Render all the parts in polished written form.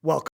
Welcome.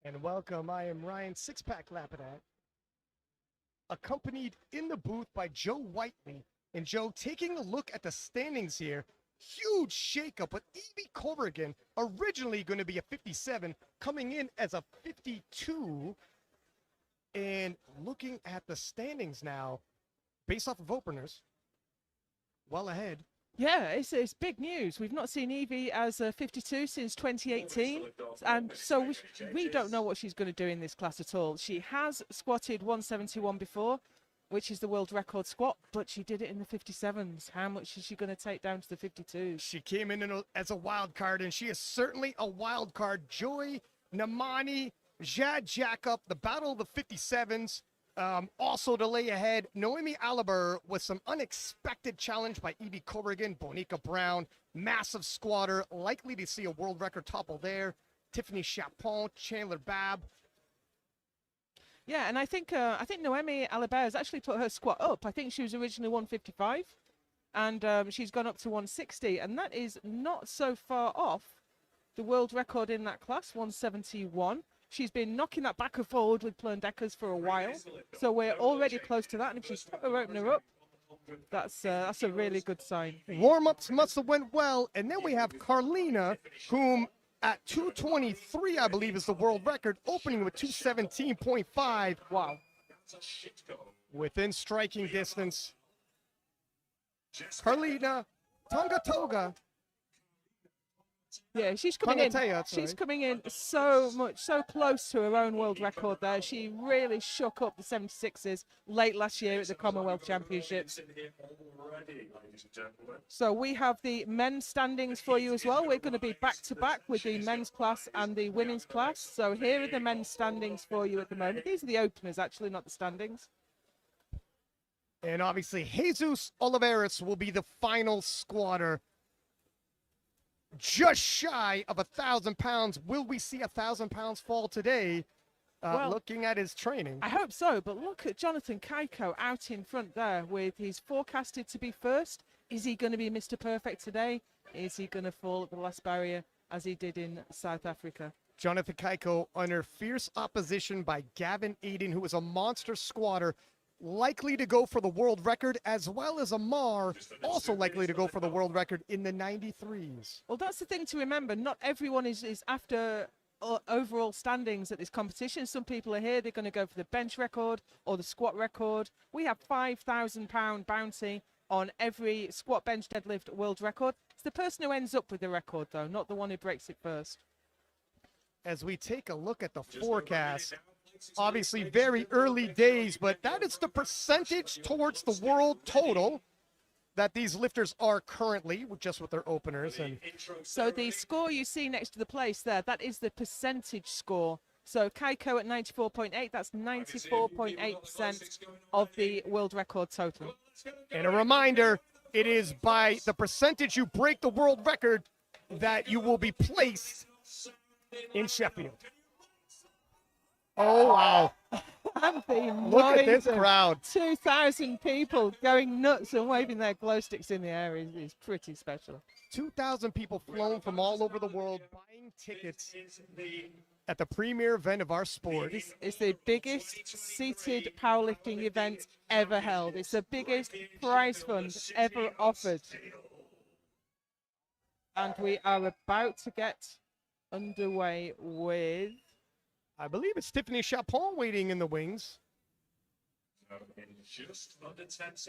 And welcome. I am Ryan Sixpack Lapidat, accompanied in the booth by Joe Whiteley. And Joe, taking a look at the standings here, huge shakeup with Evie Corrigan, originally going to be a 57, coming in as a 52. And looking at the standings now, based off of openers, well ahead. Yeah, it's big news. We've not seen Evie as a 52 since 2018, and so we don't know what she's going to do in this class at all. She has squatted 171 before, which is the world record squat, but she did it in the 57s. How much is she going to take down to the 52s? She came in as a wild card, and she is certainly a wild card. Joy Namani, Jad Jacob, the battle of the 57s. Also to lay ahead, Noemi Aliber with some unexpected challenge by Evie Corrigan, Bonica Brown, massive squatter, likely to see a world record topple there. Tiffany Chapon, Chandler Babb. Yeah, and I think Noemi Aliber has actually put her squat up. I think she was originally 155, and she's gone up to 160, and that is not so far off the world record in that class, 171. She's been knocking that back and forward with Plerndeckers for a while, so we're already close to that. And if she's put her opener up, that's a really good sign. Warm-ups must have went well, and then we have Carlina, whom at 223, I believe, is the world record, opening with 217.5. Wow. Within striking distance. Carlina Tonga Toga. Yeah, she's coming in. She's coming in so close to her own world record there. She really shook up the 76ers late last year at the Commonwealth Championships. So we have the men's standings for you as well. We're going to be back to back with the men's class and the women's class. So here are the men's standings for you at the moment. These are the openers, actually, not the standings. And obviously, Jesus Oliveras will be the final squatter. Just shy of 1,000 pounds. Will we see 1,000 pounds fall today? Well, looking at his training. I hope so, but look at Jonathan Kaiko out in front there with he's forecasted to be first. Is he going to be Mr. Perfect today? Is he going to fall at the last barrier as he did in South Africa? Jonathan Kaiko under fierce opposition by Gavin Aiden, who is a monster squatter, likely to go for the world record, as well as Amar, also likely to go for the world record in the 93s. Well, that's the thing to remember. Not everyone is after overall standings at this competition. Some people are here, they're going to go for the bench record or the squat record. We have £5,000 bounty on every squat, bench, deadlift world record. It's the person who ends up with the record, though, not the one who breaks it first. As we take a look at the forecast, obviously very early days, but that is the percentage towards the world total that these lifters are currently, just with their openers. And so the score you see next to the place there, that is the percentage score. So Kaiko at 94.8, that's 94.8% of the world record total. And a reminder, it is by the percentage you break the world record that you will be placed in Sheffield. Oh, wow. Look at this crowd. 2,000 people going nuts and waving their glow sticks in the air is pretty special. 2,000 people flown from all over the world buying tickets at the premier event of our sport. This is the biggest seated powerlifting event ever held. It's the biggest prize fund ever offered. And we are about to get underway with... I believe it's Tiffany Chapon waiting in the wings.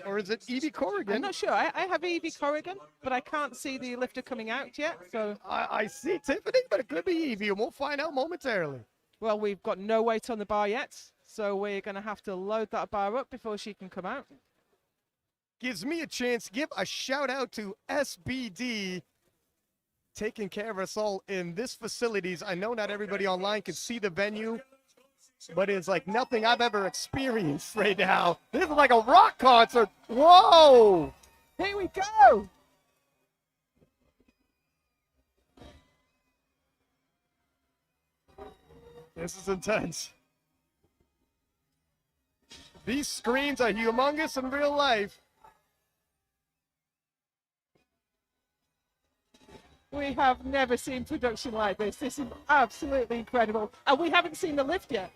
Or is it Evie Corrigan? I'm not sure. I have Evie Corrigan, but I can't see the lifter coming out yet. So I see Tiffany, but it could be Evie, and we'll find out momentarily. well, we've got no weight on the bar yet, so we're going to have to load that bar up before she can come out. Gives me a chance to give a shout out to SBD, taking care of us all in this facilities. I know not everybody online can see the venue, but it's like nothing I've ever experienced right now. This is like a rock concert. Whoa! Here we go! This is intense. These screens are humongous in real life. We have never seen production like this. This is absolutely incredible. And we haven't seen the lift yet.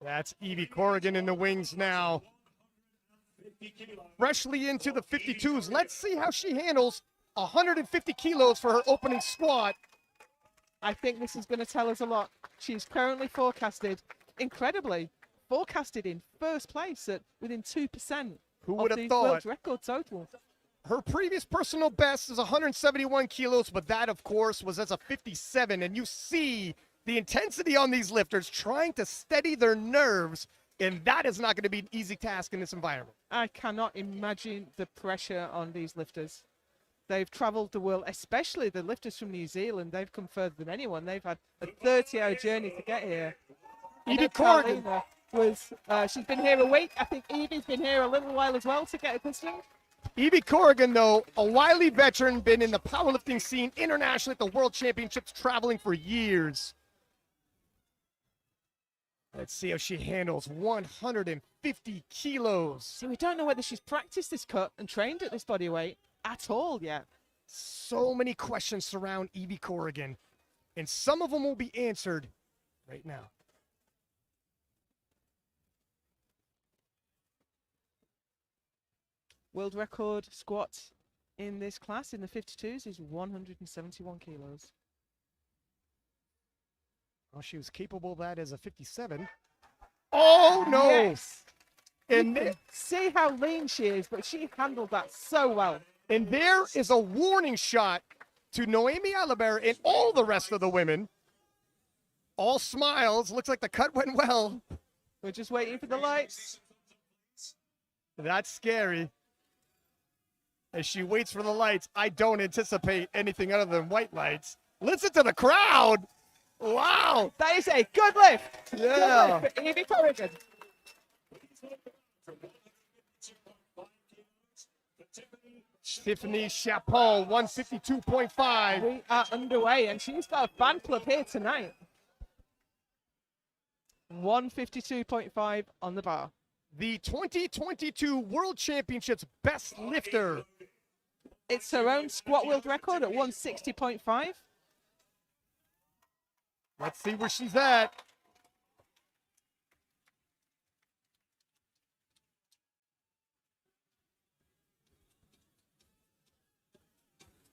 That's Evie Corrigan in the wings now. Freshly into the 52s. Let's see how she handles 150 kilos for her opening squat. I think this is going to tell us a lot. She's currently incredibly forecasted in first place at within 2% Who of would the have thought? world record total. Her previous personal best is 171 kilos, but that, of course, was as a 57. And you see the intensity on these lifters trying to steady their nerves, and that is not going to be an easy task in this environment. I cannot imagine the pressure on these lifters. They've traveled the world, especially the lifters from New Zealand. They've come further than anyone. They've had a 30-hour journey to get here. Evie Corrigan She's been here a week. I think Evie's been here a little while as well to get accustomed. Evie Corrigan, though, a wily veteran, been in the powerlifting scene internationally at the World Championships, traveling for years. Let's see how she handles 150 kilos. See, we don't know whether she's practiced this cut and trained at this body weight at all yet. So many questions surround Evie Corrigan, and some of them will be answered right now. World record squat in this class in the 52s is 171 kilos. Well, she was capable of that as a 57. Oh, no! Yes. And, See how lean she is, but she handled that so well. and there is a warning shot to Noemi Alibert and all the rest of the women. All smiles. Looks like the cut went well. We're just waiting for the lights. That's scary. As she waits for the lights, I don't anticipate anything other than white lights. Listen to the crowd. Wow. That is a good lift. Yeah. Good lift for Evie Corrigan. Tiffany Chapon, 152.5. We are underway, and she's got a fan club here tonight. 152.5 on the bar. The 2022 World Championships best lifter. It's her own squat world record at 160.5. Let's see where she's at.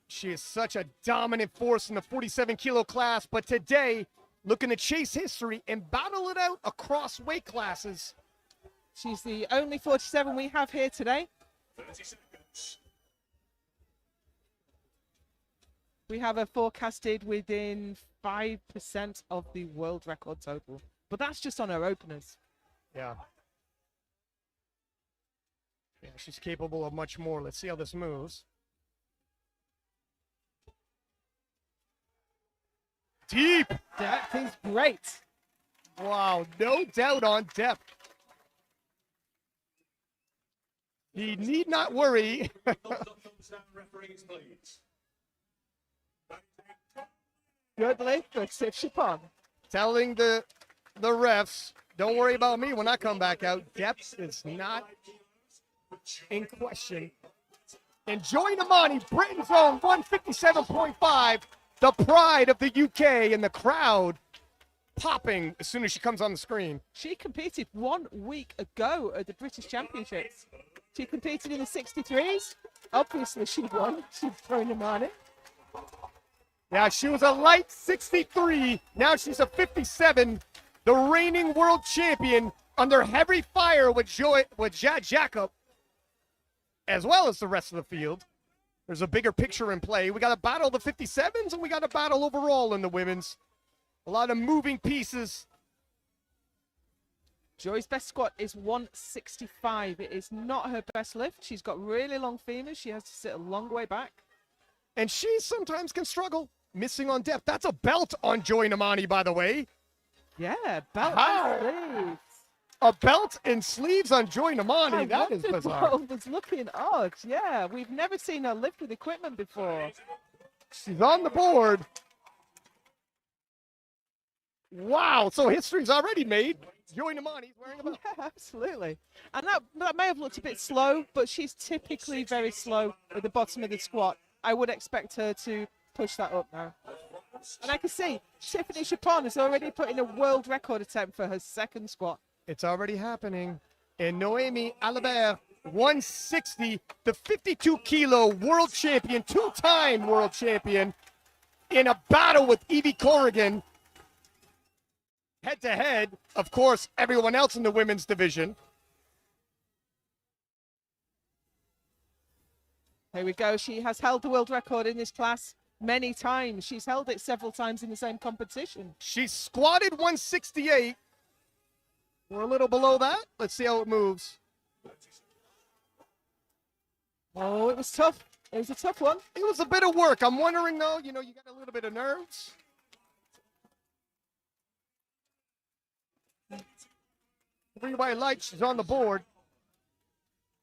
She is such a dominant force in the 47-kilo class, but today, looking to chase history and battle it out across weight classes. She's the only 47 we have here today. 30 seconds. We have her forecasted within 5% of the world record total. But that's just on her openers. Yeah. Yeah, she's capable of much more. Let's see how this moves. Deep. That is great. Wow, no doubt on depth. He need not worry. Referees, please. Good lift for Tiff Chapon. Telling the refs, Don't worry about me when I come back out. Depth is not in question. And Joy Namani, Britain's own 157.5, the pride of the UK, and the crowd popping as soon as she comes on the screen. She competed 1 week ago at the British Championships. She competed in the 63s. Obviously, she won. She's throwing them on it. Yeah, she was a light 63. Now she's a 57. The reigning world champion under heavy fire with Jad Jacob, as well as the rest of the field. There's a bigger picture in play. We got a battle of the 57s, and we got a battle overall in the women's. A lot of moving pieces. Joy's best squat is 165. It is not her best lift. She's got really long femurs. She has to sit a long way back. And she sometimes can struggle, missing on depth. That's a belt on Joy Namani, by the way. Yeah, belt How? and sleeves. A belt and sleeves on Joy I Namani. That is wondered bizarre. what was looking odd. Yeah, we've never seen her lift with equipment before. She's on the board. Wow, so history's already made. Joy Namani's wearing a belt. Yeah, absolutely. And that may have looked a bit slow, but she's typically very slow at the bottom of the squat. I would expect her to push that up now. And I can see Tiffany Chapon has already put in a world record attempt for her second squat. It's already happening. And Noemi Alibert, 160, the 52-kilo world champion, two-time world champion, in a battle with Evie Corrigan. Head-to-head, of course, everyone else in the women's division. Here we go. She has held the world record in this class many times. She's held it several times in the same competition. She squatted 168. We're a little below that. Let's see how it moves. Oh, it was tough. It was a tough one. It was a bit of work. I'm wondering, though, you got a little bit of nerves. 3 white lights, she's on the board.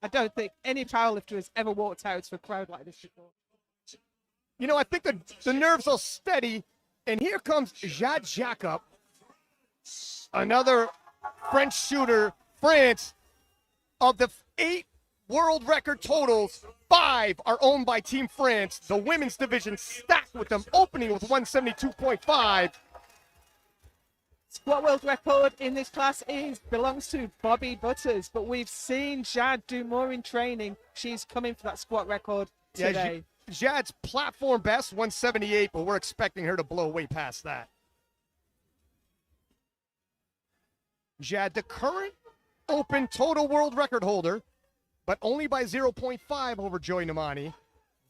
I don't think any powerlifter has ever walked out to a crowd like this before. I think the nerves are steady. And here comes Jad Jacob, another French shooter. France, of the 8 world record totals, 5 are owned by Team France. The women's division stacked with them, opening with 172.5. Squat world record in this class belongs to Bobby Butters, but we've seen Jad do more in training. She's coming for that squat record today. Jad's platform best, 178, but we're expecting her to blow way past that. Jad, the current open total world record holder, but only by 0.5 over Joy Namani.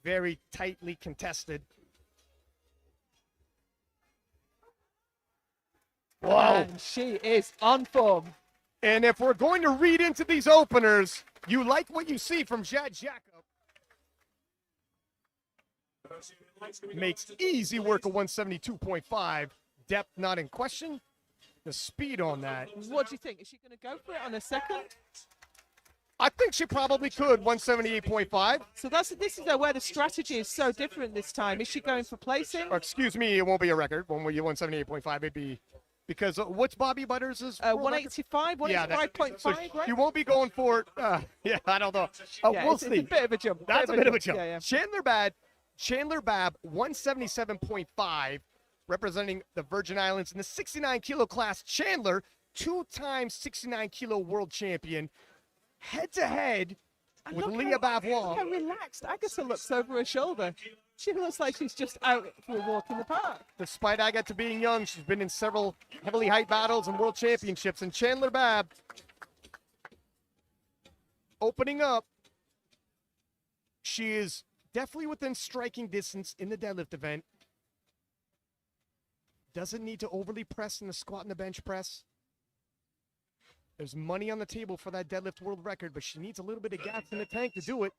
Very tightly contested. Wow. And she is on form. And if we're going to read into these openers, you like what you see from Jad Jacob. Makes easy work of 172.5. Depth not in question. The speed on that. What do you think? Is she going to go for it on a second? I think she probably could, 178.5. So this is where the strategy is so different this time. Is she going for placing? Or excuse me, it won't be a record. When we 178.5, it'd be because what's Bobby Butters' 185, 185.5, so right? You won't be going for it. Yeah, I don't know. Yeah, We'll it's see. a bit of a jump. That's a bit of a jump. Yeah, yeah. Chandler Babb, 177.5, representing the Virgin Islands in the 69-kilo class. Chandler, 2-time 69-kilo world champion, head-to-head with Leah Bavois. Look how relaxed Agatha looks over her shoulder. She looks like she's just out for a walk in the park. Despite Agatha being young, she's been in several heavily height battles and world championships. And Chandler Babb opening up. She is definitely within striking distance in the deadlift event. Doesn't need to overly press in the squat and the bench press. There's money on the table for that deadlift world record, but she needs a little bit of gas in the tank to do it.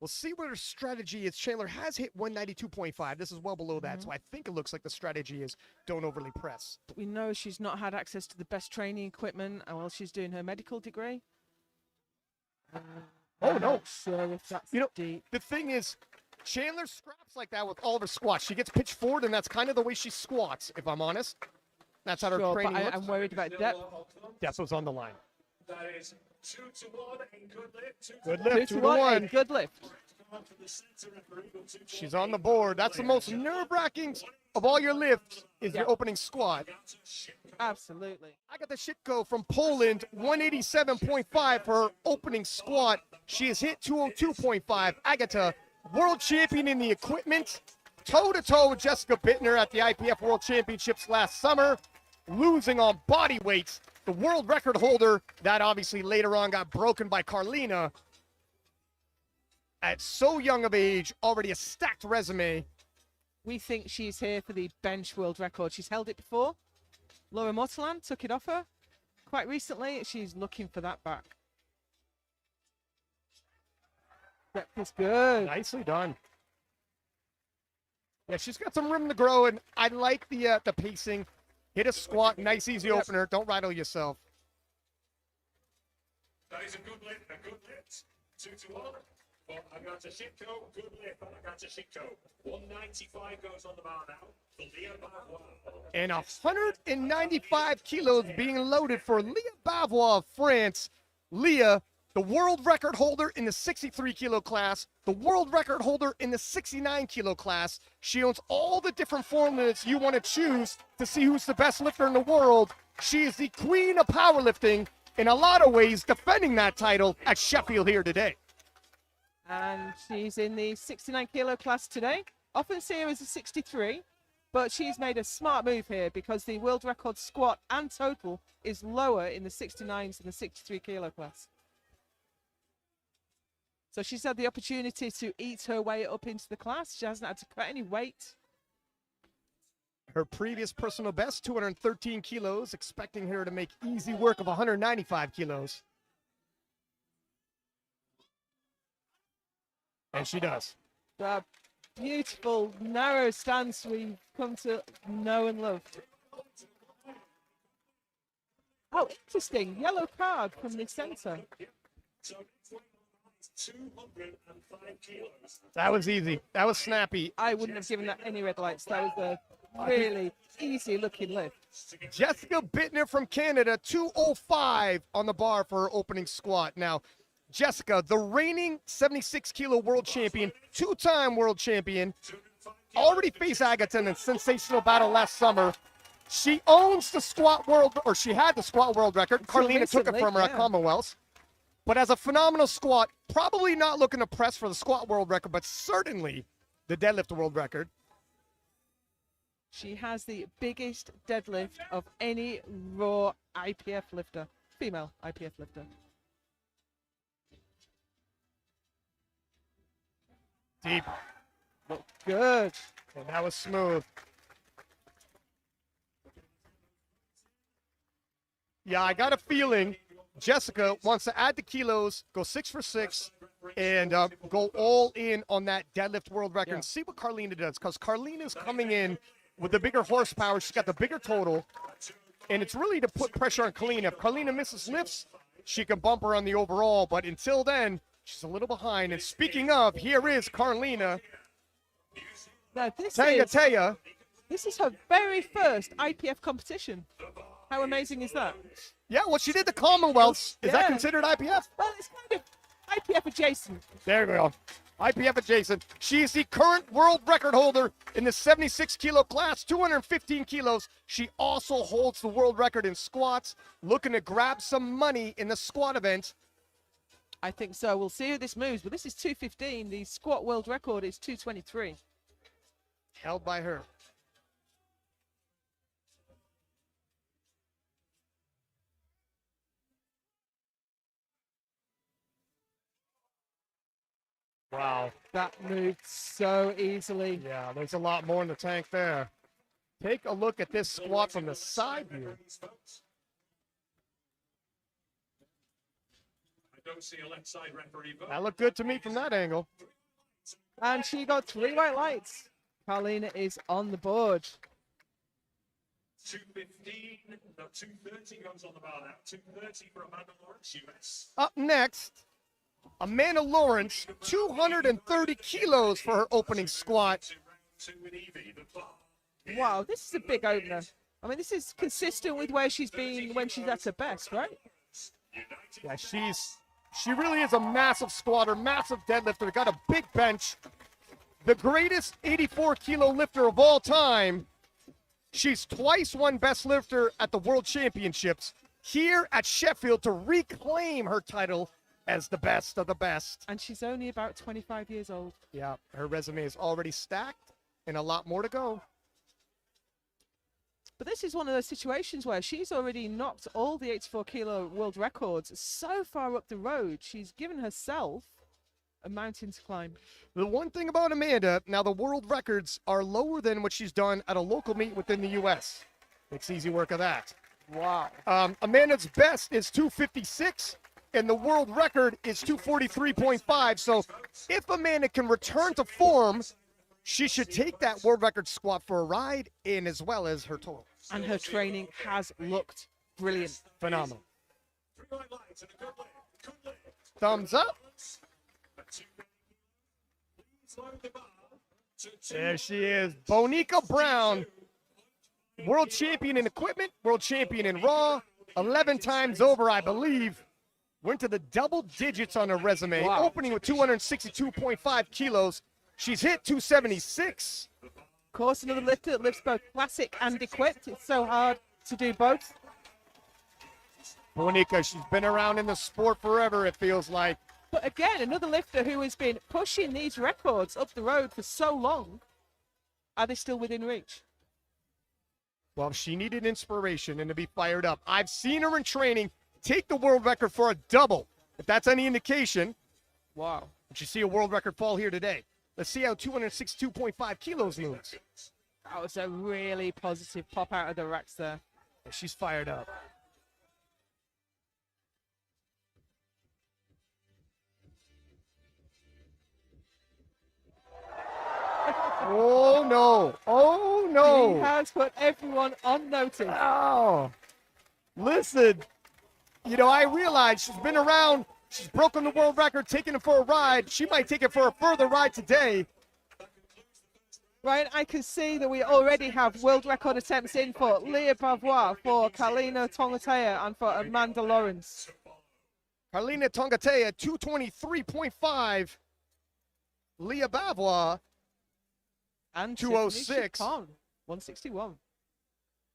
We'll see what her strategy is. Chandler has hit 192.5. This is well below that, so I think it looks like the strategy is don't overly press. But we know she's not had access to the best training equipment while she's doing her medical degree. Oh, no. Sure if that's deep. The thing is, Chandler scraps like that with all of her squats. She gets pitched forward, and that's kind of the way she squats, if I'm honest. That's how her Sure, but training looks. I'm worried about depth. Depth was on the line. That is 2 to 1 in good lift. Good 2 lift, to 2 to 1, a 1. good lift. She's on the board. That's the most nerve-wracking of all your lifts is your opening squat. Absolutely. Agata Shitko from Poland, 187.5 for her opening squat. She has hit 202.5. Agata, world champion in the equipment, toe-to-toe with Jessica Bittner at the IPF World Championships last summer, losing on body weight. The world record holder, that obviously later on got broken by Carlina. At so young of age, already a stacked resume. We think she's here for the bench world record. She's held it before. Laura Mortelan took it off her quite recently. She's looking for that back. Depth is good. Nicely done. Yeah, she's got some room to grow, and I like the pacing. Hit a squat, nice easy opener. Don't rattle yourself. That is a good lift, 2 to 1. But Agata Shitko, good lift on Agata Shitko. 195 goes on the bar now for Leah Bavois. And 195 kilos being loaded for Leah Bavois of France. Leah, the world record holder in the 63 kilo class, the world record holder in the 69 kilo class. She owns all the different formulas you want to choose to see who's the best lifter in the world. She is the queen of powerlifting, in a lot of ways defending that title at Sheffield here today. And she's in the 69 kilo class today. Often see her as a 63, but she's made a smart move here because the world record squat and total is lower in the 69s than the 63 kilo class. So she's had the opportunity to eat her way up into the class. She hasn't had to cut any weight. Her previous personal best, 213 kilos, expecting her to make easy work of 195 kilos. And she does. The beautiful, narrow stance we've come to know and love. Oh, interesting. Yellow card from the centre. So 205 kilos. That was easy. That was snappy. I wouldn't have given that any red lights. That was a really easy looking lift. Jessica Bittner from Canada, 205 on the bar for her opening squat. Now, Jessica, the reigning 76 kilo world champion, two-time world champion, already faced Agata in a sensational battle last summer. She owns the squat world, or she had the squat world record. Carlina took it from her at Commonwealth. But as a phenomenal squat, probably not looking to press for the squat world record, but certainly the deadlift world record. She has the biggest deadlift of any raw IPF lifter, female IPF lifter. Deep. Looked good. And that was smooth. Yeah, I got a feeling Jessica wants to add the kilos, go 6 for 6, and go all in on that deadlift world record and see what Carlina does. Because Carlina's coming in with the bigger horsepower. She's got the bigger total. And it's really to put pressure on Carlina. If Carlina misses lifts, she can bump her on the overall. But until then, she's a little behind. And speaking of, here is Carlina Now, this is her very first IPF competition. How amazing is that? Yeah, well, she did the Commonwealths. Is that Yeah. considered IPF? Well, it's kind of IPF adjacent. There we go. IPF adjacent. She is the current world record holder in the 76 kilo class, 215 kilos. She also holds the world record in squats, looking to grab some money in the squat event. I think so. We'll see how this moves, but this is 215. The squat world record is 223. Held by her. Wow. That moved so easily. Yeah, there's a lot more in the tank there. Take a look at this squat from the side view. I don't see a left side referee vote. That looked good to me from that angle. And she got 3 white lights. Carlina is on the board. 215, no, 230 goes on the bar now. 230 for Amanda Lawrence, US. Up next, Amanda Lawrence, 230 kilos for her opening squat. To round 2 with Evie, the bar. Wow, this is a big opener. I mean, this is consistent with where she's been when she's at her best, right? Yeah, she really is a massive squatter, massive deadlifter, got a big bench. The greatest 84-kilo lifter of all time. She's twice won best lifter at the World Championships here at Sheffield to reclaim her title as the best of the best. And she's only about 25 years old. Yeah, her resume is already stacked and a lot more to go. But this is one of those situations where she's already knocked all the 84-kilo world records so far up the road. She's given herself a mountain to climb. The one thing about Amanda, now the world records are lower than what she's done at a local meet within the U.S. Makes easy work of that. Wow. Amanda's best is 256, and the world record is 243.5. So if Amanda can return to form, she should take that world record squat for a ride, and as well as her total. And her training has looked brilliant. Phenomenal. 3 right legs and a good lift. Good lift. Thumbs up. Please load the bar to 2. There she is, Bonica Brown, world champion in equipment, world champion in raw, 11 times over, I believe. Went to the double digits on her resume, Wow. opening with 262.5 kilos. She's hit 276. Of course, another lifter that lifts both classic and equipped. It's so hard to do both. Bonica, she's been around in the sport forever, it feels like. But again, another lifter who has been pushing these records up the road for so long. Are they still within reach? Well, she needed inspiration and to be fired up. I've seen her in training take the world record for a double. If that's any indication, Wow. did you see a world record fall here today? Let's see how 262.5 kilos moves. That was a really positive pop out of the racks there. She's fired up. Oh, no. Oh, He no. has put everyone on notice. Oh. Listen, you know, I realize she's been around. She's broken the world record, taking it for a ride. She might take it for a further ride today. Right, I can see that we already have world record attempts in for Leah Bavois, for Kalina Tongatea, and for Amanda Lawrence. Carlina Tongatea, 223.5. Leah Bavois, And 206. Tiffany Chacon, 161.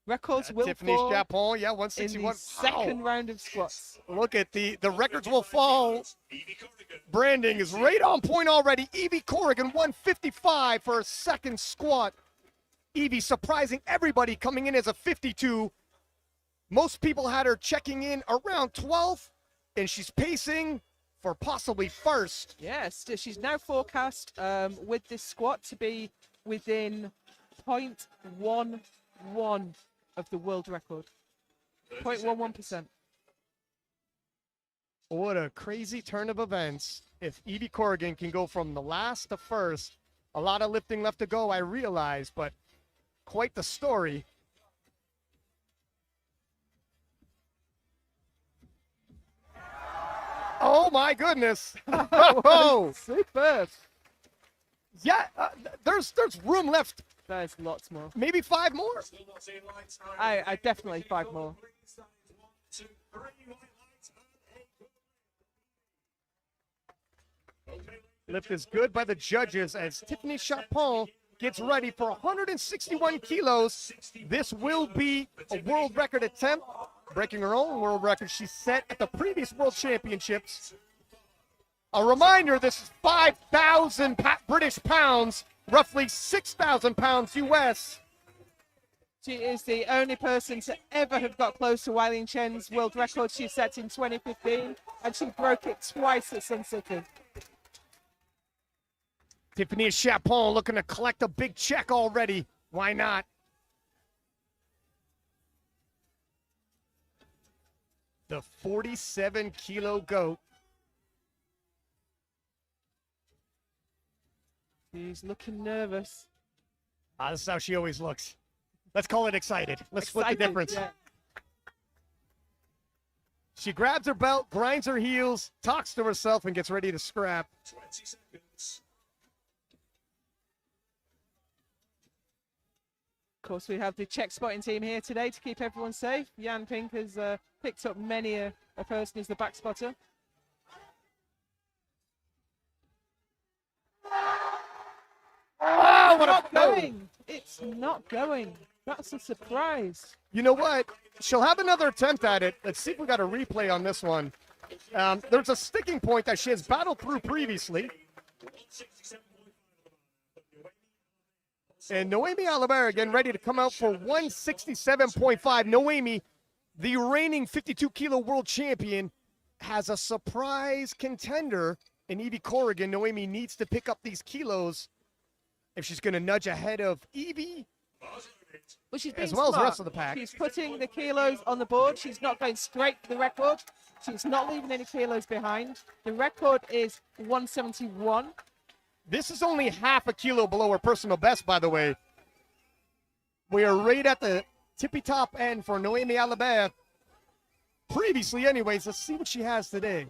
Records will Tiffany fall Chapon, yeah, in 161. the second Wow. round of squats. Look at the records will fall. Evie Corrigan. Branding is right on point already. Evie Corrigan, 155 for her second squat. Evie surprising everybody, coming in as a 52. Most people had her checking in around 12th, and she's pacing for possibly first. Yes, she's now forecast with this squat to be within 0.11 of the world record. 0.11%. What a crazy turn of events. If Evie Corrigan can go from the last to first, a lot of lifting left to go, I realize, but quite the story. Oh my goodness. Oh, Superb. yeah, there's room left. There's lots more. Maybe 5 more. Still not seeing lights. I definitely 5 more. Please, that is 1, 2, 3 white lights and a good lift. Okay, Lift is good by the judges as Tiffany Chapon gets ready for 161 kilos. This will be a world record attempt, breaking her own world record she set at the previous World Championships. A reminder, this is 5,000 British pounds, roughly 6,000 pounds US. She is the only person to ever have got close to Wai-Ling Chen's world record she set in 2015, and she broke it twice at Sun City. Tiffany Chapon looking to collect a big check already. Why not? The 47-kilo goat. She's looking nervous. This is how she always looks. Let's call it excited. Let's split the Excited, difference. yeah. She grabs her belt, grinds her heels, talks to herself, and gets ready to scrap. 20 seconds. Of course, we have the Czech spotting team here today to keep everyone safe. Jan Pink has picked up many a person who's the back spotter. Oh, what Not a no. going. It's not going. That's a surprise. You know what? She'll have another attempt at it. Let's see if we got a replay on this one. There's a sticking point that she has battled through previously. And Noemi Oliveira getting ready to come out for 167.5. Noemi, the reigning 52-kilo world champion, has a surprise contender in Evie Corrigan. Noemi needs to pick up these kilos if she's going to nudge ahead of Evie, Well, she's being as well as the smart. rest of the pack. She's putting the kilos on the board. She's not going straight for the record. She's not leaving any kilos behind. The record is 171. This is only half a kilo below her personal best, by the way. We are right at the tippy-top end for Noemi Oliveira. Previously, anyways, let's see what she has today.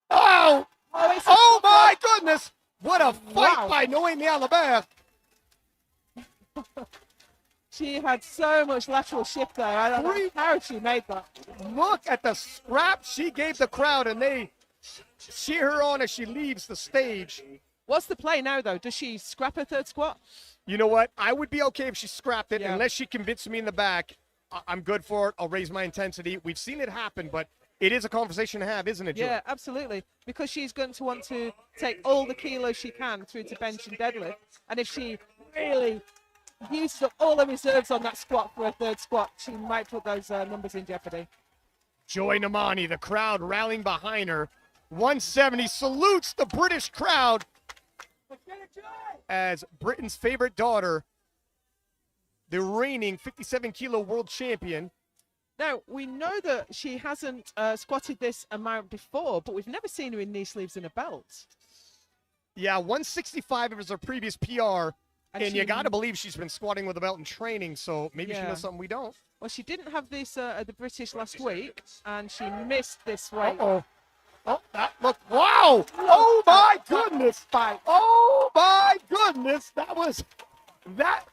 Oh! Oh my goodness! What a fight Wow. by Noemi Oliveira. She had so much lateral shift there. I don't know how she made that. Look at the scrap she gave the crowd, and they cheer her on as she leaves the stage. What's the play now, though? Does she scrap her third squat? You know what? I would be okay if she scrapped it, Yeah. unless she convinced me in the back. I'm good for it. I'll raise my intensity. We've seen it happen, but it is a conversation to have, isn't it, Joe? Yeah, absolutely. Because she's going to want to take all the kilos she can through to bench and deadlift. And if she really uses up all the reserves on that squat for a third squat, she might put those numbers in jeopardy. Joy Namani, the crowd rallying behind her. 170 salutes the British crowd as Britain's favorite daughter, the reigning 57-kilo world champion. Now, we know that she hasn't squatted this amount before, but we've never seen her in knee sleeves and a belt. Yeah, 165 is her previous PR, and she- you got to believe she's been squatting with a belt in training, so maybe she Yeah. knows something we don't. Well, she didn't have this at the British last week, and she missed this weight. Uh-oh. Oh, that look, wow! Oh my goodness! Oh my goodness! That,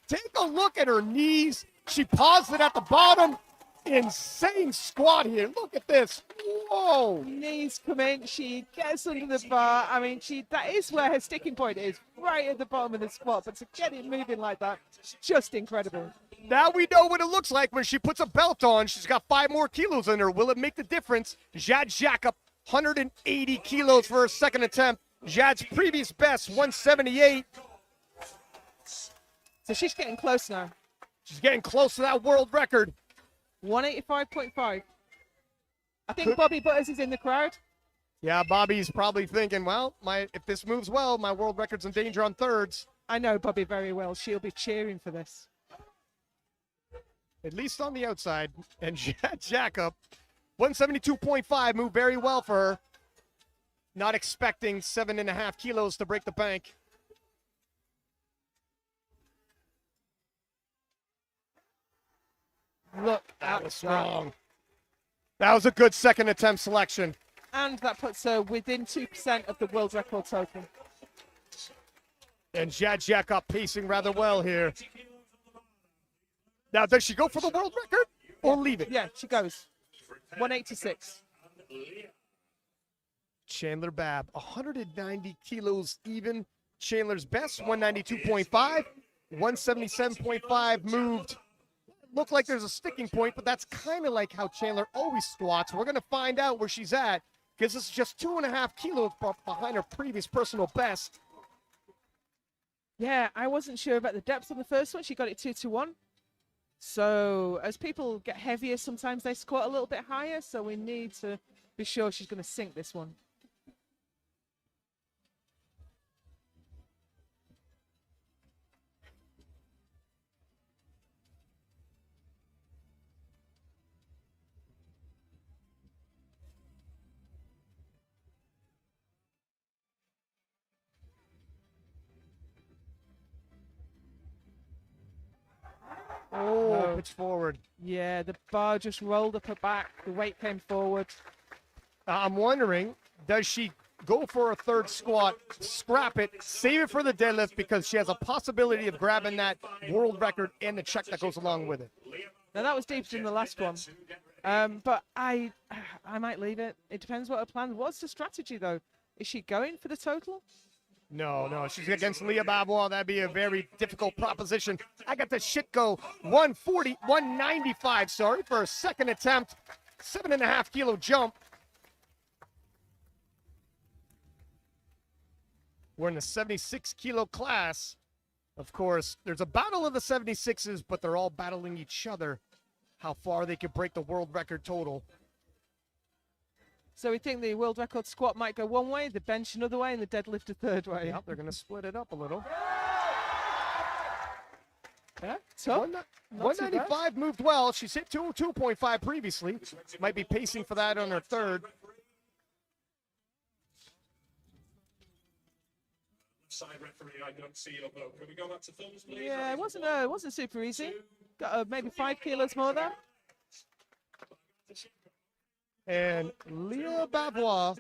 take a look at her knees. She paused it at the bottom. Insane squat here. Look at this. Whoa! Knees come in, she gets under the bar. I mean, that is where her sticking point is, right at the bottom of the squat. But to get it moving like that, just incredible. Now we know what it looks like when she puts a belt on. She's got 5 more kilos in her. Will it make the difference? Jad Jacob, 180 kilos for her second attempt. Jad's previous best, 178. So she's getting close now. She's getting close to that world record. 185.5. I think Bobby Butters is in the crowd. Yeah, Bobby's probably thinking, well, if this moves well, my world record's in danger on thirds. I know Bobby very well. She'll be cheering for this. At least on the outside. And Jad Jacob, 172.5, moved very well for her. Not expecting 7.5 kilos to break the bank. Look That at was strong. That was a good second attempt selection. And that puts her within 2% of the world record total. And Jad Jacob pacing rather well here. Now, does she go for the world record or leave it? Yeah, she goes. 186. Chandler Babb, 190 kilos even. Chandler's best, 192.5. 177.5 moved. Looked like there's a sticking point, but that's kind of like how Chandler always squats. We're going to find out where she's at, because this is just 2.5 kilos behind her previous personal best. Yeah, I wasn't sure about the depth on the first one. She got it 2-1. So as people get heavier, sometimes they squat a little bit higher. So we need to be sure she's going to sink this one. Oh, pitch forward. Yeah, the bar just rolled up her back. The weight came forward. I'm wondering, does she go for a third squat, scrap it, save it for the deadlift because she has a possibility of grabbing that world record and the check that goes along with it? Now that was deeper than the last one. But I might leave it. It depends what her plan. What's the strategy though? Is she going for the total? No, she's against Leah Babwell. That'd be a very difficult proposition. I got the Shitko 195, sorry, for a second attempt. 7.5 kilo jump. We're in the 76 kilo class. Of course, there's a battle of the 76s, but they're all battling each other. How far they could break the world record total. So we think the world record squat might go one way, the bench another way, and the deadlift a third way. Yep, they're going to split it up a little. Yeah, tough. 195 moved well. She's hit 202.5 previously. Might be pacing for that on her third. Side referee, I don't see your vote. Can we go back to thumbs, please? Yeah, it wasn't super easy. Got maybe 5 kilos more there. And Leah Babwell,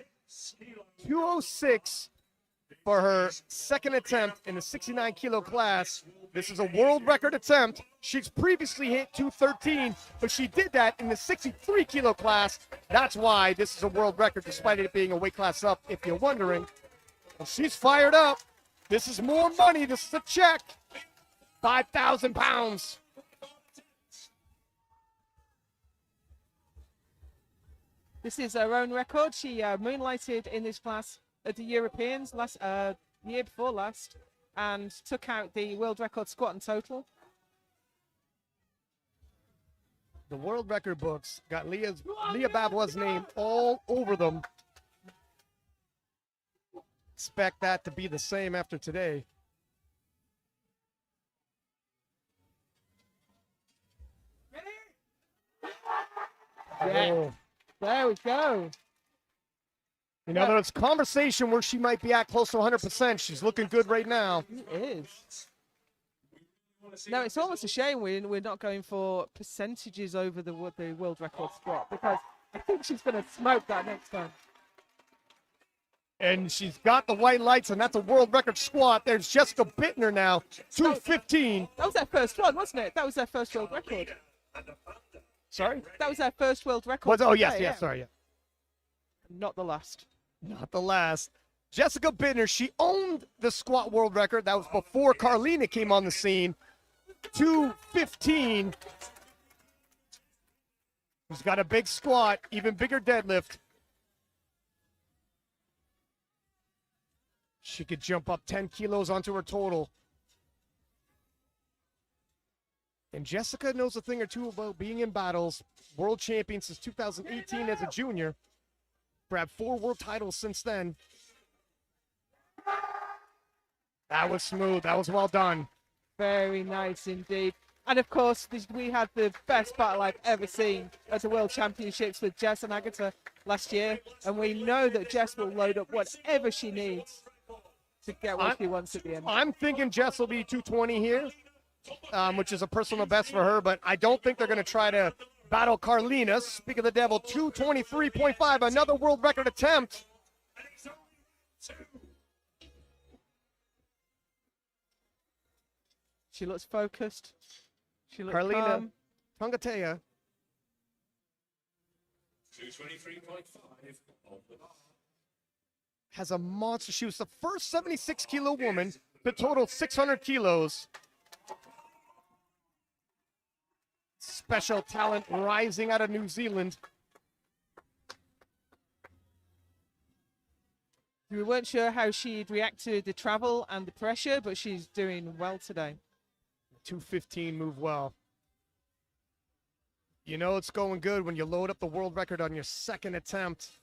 206 for her second attempt in the 69 kilo class. This is a world record attempt. She's previously hit 213, but she did that in the 63 kilo class. That's why this is a world record, despite it being a weight class up, if you're wondering. Well, she's fired up. This is more money. This is a check. 5,000 pounds. This is her own record. She moonlighted in this class at the Europeans year before last and took out the world record squat and total. The world record books got Leah Babwell's name all over them. Expect that to be the same after today. Yeah. Oh. There we go. You know, there's conversation where she might be at close to 100%. She's looking good right now. It is. No, it's almost a shame we're not going for percentages over the world record squat because I think she's going to smoke that next time. And she's got the white lights, and that's a world record squat. There's Jessica Bittner now, 215. That was their first one, wasn't it? That was their first world record. Sorry? That was their first world record. Oh, yes, yeah. sorry, yeah. Not the last. Not the last. Jessica Bittner, she owned the squat world record. That was before Carlina came on the scene. 215. She's got a big squat, even bigger deadlift. She could jump up 10 kilos onto her total. And Jessica knows a thing or two about being in battles. World champion since 2018 as a junior. Grabbed 4 world titles since then. That was smooth. That was well done. Very nice indeed. And of course, we had the best battle I've ever seen at the World Championships with Jess and Agatha last year. And we know that Jess will load up whatever she needs to get what she wants at the end. I'm thinking Jess will be 220 here, which is a personal best for her, but I don't think they're going to try to battle Carlina. Speak of the devil, 223.5, another world record attempt. She looks focused. She looks Carlina calm. Tongatea. 223.5 on the bar. Has a monster. She was the first 76 kilo woman to total 600 kilos. Special talent rising out of New Zealand. We weren't sure how she'd react to the travel and the pressure, but she's doing well today. 215 move well. You know it's going good when you load up the world record on your second attempt.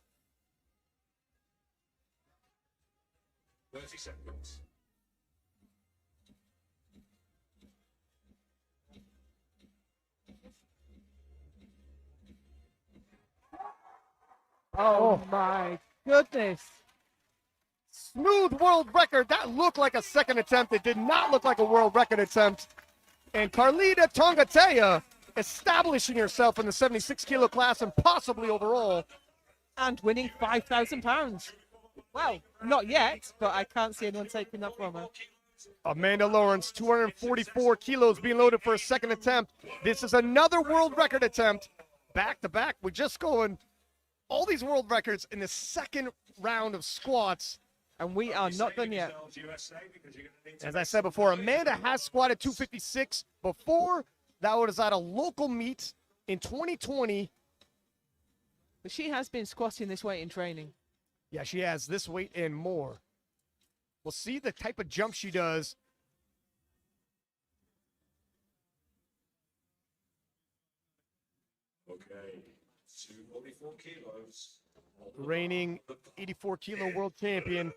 30 seconds. Oh my goodness. Smooth world record. That looked like a second attempt. It did not look like a world record attempt. And Carlina Tongatea establishing herself in the 76 kilo class and possibly overall. And winning £5,000. Well, not yet, but I can't see anyone taking that from her. Amanda Lawrence, 244 kilos being loaded for a second attempt. This is another world record attempt. Back to back. We're just going all these world records in the second round of squats. And we are not done yet. As I said before, Amanda has squatted 256 before. That was at a local meet in 2020. But she has been squatting this weight in training. Yeah, she has this weight and more. We'll see the type of jump she does. Okay, 244 kilos. Reigning 84 kilo world champion.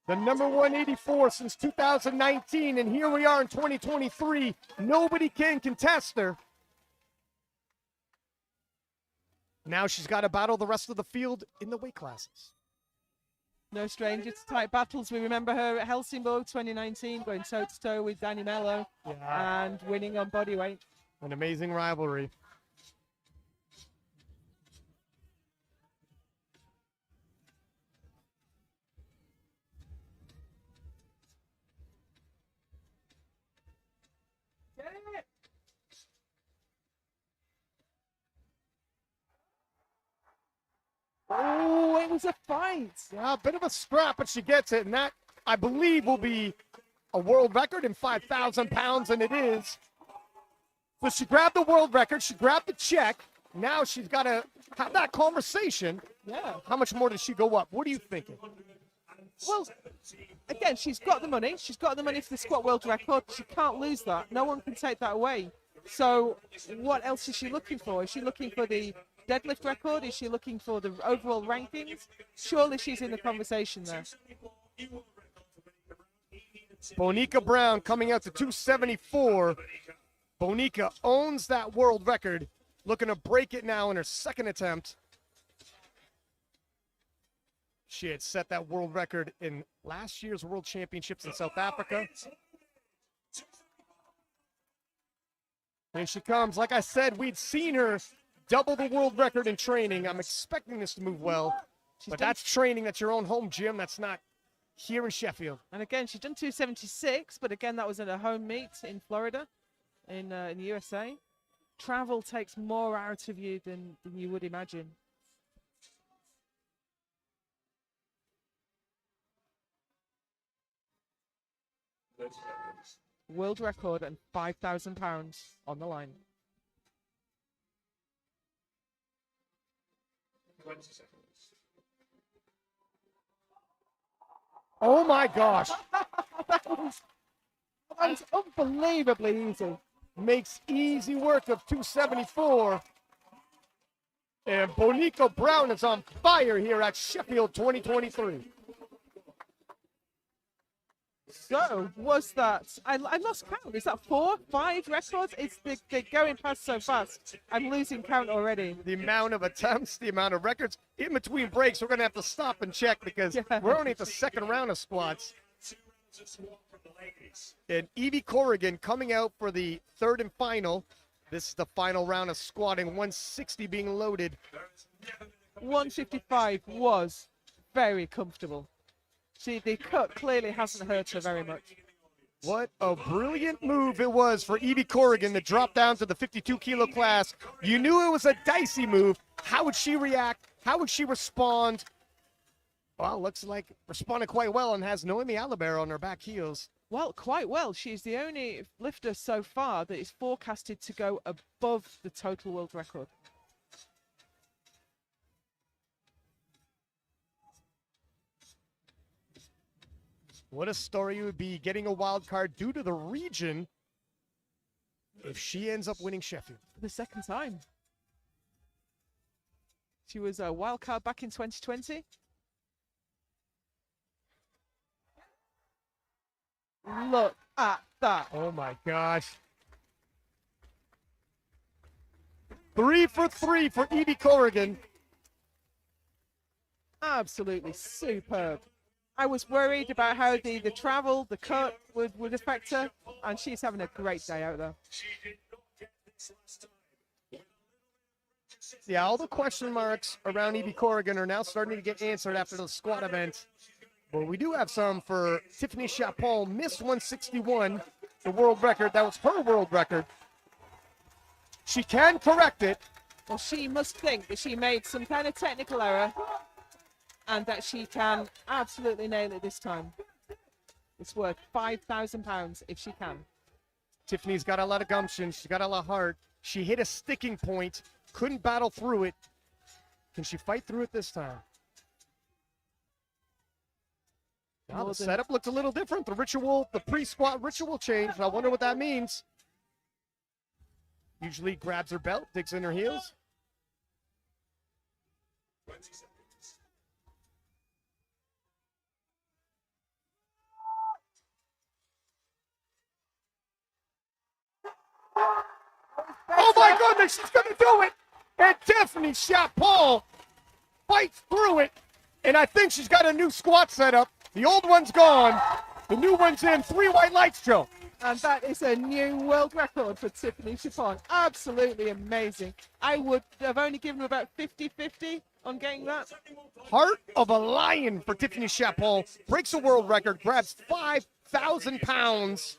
The number 184 since 2019, and here we are in 2023. Nobody can contest her. Now she's got to battle the rest of the field in the weight classes. No stranger to tight battles. We remember her at Helsingborg 2019, going toe-to-toe with Danny Mello and winning on bodyweight. An amazing rivalry. Oh, it was a fight. Yeah, a bit of a scrap, but she gets it, and that, I believe, will be a world record in 5,000 pounds, and it is. So she grabbed the world record, she grabbed the check. Now she's got to have that conversation. Yeah. How much more does she go up? What are you thinking? Well, again, she's got the money. She's got the money for the squat world record. She can't lose that. No one can take that away. So what else is she looking for? Is she looking for the deadlift record? Is she looking for the overall rankings? Surely she's in the conversation there. Bonica Brown coming out to 274. Bonica owns that world record, looking to break it now in her second attempt. She had set that world record in last year's World Championships in South Africa. And she comes. Like I said, we'd seen her double the world record in training. I'm expecting this to move well. But that's training. That's your own home gym. That's not here in Sheffield. And again, she's done 276, but again, that was at a home meet in Florida, in the USA. Travel takes more out of you than you would imagine. World record and £5,000 on the line. 20 seconds. Oh my gosh. That was unbelievably easy. Makes easy work of 274. And Bonica Brown is on fire here at Sheffield 2023. So, was that, I lost count. Is that 4, 5 records? They're going past so fast. I'm losing count already. The amount of attempts, the amount of records. In between breaks, we're going to have to stop and check because we're only at the second round of squats. And Evie Corrigan coming out for the third and final. This is the final round of squatting, 160 being loaded. 155 was very comfortable. See, the cut clearly hasn't hurt her very much. What a brilliant move it was for Evie Corrigan to drop down to the 52 kilo class. You knew it was a dicey move. How would she react? How would she respond? Well, looks like responded quite well and has Noemi Alibert on her back heels. Well, quite well. She's the only lifter so far that is forecasted to go above the total world record. What a story it would be getting a wild card due to the region if she ends up winning Sheffield. For the second time. She was a wild card back in 2020. Look at that. Oh my gosh. 3 for 3 for Evie Corrigan. Absolutely superb. I was worried about how the travel, the cut would affect her, and she's having a great day out there. Yeah, all the question marks around Evie Corrigan are now starting to get answered after the squat event. But we do have some for Tiffany Chapon, Miss 161, the world record. That was her world record. She can correct it. Well, she must think that she made some kind of technical error and that she can absolutely nail it this time. It's worth £5,000 if she can. Tiffany's got a lot of gumption. She's got a lot of heart. She hit a sticking point, couldn't battle through it. Can she fight through it this time? Now the setup looks a little different. The ritual, the pre-squat ritual changed. I wonder what that means. Usually grabs her belt, digs in her heels. 20 seconds. Oh my goodness, she's gonna do it! And Tiffany Chapon fights through it. And I think she's got a new squat setup. The old one's gone. The new one's in. 3 white lights, Joe. And that is a new world record for Tiffany Chapon. Absolutely amazing. I would have only given her about 50-50 on getting that. Heart of a lion for Tiffany Chapon. Breaks a world record, grabs 5,000 pounds.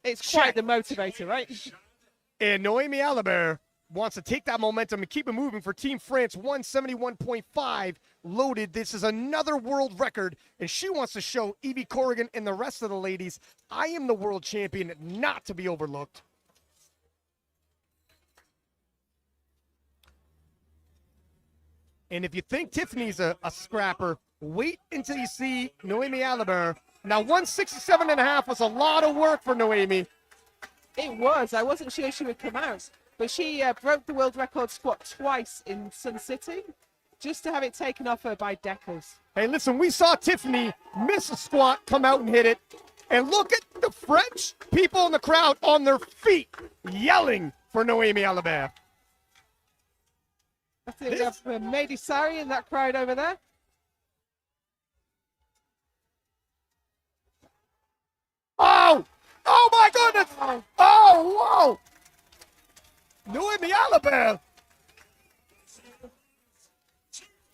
It's quite the motivator, right? And Noemi Alibert wants to take that momentum and keep it moving for Team France. 171.5 loaded. This is another world record, and she wants to show Evie Corrigan and the rest of the ladies, I am the world champion, not to be overlooked. And if you think Tiffany's a scrapper, wait until you see Noemi Alibert. Now, 167.5 was a lot of work for Noemi. It was. I wasn't sure she would come out. But she broke the world record squat twice in Sun City, just to have it taken off her by Deckers. Hey, listen, we saw Tiffany miss a squat, come out and hit it. And look at the French people in the crowd on their feet yelling for Noemi Alibert. I think we have Mehdi Sari in that crowd over there. Oh! Oh, my goodness! Oh, whoa! Noemi Alibert.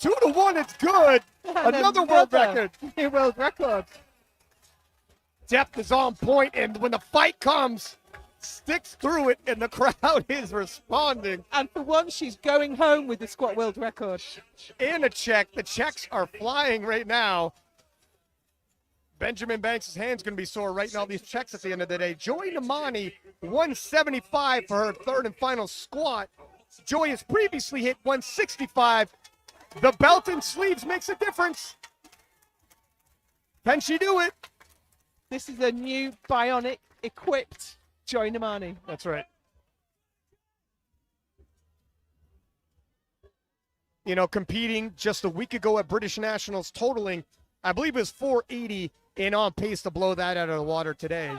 2-1, it's good. Another world record. New world record. Depth is on point, and when the fight comes, sticks through it, and the crowd is responding. And for once, she's going home with the squat world record. And a check. The checks are flying right now. Benjamin Banks' hand's going to be sore writing all these checks at the end of the day. Joy Namani, 175 for her third and final squat. Joy has previously hit 165. The belt and sleeves makes a difference. Can she do it? This is a new bionic equipped Joy Namani. That's right. You know, competing just a week ago at British Nationals, totaling, I believe it was 480, and on pace to blow that out of the water today.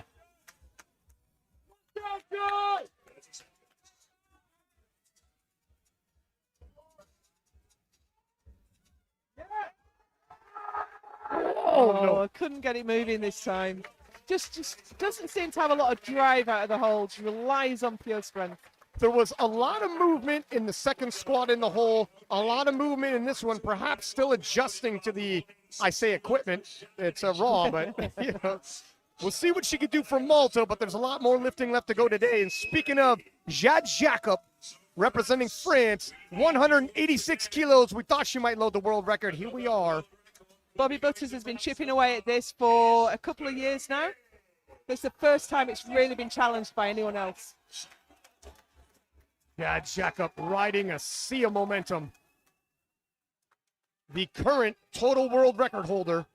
Oh, no. I couldn't get it moving this time. Just doesn't seem to have a lot of drive out of the hold. She relies on pure strength. There was a lot of movement in the second squat in the hole, a lot of movement in this one, perhaps still adjusting to the, I say equipment, it's raw, but you know, we'll see what she could do for Malta, but there's a lot more lifting left to go today. And speaking of, Jade Jacob, representing France, 186 kilos. We thought she might load the world record. Here we are. Bobby Butters has been chipping away at this for a couple of years now. It's the first time it's really been challenged by anyone else. Yeah, Jacob riding a sea of momentum. The current total world record holder.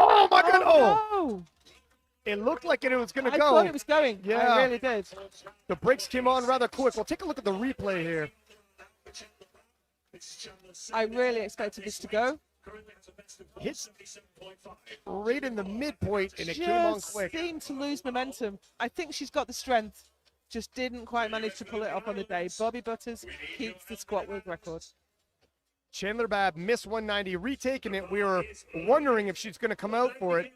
Oh my God! Oh, no. It looked like it was going to I go. thought it was going. Yeah. I really did. The brakes came on rather quick. We'll take a look at the replay here. I really expected this to go. currently has a best of Hits 177.5. right in the midpoint, and it came on Just quick. seemed to lose momentum. I think she's got the strength. Just didn't quite manage to pull it off on the day. Bobby Butters keeps the squat world record. Chandler Babb missed 190, retaking it. We were wondering if she's going to come out for it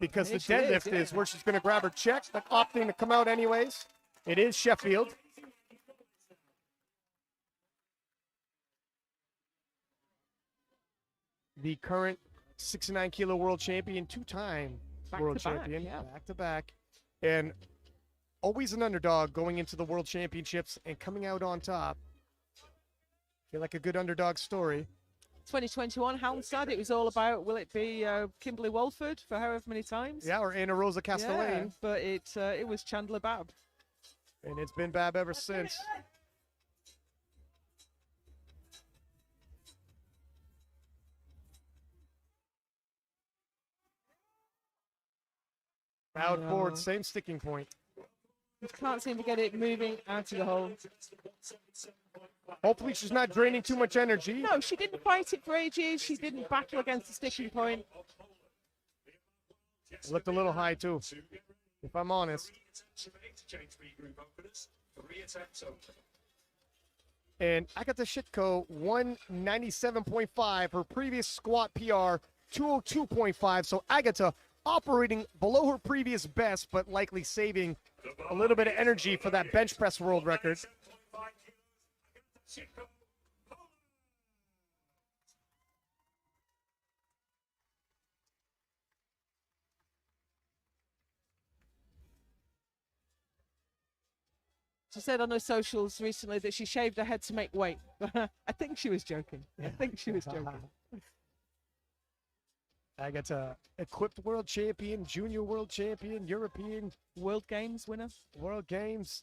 because the Here she is, deadlift is yeah. where she's going to grab her check, but opting to come out anyways. It is Sheffield. The current 69 kilo world champion, two-time world to back, champion, yeah. back to back, and always an underdog going into the world championships and coming out on top. Feel like a good underdog story. 2021 Halmstad, it was all about, will it be Kimberly Walford for however many times? Yeah, or Anna Rosa Yeah, Castellane, but it was Chandler Babb. and it's been Babb ever since. Out No. forward, same sticking point. Just can't seem to get it moving out of the hole. Hopefully she's not draining too much energy. No, she didn't fight it for ages. She didn't battle against the sticking point. It looked a little high too, if I'm honest. And Agatha Shitko, 197.5. Her previous squat PR, 202.5. So Agatha operating below her previous best, but likely saving a little bit of energy for that bench press world record. She said on her socials recently that she shaved her head to make weight. I think she was joking. I think she was joking. Agatha, equipped world champion, junior world champion, European World Games winner? World Games.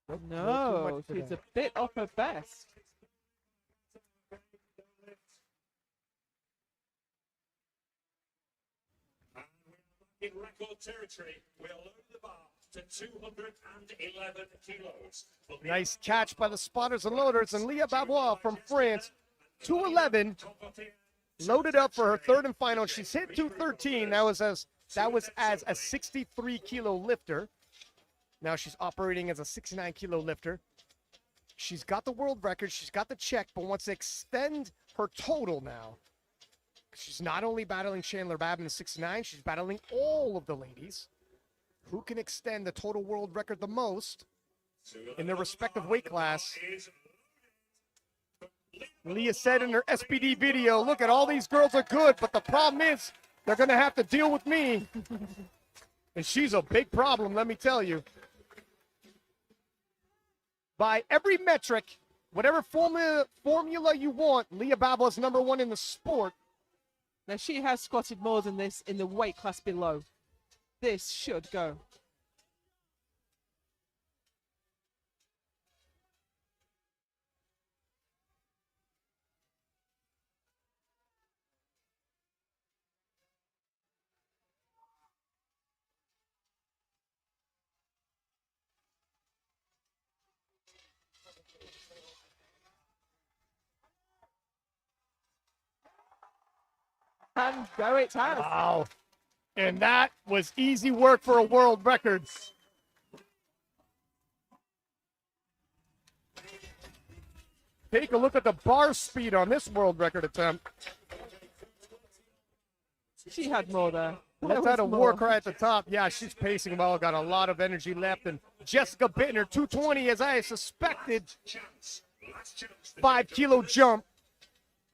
Nope, not too No, much she's today. a bit off her best. In record territory, we'll load the bar to 211 kilos. Nice catch by the spotters and loaders, and Leah Babois from France, 211, loaded up for her third and final. She's hit 213. That was as a 63 kilo lifter. Now she's operating as a 69 kilo lifter. She's got the world record. She's got the check, but wants to extend her total now. She's not only battling Chandler Babb in the 69, she's battling all of the ladies. Who can extend the total world record the most in their respective weight class? Leah said in her SPD video, look at all these girls are good, but the problem is they're going to have to deal with me. And she's a big problem, let me tell you. By every metric, whatever formula you want, Leah Babois number one in the sport. Now, she has squatted more than this in the weight class below. This should go. And go it has. Wow. And that was easy work for a world record. Take a look at the bar speed on this world record attempt. She had more there. Let's There add a was war more. cry at the top. Yeah, she's pacing well, got a lot of energy left. And Jessica Bittner, 220, as I suspected, 5 kilo jump.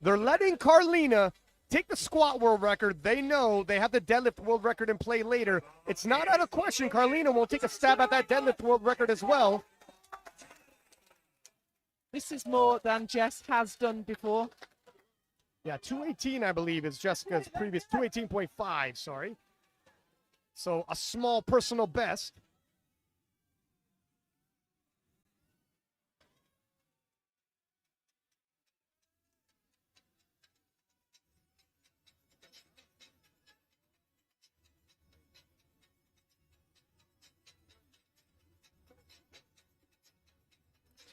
They're letting Carlina take the squat world record. They know they have the deadlift world record in play later. It's not out of question. Carlina will take a stab at that deadlift world record as well. This is more than Jess has done before. Yeah, 218, I believe, is Jessica's previous 218.5, sorry. So a small personal best.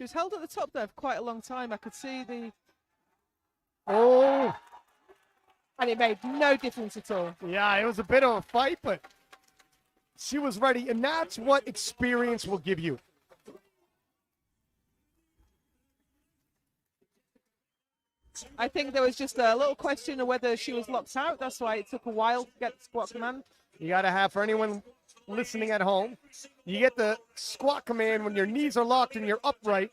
She was held at the top there for quite a long time. I could see the... Oh, And it made no difference at all. yeah, it was a bit of a fight, but she was ready, and that's what experience will give you. I think there was just a little question of whether she was locked out. That's why it took a while to get the squat command. You got to have, for anyone listening at home, you get the squat command when your knees are locked and you're upright.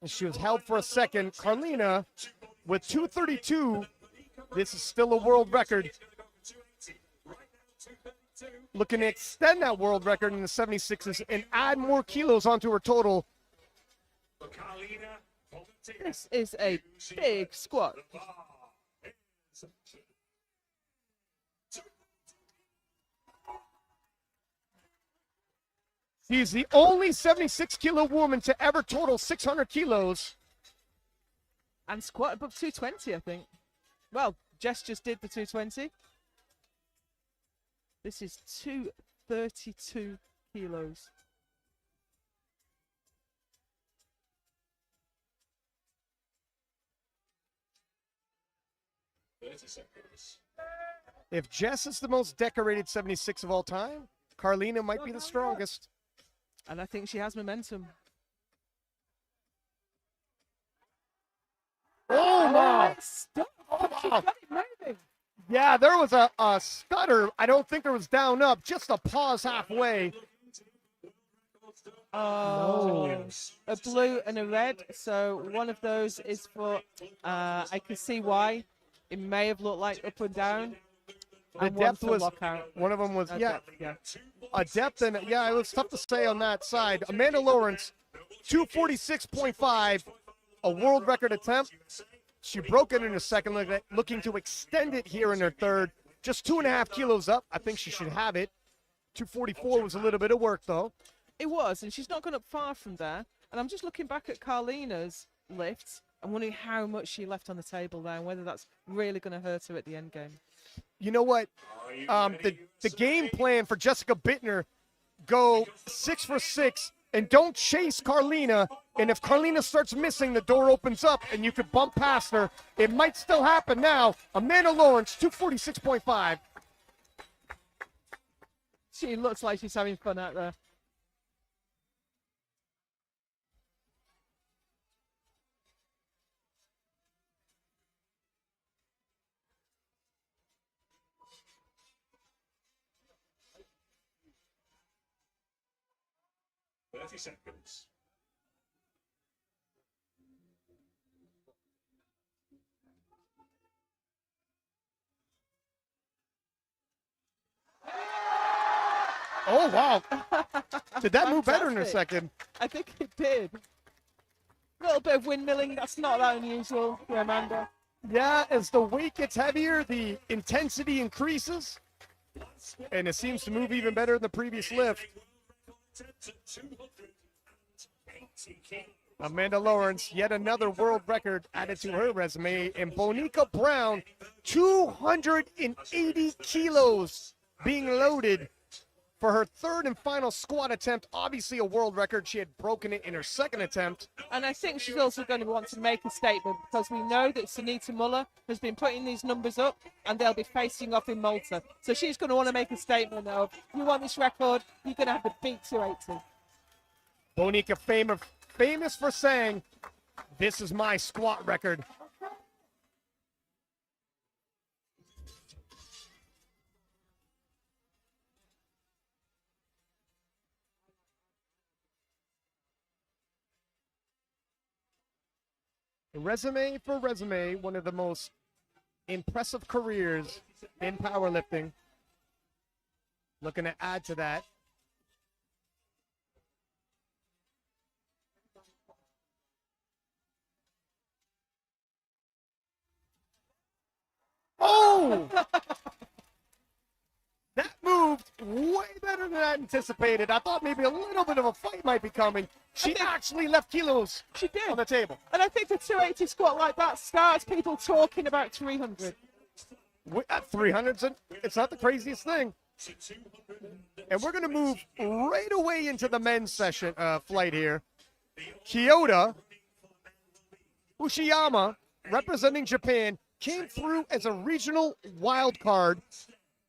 And she was held for a second. Carlina with 232. This is still a world record. Looking to extend that world record in the 76s and add more kilos onto her total. This is a big squat. She's the only 76-kilo woman to ever total 600 kilos. And squat above 220, I think. Well, Jess just did the 220. This is 232 kilos. If Jess is the most decorated 76 of all time, Carlina might be the strongest. And I think she has momentum. Oh, wow. Stop. Oh, She wow. got it moving. Yeah, there was a stutter. I don't think there was down up, just a pause halfway. Oh, a blue and a red. So one of those is for, I can see why. It may have looked like up and down. The And one depth for was, lockout. one of them was, yeah, Depth, yeah. a depth, and yeah, it was tough to say on that side. Amanda Lawrence, 246.5, a world record attempt. She broke it in her second, looking to extend it here in her third. Just 2.5 kilos up. I think she should have it. 244 was a little bit of work, though. It was, and she's not gone up far from there. And I'm just looking back at Carlina's lifts and wondering how much she left on the table there and whether that's really going to hurt her at the end game. You know what? The game plan for Jessica Bittner, go 6 for 6 and don't chase Carlina. And if Carlina starts missing, the door opens up and you could bump past her. It might still happen now. Amanda Lawrence, 246.5. She looks like she's having fun out there. Seconds. Oh, wow. Did that move better in a Fantastic. second? I think it did. A little bit of windmilling, that's not that unusual for Amanda. Yeah, as the weight gets heavier, the intensity increases. And it seems to move even better than the previous lift. Amanda Lawrence, yet another world record added to her resume. And Bonica Brown, 280 kilos being loaded for her third and final squat attempt. Obviously a world record. She had broken it in her second attempt. And I think she's also going to want to make a statement because we know that Sunita Muller has been putting these numbers up and they'll be facing off in Malta. So she's going to want to make a statement of, you want this record, you're going to have to beat 280. Bonica famous for saying, this is my squat record. Resume for resume, one of the most impressive careers in powerlifting. Looking to add to that. Oh! That moved way better than I anticipated. I thought maybe a little bit of a fight might be coming. She actually left kilos She did. on the table. And I think a 280 squat like that starts people talking about 300. At 300s, it's not the craziest thing. And we're going to move right away into the men's session flight here. Kyoto Ushiyama, representing Japan, came through as a regional wild card,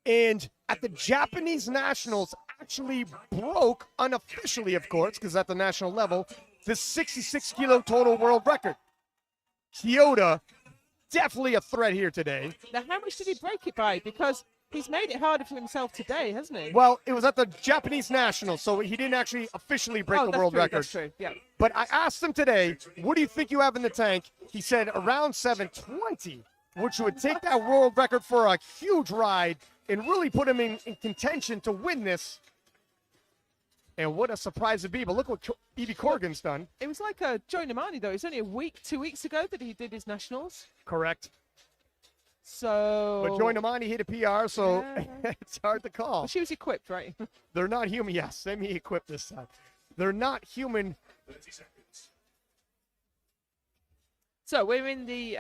and at the Japanese Nationals actually broke, unofficially of course, because at the national level, the 66 kilo total world record. Kyoto, definitely a threat here today. Now, how much did he break it by? Because he's made it harder for himself today, hasn't he? Well, it was at the Japanese Nationals, so he didn't actually officially break the that's world true, record. That's true, yeah. But I asked him today, what do you think you have in the tank? He said around 720, which would take that world record for a huge ride and really put him in contention to win this. And what a surprise to be. But look what Evie Corrigan's done. It was like Joe Namani, though. It's only 2 weeks ago that he did his nationals. Correct. So. But Joy Namani hit a PR, so Yeah. it's hard to call. Well, she was equipped, right? They're not human. Yes, semi-equipped this time. They're not human. 30 seconds. So we're in the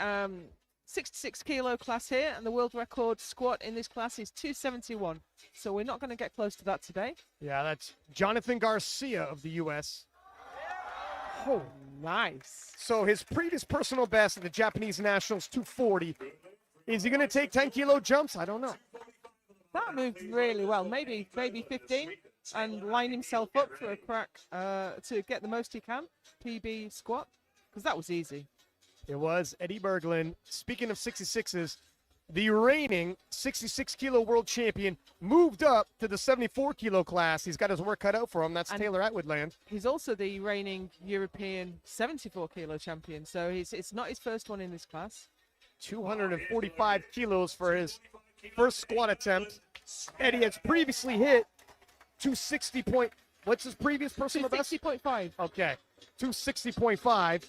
66 kilo class here, and the world record squat in this class is 271. So we're not going to get close to that today. Yeah, that's Jonathan Garcia of the U.S. Oh, nice. So his previous personal best at the Japanese Nationals, 240. Is he going to take 10 kilo jumps? I don't know. That moved really well. Maybe 15, and line himself up for a crack to get the most he can. PB squat, because that was easy. It was Eddie Berglund. Speaking of 66s, the reigning 66 kilo world champion moved up to the 74 kilo class. He's got his work cut out for him. That's And Taylor Atwoodland. He's also the reigning European 74 kilo champion, so it's not his first one in this class. 245 kilos for his first squat attempt. Eddie has previously hit 260 point. What's his previous personal best? 260.5. Okay, 260.5.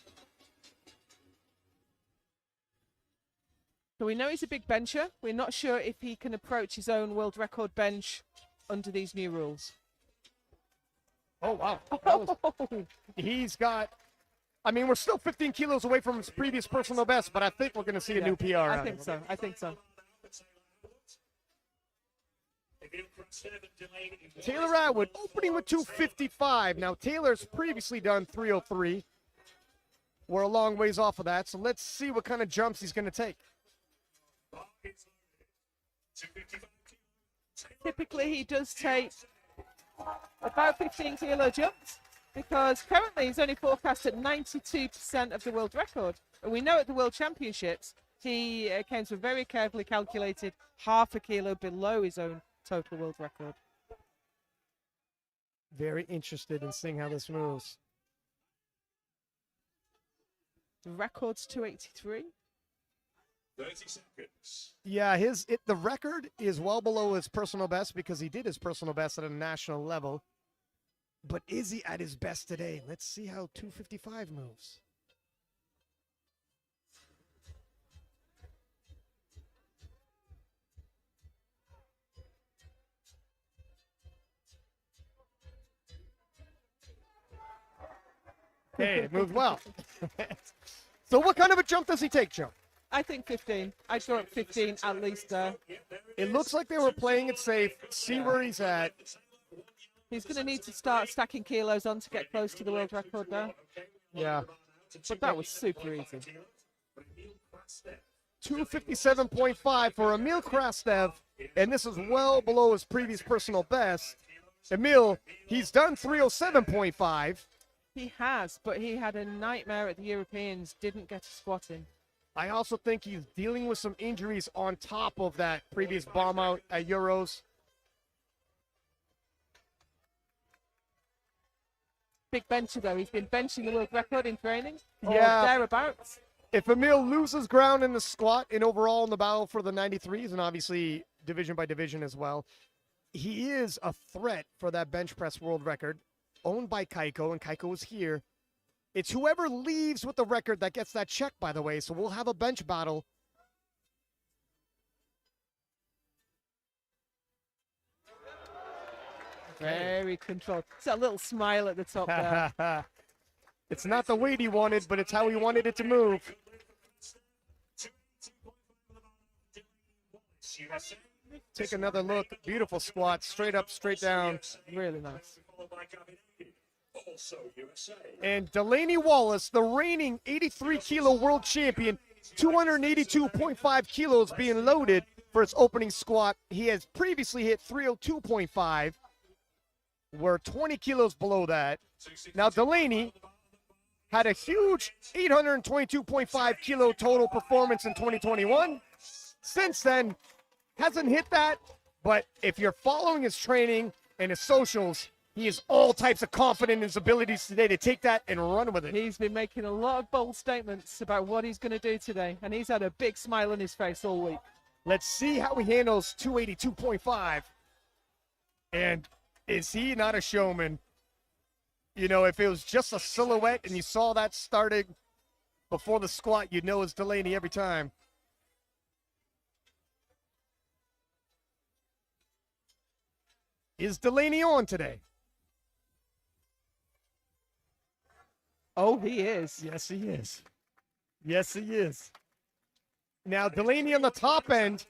So we know he's a big bencher. We're not sure if he can approach his own world record bench under these new rules. Oh, wow. He's got, I mean, we're still 15 kilos away from his previous personal best, but I think we're going to see a new PR. I think so. I think so. Taylor Atwood opening with 255. Now, Taylor's previously done 303. We're a long ways off of that, so let's see what kind of jumps he's going to take. Typically, he does take about 15 kilo jumps, because currently he's only forecast at 92% of the world record. And we know at the World Championships, he came to a very carefully calculated half a kilo below his own total world record. Very interested in seeing how this moves. The record's 283. 30 seconds. Yeah, the record is well below his personal best because he did his personal best at a national level. But is he at his best today? Let's see how 255 moves. Okay, it moved well. So what kind of a jump does he take, Joe? I think 15. I'd go up 15 at least there. It looks like they were playing it safe. See where he's at. He's going to need to start stacking kilos on to get close to the world record there. Yeah. But that was super easy. 257.5 for Emil Krastev, and this is well below his previous personal best. Emil, he's done 307.5. He has, but he had a nightmare at the Europeans, didn't get a squat in. I also think he's dealing with some injuries on top of that previous bomb out at Euros. Big bencher, though. He's been benching the world record in training, or Yeah. thereabouts. If Emil loses ground in the squat and overall in the battle for the 93s, and obviously division by division as well, he is a threat for that bench press world record, owned by Kaiko, and Kaiko is here. It's whoever leaves with the record that gets that check, by the way, so we'll have a bench battle. Very controlled. It's a little smile at the top there. It's not the weight he wanted, but it's how he wanted it to move. Take another look. Beautiful squat. Straight up, straight down. Really nice. Also USA. And Delaney Wallace, the reigning 83-kilo world champion, 282.5 kilos being loaded for his opening squat. He has previously hit 302.5. We're 20 kilos below that. Now, Delaney had a huge 822.5 kilo total performance in 2021. Since then, hasn't hit that, but if you're following his training and his socials, he is all types of confident in his abilities today to take that and run with it. He's been making a lot of bold statements about what he's going to do today, and he's had a big smile on his face all week. Let's see how he handles 282.5. And is he not a showman? You know, if it was just a silhouette and you saw that starting before the squat, you'd know it's Delaney every time. Is Delaney on today? Oh, he is. Yes, he is. Yes, he is. Now, Delaney on the top end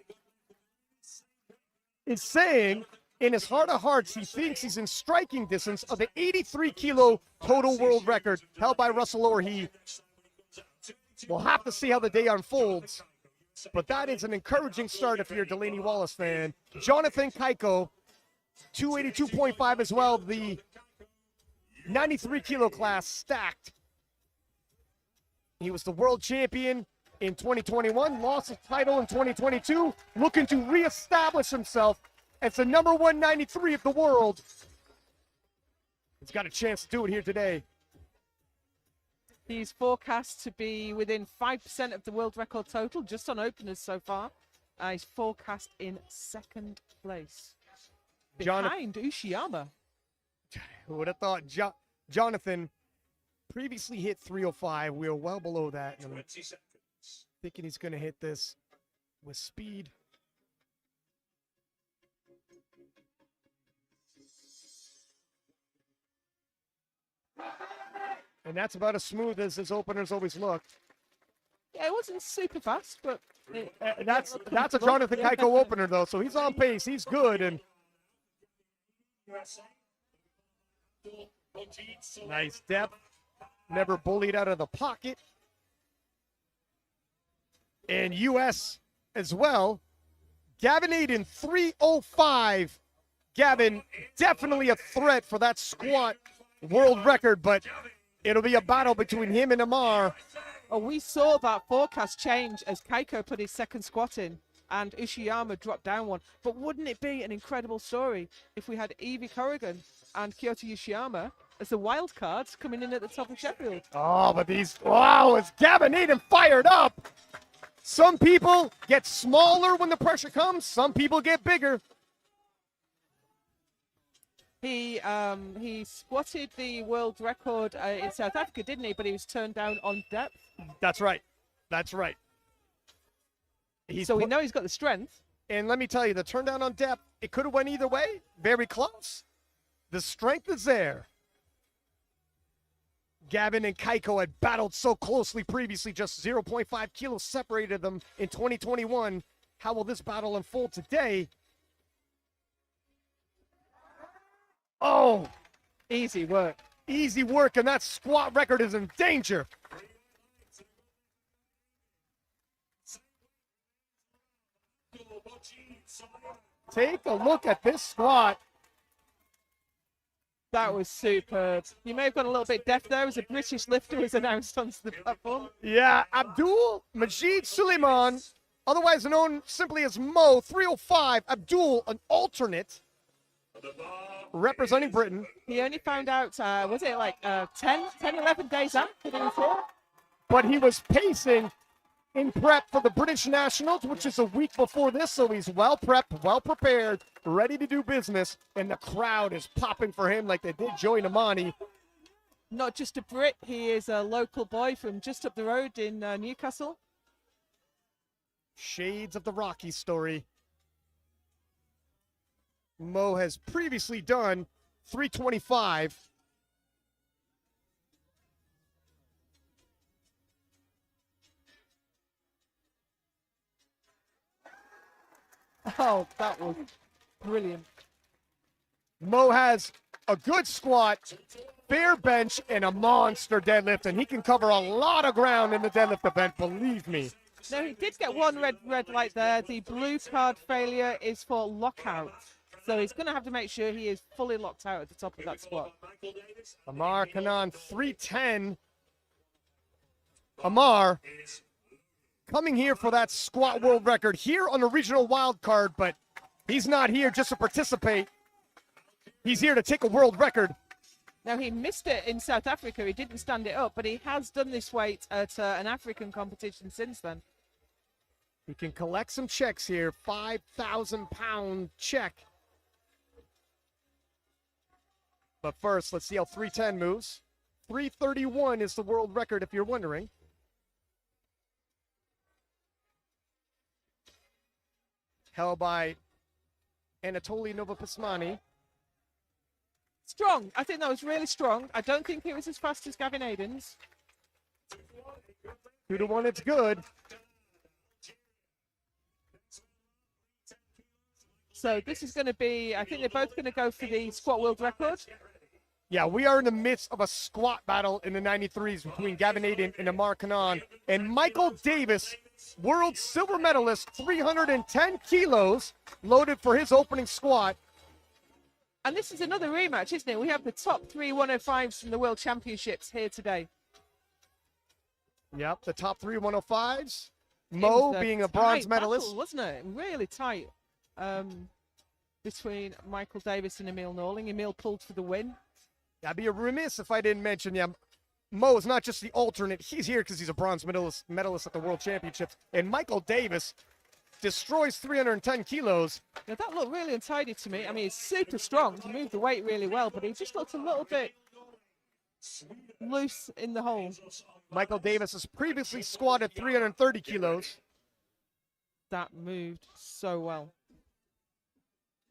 is saying, in his heart of hearts, he thinks he's in striking distance of the 83-kilo total world record held by Russell Orhe. We'll have to see how the day unfolds, but that is an encouraging start if you're a Delaney Wallace fan. Jonathan Kaiko, 282.5 as well, the 93-kilo class stacked. He was the world champion in 2021, lost his title in 2022, looking to reestablish himself as the number 193 of the world. He's got a chance to do it here today. He's forecast to be within 5% of the world record total, just on openers so far. He's forecast in second place, behind Ushiyama. Who would have thought? Jonathan previously hit 305. We are well below that. And I'm 20 seconds. thinking he's going to hit this with speed. And that's about as smooth as his openers always look. Yeah, it wasn't super fast, but That's a Jonathan Kaiko opener, though, so he's on pace. He's good. And USA. nice depth. Never bullied out of the pocket. And U.S. as well. Gavin Aiden, 305. Gavin, definitely a threat for that squat world record, but it'll be a battle between him and Amar. Oh, we saw that forecast change as Kaiko put his second squat in and Ushiyama dropped down one. But wouldn't it be an incredible story if we had Evie Corrigan and Kyoto Yoshiyama as the wild cards coming in at the top of Sheffield? Oh, but wow, is Gavin Aiden fired up? Some people get smaller when the pressure comes. Some people get bigger. He squatted the world record in South Africa, didn't he? But he was turned down on depth. That's right. That's right. So we know he's got the strength. And let me tell you, the turn down on depth, it could have went either way. Very close. The strength is there. Gavin and Kaiko had battled so closely previously, just 0.5 kilos separated them in 2021. How will this battle unfold today? Oh, Easy work. easy work, and that squat record is in danger. Take a look at this squat. That was superb. You may have gone a little bit deaf there as a British lifter was announced onto the platform. Yeah, Abdul Majid Suleiman, otherwise known simply as Mo, 305. Abdul, an alternate, representing Britain. He only found out, was it like 10, 11 days after he was here? But he was pacing in prep for the British Nationals, which is a week before this, so he's well prepped, well prepared, ready to do business, and the crowd is popping for him like they did Joey Namani. Not just a Brit, he is a local boy from just up the road in Newcastle. Shades of the Rocky story. Mo has previously done 325. Oh, that was brilliant. Mo has a good squat fair bench and a monster deadlift, and he can cover a lot of ground in the deadlift event, believe me. No, he did get one red light there. The blue card failure is for lockout. So he's going to have to make sure he is fully locked out at the top of that squat. Amar Kanan, 310. Amar coming here for that squat world record here on the regional wild card, but he's not here just to participate. He's here to take a world record. Now, he missed it in South Africa. He didn't stand it up, but he has done this weight at an African competition since then. He can collect some checks here. 5,000-pound check. But first, let's see how 310 moves. 331 is the world record, if you're wondering. Held by Anatoly Novopismani. Strong. I think that was really strong. I don't think it was as fast as Gavin Aiden's. 2-1, it's good. So this is going to be, I think they're both going to go for the squat world record. Yeah, we are in the midst of a squat battle in the 93s between Gavin Aiden and Amar Kanan. And Michael Davis, world silver medalist, 310 kilos, loaded for his opening squat. And this is another rematch, isn't it? We have the top 3 105s from the World Championships here today. Yep, the top 3 105s. Mo being a bronze tight medalist. battle, wasn't it? Really tight between Michael Davis and Emil Norling. Emil pulled for the win. I'd be remiss if I didn't mention, Mo is not just the alternate. He's here because he's a bronze medalist at the World Championships. And Michael Davis destroys 310 kilos. Now, that looked really untidy to me. I mean, he's super strong to move the weight really well, but he just looked a little bit loose in the hole. Michael Davis has previously squatted 330 kilos. That moved so well.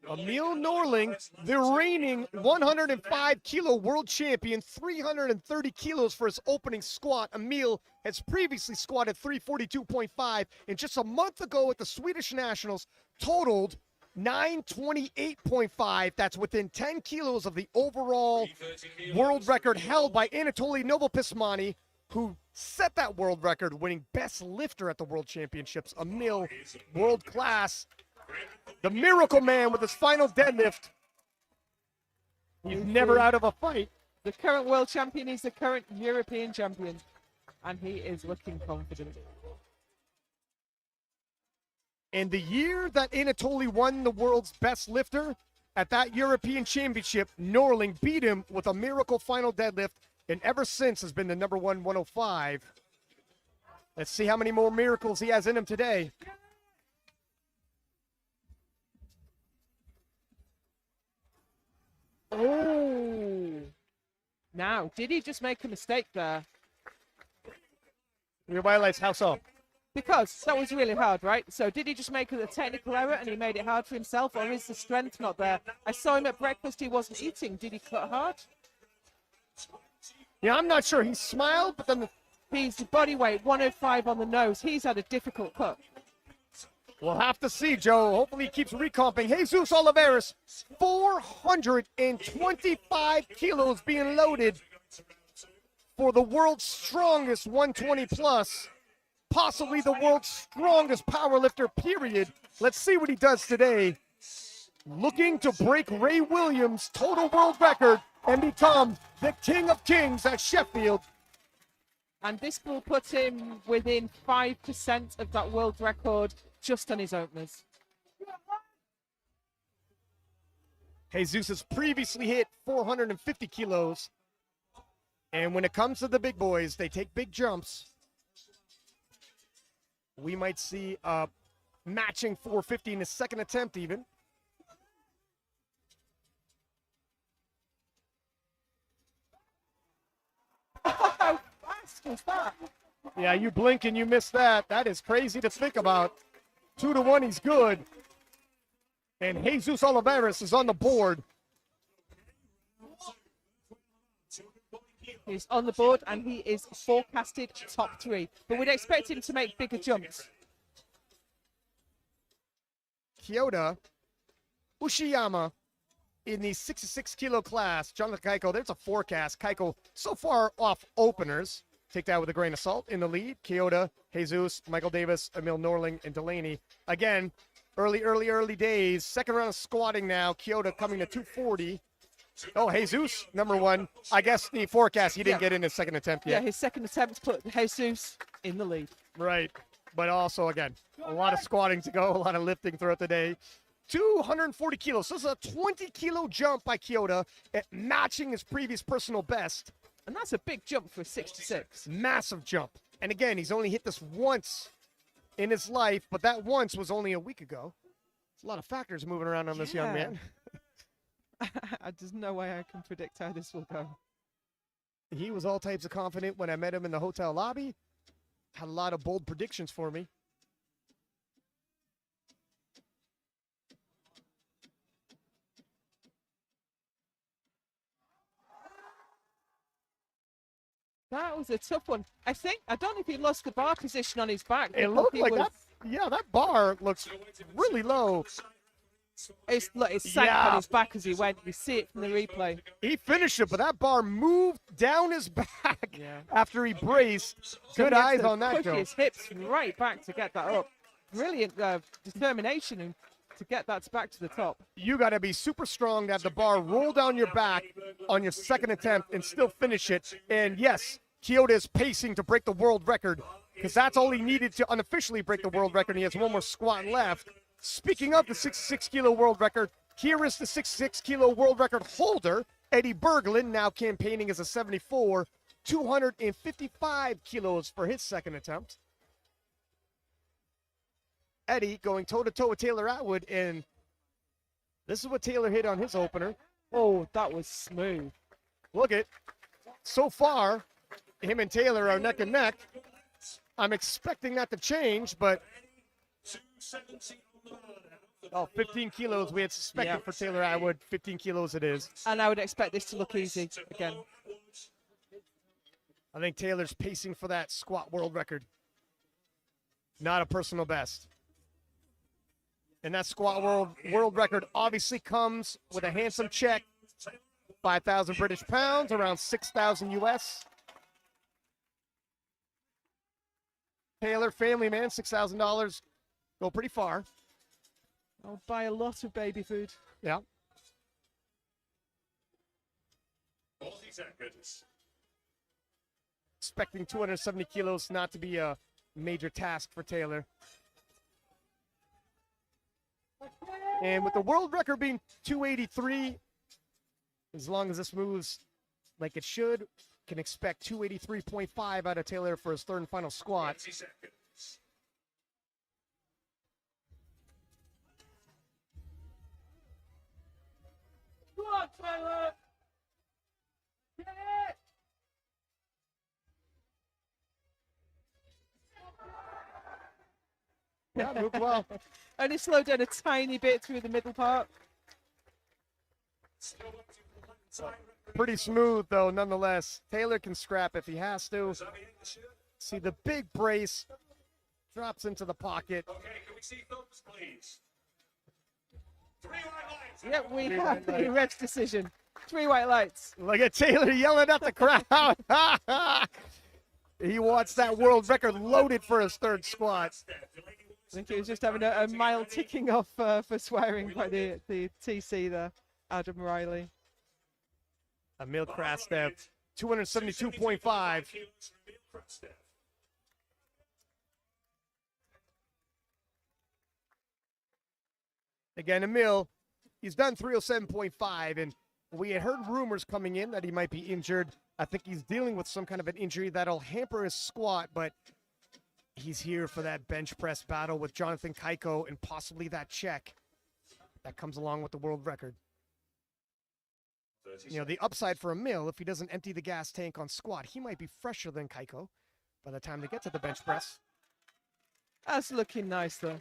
Emil Norling, the reigning 105-kilo world champion, 330 kilos for his opening squat. Emil has previously squatted 342.5, and just a month ago at the Swedish Nationals, totaled 928.5. That's within 10 kilos of the overall world record held by Anatoly Novopismani, who set that world record, winning best lifter at the World Championships. Emil, world class. The Miracle Man with his final deadlift. He's never out of a fight. The current world champion is the current European champion, and he is looking confident. And the year that Anatoly won the world's best lifter, at that European Championship, Norling beat him with a miracle final deadlift, and ever since has been the number 105. Let's see how many more miracles he has in him today. Oh! Now, did he just make a mistake there? Your highlights, how so? Because that was really hard, right? So did he just make a technical error and he made it hard for himself, or is the strength not there? I saw him at breakfast, he wasn't eating. Did he cut hard? Yeah, I'm not sure. He smiled, but then He's body weight, 105 on the nose. He's had a difficult cut. we'll have to see, Joe. Hopefully he keeps recomping. Jesus Oliveras, 425 kilos being loaded for the world's strongest 120 plus, possibly the world's strongest powerlifter, period. Let's see what he does today. Looking to break Ray Williams' total world record and become the King of Kings at Sheffield. And this will put him within 5% of that world record just on his openers. Jesus has previously hit 450 kilos. And when it comes to the big boys, they take big jumps. We might see a matching 450 in his second attempt even. How fast was that? Yeah, you blink and you miss that. That is crazy to think about. 2-1, he's good. And Jesus Oliveras is on the board. He's on the board and he is forecasted top 3. But we'd expect him to make bigger jumps. Kyoto Ushiyama in the 66 kilo class, Jonathan Keiko, there's a forecast. Keiko so far off openers. Take that with a grain of salt. In the lead, Kyoto, Jesus, Michael Davis, Emil Norling, and Delaney. Again, early days. Second round of squatting now. Kyoto coming to 240. Oh, Jesus, number one. I guess the forecast, he didn't get in his second attempt yet. Yeah, his second attempt put Jesus in the lead. Right. But also, again, a lot of squatting to go, a lot of lifting throughout the day. 240 kilos. So this is a 20-kilo jump by Kyoto, matching his previous personal best. And that's a big jump for a 66. Massive jump. And again, he's only hit this once in his life, but that once was only a week ago. There's a lot of factors moving around on this young man. There's no way I can predict how this will go. He was all types of confident when I met him in the hotel lobby. Had a lot of bold predictions for me. That was a tough one. I don't know if he lost the bar position on his back. It looked like that. Yeah, that bar looks really low. It sank on his back as he went. You see it from the replay. He finished it, but that bar moved down his back after he braced. Good eyes on that, Joe. Push his hips right back to get that up. Brilliant determination to get that back to the top. You got to be super strong to have the bar roll down your back on your second attempt and still finish it. And yes, Kyoto is pacing to break the world record because that's all he needed to unofficially break the world record. He has one more squat left. Speaking of the 66-kilo world record, here is the 66-kilo world record holder, Eddie Berglund, now campaigning as a 74, 255 kilos for his second attempt. Eddie going toe-to-toe with Taylor Atwood, and this is what Taylor hit on his opener. Oh, that was smooth. Look at, so far, him and Taylor are neck and neck. I'm expecting that to change, but 15 kilos we had suspected for Taylor Atwood. 15 kilos it is. And I would expect this to look easy again. I think Taylor's pacing for that squat world record. Not a personal best. And that squat world record obviously comes with a handsome check. 5,000 British pounds, around 6,000 US. Taylor, family man, $6,000. Go pretty far. I'll buy a lot of baby food. Yeah. 40 seconds. Expecting 270 kilos not to be a major task for Taylor. And with the world record being 283, as long as this moves like it should, can expect 283.5 out of Taylor for his third and final squat. 20 seconds. Come on, Taylor! Get it! Yeah, moved well. Only slowed down a tiny bit through the middle part. Still waiting for the time referee. Pretty smooth, though, nonetheless. Taylor can scrap if he has to. Does that mean the shirt? See the big brace. Drops into the pocket. Okay, can we see thumbs, please? 3 white lights. Yep, we Three have white lights. the ref's decision. 3 white lights. Look at Taylor yelling at the crowd. He wants that world record loaded for his third squat. I think he was just having a mild ticking off for swearing by the TC there, Adam Riley. Emil Krastev, 272.5. Again, Emil, he's done 307.5, and we had heard rumors coming in that he might be injured. I think he's dealing with some kind of an injury that'll hamper his squat, but he's here for that bench press battle with Jonathan Keiko and possibly that check that comes along with the world record. You know, the upside for Emil, if he doesn't empty the gas tank on squat, he might be fresher than Keiko by the time they get to the bench press. That's looking nice though.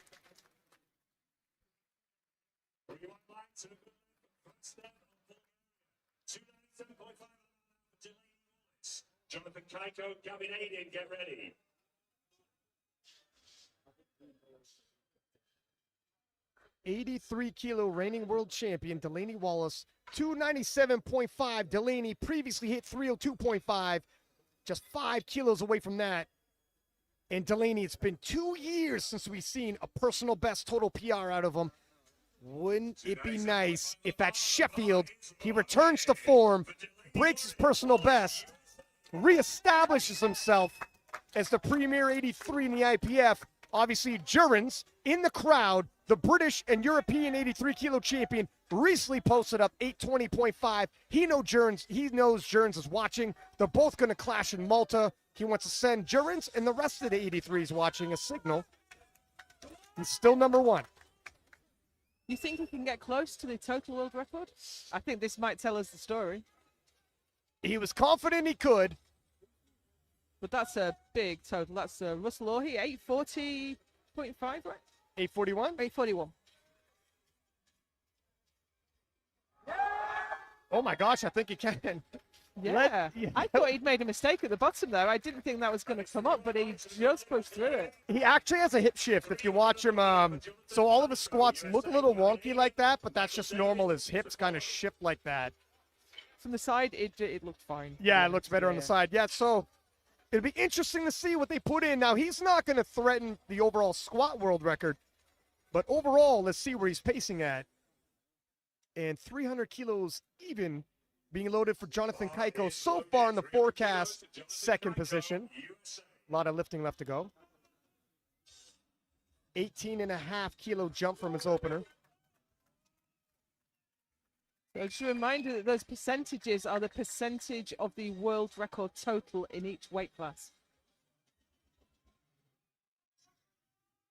Jonathan Keiko, Gavin Aiden, get ready. 83 kilo reigning world champion Delaney Wallace, 297.5. Delaney previously hit 302.5, just 5 kilos away from that. And Delaney, it's been 2 years since we've seen a personal best total PR out of him. Wouldn't it be nice if at Sheffield he returns to form, breaks his personal best, reestablishes himself as the premier 83 in the IPF? Obviously, Jurgens in the crowd, the British and European 83 kilo champion, recently posted up 820.5. He knows Jurgens is watching. They're both going to clash in Malta. He wants to send Jurgens and the rest of the 83s watching a signal. He's still number one. You think he can get close to the total world record? I think this might tell us the story. He was confident he could. But that's a big total. That's Russell Orhe, 840.5, right? 841? 841. Oh my gosh, I think he can. Yeah. I thought he'd made a mistake at the bottom there. I didn't think that was going to come up, but he just pushed through it. He actually has a hip shift if you watch him. So all of his squats look a little wonky like that, but that's just normal. His hips kind of shift like that. From the side, it looked fine. Yeah, it looks better on the side. Yeah, so it'll be interesting to see what they put in. Now, he's not going to threaten the overall squat world record, but overall, let's see where he's pacing at. And 300 kilos even being loaded for Jonathan Kaiko so far in the forecast, second position. A lot of lifting left to go. 18.5 kilo jump from his opener. So just a reminder that those percentages are the percentage of the world record total in each weight class.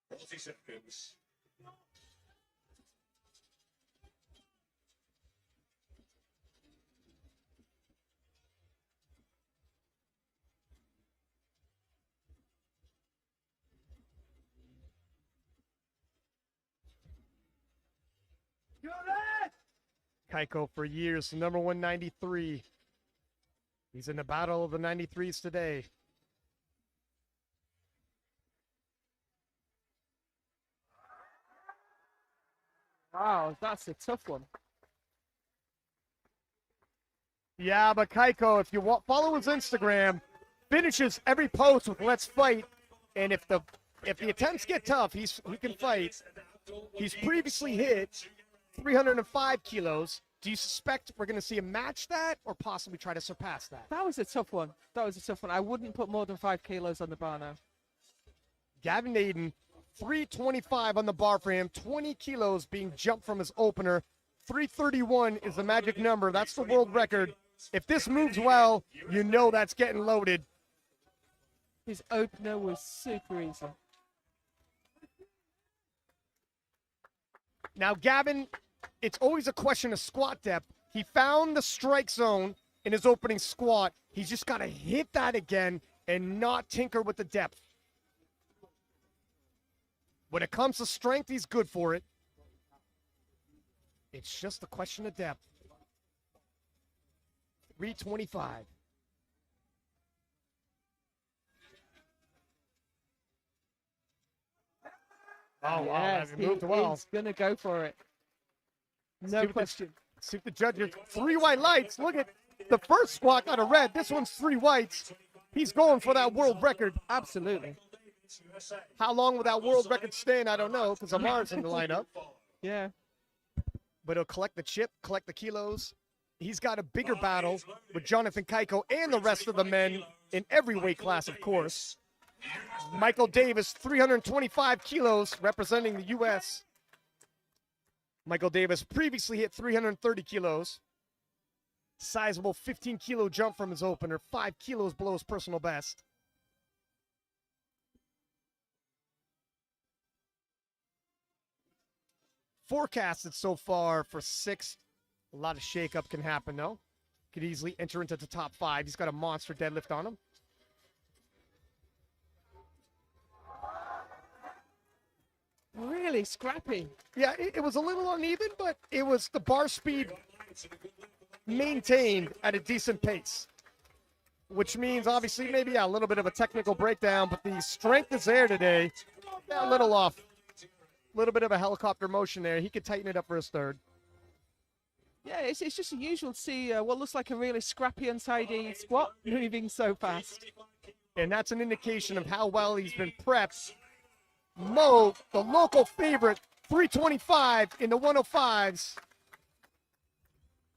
40 seconds. Kaiko for years, number 193. He's in the battle of the 93s today. Wow, that's a tough one. Yeah, but Kaiko, if you follow his Instagram, finishes every post with "Let's fight," and if the attempts get tough, he can fight. He's previously hit 305 kilos. Do you suspect we're going to see him match that or possibly try to surpass that? That was a tough one. That was a tough one. I wouldn't put more than 5 kilos on the bar now. Gavin Naden, 325 on the bar for him, 20 kilos being jumped from his opener. 331 is the magic number. That's the world record. If this moves well, you know that's getting loaded. His opener was super easy. Now, Gavin, it's always a question of squat depth. He found the strike zone in his opening squat. He's just got to hit that again and not tinker with the depth. When it comes to strength, he's good for it. It's just a question of depth. 325. Oh, wow, Yes, that moved well. He's going to go for it. No question. See if the judges, 3 white lights. Look at the first squat got a red. This one's 3 whites. He's going for that world record. Absolutely. How long will that world record stand? I don't know because Amar's in the lineup. Yeah. But he'll collect the chip, collect the kilos. He's got a bigger battle with Jonathan Kaiko and the rest of the men in every weight class, of course. Michael Davis, 325 kilos, representing the U.S. Michael Davis previously hit 330 kilos. Sizable 15-kilo jump from his opener, 5 kilos below his personal best. Forecasted so far for 6th. A lot of shakeup can happen, though. Could easily enter into the top 5. He's got a monster deadlift on him. Really scrappy. Yeah, it was a little uneven, but it was the bar speed maintained at a decent pace. Which means, obviously, maybe a little bit of a technical breakdown, but the strength is there today. Yeah, a little off. Little bit of a helicopter motion there. He could tighten it up for his third. Yeah, it's just unusual to see what looks like a really scrappy, untidy squat moving so fast. And that's an indication of how well he's been prepped. Mo, the local favorite, 325 in the 105s.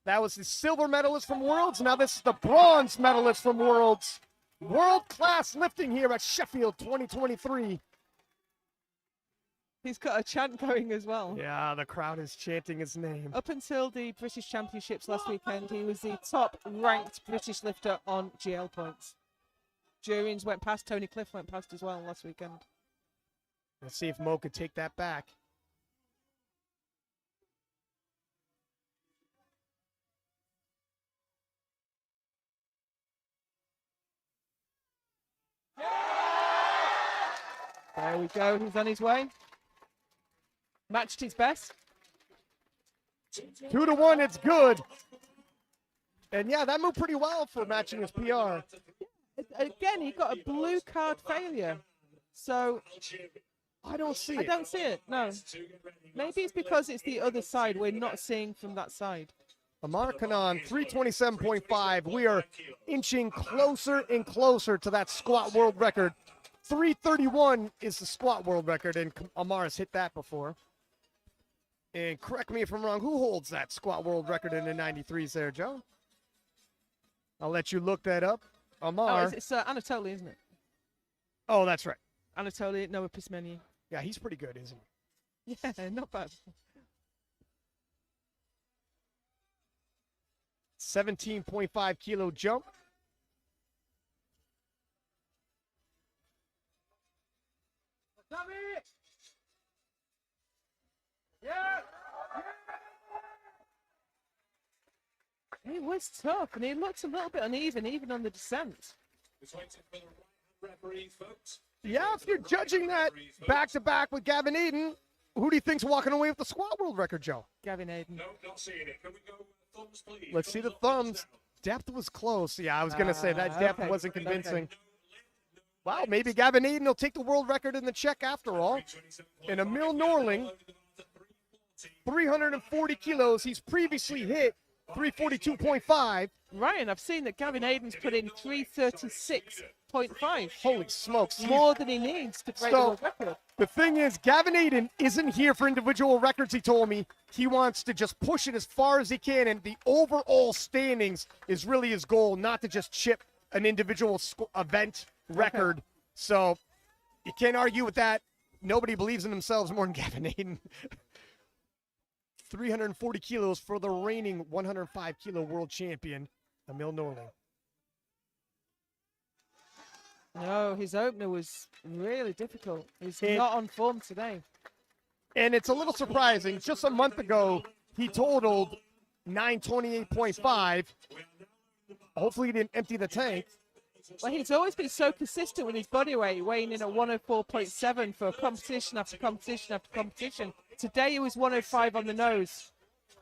That was the silver medalist from Worlds. Now this is the bronze medalist from Worlds. World-class lifting here at Sheffield 2023. He's got a chant going as well. Yeah, the crowd is chanting his name. Up until the British Championships last weekend, he was the top-ranked British lifter on GL points. Jurians went past, Tony Cliff went past as well last weekend. Let's see if Mo could take that back. There we go, he's on his way. Matched his best. 2-1, it's good. And yeah, that moved pretty well for matching his PR. Again, he got a blue card failure. So I don't see I it. don't see it, no. Maybe it's because it's the other side. We're not seeing from that side. Amar Kanan, 327.5. We are inching closer and closer to that squat world record. 331 is the squat world record, and Amar has hit that before. And correct me if I'm wrong, who holds that squat world record in the 93s there, Joe? I'll let you look that up. Amar. Oh, it's Anatoly, isn't it? Oh, that's right. Anatoly Noah Pismeni. Yeah, he's pretty good, isn't he? Yeah, not bad. 17.5 kilo jump. He was tough, and he looked a little bit uneven, even on the descent. Yeah, if you're judging that back-to-back with Gavin Eden, who do you think's walking away with the squat world record, Joe? Gavin Aiden. No, not seeing it. Can we go thumbs, please? Let's see the thumbs. Depth was close. Yeah, I was going to say that depth okay. wasn't convincing. Wow, maybe Gavin Eden will take the world record in the check after all. And Emil Norling, 340 kilos. He's previously hit 342.5. Ryan, I've seen that Gavin Aiden's put in 336.5. Holy smokes. More than he needs to break the world record. The thing is, Gavin Aiden isn't here for individual records, he told me. He wants to just push it as far as he can, and the overall standings is really his goal, not to just chip an individual event record. Okay. So you can't argue with that. Nobody believes in themselves more than Gavin Aiden. 340 kilos for the reigning 105-kilo world champion, Emil Norling. No, his opener was really difficult. He's not on form today. And it's a little surprising. Just a month ago, he totaled 928.5. Hopefully he didn't empty the tank. Well, he's always been so consistent with his body weight, weighing in at 104.7 for competition after competition after competition. Today he was 105 on the nose.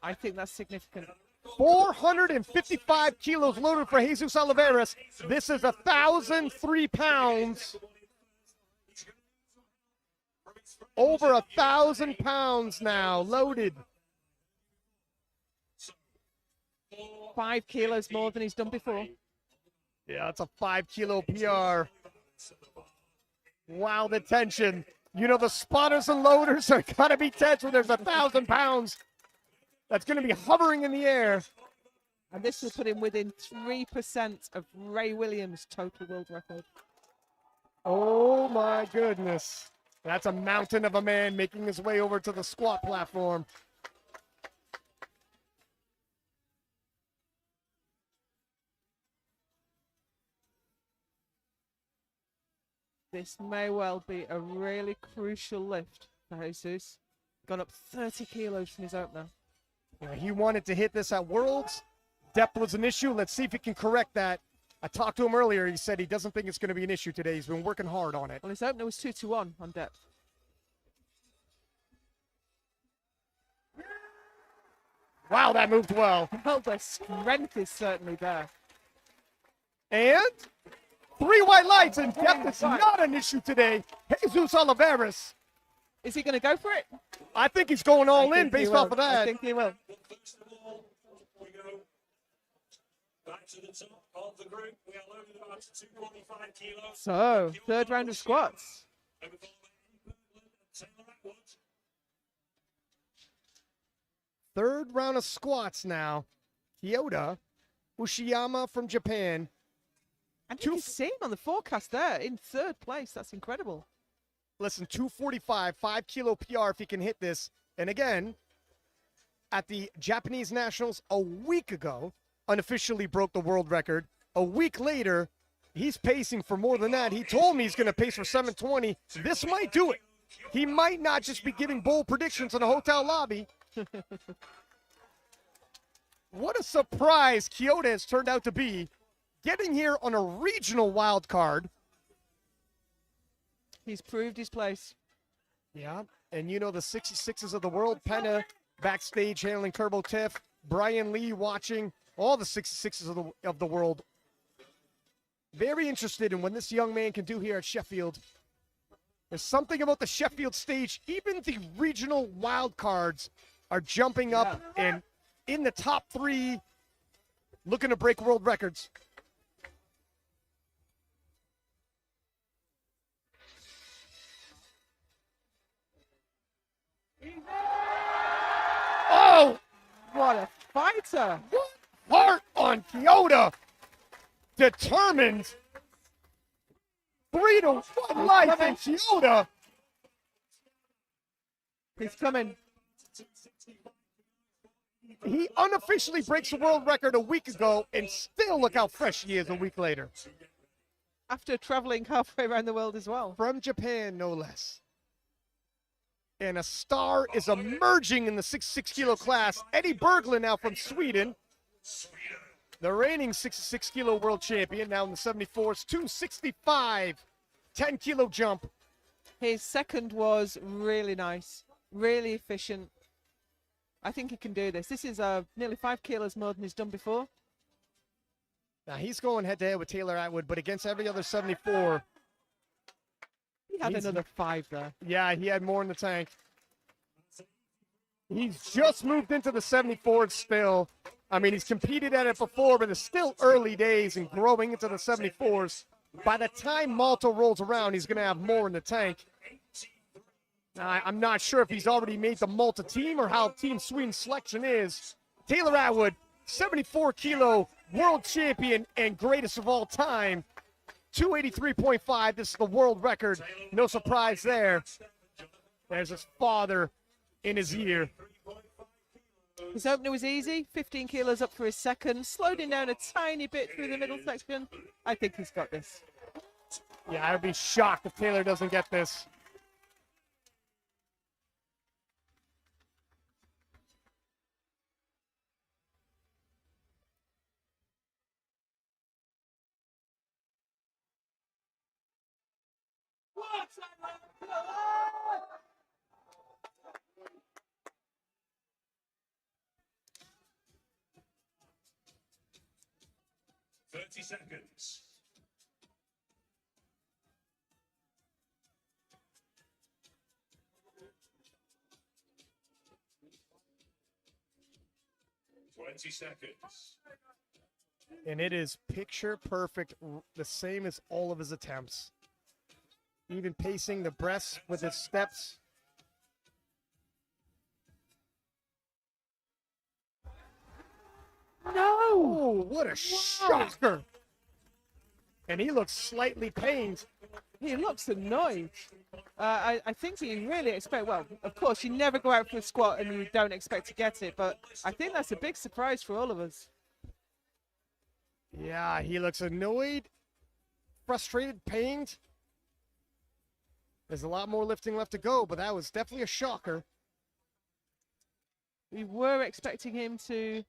I think that's significant. 455 kilos loaded for Jesus Oliveras. This is 1,003 pounds. Over 1,000 pounds now loaded. 5 kilos more than he's done before. Yeah, it's a 5-kilo PR. Wow, the tension. You know, the spotters and loaders are going to be tense when there's 1,000 pounds that's going to be hovering in the air. And this will put him within 3% of Ray Williams' total world record. Oh, my goodness. That's a mountain of a man making his way over to the squat platform. This may well be a really crucial lift for Jesus. Gone up 30 kilos from his opener. Yeah, he wanted to hit this at Worlds. Depth was an issue. Let's see if he can correct that. I talked to him earlier. He said he doesn't think it's going to be an issue today. He's been working hard on it. Well, his opener was 2-1 on depth. Wow, that moved well. Well, the strength is certainly there. And 3 white lights, and depth is not an issue today. Jesus Oliveras Is he going to go for it? I think he's going all I in think he based will. off of I that. think he will. First of all, we go back to the top of the group. We are loaded about 245 kilos. So, third round of squats. Third round of squats now. Kyoto Ushiyama from Japan. And you can see him on the forecast there in third place. That's incredible. Listen, 245, 5 kilo PR if he can hit this. And again, at the Japanese Nationals a week ago, unofficially broke the world record. A week later, he's pacing for more than that. He told me he's going to pace for 720. This might do it. He might not just be giving bold predictions in a hotel lobby. What a surprise Kyoto has turned out to be, getting here on a regional wild card. He's proved his place. Yeah, and you know the 66s of the world, Penna backstage handling Turbo Tiff, Brian Lee watching, all the 66s of the world. Very interested in what this young man can do here at Sheffield. There's something about the Sheffield stage. Even the regional wild cards are jumping up and in the top 3, looking to break world records. Oh! What a fighter! Heart on Kyoto. Determined. 3-1 life in Kyoto. He's coming. He unofficially breaks the world record a week ago, and still look how fresh he is a week later. After traveling halfway around the world as well. From Japan, no less. And a star is emerging in the 66 kilo class. Eddie Berglund now from Sweden. The reigning 66 kilo world champion, now in the 74s, 265, 10 kilo jump. His second was really nice, really efficient. I think he can do this. This is nearly 5 kilos more than he's done before. Now he's going head to head with Taylor Atwood, but against every other 74. He had another 5 there. Yeah, he had more in the tank. He's just moved into the 74s still. I mean, he's competed at it before, but it's still early days and growing into the 74s. By the time Malta rolls around, he's going to have more in the tank. Now, I'm not sure if he's already made the Malta team or how Team Sweden selection is. Taylor Atwood, 74 kilo world champion and greatest of all time. 283.5, this is the world record. No surprise there. There's his father in his ear. His opener was easy, 15 kilos up for his second, slowed him down a tiny bit through the middle section. I think he's got this. Yeah, I'd be shocked if Taylor doesn't get this. Seconds. And it is picture perfect, the same as all of his attempts. Even pacing the breaths with his steps. No! Oh, what a shocker! And he looks slightly pained. He looks annoyed. I think he really expect, well, of course, you never go out for a squat and you don't expect to get it, but I think that's a big surprise for all of us. Yeah, he looks annoyed, frustrated, pained. There's a lot more lifting left to go, but that was definitely a shocker. We were expecting him to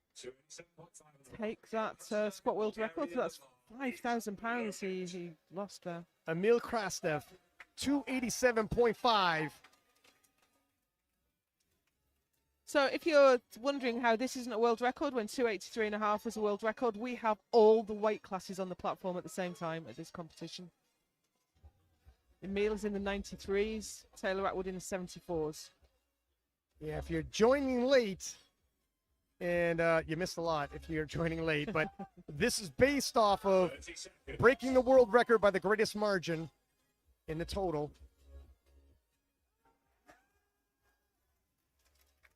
take that squat world record, so that's 5,000 pounds he lost there. Emil Krastev, 287.5. So if you're wondering how this isn't a world record when 283.5 was a world record, we have all the weight classes on the platform at the same time at this competition. Emil's in the 93s. Taylor Atwood in the 74s. Yeah, if you're joining late, and you missed a lot if you're joining late, but this is based off of 30 seconds. breaking the world record by the greatest margin in the total.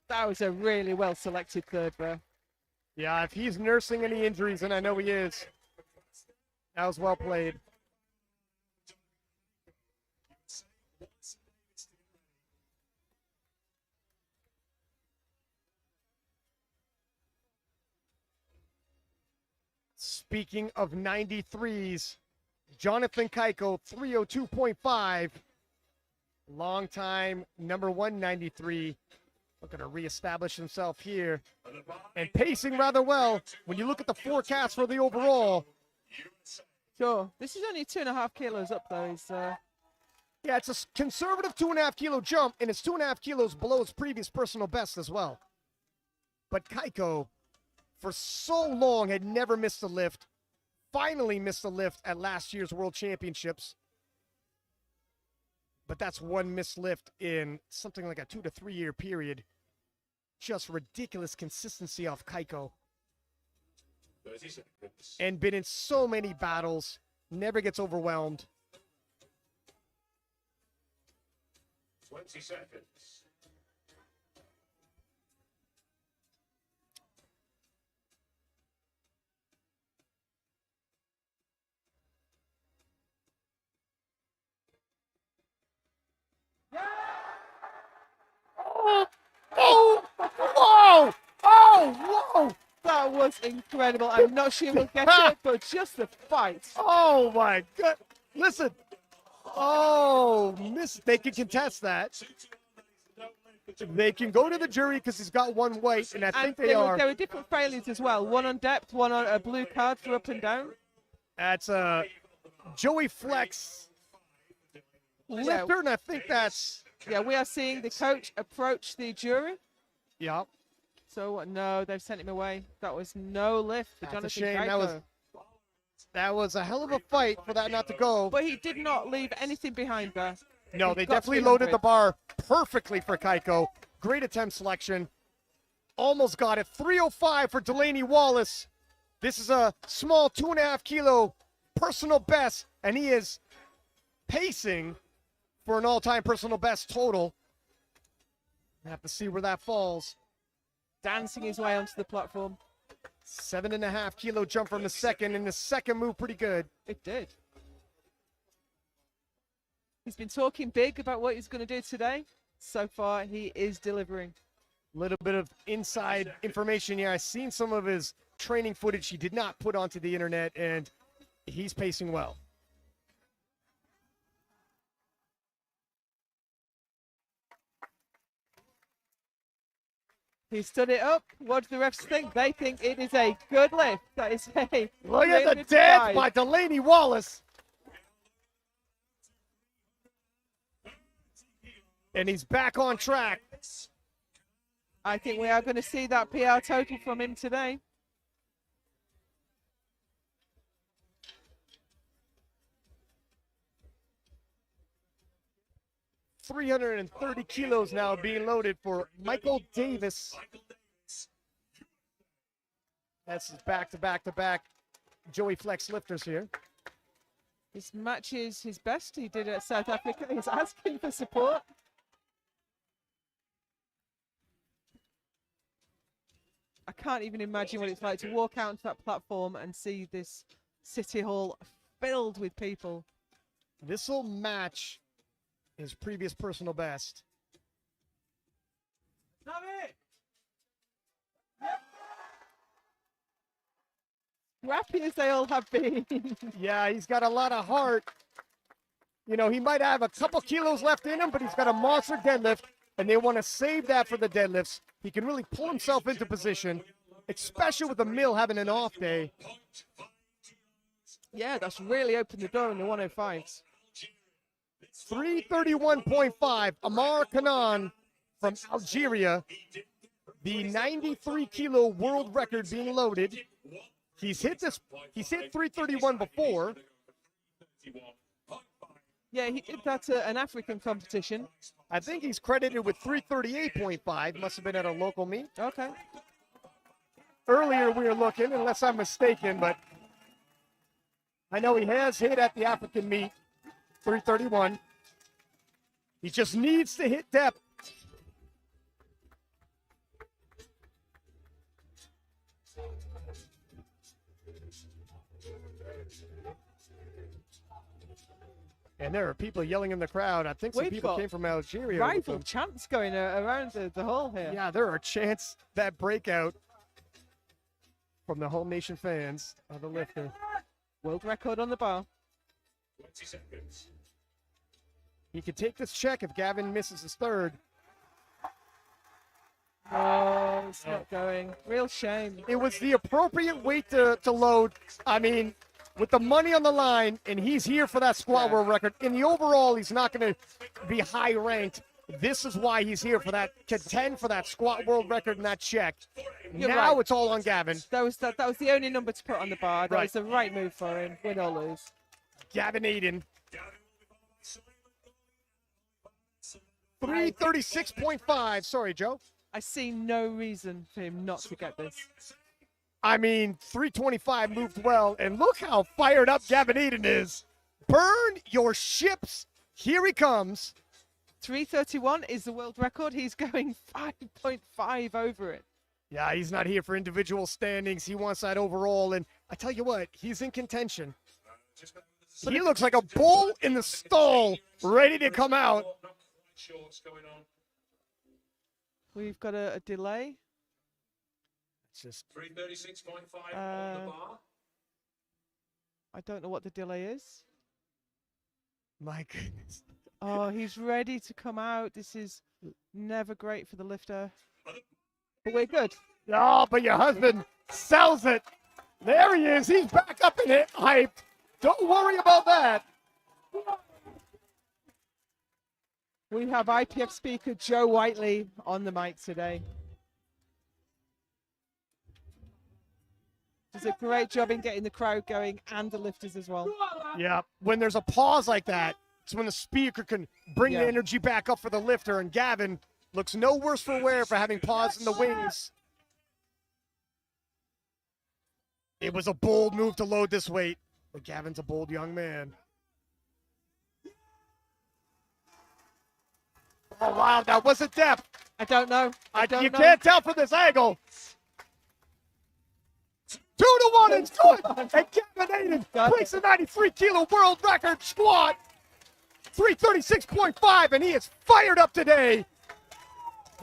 That was a really well selected third there. Yeah, if he's nursing any injuries, and I know he is, that was well played. Speaking of 93s, Jonathan Keiko, 302.5. Longtime number 193. Looking to reestablish himself here. And pacing rather well when you look at the forecast for the overall. Sure. This is only 2.5 kilos up, though. He's, Yeah, it's a conservative 2.5 kilo jump, and it's 2.5 kilos below his previous personal best as well. But Keiko, for so long, had never missed a lift. Finally missed a lift at last year's World Championships. But that's one missed lift in something like a 2 to 3 year period. Just ridiculous consistency off Keiko. 30 seconds. And been in so many battles, never gets overwhelmed. 20 seconds. Oh! Whoa! Oh! Whoa! that was incredible. I'm not sure we'll get it, but just the fight. Oh my God! Listen. Oh, they can contest that. They can go to the jury because he's got one white, and I think they are. There were different failures as well. One on depth, one on a blue card for up and down. That's Joey Flex lifter, and I think that's. Yeah, we are seeing the coach approach the jury. Yeah. So no, they've sent him away. That was no lift for That's Jonathan a shame. Keiko. That was a hell of a fight for that not to go. But he did not leave anything behind there. No, He's they got definitely 300. loaded the bar perfectly for Keiko. Great attempt selection. Almost got it. 305 for Delaney Wallace. This is a small 2.5 kilo personal best, and he is pacing for an all-time personal best total. Have to see where that falls. Dancing his way onto the platform. 7.5 kilo jump from the second, and the second move pretty good. It did. He's been talking big about what he's going to do today. So far, he is delivering. Little bit of inside information here. I've seen some of his training footage he did not put onto the internet, and he's pacing well. He stood it up. What do the refs think? They think it is a good lift. That is a Look at the 305. dance by Delaney Wallace. And he's back on track. I think we are going to see that PR total from him today. .330 kilos now being loaded for Michael Davis. That's his back-to-back-to-back Joey Flex lifters here. This matches his best he did at South Africa. He's asking for support. I can't even imagine what it's like to walk out onto that platform and see this city hall filled with people. This will match his previous personal best. Scrappy as they all have been. Yeah, he's got a lot of heart. You know, he might have a couple kilos left in him, but he's got a monster deadlift, and they want to save that for the deadlifts. He can really pull himself into position, especially with Emil having an off day. Yeah, that's really opened the door in the 105s. 331.5, Amar Kanan from Algeria. The 93 kilo world record being loaded. He's hit 331 before. Yeah, he did that at an African competition. I think he's credited with 338.5. Must have been at a local meet. Okay. Earlier we were looking, unless I'm mistaken, but I know he has hit at the African meet, 331. He just needs to hit depth. And there are people yelling in the crowd. I think some We've people got came from Algeria. with Rival them. chants going around the hall here. Yeah, there are chants that break out from the home nation fans of the lifter. World record on the bar. 20 seconds. He could take this check if Gavin misses his third. Oh, it's not going. Real shame. It was the appropriate weight to load. I mean, with the money on the line, and he's here for that squat Yeah. world record. In the overall, he's not going to be high ranked. This is why he's here for that, contend for that squat world record and that check. You're Now right. it's all on Gavin. That was the only number to put on the bar. That Right. was the right move for him, win or lose. Gavin Aiden, Gavin will be followed by Simon. 336.5. Sorry, Joe. I see no reason for him not to get this. I mean, 325 moved well, and look how fired up Gavin Eden is. Burn your ships. Here he comes. 331 is the world record. He's going 5.5 over it. Yeah, he's not here for individual standings. He wants that overall, and I tell you what, he's in contention. He looks like a bull in the stall, ready to come out. Not quite sure what's going on. We've got a delay. It's just 336.5 on the bar. I don't know what the delay is. my goodness. Oh, he's ready to come out. This is never great for the lifter. But we're good. Oh, but your husband sells it. There he is. He's back up in it, hyped. Don't worry about that. We have IPF speaker Joe Whiteley on the mic today. Does a great job in getting the crowd going and the lifters as well. Yeah, when there's a pause like that, it's when the speaker can bring the Yeah. energy back up for the lifter, and Gavin looks no worse for wear for having paused in the wings. It was a bold move to load this weight, but Gavin's a bold young man. Oh, wow, that was a depth. I don't know. I don't You know. can't tell from this angle. 2-1, it's good. And Gavin Aiden Got it. breaks the 93-kilo world record squat. 336.5, and he is fired up today.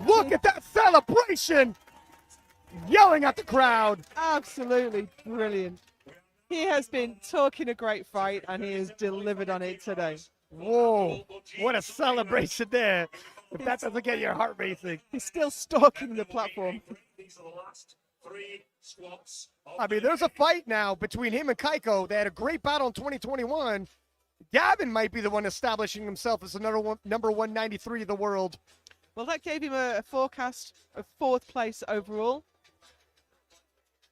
Look at that celebration. Yelling at the crowd. Absolutely brilliant. He has been talking a great fight and he has delivered on it today. Whoa, what a celebration there. If that doesn't get your heart racing. He's still stalking the platform. These are the last 3 squats. I mean, there's a fight now between him and Kaiko. They had a great battle in 2021. Gavin might be the one establishing himself as the number 193 of the world. Well, that gave him a forecast of 4th place overall.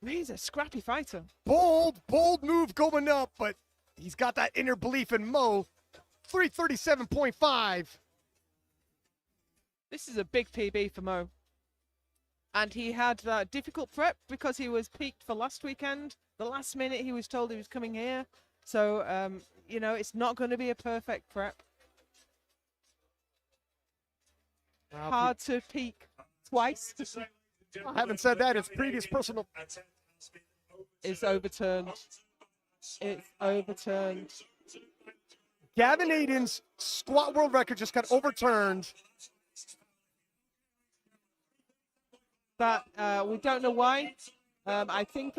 He's a scrappy fighter. Bold move going up, but he's got that inner belief in Mo. 337.5. This is a big PB for Mo. And he had that difficult prep because he was peaked for last weekend. The last minute he was told he was coming here. So, you know, it's not going to be a perfect prep. Hard to peak twice. I haven't said that. His previous personal. It's overturned. It's overturned. Gavin Aiden's squat world record just got overturned. That we don't know why. I think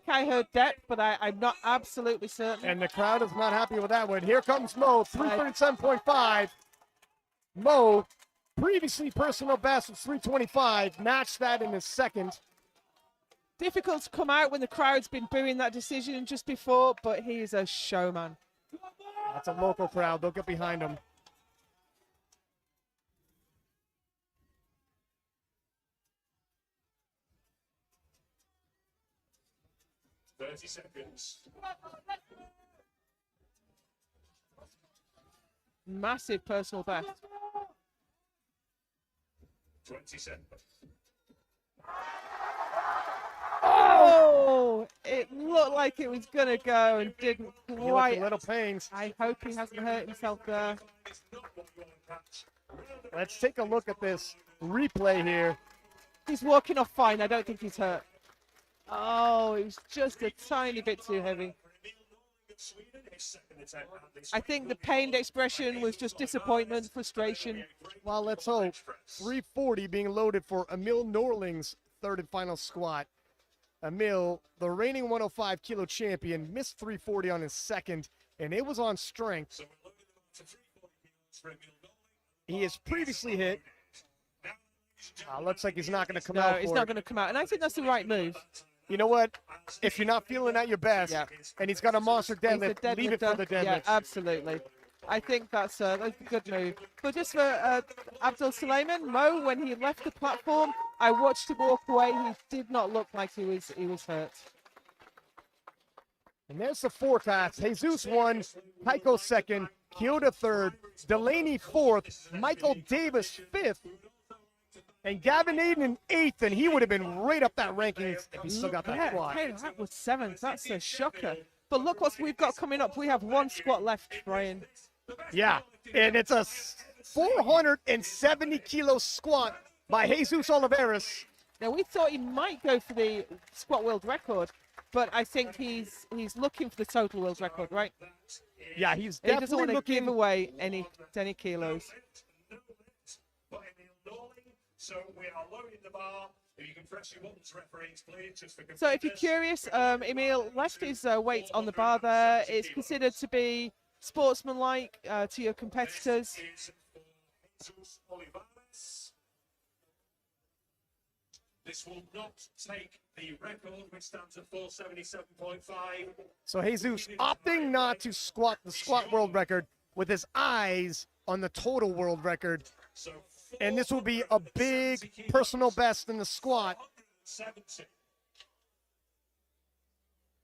I heard depth, but I'm not absolutely certain. And the crowd is not happy with that one. Here comes Mo, 337.5. Mo, previously personal best of 325, matched that in his second. Difficult to come out when the crowd's been booing that decision just before, but he is a showman. That's a local crowd. They'll get behind him. .30 seconds. massive personal best. 27. Oh, it looked like it was gonna go and didn't He looked quite. a little pains. I hope he hasn't hurt himself there. Let's take a look at this replay here. He's walking off fine. I don't think he's hurt. Oh, it was just a tiny bit too heavy. I think the pained expression was just disappointment, frustration. Well, let's hope. 340 being loaded for Emil Norling's third and final squat. Emil, the reigning 105 kilo champion, missed 340 on his second, and it was on strength. He has previously hit. Looks like he's not going to come out. No, he's not going to come out, and I think that's the right move. You know what? If you're not feeling at your best, Yeah. and he's got a monster deadlift, leave it for the deadlift. Yeah, absolutely. I think that's a good move. But just for Abdul Suleiman, Mo, when he left the platform, I watched him walk away. He did not look like he was hurt. And there's the forecast. Jesus won, Heiko second, Kyoto third, Delaney fourth, Michael Davis fifth, and Gavin Aiden in eighth, and he would have been right up that rankings if he still got that Yeah, squat. hey, that was seventh. That's a shocker. But look what we've got coming up. We have one squat left, Brian. Yeah, and it's a 470 kilo squat by Jesus Oliveras. Now we thought he might go for the squat world record, but I think he's looking for the total world record, right? Yeah, he's He doesn't definitely want to looking. give away any kilos. So we are loading the bar. If you can press your buttons, referees, please, just for So if you're curious, Emil left his weight on the bar there. It's considered to be sportsmanlike to your competitors. This will not take the record, which stands at 477.5. So Jesus opting not to squat the squat world record with his eyes on the total world record. So And this will be a big personal best in the squat. 470.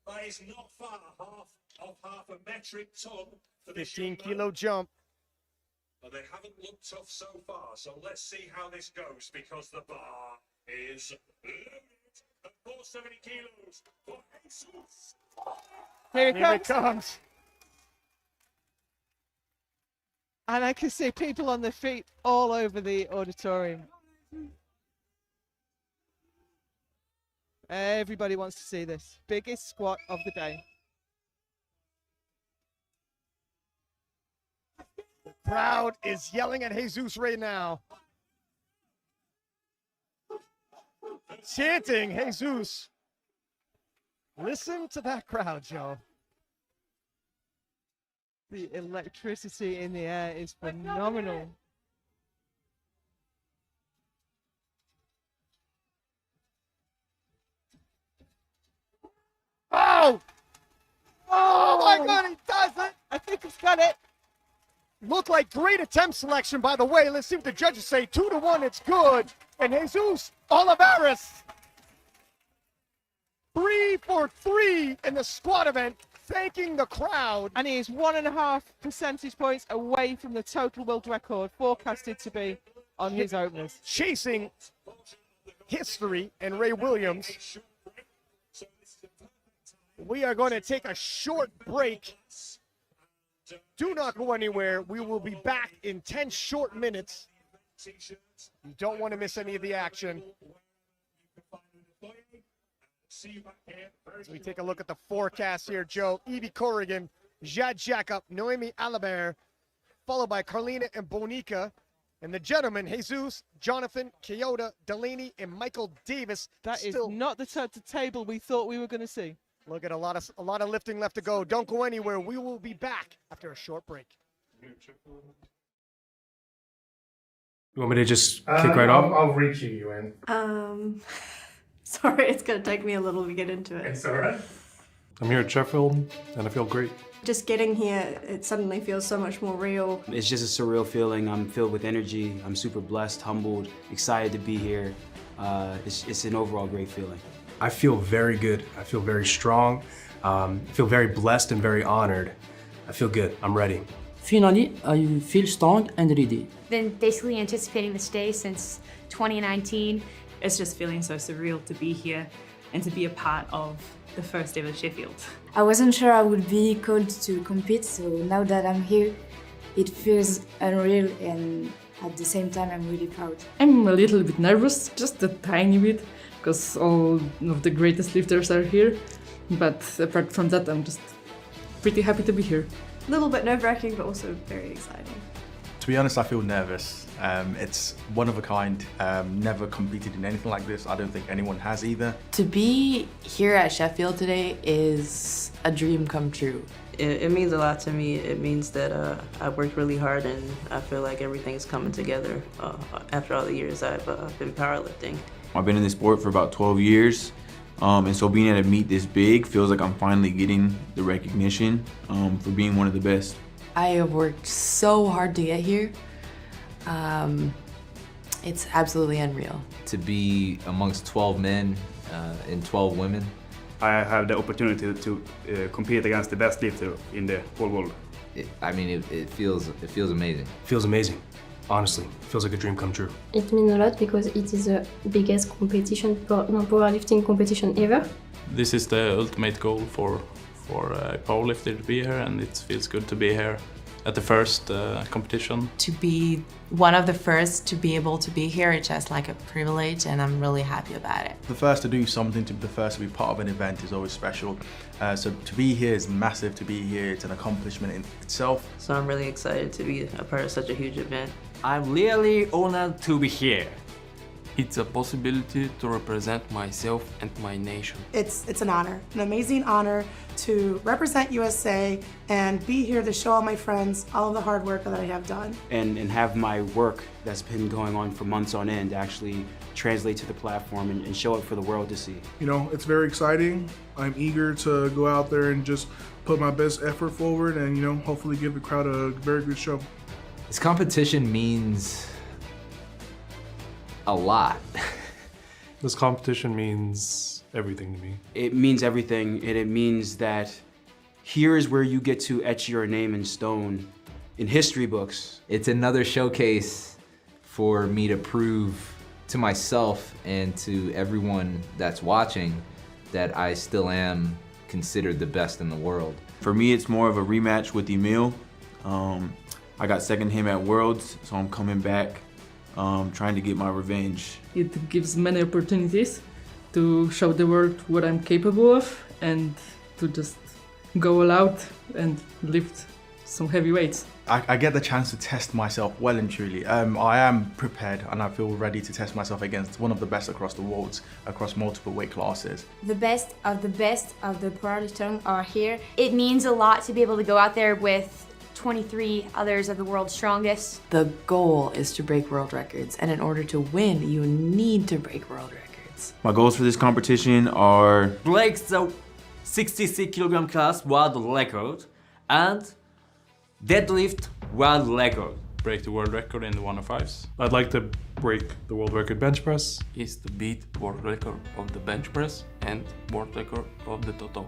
That is not far half a metric ton for this 15 young man. kilo jump. But they haven't looked tough so far. So let's see how this goes, because the bar is loaded at 470 kilos for Jesus. Here it Here it comes. comes. And I can see people on their feet all over the auditorium. Everybody wants to see this. Biggest squat of the day. Crowd is yelling at Jesus right now. Chanting Jesus. Listen to that crowd, Joe. The electricity in the air is phenomenal. Oh! Oh my God, he does it! I think he's got it. Look like great attempt selection, by the way. Let's see what the judges say. 2-1, it's good. And Jesus Oliveras, 3 for 3 in the squat event, thanking the crowd. And he is 1.5 percentage points away from the total world record forecasted to be on his openers. Chasing history and Ray Williams. We are going to take a short break. Do not go anywhere. We will be back in 10 short minutes. You don't want to miss any of the action. As we take a look at the forecast here, Joe. Evie Corrigan, Jad Jacob, Noemi Alibert, followed by Carlina and Bonica. And the gentlemen, Jesus, Jonathan, Kyoto, Delaney, and Michael Davis. That is still not the table we thought we were going to see. look at a lot of lifting left to go. Don't go anywhere. We will be back after a short break. You want me to just kick right off? I'll re-cue you in. Sorry, it's going to take me a little to get into it. It's all right. I'm here at Sheffield, and I feel great. Just getting here, it suddenly feels so much more real. It's just a surreal feeling. I'm filled with energy. I'm super blessed, humbled, excited to be here. It's an overall great feeling. I feel very good. I feel very strong. I feel very blessed and very honored. I feel good. I'm ready. Finally, I feel strong and ready. Been basically anticipating this day since 2019. It's just feeling so surreal to be here and to be a part of the first ever Sheffield. I wasn't sure I would be called to compete, so now that I'm here, it feels unreal, and at the same time I'm really proud. I'm a little bit nervous, just a tiny bit, because all of the greatest lifters are here. But apart from that, I'm just pretty happy to be here. A little bit nerve-wracking, but also very exciting. To be honest, I feel nervous. It's one of a kind. Never competed in anything like this. I don't think anyone has either. To be here at Sheffield today is a dream come true. It means a lot to me. It means that I worked really hard, and I feel like everything's coming together after all the years I've been powerlifting. I've been in this sport for about 12 years. And so being at a meet this big feels like I'm finally getting the recognition for being one of the best. I have worked so hard to get here. It's absolutely unreal. To be amongst 12 men and 12 women. I have the opportunity to compete against the best lifter in the whole world. It feels amazing. Feels amazing. Honestly, feels like a dream come true. It means a lot because it is the biggest competition, powerlifting competition ever. This is the ultimate goal for a powerlifter to be here, and it feels good to be here at the first competition. To be one of the first to be able to be here, it's just like a privilege, and I'm really happy about it. The first to do something, to be the first to be part of an event is always special. So to be here is massive. To be here, it's an accomplishment in itself. So I'm really excited to be a part of such a huge event. I'm really honored to be here. It's a possibility to represent myself and my nation. It's an honor, an amazing honor to represent USA and be here to show all my friends all of the hard work that I have done. And have my work that's been going on for months on end actually translate to the platform and show it for the world to see. You know, it's very exciting. I'm eager to go out there and just put my best effort forward and, you know, hopefully give the crowd a very good show. This competition means a lot. This competition means everything to me. It means everything, and it means that here is where you get to etch your name in stone in history books. It's another showcase for me to prove to myself and to everyone that's watching that I still am considered the best in the world. For me, it's more of a rematch with Emil. I got second him at Worlds, so I'm coming back, trying to get my revenge. It gives many opportunities to show the world what I'm capable of and to just go all out and lift some heavy weights. I get the chance to test myself well and truly. I am prepared and I feel ready to test myself against one of the best across the world, across multiple weight classes. The best of the powerlifters are here. It means a lot to be able to go out there with 23 others of the world's strongest. The goal is to break world records, and in order to win, you need to break world records. My goals for this competition are break the 66 kilogram class world record and deadlift world record. Break the world record in the 105s. I'd like to break the world record bench press. Is to beat world record of the bench press and world record of the total.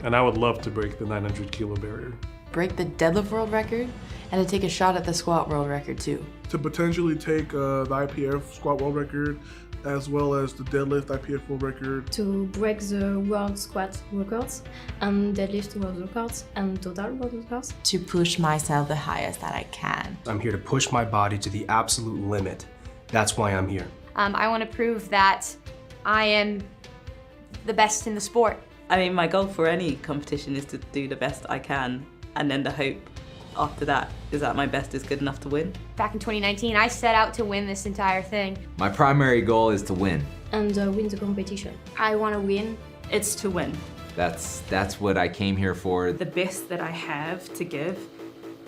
And I would love to break the 900 kilo barrier. Break the deadlift world record and to take a shot at the squat world record too. To potentially take the IPF squat world record as well as the deadlift IPF world record. To break the world squat records and deadlift world records and total world records. To push myself the highest that I can. I'm here to push my body to the absolute limit. That's why I'm here. I want to prove that I am the best in the sport. I mean, my goal for any competition is to do the best I can, and then the hope after that is that my best is good enough to win. Back in 2019, I set out to win this entire thing. My primary goal is to win. And win the competition. I want to win. It's to win. That's what I came here for. The best that I have to give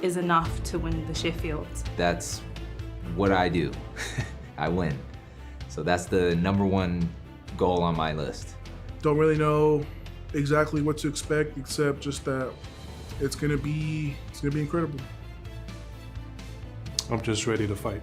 is enough to win the Sheffield. That's what I do. I win. So that's the #1 goal on my list. Don't really know exactly what to expect, except just that it's gonna be incredible. I'm just ready to fight.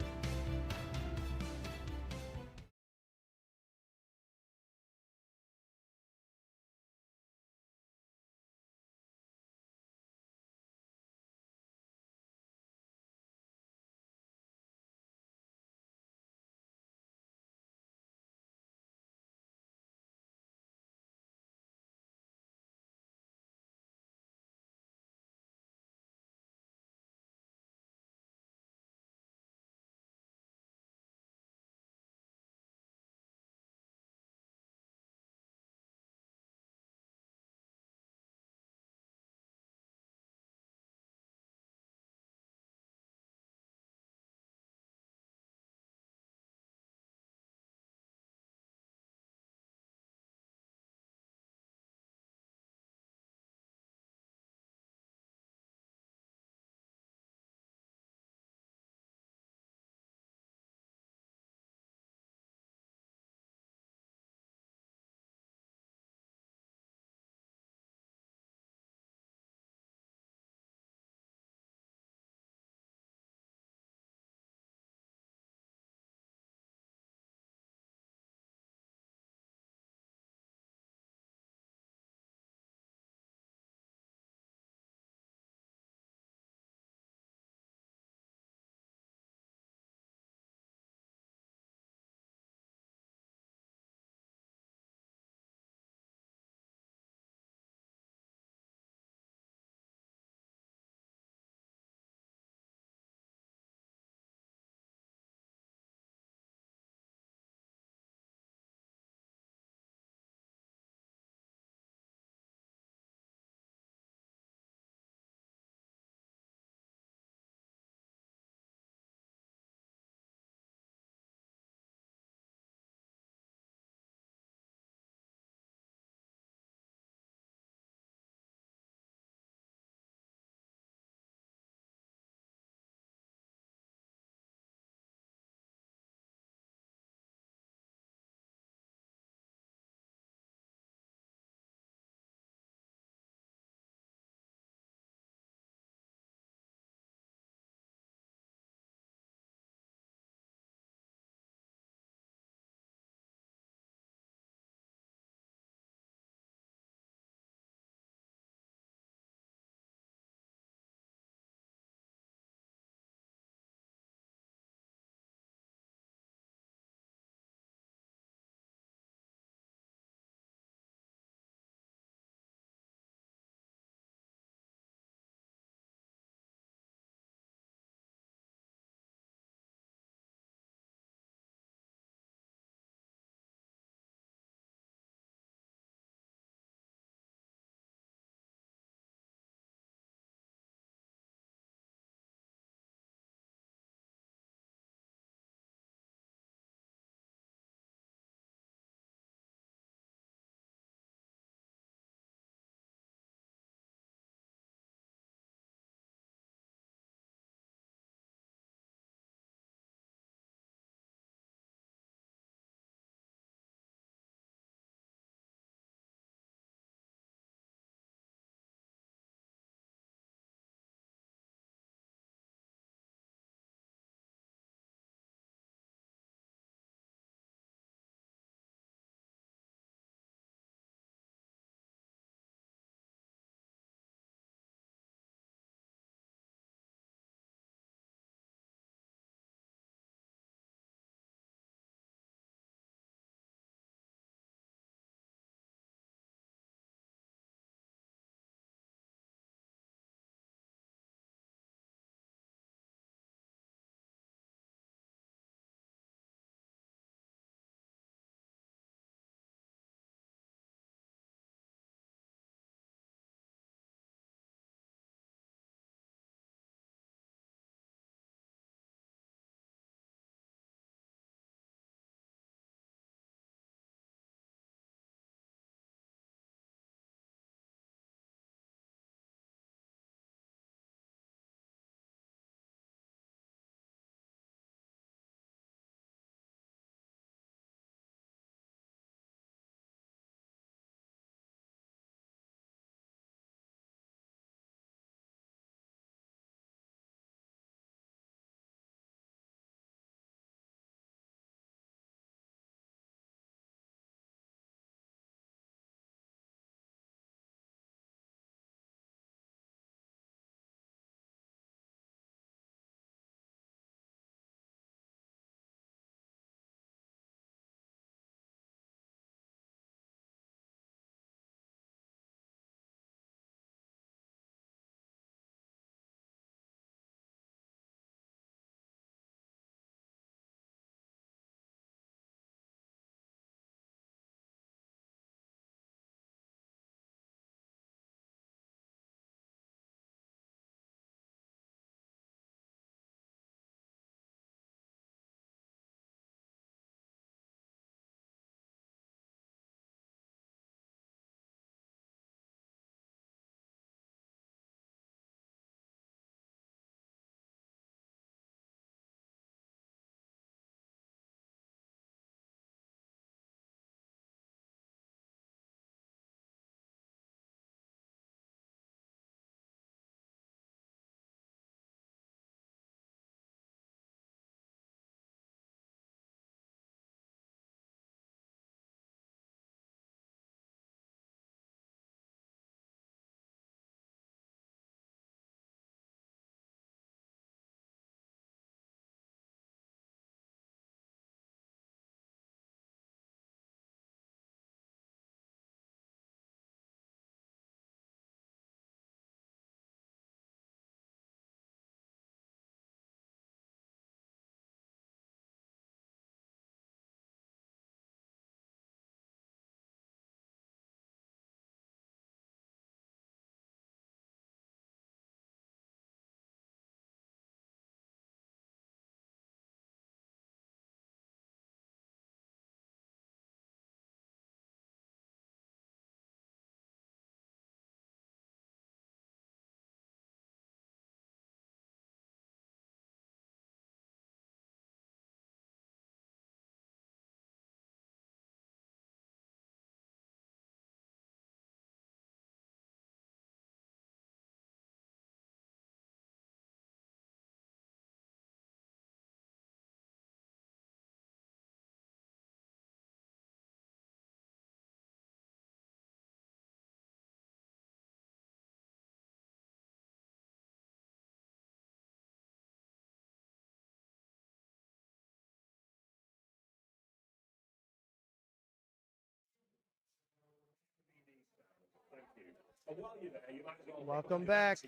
Welcome back.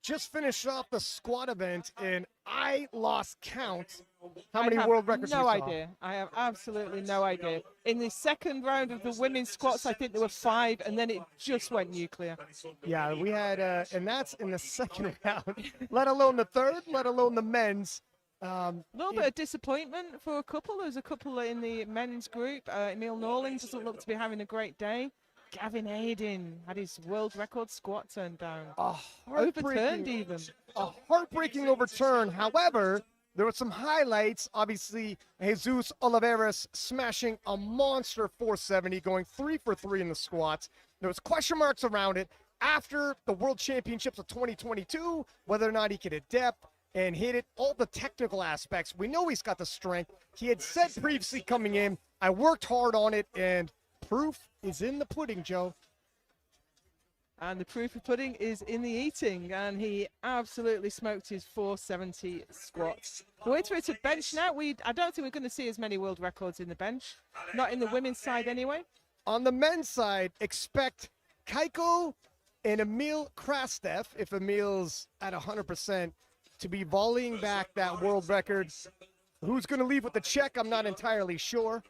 Just finished off the squat event, and I lost count how many I have world records no we saw. idea. I have absolutely no idea. In the second round of the women's squats, I think there were 5, and then it just went nuclear. Yeah, we had, and that's in the second round, let alone the third, let alone the men's. A little bit of disappointment for a couple. There's a couple in the men's group. Emil Norling doesn't look to be having a great day. Gavin Hayden had his world record squat turned down. Overturned even. A heartbreaking overturn. However, there were some highlights. Obviously, Jesus Oliveras smashing a monster 470, going 3 for 3 in the squats. There was question marks around it after the World Championships of 2022, whether or not he could adapt and hit it, all the technical aspects. We know he's got the strength. He had said previously coming in, I worked hard on it, and proof is in the pudding, Joe. And the proof of pudding is in the eating, and he absolutely smoked his 470 squats. We're to a bench now. I don't think we're going to see as many world records in the bench. Not in the women's side anyway. On the men's side, expect Kaiko and Emil Krastev, if Emil's at 100%, to be volleying back that world record. Who's going to leave with the check? I'm not entirely sure.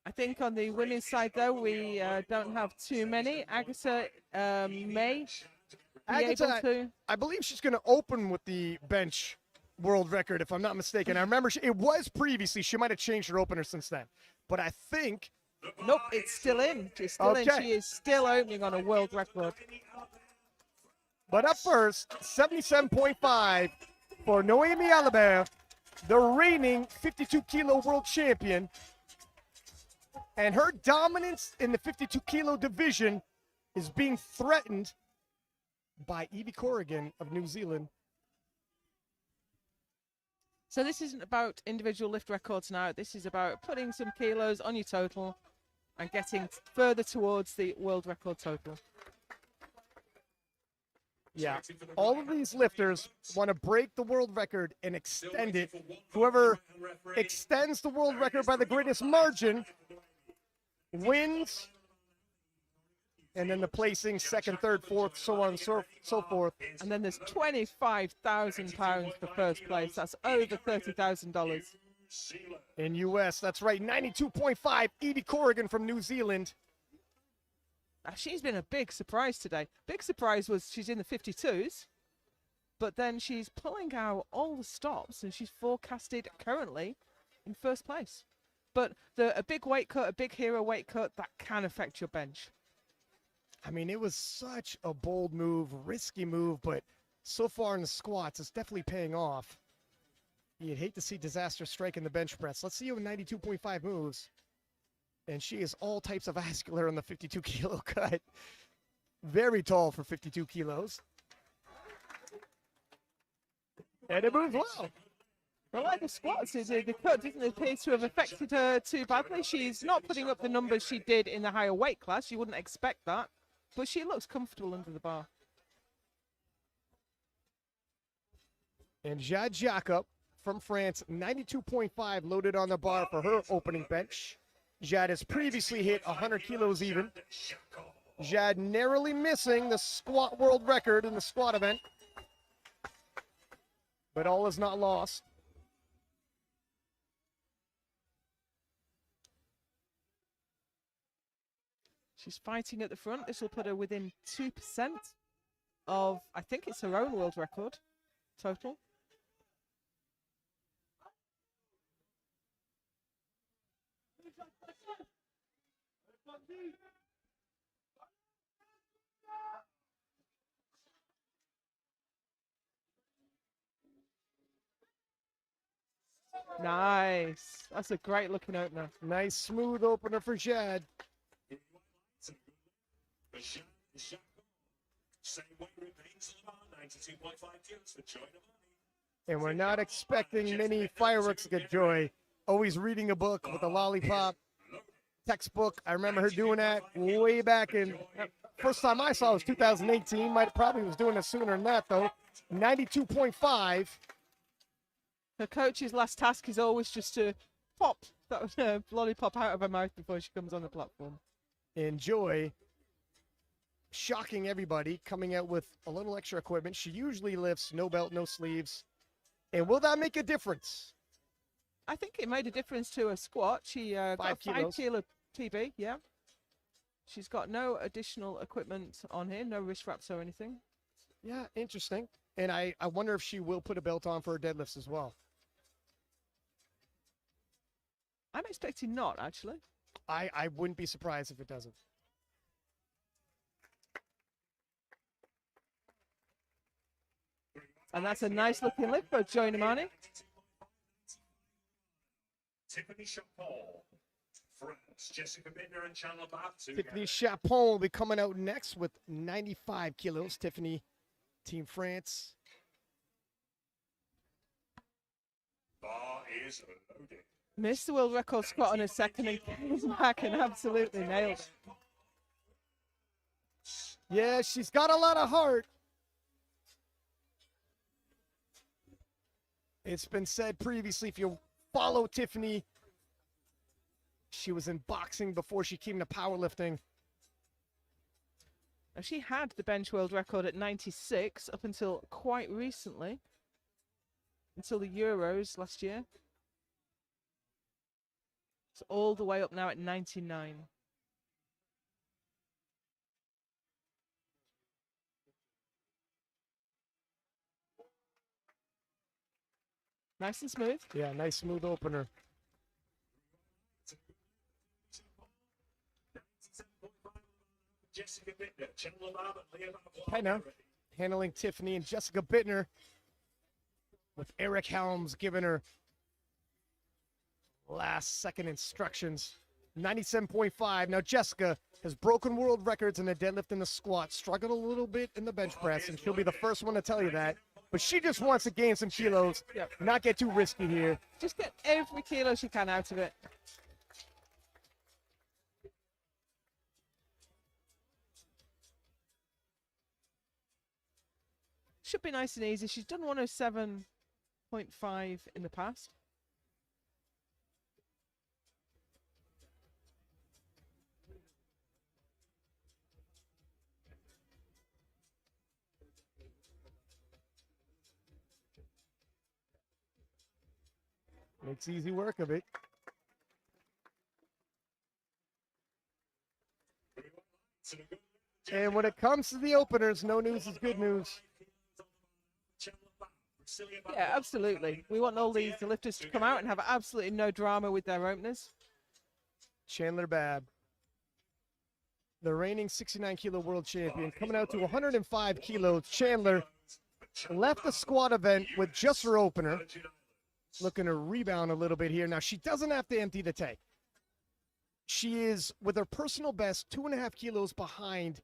I think on the women's side, though, we don't have too many. Agatha may be able to. I believe she's going to open with the bench world record, if I'm not mistaken. I remember it was previously. She might have changed her opener since then. But I think... Nope, it's still in. It's still in. She is still opening on a world record. But up first, 77.5 for Noemi Alibert, the reigning 52-kilo world champion. And her dominance in the 52-kilo division is being threatened by Evie Corrigan of New Zealand. So this isn't about individual lift records now. This is about putting some kilos on your total and getting further towards the world record total. Yeah, all of these lifters want to break the world record and extend it. Whoever extends the world record by the greatest margin wins, and then the placing second, third, fourth, so on and so forth. And then there's £25,000 for first place. That's over $30,000. In US, that's right, 92.5, Evie Corrigan from New Zealand. She's been a big surprise today. Big surprise was she's in the 52s, but then she's pulling out all the stops, and she's forecasted currently in first place. But a big weight cut, a big hero weight cut, that can affect your bench. I mean, it was such a bold move, risky move, but so far in the squats, it's definitely paying off. You'd hate to see disaster strike in the bench press. Let's see you in 92.5 moves. And she is all types of vascular on the 52-kilo cut. Very tall for 52 kilos. And it moves well. Well, like the squats, the cut doesn't appear to have affected her too badly. She's not putting up the numbers she did in the higher weight class. You wouldn't expect that. But she looks comfortable under the bar. And Jade Jacob from France, 92.5 loaded on the bar for her opening bench. Jade has previously hit 100 kilos even. Jade narrowly missing the squat world record in the squat event. But all is not lost. She's fighting at the front. This will put her within 2% of, I think it's her own world record total. Nice. That's a great looking opener. Nice smooth opener for Jade. And we're not expecting many fireworks to get Joy. Always reading a book with a lollipop. Textbook. I remember her doing that way back in. First time I saw it was 2018. Probably was doing it sooner than that, though. 92.5. Her coach's last task is always just to pop that lollipop out of her mouth before she comes on the platform. enjoy shocking everybody, coming out with a little extra equipment. She usually lifts no belt, no sleeves. And will that make a difference? I think it made a difference to her squat. She got a 5 kilo TB, yeah. She's got no additional equipment on here, no wrist wraps or anything. Yeah, interesting. And I wonder if she will put a belt on for her deadlifts as well. I'm expecting not, actually. I wouldn't be surprised if it doesn't. And that's a nice looking lift for Joy Namani. Tiffany Chapon, France, Jessica Bittner and Chandler Babb. Tiffany Chapon will be coming out next with 95 kilos. Tiffany, Team France. Bar is loaded. Missed the world record squat on her second and came back and absolutely nailed it. Yeah, she's got a lot of heart. It's been said previously, if you follow Tiffany, she was in boxing before she came to powerlifting. Now, she had the bench world record at 96 up until quite recently, until the Euros last year. It's all the way up now at 99. Nice and smooth. Yeah, nice smooth opener. Jessica Bittner, Chandler Babb, and Leah Babb. Penna handling Tiffany and Jessica Bittner, with Eric Helms giving her last second instructions. 97.5. Now Jessica has broken world records in the deadlift and the squat, struggled a little bit in the bench press, and she'll be the first one to tell you that. But she just wants to gain some kilos, not get too risky here. Just get every kilo she can out of it. Should be nice and easy. She's done 107.5 in the past. Makes easy work of it. And when it comes to the openers, no news is good news. Yeah, absolutely. We want all these lifters to come out and have absolutely no drama with their openers. Chandler Babb, the reigning 69 kilo world champion, coming out to 105 kilos. Chandler left the squat event with just her opener. Looking to rebound a little bit here. Now, she doesn't have to empty the tank. She is, with her personal best, 2.5 kilos behind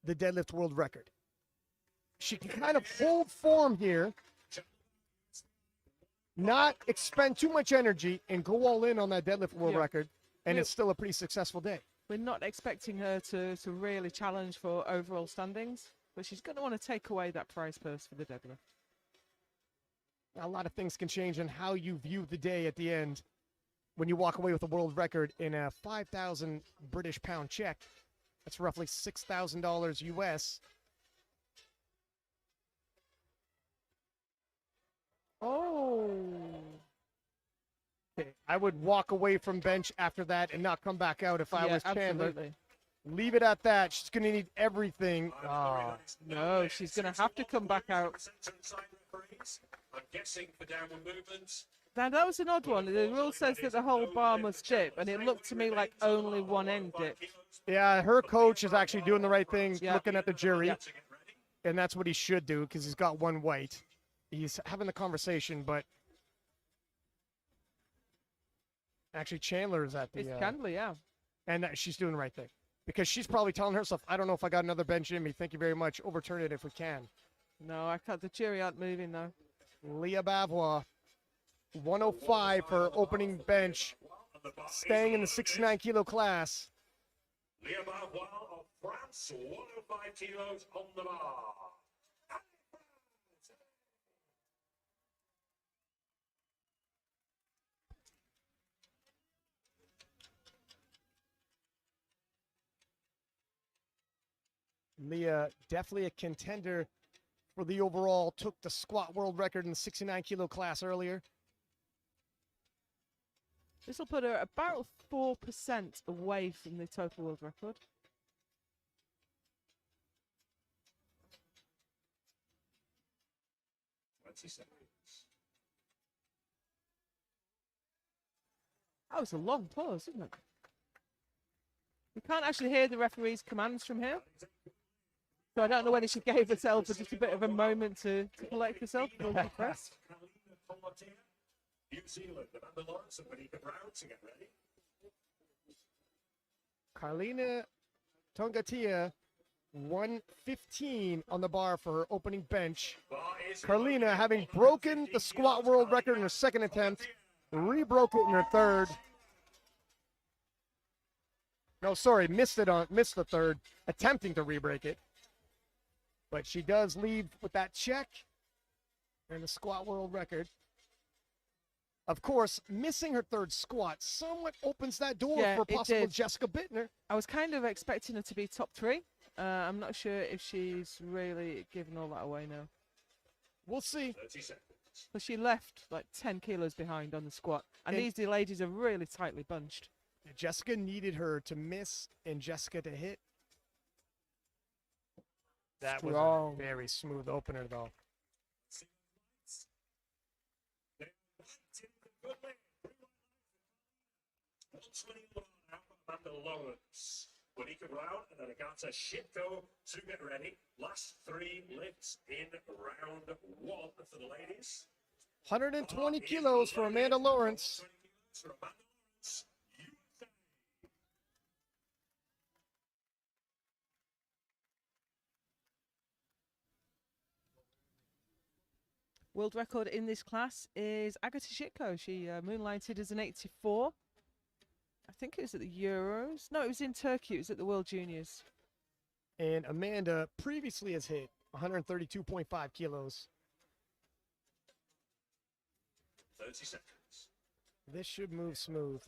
the deadlift world record. She can kind of hold form here, not expend too much energy, and go all in on that deadlift world record, and it's still a pretty successful day. We're not expecting her to really challenge for overall standings, but she's going to want to take away that prize purse for the deadlift. A lot of things can change in how you view the day at the end when you walk away with a world record in a 5,000 British pound check. That's roughly $6,000 US. Oh. Okay. I would walk away from bench after that and not come back out if I was Chandler. Absolutely. Leave it at that. She's going to need everything. No, she's going to have to come back out. I'm guessing for downward movements. Now, that was an odd one. The rule says that the whole bar must dip, and it looked to me like only one end dipped. Yeah, her coach is actually doing the right thing, looking at the jury, and that's what he should do because he's got one white. He's having the conversation, but actually Chandler is at the... It's Chandler, yeah. And she's doing the right thing because she's probably telling herself, I don't know if I got another bench in me. Thank you very much. Overturn it if we can. No, I can't. The jury aren't moving, though. Leah Bavois, 105 for opening bench, staying in the 69 kilo class. Leah Bavois of France, 105 kilos on the bar. Leah, definitely a contender for the overall, took the squat world record in the 69 kilo class earlier. This will put her about 4% away from the total world record. That was a long pause, isn't it? You can't actually hear the referee's commands from here. So I don't know whether she gave herself just a bit of a moment to collect herself before she pressed. New Zealand, Amanda Lawrence and Monica Brown to get ready. Carlina Tongatia, 115 on the bar for her opening bench. Carlina, having broken the squat world record in her second attempt, re-broke it in her third. No, sorry, missed the third, attempting to re-break it. But she does leave with that check and the squat world record. Of course, missing her third squat somewhat opens that door for possible Jessica Bittner. I was kind of expecting her to be top 3. I'm not sure if she's really given all that away now. We'll see. 30 seconds. So she left like 10 kilos behind on the squat. And these ladies are really tightly bunched. Jessica needed her to miss and Jessica to hit. That was a very smooth opener, though. Amanda Lawrence, Monica Brown, and then Agata Shitko to get ready. Last 3 lifts in round 1 for the ladies. 120 kilos for Amanda Lawrence. World record in this class is Agata Shitko. She moonlighted as an 84. I think it was at the Euros. No, it was in Turkey. It was at the World Juniors. And Amanda previously has hit 132.5 kilos. 30 seconds. This should move smooth.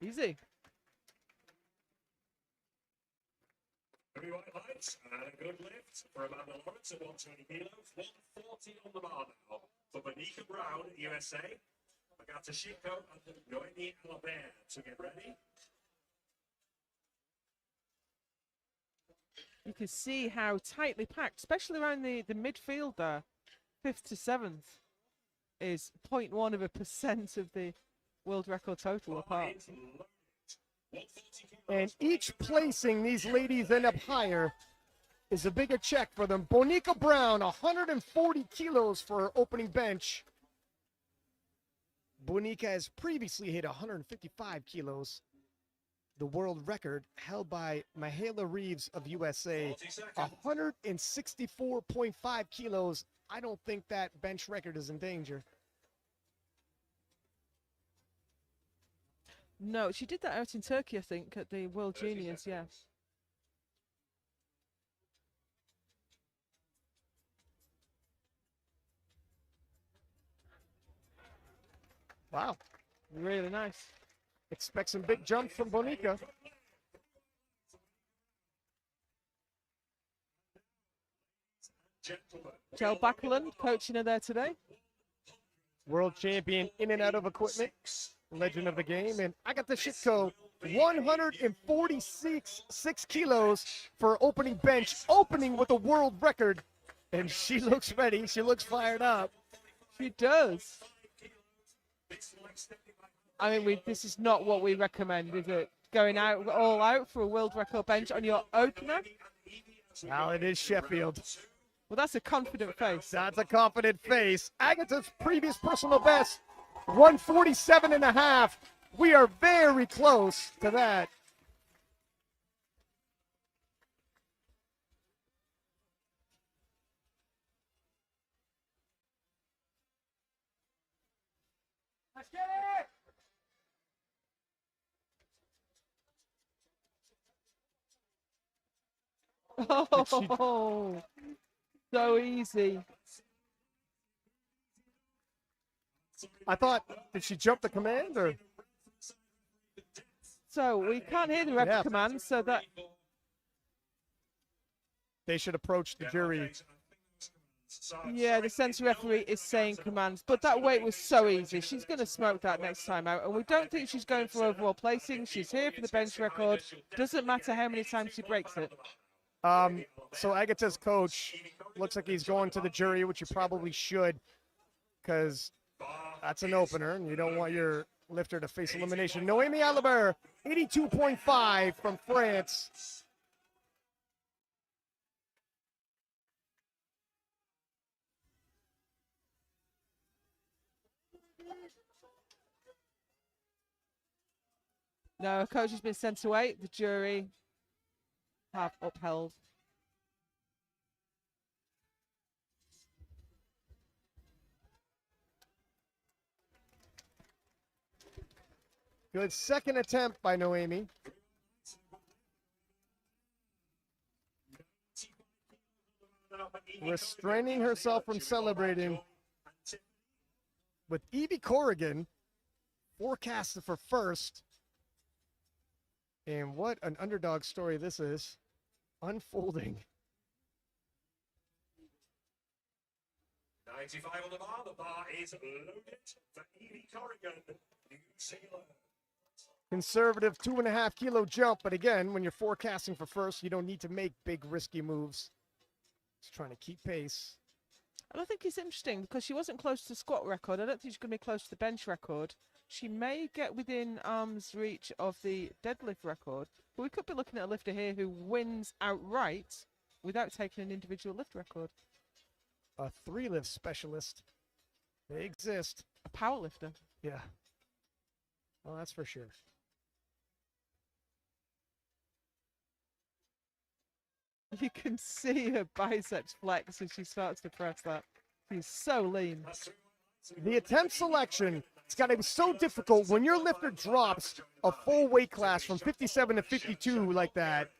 Easy. 3 white lights and a good lift for Amanda Lawrence at 120 kilos. 140 on the bar now for Monica Brown, USA. Agata Shiko and Noemi Albert to get ready. You can see how tightly packed, especially around the midfield there. 5th to 7th is 0.1% of the world record total apart. And each placing these ladies end up higher is a bigger check for them. Monica Brown, 140 kilos for her opening bench. Bonica has previously hit 155 kilos. The world record held by Mahala Reeves of USA, 164.5 kilos. I don't think that bench record is in danger. No, she did that out in Turkey, I think, at the World Juniors, yeah. Wow. Really nice. Expect some big jumps from Bonica. Joe Backlund coaching her there today. World champion in and out of equipment. Legend of the game. And Agata Shitko, 146 kilos for opening bench, opening with a world record. And she looks ready. She looks fired up. She does. I mean, this is not what we recommend, is it? Going out all out for a world record bench on your opener? Well, it is Sheffield. Well, that's a confident face. That's a confident face. Agata's previous personal best, 147.5. We are very close to that. Let's get it! Oh, so easy. I thought, did she jump the command or? So we can't hear the ref command, so that they should approach the jury. Yeah, the censor referee is saying commands, but that weight was so easy. She's going to smoke that next time out, and we don't think she's going for overall placing. She's here for the bench record. Doesn't matter how many times she breaks it. So Agata's coach looks like he's going to the jury, which you probably should, because that's an opener, and you don't want your lifter to face elimination. Noémie Alibert, 82.5 from France. No, her coach has been sent away. The jury have upheld. Good second attempt by Noémie. Restraining herself from celebrating with Evie Corrigan forecasted for first. And what an underdog story this is unfolding. 95 on the bar. The bar is loaded for Evie Corrigan, New Zealand. Conservative 2.5 kilo jump, but again, when you're forecasting for first, you don't need to make big risky moves. Just trying to keep pace. And I think it's interesting because she wasn't close to the squat record. I don't think she's going to be close to the bench record. She may get within arm's reach of the deadlift record, but we could be looking at a lifter here who wins outright without taking an individual lift record. A 3-lift specialist. They exist. A power lifter. Yeah. Well, that's for sure. You can see her biceps flex as she starts to press that. She's so lean. The attempt selection, it's got to be so difficult when your lifter drops a full weight class from 57 to 52 like that.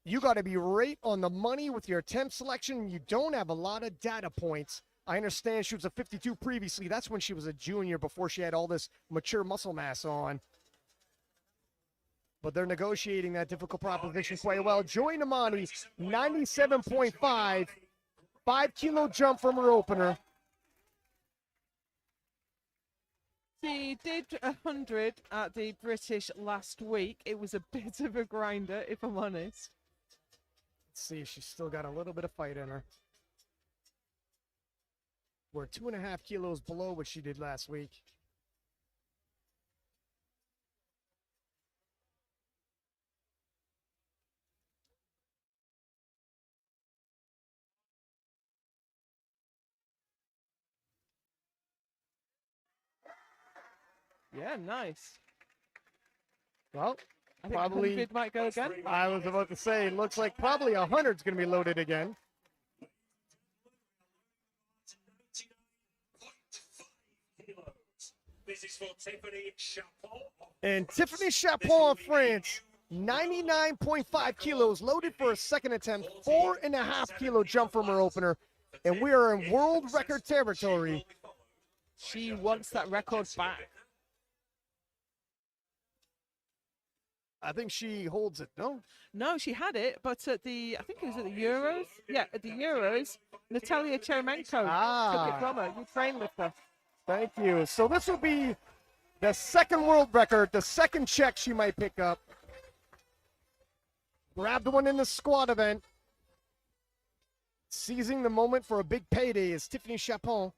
You got to be right on the money with your attempt selection. You don't have a lot of data points. I understand she was a 52 previously. That's when she was a junior before she had all this mature muscle mass on. But they're negotiating that difficult proposition quite well. Joy Namani, 97.5, 5 kilo jump from her opener. She did 100 at the British last week. It was a bit of a grinder, if I'm honest. Let's see if she's still got a little bit of fight in her. We're 2.5 kilos below what she did last week. Yeah, nice. Well, I think probably 100 might go again. I was about to say, it looks like probably 100's going to be loaded again. This is for Tiffany Chapon. And Tiffany Chapon of France, 99.5 kilos, loaded for a second attempt, 4.5 kilo jump from her opener. And we are in world record territory. She wants that record back. I think she holds it, no? No, she had it, but at the, I think it was at the Euros. Yeah, at the Euros, Natalia Cheremenko took it from her, Ukraine lifter. Thank you. So this will be the second world record, the second check she might pick up. Grabbed one in the squat event. Seizing the moment for a big payday is Tiffany Chapon.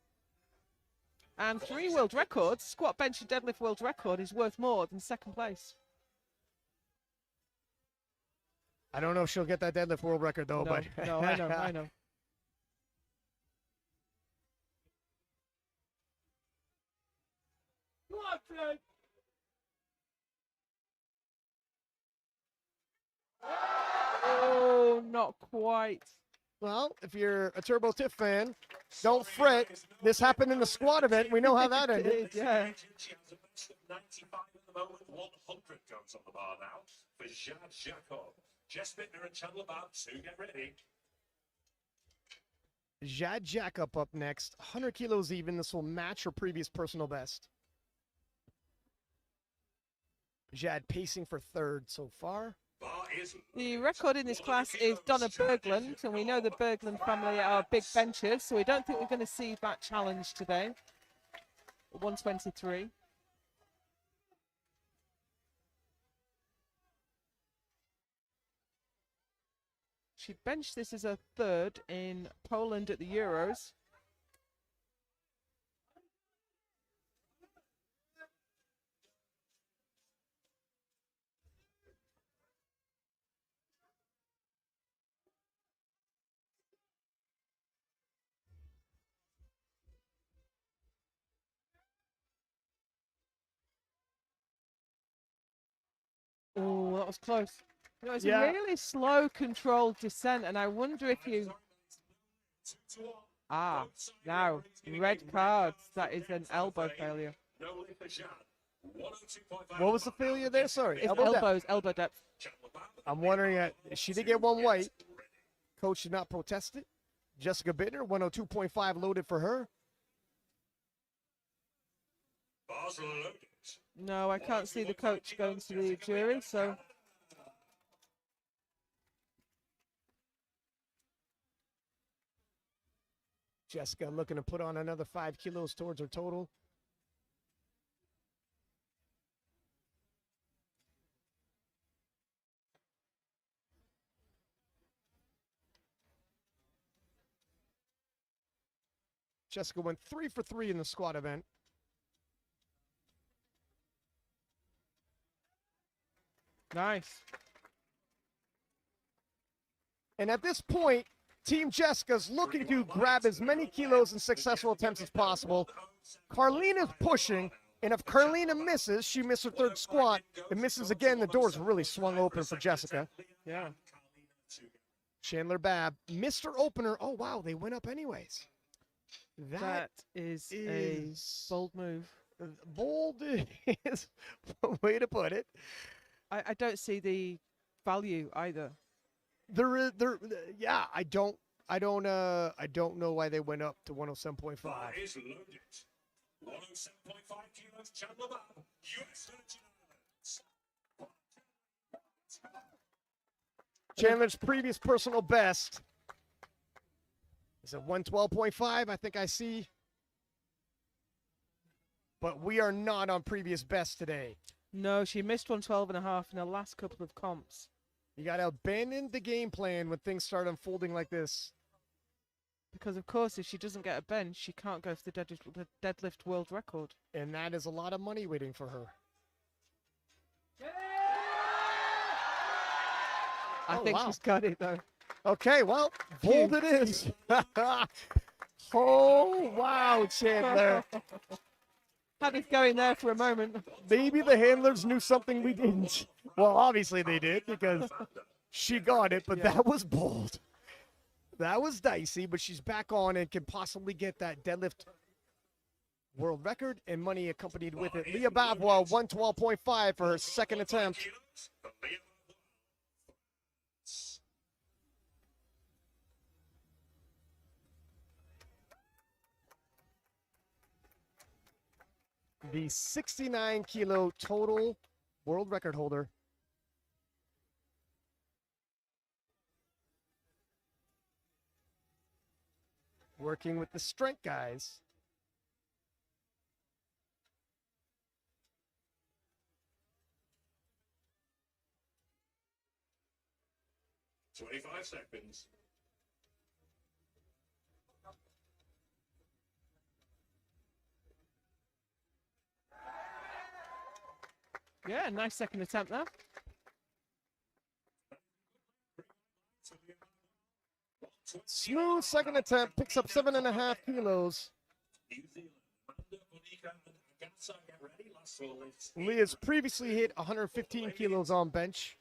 And 3 world records, squat, bench, and deadlift world record is worth more than second place. I don't know if she'll get that deadlift world record though, No, but no, I know. Oh, not quite. Well, if you're a Turbo Tiff fan, don't fret. This happened in the squat event. We know how that ended. Yeah. She has a best of 95 at the moment. 100 goes on the bar now for Jade Jacob. Jess Bittner and Chandler Babs, who get ready. Jad Jacob up next, 100 kilos even. This will match her previous personal best. Jad pacing for third so far. The record in this class is Donna Berglund, and we know the Berglund family are big benchers, so we don't think we're going to see that challenge today. 123. She benched this as a third in Poland at the Euros. Oh, that was close. It was a really slow, controlled descent, and I wonder if you... Ah, now, red cards. That is an elbow failure. What was the failure there? Sorry. It's elbow depth. I'm wondering, she did get one white. Coach did not protest it. Jessica Bittner, 102.5 loaded for her. No, I can't see the coach going to the jury, so... Jessica looking to put on another 5 kilos towards her total. Jessica went 3 for 3 in the squat event. Nice. And at this point, Team Jessica's looking to grab as many kilos in successful attempts as possible. Carlina's pushing, and if Carlina misses, she missed her third squat. It misses again, the door's really swung open for Jessica. Yeah. Chandler Babb, Mr. Opener. Oh, wow, they went up anyways. That is a bold move. Bold is a way to put it. I don't see the value either. Yeah, I don't know why they went up to 107.5. 107.5 kilos, Chandler Babb, US Virgin Islands. Chandler's previous personal best is at 112.5, I think I see. But we are not on previous best today. No, she missed 112.5 in her last couple of comps. You got to abandon the game plan when things start unfolding like this. Because, of course, if she doesn't get a bench, she can't go for the deadlift world record. And that is a lot of money waiting for her. I think she's got it, though. Okay, well, bold it is. Oh, wow, Chandler. Had it going there for a moment. Maybe the handlers knew something we didn't. Well, obviously they did because she got it, but that was bold. That was dicey, but she's back on and can possibly get that deadlift world record and money accompanied with it. Leah Bavois, 112.5 for her second attempt. The 69 kilo total world record holder. Working with the strength guys. $25 seconds. Yeah, nice second attempt there. Smooth second attempt, picks up 7.5 kilos. Leah's previously hit 115 kilos on bench.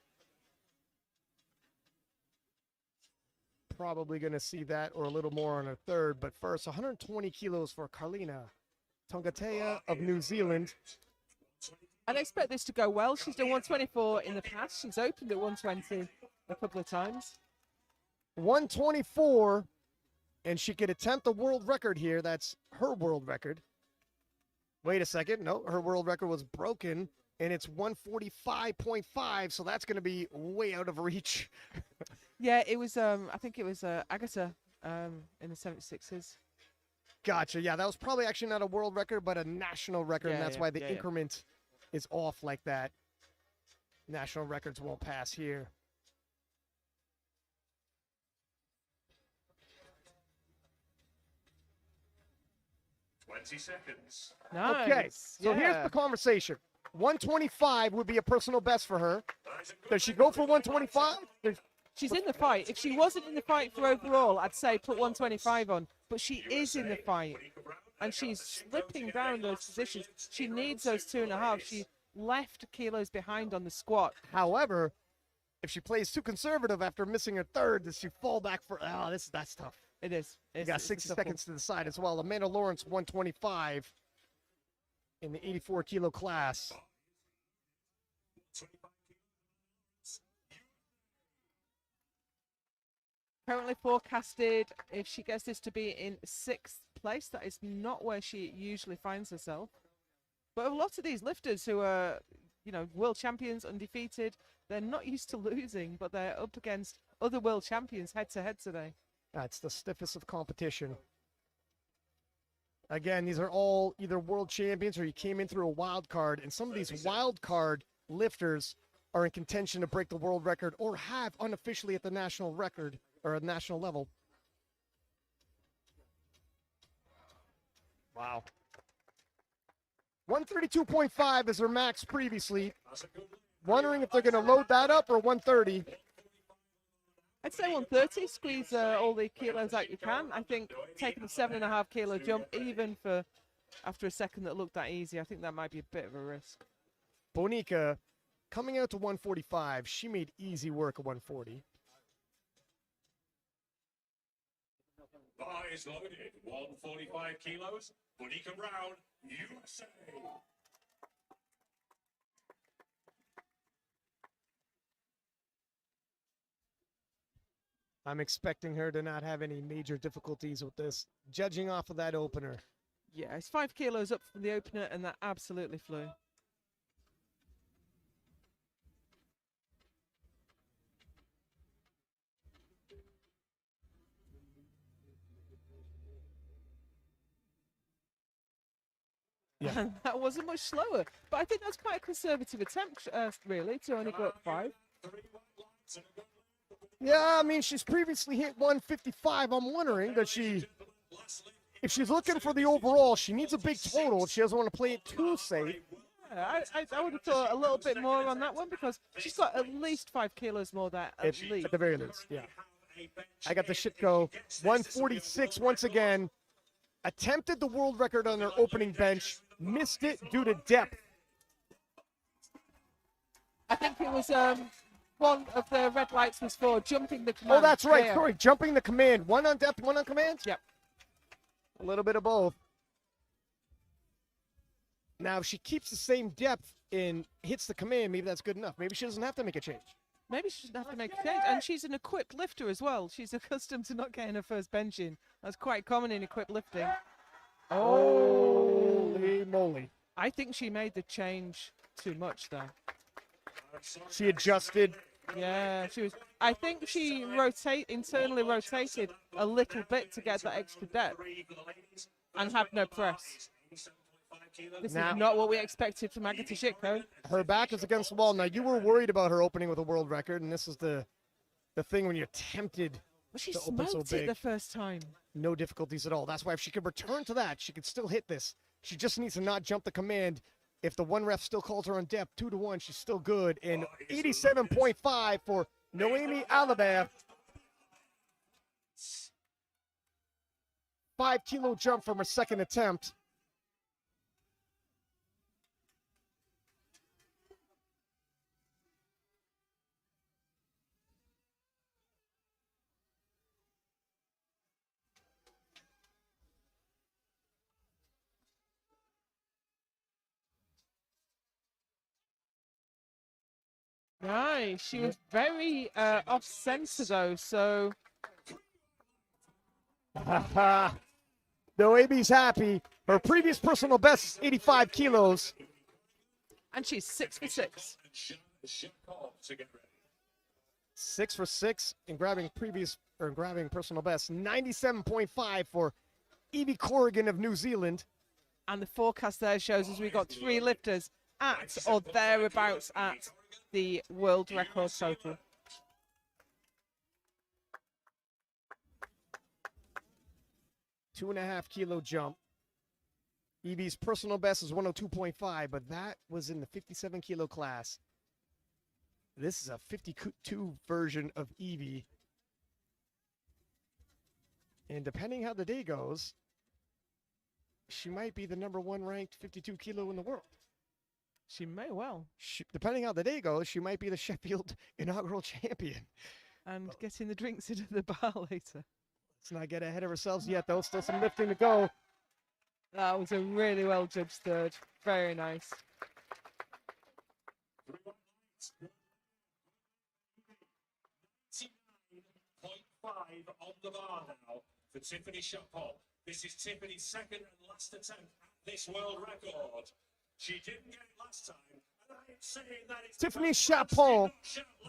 Probably going to see that or a little more on a third, but first 120 kilos for Carlina Tongatea of New Zealand. I'd expect this to go well. She's done 124 in the past. She's opened at 120 a couple of times. 124 and she could attempt the world record here. That's her world record. Wait a second. No, her world record was broken, and it's 145.5, so that's going to be way out of reach. Yeah, it was, I think it was Agatha in the 76s. Gotcha. Yeah, that was probably actually not a world record, but a national record, and that's why the increment is off like that. National records won't pass here. Seconds. Nice. Okay, so here's the conversation. 125 would be a personal best for her. Does she go for 125? She's in the fight. If she wasn't in the fight for overall, I'd say put 125 on. But she is in the fight. And she's slipping down those positions. She needs those 2.5. She left kilos behind on the squat. However, if she plays too conservative after missing her third, does she fall back for, that's tough. It is. You got 60 seconds to the side as well. Amanda Lawrence, 125 in the 84-kilo class. Currently forecasted, if she gets this, to be in 6th place. That is not where she usually finds herself. But a lot of these lifters who are, world champions, undefeated, they're not used to losing, but they're up against other world champions head-to-head today. That's the stiffest of competition. Again, these are all either world champions or you came in through a wild card, and some of these wild card lifters are in contention to break the world record or have unofficially at the national record or at national level. Wow. 132.5 is her max previously. Wondering if they're going to load that up or 130. I'd say 130, squeeze all the kilos out you can. I think taking a 7.5 kilo jump, even for after a second that looked that easy, I think that might be a bit of a risk. Bonica coming out to 145. She made easy work at 140. Bar is loaded. 145 kilos. Bonica Brown, USA. I'm expecting her to not have any major difficulties with this, judging off of that opener. Yeah, it's 5 kilos up from the opener, and that absolutely flew. Yeah. And that wasn't much slower, but I think that's quite a conservative attempt, really, to only go up 5. Yeah, I mean, she's previously hit 155. I'm wondering, if she's looking for the overall, she needs a big total. She doesn't want to play it too safe. Yeah, I would have thought a little bit more on that one because she's got at least 5 kilos more there, at least. At the very least, yeah. I got the shit go. 146 once again. Attempted the world record on their opening bench. Missed it due to depth. I think it was one of the red lights was for jumping the command. Oh, that's right. Yeah. Sorry, jumping the command. One on depth, one on command? Yep. A little bit of both. Now, if she keeps the same depth and hits the command, maybe that's good enough. Maybe she doesn't have to make a change. Maybe she doesn't have to make a change. And she's an equipped lifter as well. She's accustomed to not getting her first bench in. That's quite common in equipped lifting. Holy moly. I think she made the change too much there. She adjusted. Yeah, she was. I think she internally rotated a little bit to get that extra depth and have no press. This is not what we expected from Agatha Shitko. Her back is against the wall. Now, you were worried about her opening with a world record, and this is the thing when you're tempted She to open so smoked big. it the first time. No difficulties at all. That's why if she could return to that, she could still hit this. She just needs to not jump the command. If the one ref still calls her on depth, 2-1, she's still good. And 87.5 for Noemi Alabama. 5 kilo jump from her second attempt. Nice. She was very off center though, so No, AB's happy. Her previous personal best is 85 kilos. And she's 6 for 6. 6 for 6 in grabbing personal best. 97.5 for Evie Corrigan of New Zealand. And the forecast there shows us we've got 3 lifters at or thereabouts at the world record total. $2.5 kilo jump. Evie's personal best is 102.5, but that was in the 57 kilo class. This is a 52 version of Evie. And depending how the day goes, she might be the #1 ranked 52 kilo in the world. She may well. Depending how the day goes, she might be the Sheffield inaugural champion. And getting the drinks into the bar later. Let's not get ahead of ourselves yet, though. Still some lifting to go. That was a really well judged third. Very nice. On the bar now for Tiffany Chapon. This is Tiffany's second and last attempt at this world record. She didn't get it last time, and I am saying that it's Tiffany Chapon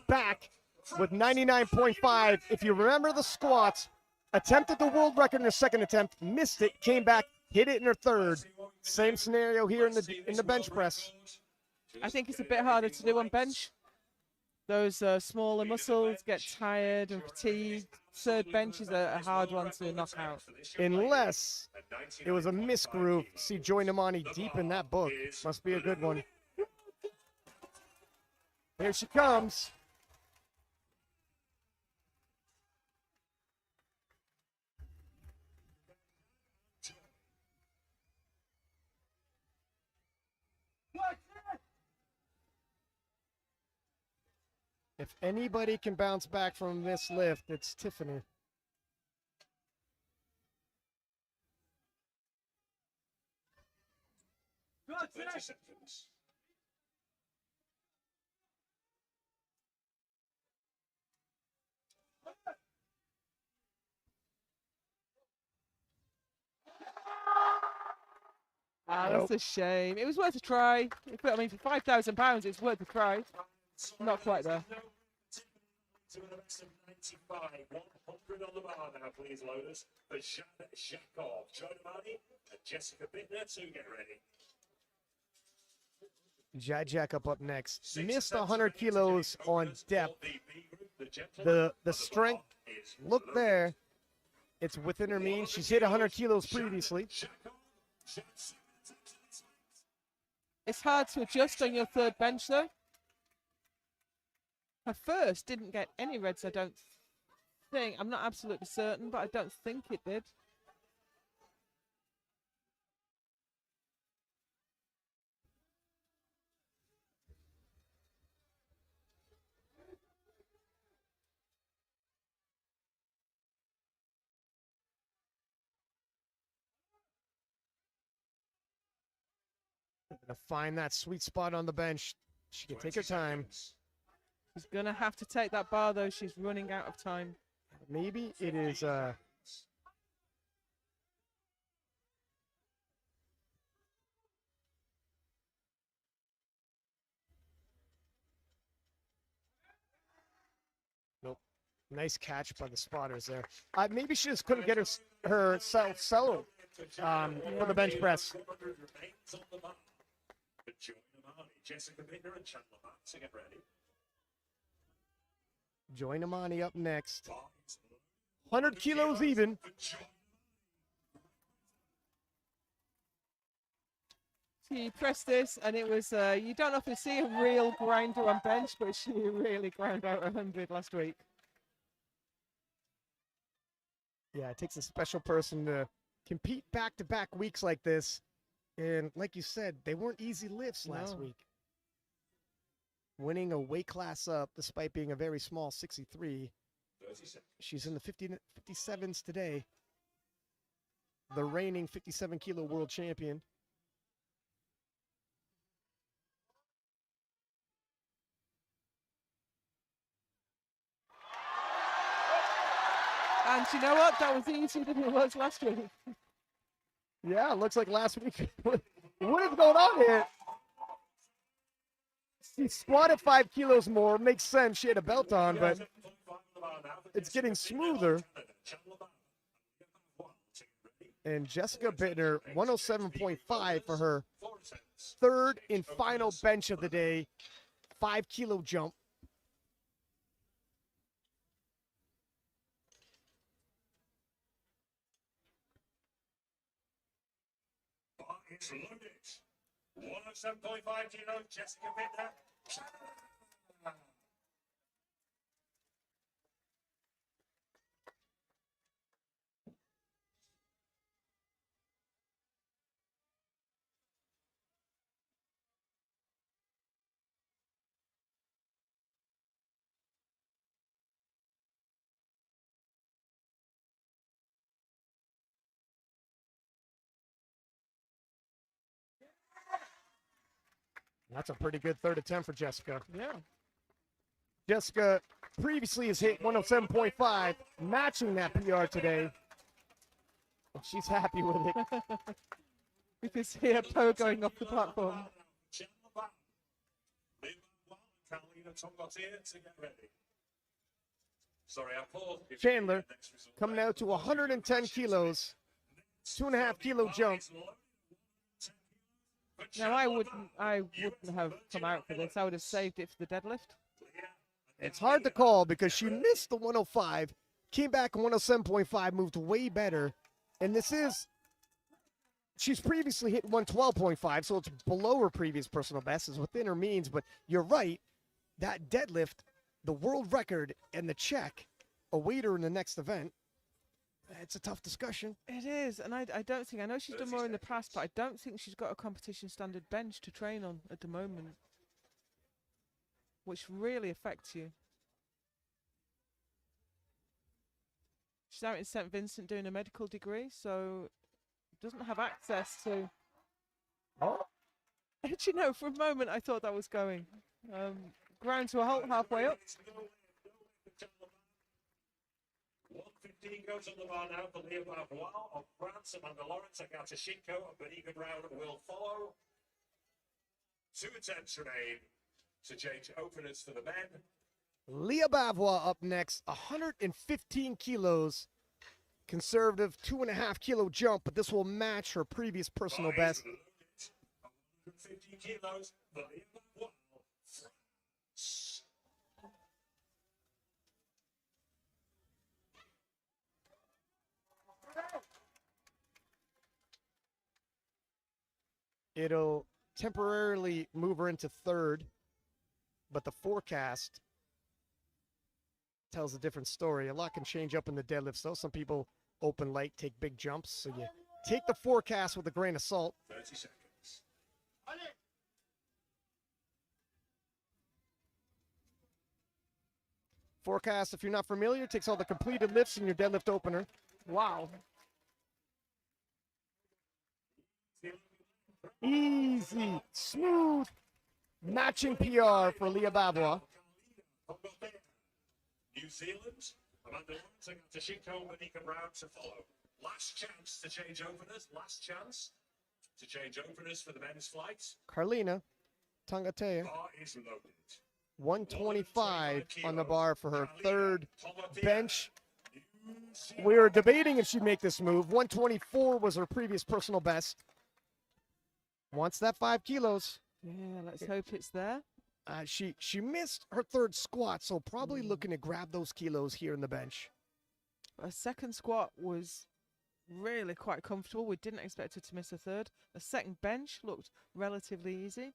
back with 99.5. If you remember the squats, attempted the world record in her second attempt, missed it, came back, hit it in her third. Same scenario here in the bench press. I think it's a bit harder to do on bench. Those smaller muscles get tired and fatigued. Third bench is a hard one to knock out. Unless it was a misgroove. See Joy Namani deep in that book. Must be a good one. Here she comes. If anybody can bounce back from this lift, it's Tiffany. Ah, that's a shame. It was worth a try. I mean, for £5,000, it's worth a try. Not quite there. To the best of 95, 100 on the bar now, please, loaders. For Shad Shakov, Joe Damani, and Jessica Bittner to get ready. Jad Jacob up next. Missed 100 kilos on depth. The strength, look there. It's within her means. She's hit 100 kilos previously. It's hard to adjust on your third bench, though. Her first didn't get any reds, I don't think. I'm not absolutely certain, but I don't think it did. To find that sweet spot on the bench. She can take her time. She's going to have to take that bar, though. She's running out of time. Maybe it is... Nope. Nice catch by the spotters there. Maybe she just couldn't get herself settled for the bench press. Jessica Bittner and Chandler Mack to get ready. Joy Namani up next. 100 kilos even. She pressed this, and it was, you don't often see a real grinder on bench, but she really ground out 100 last week. Yeah, it takes a special person to compete back-to-back weeks like this. And like you said, they weren't easy lifts last week. Winning a weight class up despite being a very small 63. She's in the 57s today. The reigning 57 kilo world champion. And you know what? That was easier than it was last week. Yeah, looks like last week. What is going on here? She squatted 5 kilos more. Makes sense. She had a belt on, but it's getting smoother. And Jessica Bittner, 107.5 for her third and final bench of the day. 5 kilo jump. It's loaded. 107.5 kilo, Jessica Bittner. That's a pretty good third attempt for Jessica. Yeah. Jessica previously has hit 107.5, matching that PR today. And she's happy with it. You can see her toe going off the platform. Sorry, I paused. Chandler coming out to 110 kilos, 2.5 kilo jump. Now I wouldn't have come out for this. I would have saved it for the deadlift. It's hard to call because she missed the 105, came back 107.5, moved way better. And she's previously hit 112.5, so it's below her previous personal best. It's within her means, but you're right. That deadlift, the world record, and the check await her in the next event. It's a tough discussion. It is, and I don't think, I know she's done more in the past, but I don't think she's got a competition standard bench to train on at the moment, which really affects you. She's out in St. Vincent doing a medical degree, so doesn't have access to... Oh. You know, for a moment I thought that was going. Ground to a halt halfway up. 115 goes on the bar now for Leah Bavois of France. Amanda Lawrence, Agata Shinko, and Benika Brown will follow. 2 attempts remain to change openers for the men. Leah Bavois up next, 115 kilos. Conservative 2.5 kilo jump, but this will match her previous personal best. 115 kilos for Leah Bavois, France. It'll temporarily move her into third, but the forecast tells a different story. A lot can change up in the deadlifts, though. Some people open light, take big jumps, so you take the forecast with a grain of salt. 30 seconds. Forecast, if you're not familiar, takes all the completed lifts in your deadlift opener. Wow. Easy, smooth, matching PR for Leah Bavois. New Zealand, Amanda Lawrence, Agata Shinko, and Benika Brown to follow. Last chance to change openers. Last chance to change openers for the men's flight. Carlina Tangatea, Bar is loaded. 125 on the bar for her third bench. We were debating if she'd make this move. 124 was her previous personal best. Wants that 5 kilos. Yeah, let's hope it's there. She missed her third squat, so probably looking to grab those kilos here in the bench. A second squat was really quite comfortable. We didn't expect her to miss a third. A second bench looked relatively easy.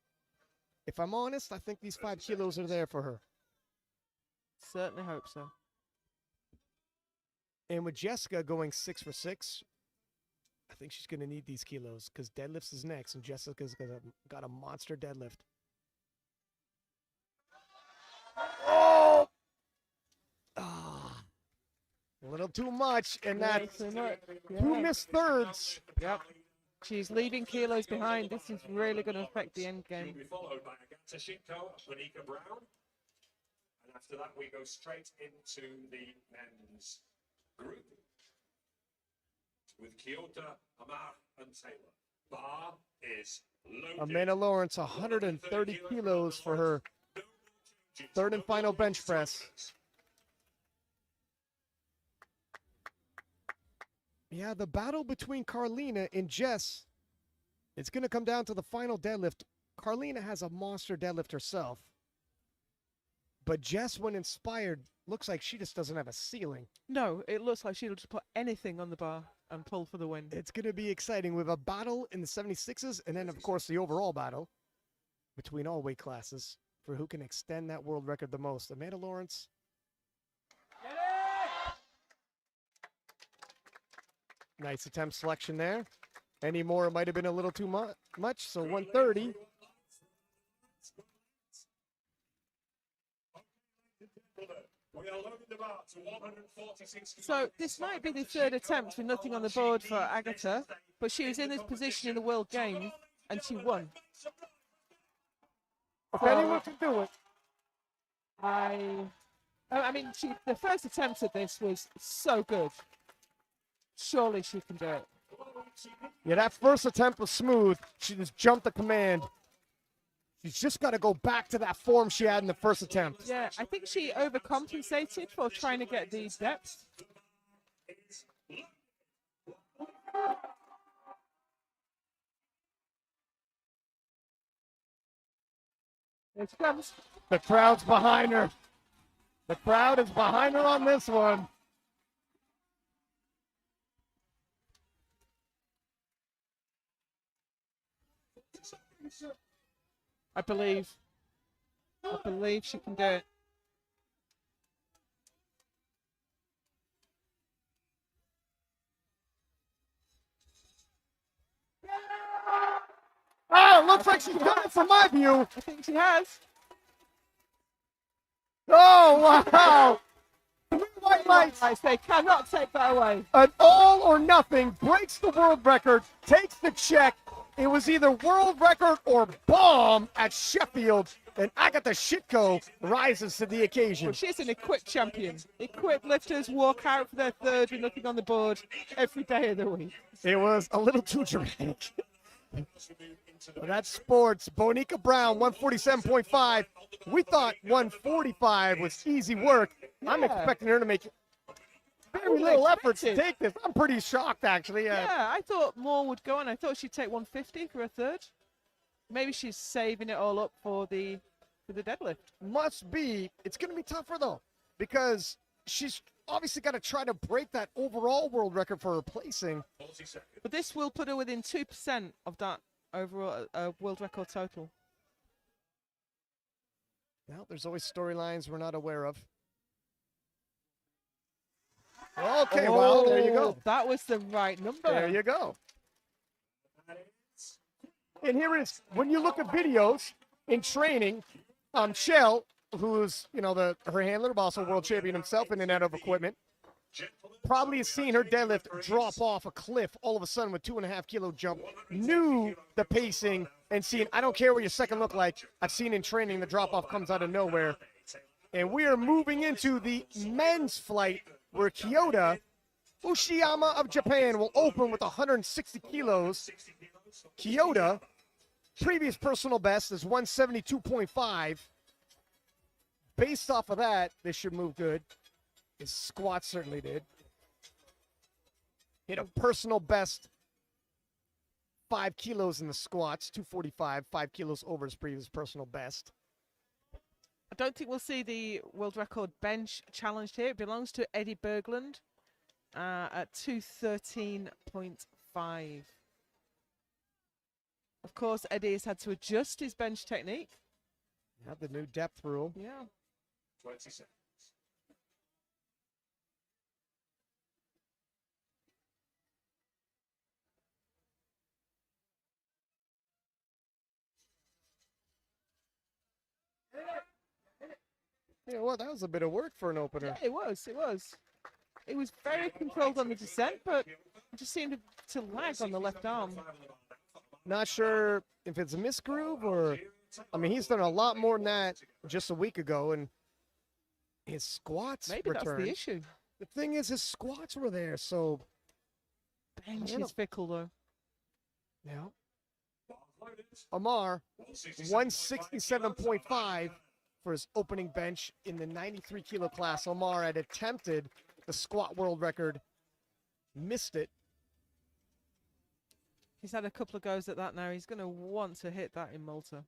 If I'm honest, I think these 5 kilos are there for her. Certainly hope so. And with Jessica going 6 for 6, I think she's going to need these kilos because deadlifts is next, and Jessica's got a monster deadlift. Oh! A little too much, and that's too much. 2 missed thirds. Yep. She's leaving kilos behind. This is really going to affect the end game. She'll be followed by Agata Shinko and Benika Brown. And after that, we go straight into the men's group with Kyoto, Amar, and Taylor. Bar is loaded. Amanda Lawrence, 130 kilos for her third and final bench press. Yeah, the battle between Carlina and Jess, it's going to come down to the final deadlift. Carlina has a monster deadlift herself. But Jess, when inspired, looks like she just doesn't have a ceiling. No, it looks like she'll just put anything on the bar and pull for the win. It's going to be exciting with a battle in the 76s and then, of course, the overall battle between all weight classes for who can extend that world record the most. Amanda Lawrence. Nice attempt selection there. Any more, it might have been a little too much. So 130. So this might be the third attempt with nothing on the board for Agatha, but she was in this position in the World Games and she won. If anyone can do it. I mean, the first attempt at this was so good. Surely she can do it. Yeah, that first attempt was smooth. She just jumped the command. She's just got to go back to that form she had in the first attempt. Yeah, I think she overcompensated for trying to get the depth. Here she comes. The crowd's behind her. The crowd is behind her on this one. I believe she can do it. Oh, it looks like she's done it from my view. I think she has. Oh, wow. Three white lights. They cannot take that away. An all or nothing breaks the world record, takes the check. It was either world record or bomb at Sheffield, and Agatha Shitko rises to the occasion. Well, she's an equipped champion. Equipped lifters walk out for their third with nothing on the board every day of the week. It was a little too dramatic. Well, that's sports. Bonica Brown, 147.5. We thought 145 was easy work. I'm expecting her to make very little effort to take this. I'm pretty shocked, actually. Yeah, I thought more would go on. I thought she'd take 150 for a third. Maybe she's saving it all up for the deadlift. Must be. It's going to be tougher, though, because she's obviously got to try to break that overall world record for her placing. But this will put her within 2% of that overall world record total. Well, there's always storylines we're not aware of. Okay, well, there you go. That was the right number. There you go. And here it is. When you look at videos in training, Shell, who's, her handler, but also world champion himself in and out of equipment, probably has seen her deadlift drop off a cliff all of a sudden with 2.5 kilo jump, knew the pacing, and seen, I don't care what your second look like, I've seen in training the drop off comes out of nowhere. And we are moving into the men's flight where Kyoto Ushiyama of Japan will open with 160 kilos. Kyoto, previous personal best is 172.5. Based off of that, this should move good. His squat certainly did. Hit a personal best 5 kilos in the squats, 245, 5 kilos over his previous personal best. I don't think we'll see the world record bench challenged here. It belongs to Eddie Berglund at 213.5. Of course, Eddie has had to adjust his bench technique. Yeah, the new depth rule. Yeah. 20 seconds. Yeah, well, that was a bit of work for an opener. Yeah, it was. It was. It was very controlled on the descent, but it just seemed to lag on the left arm. Not sure if it's a misgroove or, I mean, he's done a lot more than that just a week ago, and his squats Maybe returned. that's the issue. The thing is, his squats were there, so. Bench I don't is fickle, though. Yeah. Amar, 167.5 for his opening bench in the 93 kilo class. Amar had attempted the squat world record, missed it. He's had a couple of goes at that now. He's going to want to hit that in Malta.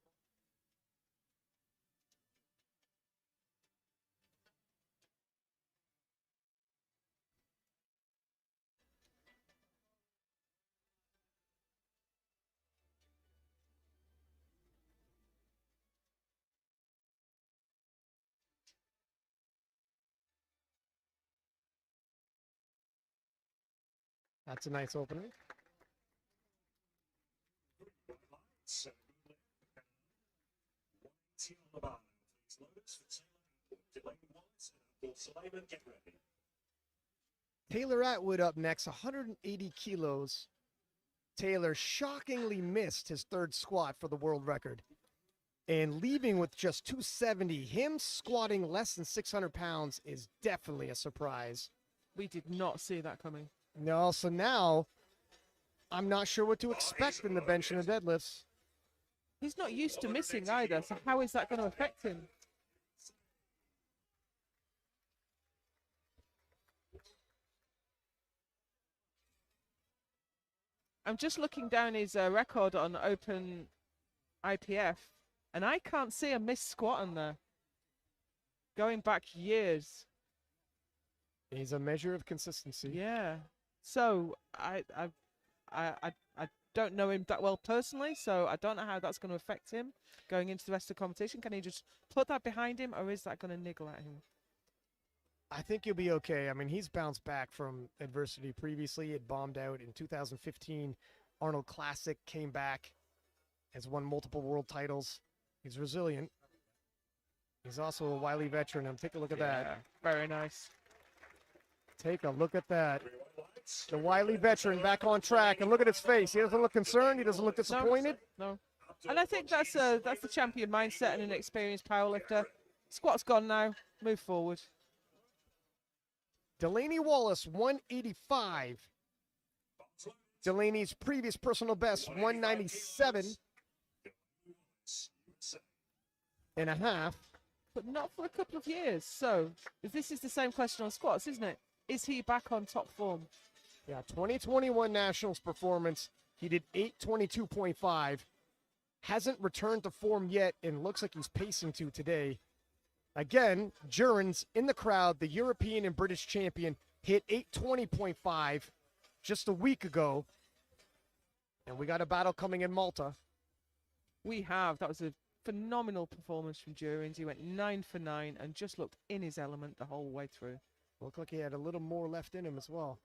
That's a nice opening. Taylor Atwood up next, 180 kilos. Taylor shockingly missed his third squat for the world record. And leaving with just 270, him squatting less than 600 pounds is definitely a surprise. We did not see that coming. No, so now I'm not sure what to expect in the bench and the deadlifts. He's not used to missing either, so how is that going to affect him? I'm just looking down his record on Open IPF, and I can't see a missed squat on there. Going back years. He's a measure of consistency. Yeah. So I don't know him that well personally, so I don't know how that's going to affect him going into the rest of the competition. Can he just put that behind him, or is that going to niggle at him? I think he'll be okay. I mean, he's bounced back from adversity previously. It bombed out in 2015. Arnold Classic came back, has won multiple world titles. He's resilient. He's also a wily veteran. Take a look at that. Very nice. Take a look at that. The wily veteran back on track, and look at his face. He doesn't look concerned. He doesn't look disappointed. No. And I think that's the champion mindset and an experienced powerlifter. Squat's gone now. Move forward. Delaney Wallace, 185. Delaney's previous personal best, 197.5. But not for a couple of years. So this is the same question on squats, isn't it? Is he back on top form? Yeah, 2021 Nationals performance. He did 822.5. Hasn't returned to form yet and looks like he's pacing to today. Again, Jurens in the crowd, the European and British champion, hit 820.5 just a week ago. And we got a battle coming in Malta. We have. That was a phenomenal performance from Jurens. He went 9 for 9 and just looked in his element the whole way through. Looked like he had a little more left in him as well.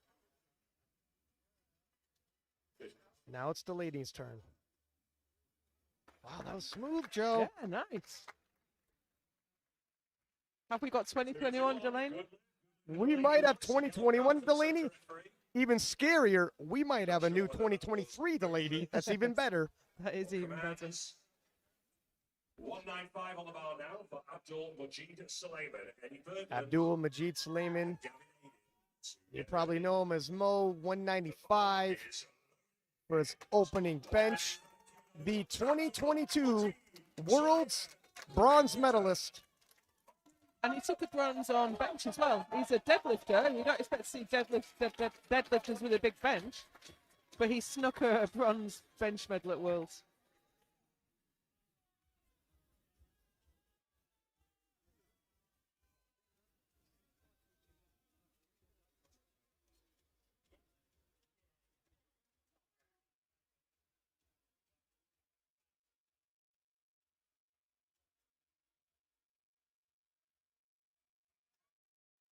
Now it's the ladies' turn. Wow, that was smooth, Joe. Yeah, nice. Have we got 2021, Delaney? We might have 2021 Delaney. Even scarier, we might have a new 2023 Delaney. That's even better. That is even better. 195 on the bar now for Abdul Majid Suleiman. Abdul Majid Suleiman. You probably know him as Mo, 195 for his opening bench. The 2022 World's Bronze Medalist. And he took a bronze on bench as well. He's a deadlifter, and you don't expect to see deadlifters with a big bench. But he snuck a bronze bench medal at Worlds.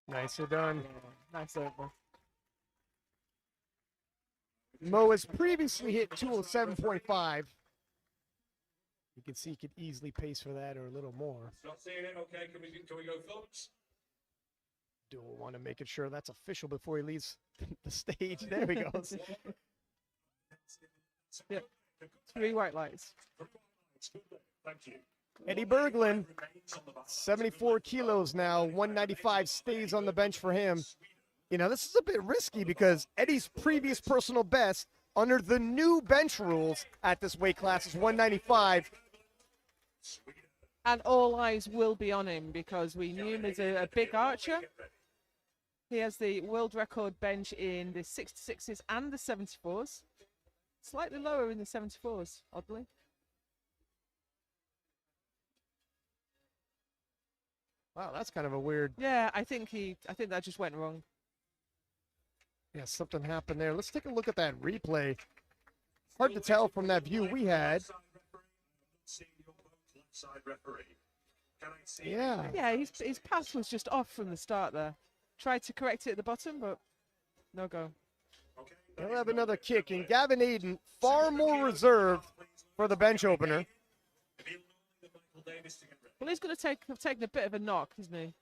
Nicely done. Nice over. Mo has previously hit 207.5. You can see he could easily pace for that or a little more. Not seeing it. Okay, can we go thumbs? Do want to make it sure that's official before he leaves the stage. There he goes. Yeah. 3 white lights. Thank you. Eddie Berglund, 74 kilos now, 195 stays on the bench for him. You know, this is a bit risky because Eddie's previous personal best under the new bench rules at this weight class is 195. And all eyes will be on him because we knew him as a big archer. He has the world record bench in the 66s and the 74s. Slightly lower in the 74s, oddly. Wow, that's kind of a weird. Yeah, I think that just went wrong. Yeah, something happened there. Let's take a look at that replay. Hard to tell from that view we had. Yeah. Yeah, his pass was just off from the start there. Tried to correct it at the bottom, but no go. He'll have another kick, and Gavin Aiden far more reserved for the bench opener. Well, he's going to have taken a bit of a knock, isn't he?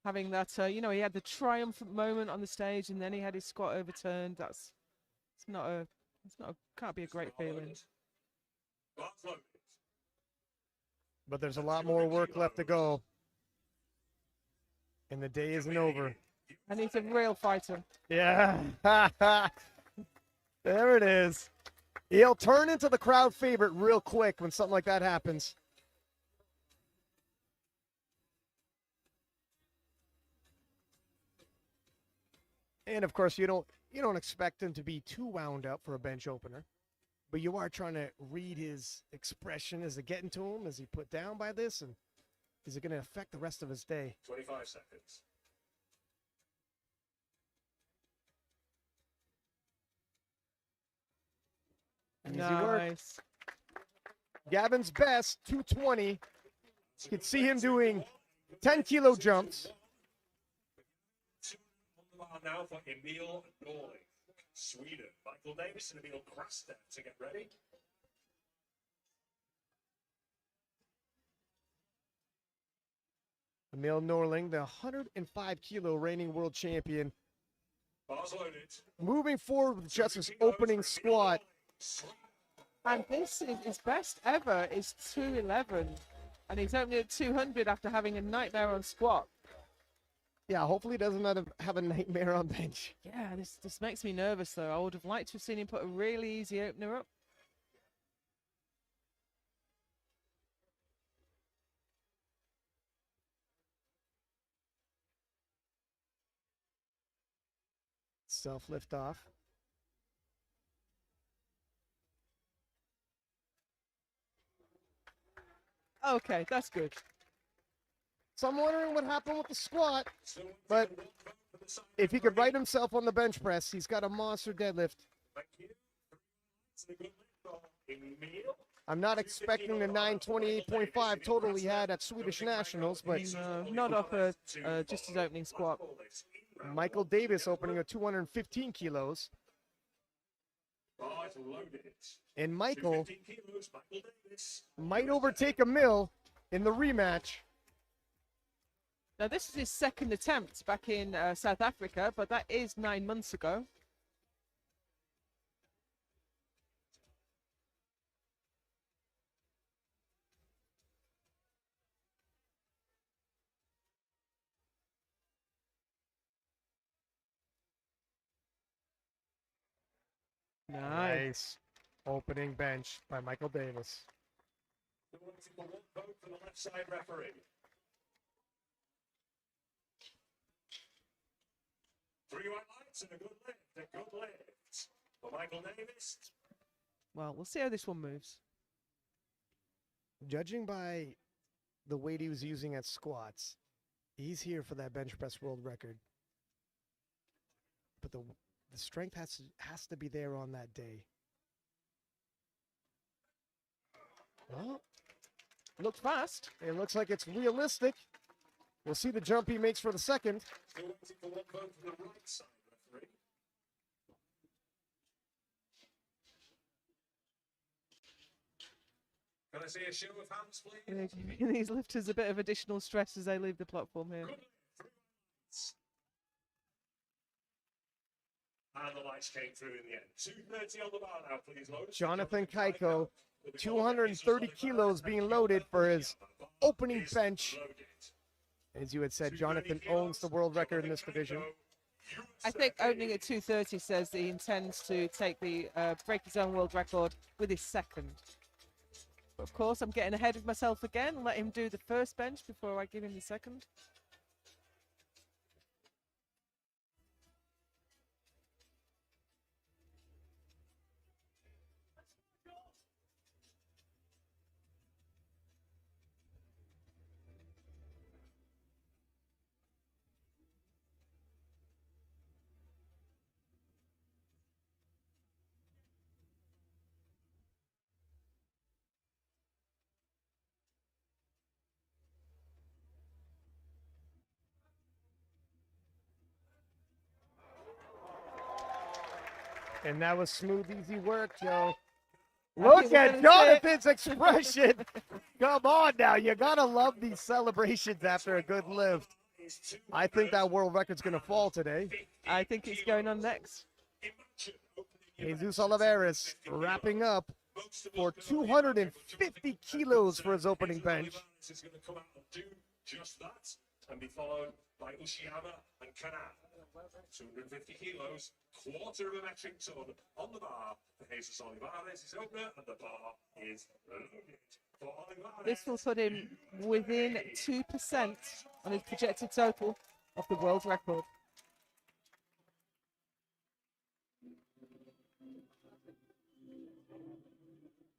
Having that, you know, he had the triumphant moment on the stage, and then he had his squat overturned. Can't be a great feeling. But there's a lot more work left to go. And the day isn't over. And he's a real fighter. Yeah. There it is. He'll turn into the crowd favorite real quick when something like that happens. And of course, you don't expect him to be too wound up for a bench opener, but you are trying to read his expression. Is it getting to him? Is he put down by this? And is it going to affect the rest of his day? 25 seconds. Easy work. Gavin's best, 220. You can see him doing 10-kilo jumps. Now for Emil Norling, Sweden. Michael Davis and Emil Kraster to get ready. Emil Norling, the 105-kilo reigning world champion. Bars loaded. Moving forward with just his opening squat. And this is his best ever is 211. And he's opening at 200 after having a nightmare on squat. Yeah, hopefully he doesn't have a nightmare on bench. Yeah, this makes me nervous, though. I would have liked to have seen him put a really easy opener up. Self lift off. Okay, that's good. So I'm wondering what happened with the squat, but if he could right himself on the bench press, he's got a monster deadlift. I'm not expecting the 928.5 total he had at Swedish Nationals, but not off just his opening squat. Michael Davis opening at 215 kilos. And Michael might overtake Emil in the rematch. Now, this is his second attempt back in South Africa, but that is 9 months ago. Nice. Opening bench by Michael Davis. For one vote for the left side referee. Three white lights and a good lift. A good lift for Michael Davis. Well, we'll see how this one moves. Judging by the weight he was using at squats, he's here for that bench press world record. But the strength has to be there on that day. Well, looks fast. It looks like it's realistic. We'll see the jump he makes for the second. Still waiting for one vote for the right side referee. Can I see a show of hands, please? Giving these lifters a bit of additional stress as they leave the platform here. And the lights came through in the end. 230 on the bar now, please. Load. Jonathan Kaiko, 230 kilos being loaded for his opening bench. As you had said, Jonathan owns the world record in this division. I think opening at 2:30 says that he intends to take the break his own world record with his second. But of course, I'm getting ahead of myself again. Let him do the first bench before I give him the second. And that was smooth, easy work, Joe. I Look think we're at gonna Jonathan's expression. Come on now. You got to love these celebrations after a good lift. I think that world record's going to fall today. I think it's going on next. Jesus Oliveras wrapping up for 250 kilos for his opening bench. Is going to come out and do just that and be followed by Ushiyama and Kanan. 250 kilos, quarter of a metric ton on the bar for Jesus Olivares, his opener, and the bar is loaded for Olivares. This will put him within 2% on his projected total of the world record.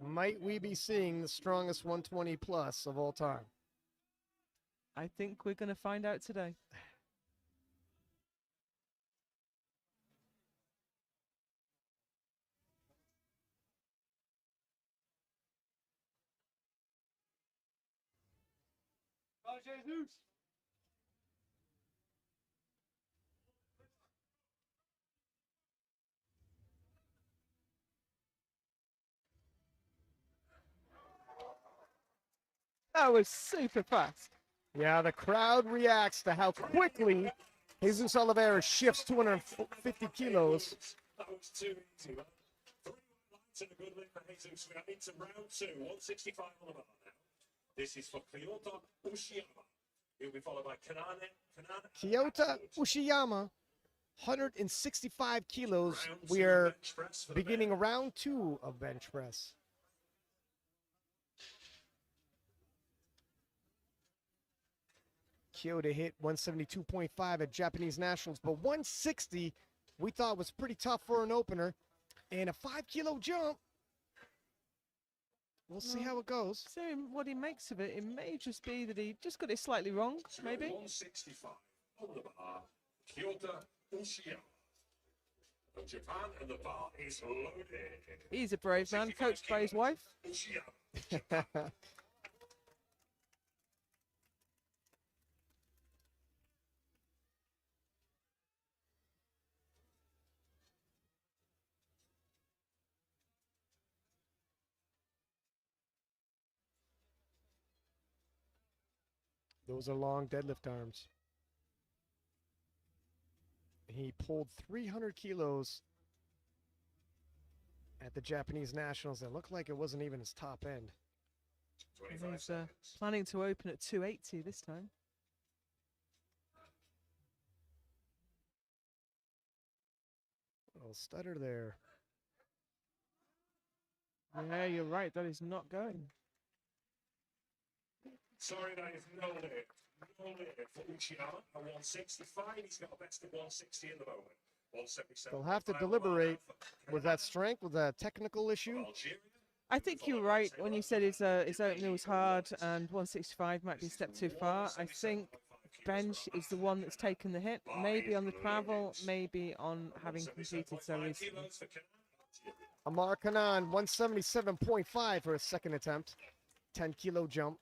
Might we be seeing the strongest 120 plus of all time? I think we're going to find out today. That was super fast. Yeah, the crowd reacts to how quickly Jesus Oliveira shifts 250 kilos. That was too easy, man. 3 lights and a good lift for Jesus. We are into round 2, 165 on the bar now. This is for Kyoto Ushiyama. He'll be followed by Kanane. Kyoto Ushiyama, 165 kilos. We are beginning round 2 of bench press. Kyoto hit 172.5 at Japanese Nationals, but 160 we thought was pretty tough for an opener. And a 5-kilo jump. We'll see how it goes. Seeing what he makes of it, it may just be that he just got it slightly wrong, maybe. 165 on the bar. Kyoto Ushiyama from Japan, and the bar is loaded. He's a brave man, coached by his wife. Ushiyama. Those are long deadlift arms. He pulled 300 kilos at the Japanese Nationals. It looked like it wasn't even his top end. He's planning to open at 280 this time. Little stutter there. Yeah, you're right. That is not going. Sorry, that is no limit. No limit for Ushiyama at 165. He's got a best of 160 in the moment. 177. They'll have to deliberate. Was that strength? Was that a technical issue? I think you're right when you said his opener was hard and 165 might be a step too far. I think bench is the one that's taken the hit. Maybe on the travel, maybe on having completed so recently. Amar Kanan, 177.5 for his second attempt. 10-kilo jump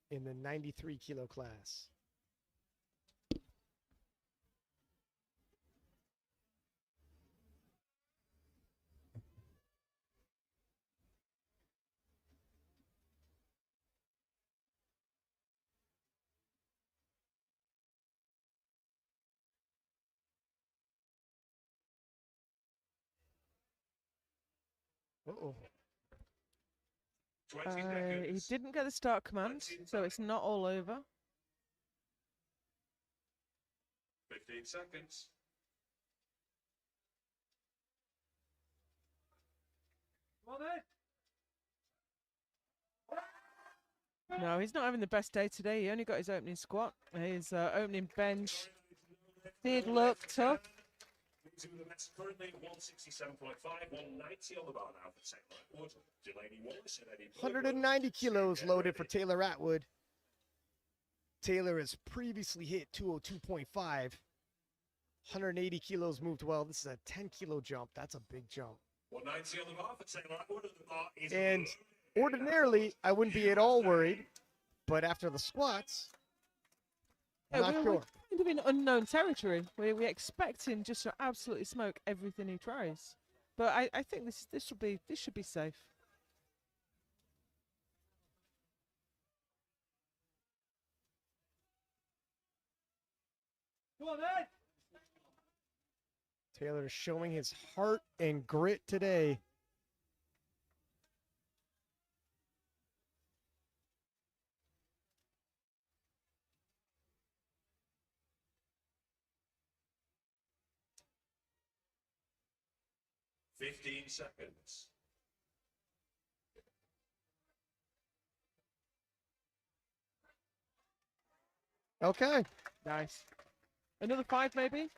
in the 93-kilo class. Uh-oh. He didn't get the start command, so it's not all over. 15 seconds. No, he's not having the best day today. He only got his opening squat. His opening bench did look tough. To the best currently 167.5, 190 on the bar now for Taylor Atwood. Delaney Wallace and Eddie 190 kilos loaded for Taylor Atwood. Taylor has previously hit 202.5. 180 kilos moved well. This is a 10-kilo jump. That's a big jump. 190 on the bar for Taylor Atwood, and the bar is And ordinarily, I wouldn't be at all worried, but after the squats, I'm not we're sure. kind of in unknown territory. We expect him just to absolutely smoke everything he tries. But I think this should be safe. Come on, Ed! Taylor showing his heart and grit today. Fifteen seconds. Okay. Nice. Another 5 maybe?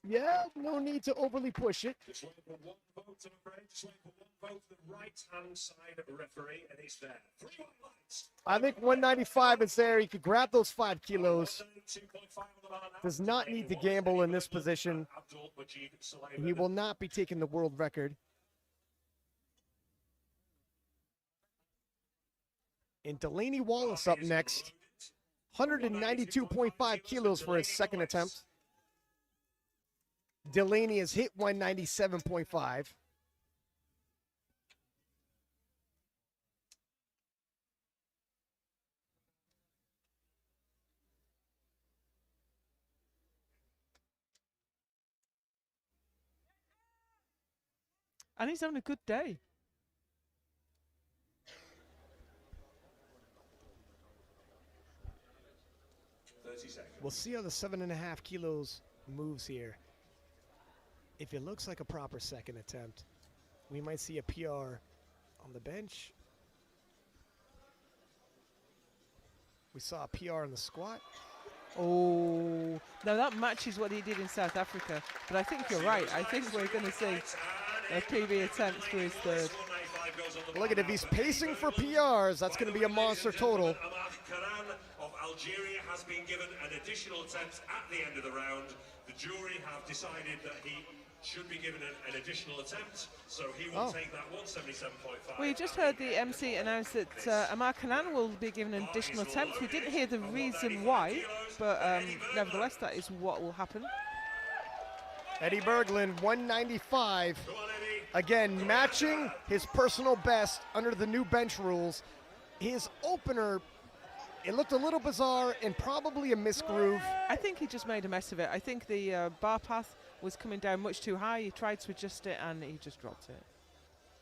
Yeah, no need to overly push it. Just wait for one vote, I'm afraid. Just wait for one vote for the right-hand side referee, and it's there. 3 white lights. I think 195 is there. He could grab those 5 kilos. Does not need to gamble in this position. He will not be taking the world record. And Delaney Wallace up next. 192.5 kilos for his second attempt. Delaney has hit 197.5. And he's having a good day. We'll see how the 7.5 kilos moves here. If it looks like a proper second attempt, we might see a PR on the bench. We saw a PR in the squat. Oh, now that matches what he did in South Africa. But I think you're right. I think we're going to see a PB attempt for his third. Look at it. If he's pacing for PRs, that's going to be a monster total. Of Algeria has been given an additional attempt at the end of the round. The jury have decided that he should be given an additional attempt, so he will take that 177.5. We just heard the MC announce that Amar Kanan will be given an additional attempt. We didn't hear the reason why, but nevertheless, that is what will happen. Eddie Berglund, 195. Again, matching his personal best under the new bench rules. His opener, it looked a little bizarre and probably a misgroove. I think he just made a mess of it. I think the bar path was coming down much too high. He tried to adjust it and he just dropped it.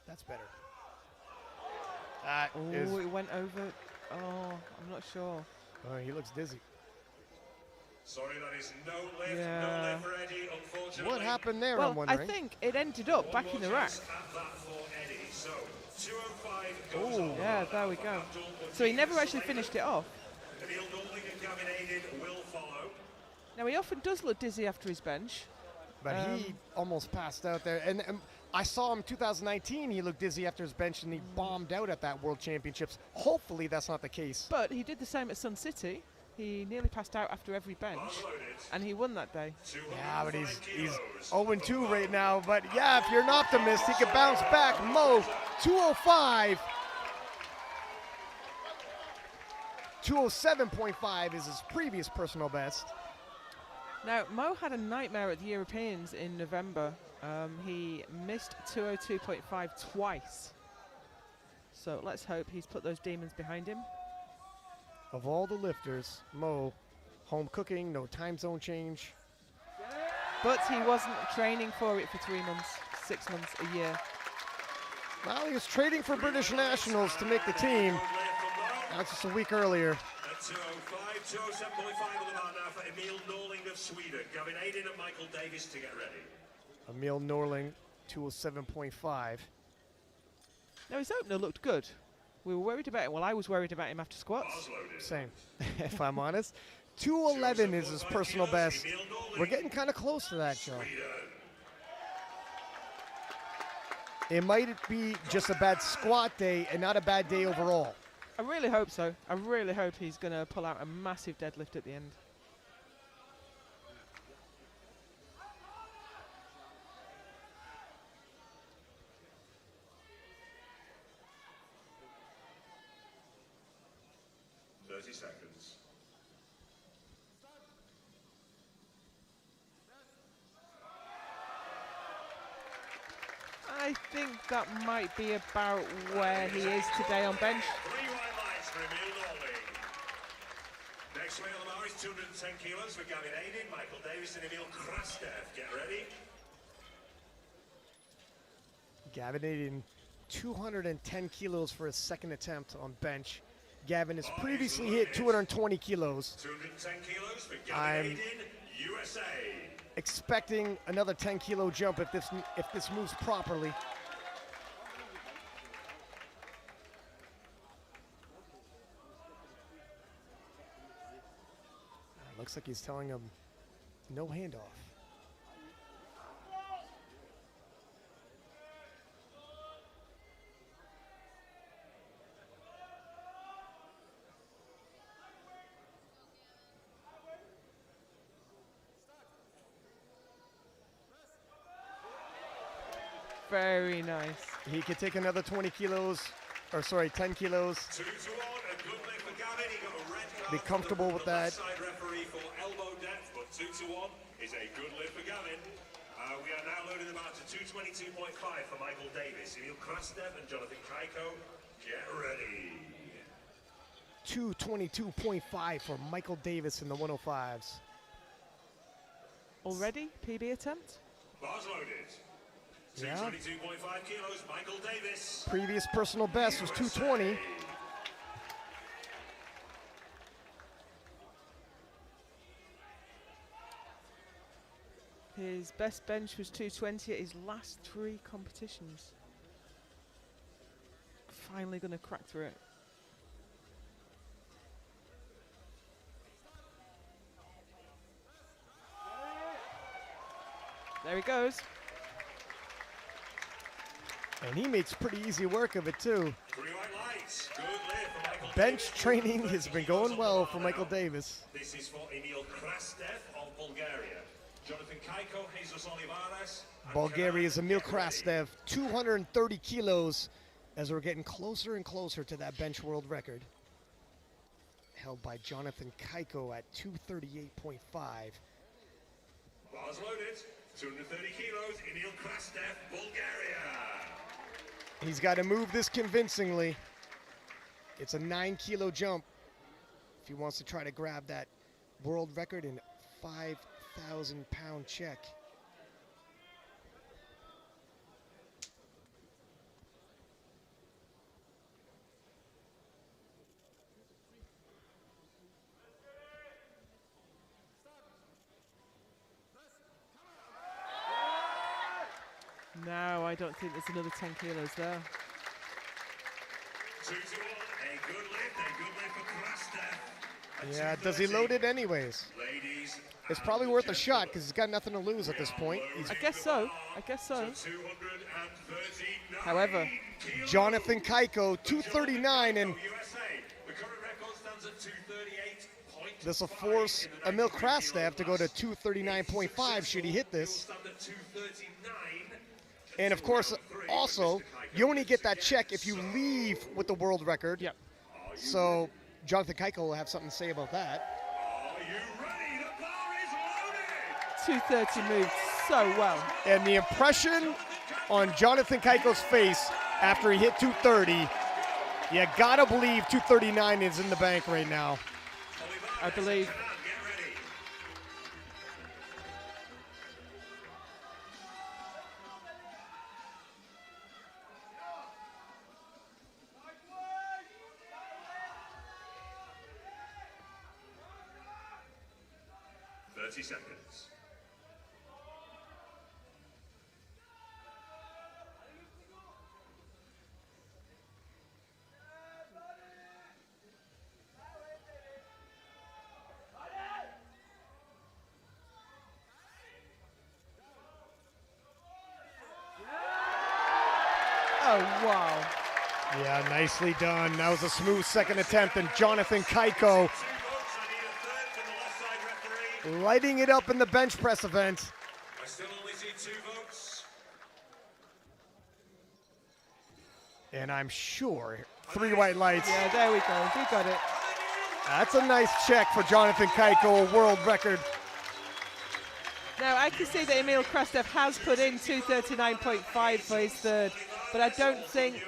That's better. Oh, it went over. Oh, I'm not sure. Oh, he looks dizzy. Sorry, that is no lift, no lift for Eddie, unfortunately. What happened there, well, I'm wondering? I think it ended up back in the rack. So, 205 Oh, yeah, there we go. So he never actually finished it off. Now, he often does look dizzy after his bench. But he almost passed out there. And I saw him 2019, he looked dizzy after his bench, and he bombed out at that World Championships. Hopefully that's not the case. But he did the same at Sun City. He nearly passed out after every bench, and he won that day. Yeah, but he's 0-2 right now. But yeah, if you're an optimist, he can bounce back. Mo, 205. 207.5 is his previous personal best. Now, Mo had a nightmare at the Europeans in November. He missed 202.5 twice. So let's hope he's put those demons behind him. Of all the lifters, Mo, home cooking, no time zone change. But he wasn't training for it for 3 months, 6 months, a year. Well, he was trading for British nationals to make the team. That's just a week earlier. 207.5 on the bar now for Emil Norling of Sweden. Gavin Aiden and Michael Davis to get ready. Emil Norling, 207.5. Now, his opener looked good. We were worried about him. Well, I was worried about him after squats. Same, if I'm honest. 211 is his personal best. We're getting kind of close to that, Joe. It might be just a bad squat day and not a bad day overall. I really hope so. I really hope he's going to pull out a massive deadlift at the end. Seconds. I think that might be about where he is today on bench. 3 white lights for Emil Norling. Next weight on the bar is 210 kilos for Gavin Aiden, Michael Davis and Emil Krastev. Get ready. Gavin Aiden, 210 kilos for his second attempt on bench. Gavin has previously hit 220 kilos. 210 kilos for Gavin Aiden, USA. Expecting another 10-kilo jump if this moves properly. Looks like he's telling him no handoff. Very nice. He could take another 20 kilos, or sorry, 10 kilos. 2-1, a good lift for Gavin. He got a red card. Be comfortable with that. Side referee for elbow depth, but 2-1 is a good lift for Gavin. We are now loading them out to 222.5 for Michael Davis. Emil Krastev and Jonathan Kaiko, get ready. 222.5 for Michael Davis in the 105s. Already PB attempt? Bars loaded. Yeah. 222.5 kilos, Michael Davis. Previous personal best was 220. His best bench was 220 at his last 3 competitions. Finally going to crack through it. There he goes. And he makes pretty easy work of it too. 3 white lights. Good lift for Michael Bench Davis. training has been going well for Michael Davis. This is for Emil Krastev of Bulgaria. Jonathan Kaiko, Jesus Olivares. Bulgaria's Emil Krastev, 230 kilos, as we're getting closer and closer to that bench world record. Held by Jonathan Kaiko at 238.5. Bars loaded. 230 kilos, Emil Krastev, Bulgaria. He's got to move this convincingly. It's a 9-kilo jump if he wants to try to grab that world record in 5,000-pound check. No, I don't think there's another 10 kilos there. 2-1, a good lift for Krastev. Yeah, does he load it anyways? Ladies, It's probably worth a shot because he's got nothing to lose at this point. I guess so. I guess so. 239. However, Jonathan Kaiko, 239, and USA. The current record stands at 238. this will force Emil Krastev to go to 239.5 should he hit this. Stand at 239. And of course, also, you only get that check if you leave with the world record. Yep. So Jonathan Kaiko will have something to say about that. Are you ready? The bar is loaded. 230 moved so well. And the impression on Jonathan Kaiko's face after he hit 230, you gotta believe 239 is in the bank right now. I believe. 30 seconds. Oh, wow. Yeah, nicely done. That was a smooth second attempt, and Jonathan Kaiko lighting it up in the bench press event. I still only see 2 votes. And I'm sure 3 white lights. Yeah, there we go. We got it. That's a nice check for Jonathan Kaiko, a world record. Now, I can see that Emil Krastev has put in 239.5 for his third, but I don't think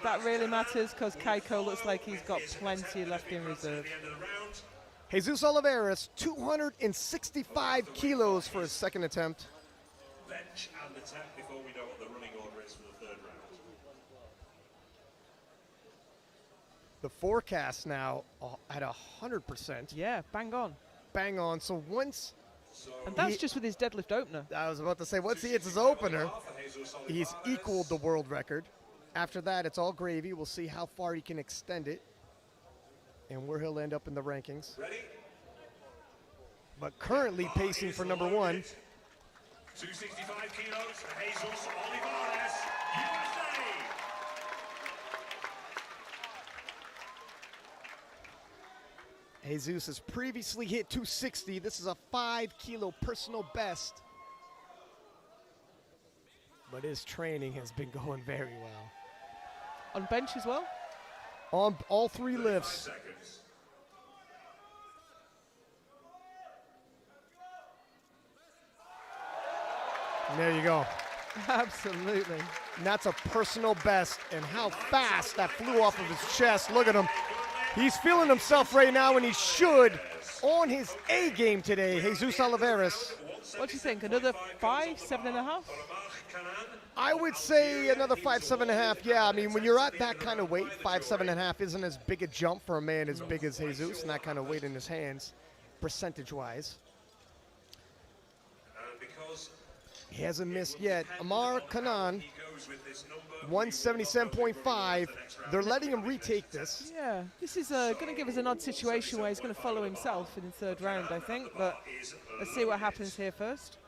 that really matters because Kaiko looks like he's got plenty left in reserve. Jesus Oliveras, 265 kilos for his second attempt. Bench and attempt before we know what the running order is for the third round. The forecast now at 100%. Yeah, bang on. Bang on. So once... And that's just with his deadlift opener. I was about to say, once he hits his opener, he's equaled the world record. After that, it's all gravy. We'll see how far he can extend it and where he'll end up in the rankings. Ready? But currently pacing for number 1. 265 kilos, Jesus Olivares, USA. Jesus has previously hit 260. This is a 5-kilo personal best. But his training has been going very well. On bench as well? On all 3 lifts. And there you go. Absolutely. And that's a personal best. And how fast that flew off of his chest. Look at him. He's feeling himself right now, and he should on his A game today, Jesus Oliveras. What do you think? Another 5, 7.5? I would say another 5, 7.5. Yeah, I mean, when you're at that kind of weight, 5, 7.5 isn't as big a jump for a man as big as Jesus and that kind of weight in his hands, percentage-wise. He hasn't missed yet. Amar Kanan, 177.5. They're letting him retake this. Yeah, this is going to give us an odd situation where he's going to follow himself in the third round, I think. But let's see what happens here first.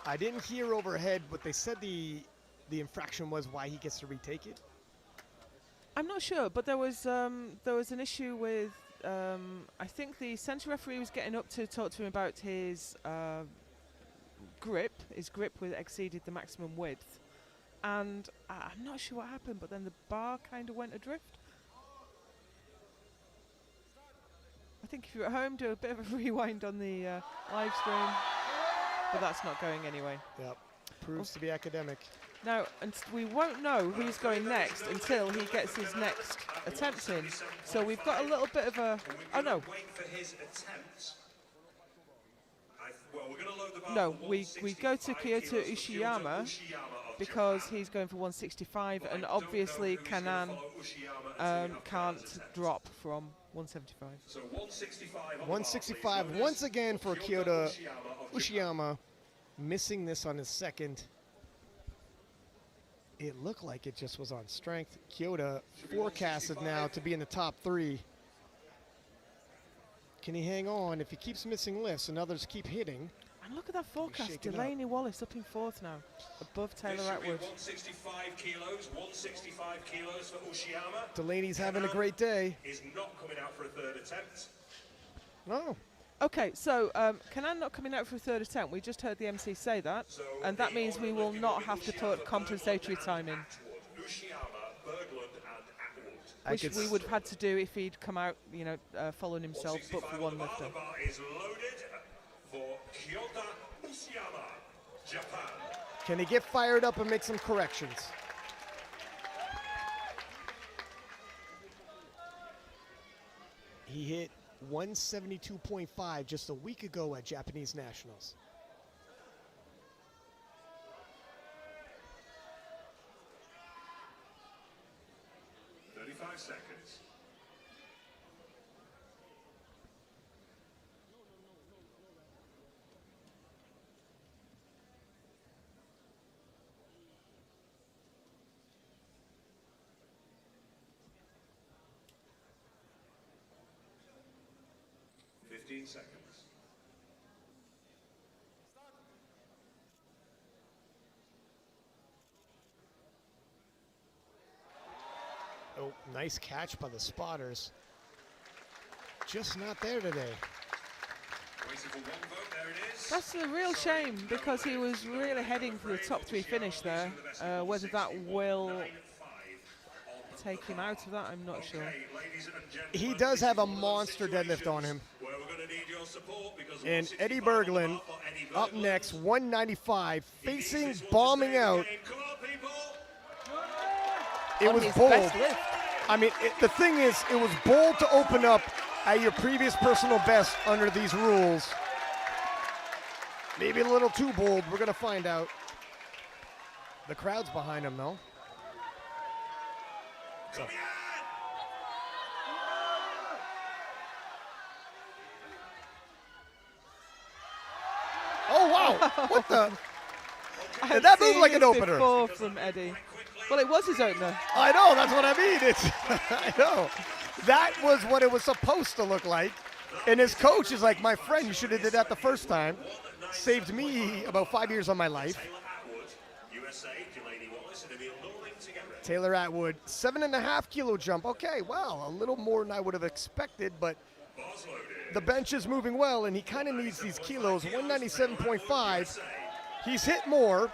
I didn't hear overhead, but they said the infraction was why he gets to retake it. I'm not sure, but there was an issue with I think the centre referee was getting up to talk to him about his grip. His grip exceeded the maximum width, and I'm not sure what happened. But then the bar kind of went adrift. I think if you're at home, do a bit of a rewind on the live stream. But that's not going anyway. Yep, proves to be academic. Now, and we won't know who's going next until he gets his next attempt in. So we've got a little bit of a... Oh, no. Wait for his attempt. Well, we're going to load the bar No, for we go to Kyoto Ishiyama because he's going for 165, and obviously Kanan can't drop from 175. So 165. 165 once again for Kyoto Ishiyama, missing this on his second. It looked like it just was on strength. Kyoto forecasted now to be in the top 3. Can he hang on? If he keeps missing lifts and others keep hitting. And look at that forecast. shake it up. Delaney Wallace up in 4th now, above Taylor Atwood. 165 kilos, 165 kilos for Ushiyama. Delaney's having a great day. Is not coming out for a third attempt. No. Okay, so Kanan not coming out for a third attempt. We just heard the MC say that, and that means we will not have to put compensatory time in, which we would have had to do if he'd come out, you know, following himself, but for one lifter. Is loaded for Kyoto Ushiyama, Japan. Can he get fired up and make some corrections? He hit 172.5 just a week ago at Japanese Nationals. Seconds. 15 seconds. Oh, nice catch by the spotters. Just not there today. That's a real shame because he was really heading for the top 3 finish there. Whether that will take him out of that, I'm not sure. He does have a monster deadlift on him. And Eddie Berglund up next, 195, facing, bombing out. It was bold. I mean, the thing is, it was bold to open up at your previous personal best under these rules. Maybe a little too bold. We're going to find out. The crowd's behind him, though. So. Oh, wow. What the? Did that move like an opener? Before from Eddie. Well, it was his opener. I know, that's what I mean. It's, I know. That was what it was supposed to look like. And his coach is like, my friend, you should have did that the first time. Saved me about 5 years of my life. Taylor Atwood, 7.5 kilo jump. Okay, well, a little more than I would have expected, but the bench is moving well, and he kind of needs these kilos. 197.5. He's hit more.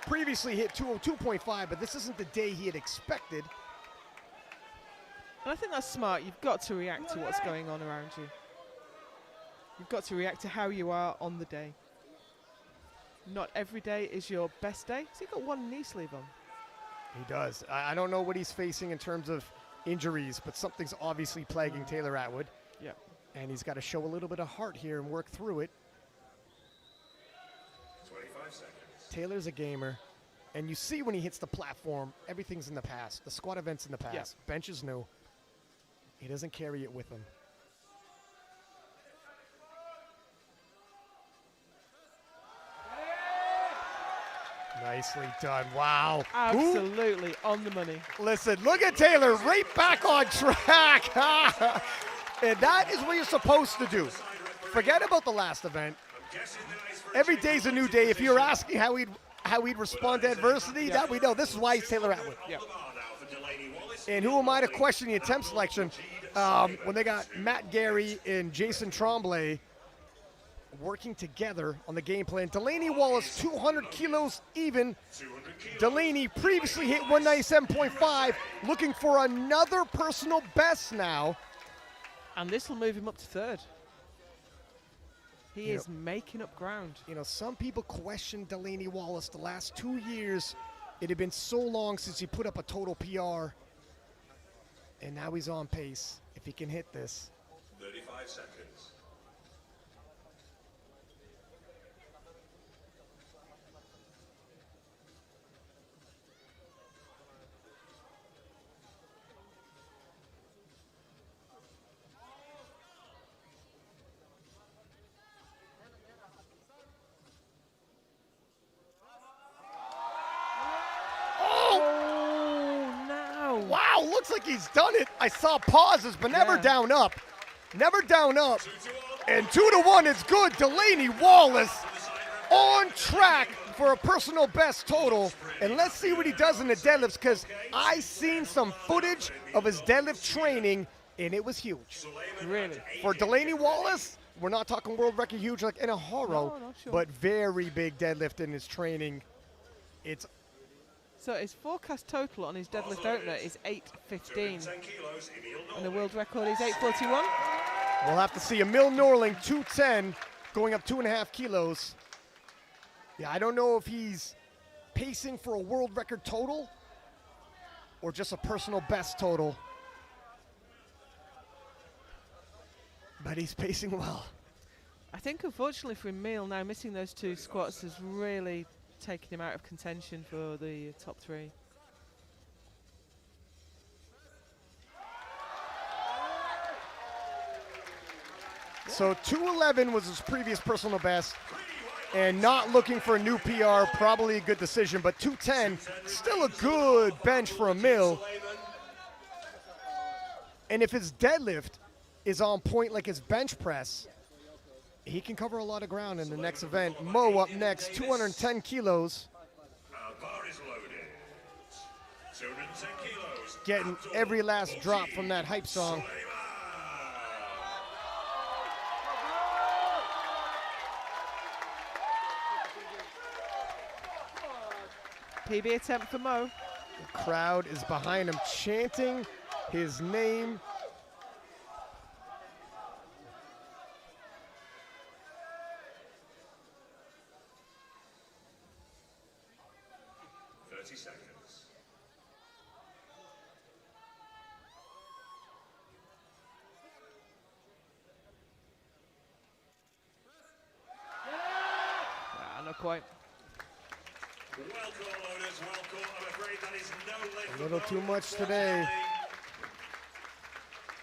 Previously hit 202.5, but this isn't the day he had expected. And I think that's smart. You've got to react to what's going on around you. You've got to react to how you are on the day. Not every day is your best day. Has he got one knee sleeve on? He does. I don't know what he's facing in terms of injuries, but something's obviously plaguing Taylor Atwood. Yeah. And he's got to show a little bit of heart here and work through it. 25 seconds. Taylor's a gamer, and you see when he hits the platform, everything's in the past. The squat event's in the past. Yeah. Bench is new. He doesn't carry it with him. Nicely done. Wow. Absolutely on the money. Listen, look at Taylor right back on track. And that is what you're supposed to do. Forget about the last event. Every day's a new day. If you're asking how he'd respond to adversity, that we know. This is why he's Taylor Atwood. Yeah. And who am I to question the attempt selection when they got Matt Gary and Jason Tremblay working together on the game plan. Delaney Wallace, 200 kilos even. Delaney previously hit 197.5, looking for another personal best now. And this will move him up to 3rd. He is making up ground. You know, some people question Delaney Wallace the last 2 years. It had been so long since he put up a total PR. And now he's on pace. If he can hit this. 35 seconds. Wow, looks like he's done it. I saw pauses, but never down up. Never down up. And 2-1, it's good. Delaney Wallace on track for a personal best total. And let's see what he does in the deadlifts, because I seen some footage of his deadlift training, and it was huge. Really? For Delaney Wallace, we're not talking world record huge like in a horror, but very big deadlift in his training. It's So his forecast total on his deadlift opener is 815, and the world record is 841. We'll have to see. Emil Norling, 210, going up 2.5 kilos. Yeah, I don't know if he's pacing for a world record total or just a personal best total. But he's pacing well. I think, unfortunately for Emil, now missing those 2 squats has really taken him out of contention for the top 3. So 211 was his previous personal best, and not looking for a new PR, probably a good decision, but 210, still a good bench for Emil. And if his deadlift is on point like his bench press, he can cover a lot of ground in the next event. Mo up next, 210 kilos. Bar is loaded. 210 kilos. Getting every last drop from that hype song. PB attempt for Mo. The crowd is behind him, chanting his name. Seconds. Not quite. Welcome, owners, welcome. I'm afraid that is no lift. A little too much today.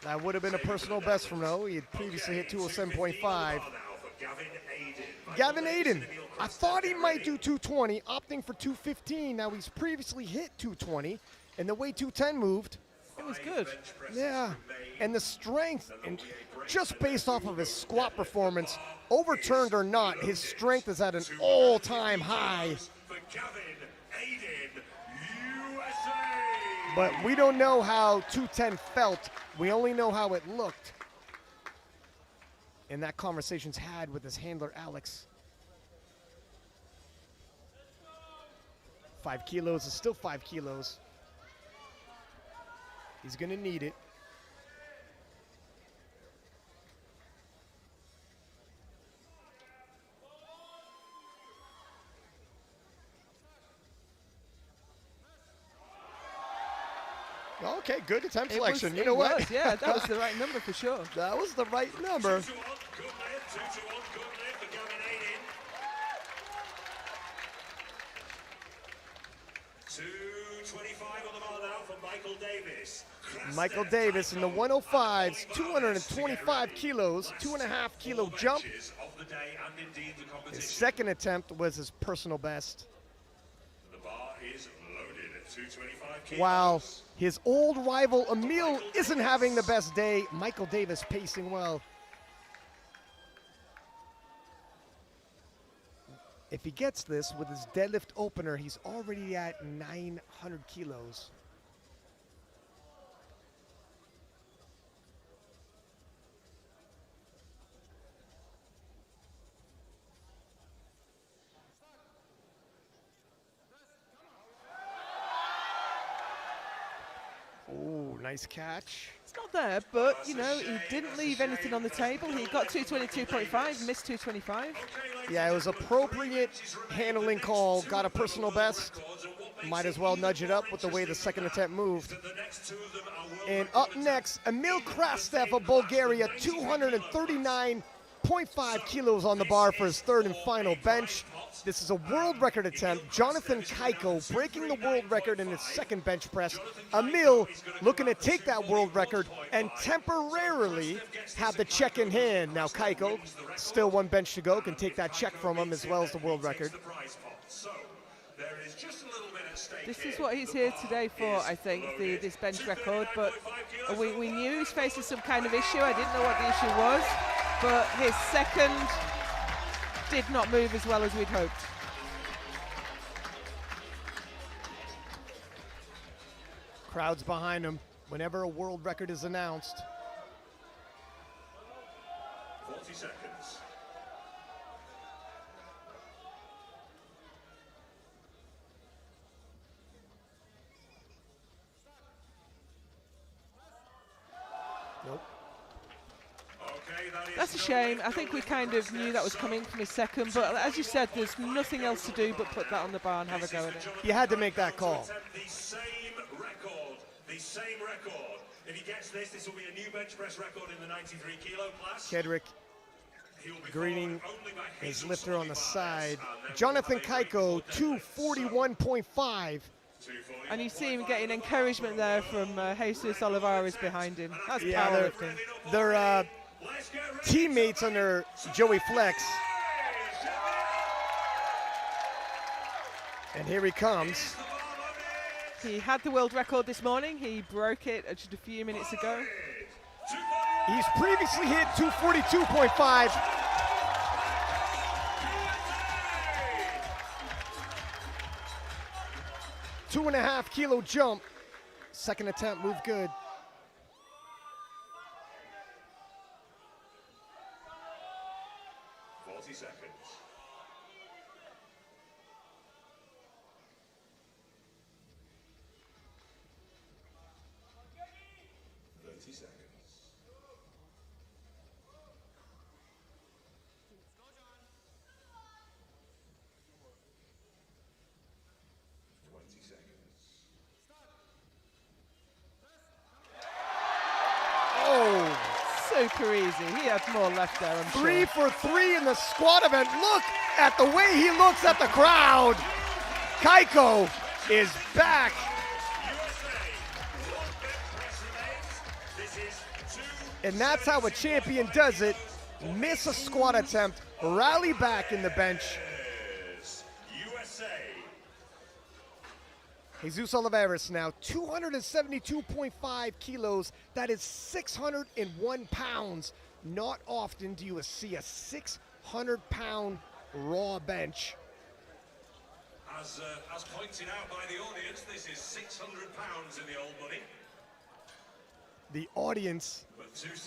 That would have been a personal best from Mo. He had previously hit 207.5. Gavin Aiden. I thought he might do 220, opting for 215. Now he's previously hit 220, and the way 210 moved, it was good. Yeah, and the strength, and just based off of his squat performance, overturned or not, his strength is at an all-time high. But we don't know how 210 felt. We only know how it looked. And that conversation's had with his handler, Alex. 5 kilos is still 5 kilos. He's gonna need it. Okay, good attempt selection. You know what? Yeah, that was the right number for sure. That was the right number. 2-1, good lift, 2-1, good lift for Gavin Aiden. 225 on the bar now from Michael Davis. Michael Davis in the 105s, 225 kilos, 2.5 kilo jump. His second attempt was his personal best. The bar is loaded at 225 kilos. While his old rival Emil isn't having the best day, Michael Davis pacing well. If he gets this with his deadlift opener, he's already at 900 kilos. Ooh, nice catch. It's not there, but, you know, he didn't leave anything on the table. He got 222.5, missed 225. Yeah, it was appropriate handling call. Got a personal best. Might as well nudge it up with the way the second attempt moved. And up next, Emil Krastev of Bulgaria, 239.5 kilos on the bar for his third and final bench. This is a world record attempt. Jonathan Kaiko breaking the world record in his second bench press. Emil looking to take that world record and temporarily have the check in hand. Now Kaiko, still one bench to go, can take that check from him as well as the world record. This is what he's here today for, I think, this bench record. But we knew he's facing some kind of issue. I didn't know what the issue was. But his second did not move as well as we'd hoped. Crowds behind him whenever a world record is announced. 40 seconds. Nope. That's a shame. I think we kind of knew that was coming from his second, but as you said, there's nothing else to do but put that on the bar and have a go at it. You had to make that call. The same record. If he gets this, this will be a new bench press record in the 93 kilo class. Kedrick greeting his lifter on the side. Jonathan Kaiko, 241.5. And you see him getting encouragement there from Jesus Olivares behind him. That's powerlifting. They're teammates under Joey Flex. And here he comes. He had the world record this morning. He broke it just a few minutes ago. He's previously hit 242.5. 2.5 kilo jump. Second attempt, moved good. Seconds. 30 seconds. 20 seconds. Oh! Super easy. He had more left there, I'm 3 sure. for 3 in the squat event. Look at the way he looks at the crowd. Kaiko is back. And that's how a champion does it. Miss a squat attempt, rally back in the bench. Jesus Oliveras now 272.5 kilos. That is 601 pounds. Not often do you see a 600-pound raw bench. As pointed out by the audience, this is 600 pounds in the old money. The audience,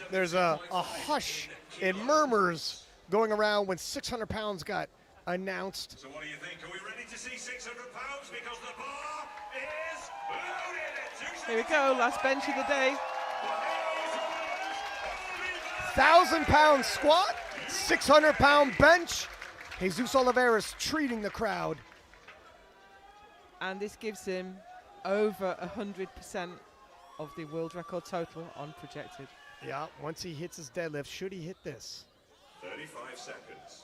there's a hush and murmurs going around when 600 pounds got announced. So what do you think? Are we ready to see 600 pounds? Because the bar is loaded. Here we go, last bench of the day. 1,000-pound squat, 600-pound bench. Jesus Oliveras treating the crowd. And this gives him over 100% of the world record total on projected. Yeah, once he hits his deadlift, should he hit this? 35 seconds.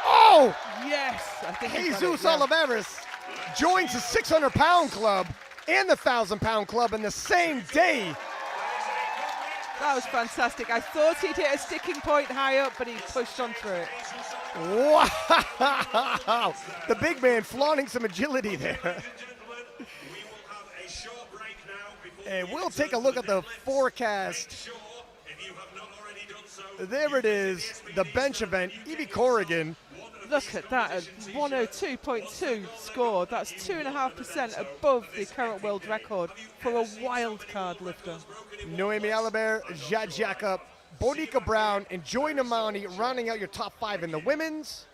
Oh! Yes! I think he got Jesus it, yeah. Oliveras joins the 600-pound club and the 1,000-pound club in the same day. That was fantastic. I thought he'd hit a sticking point high up, but he pushed on through it. Wow! The big man flaunting some agility there. And we'll take a look at the forecast. There it is, the bench event, Evie Corrigan. Look at that, a 102.2 score. That's 2.5% above the current world record for a wild card lifter. Noemi Alibert, Jad Jacob, Bonica Brown, and Joy Namani rounding out your top 5 in the women's.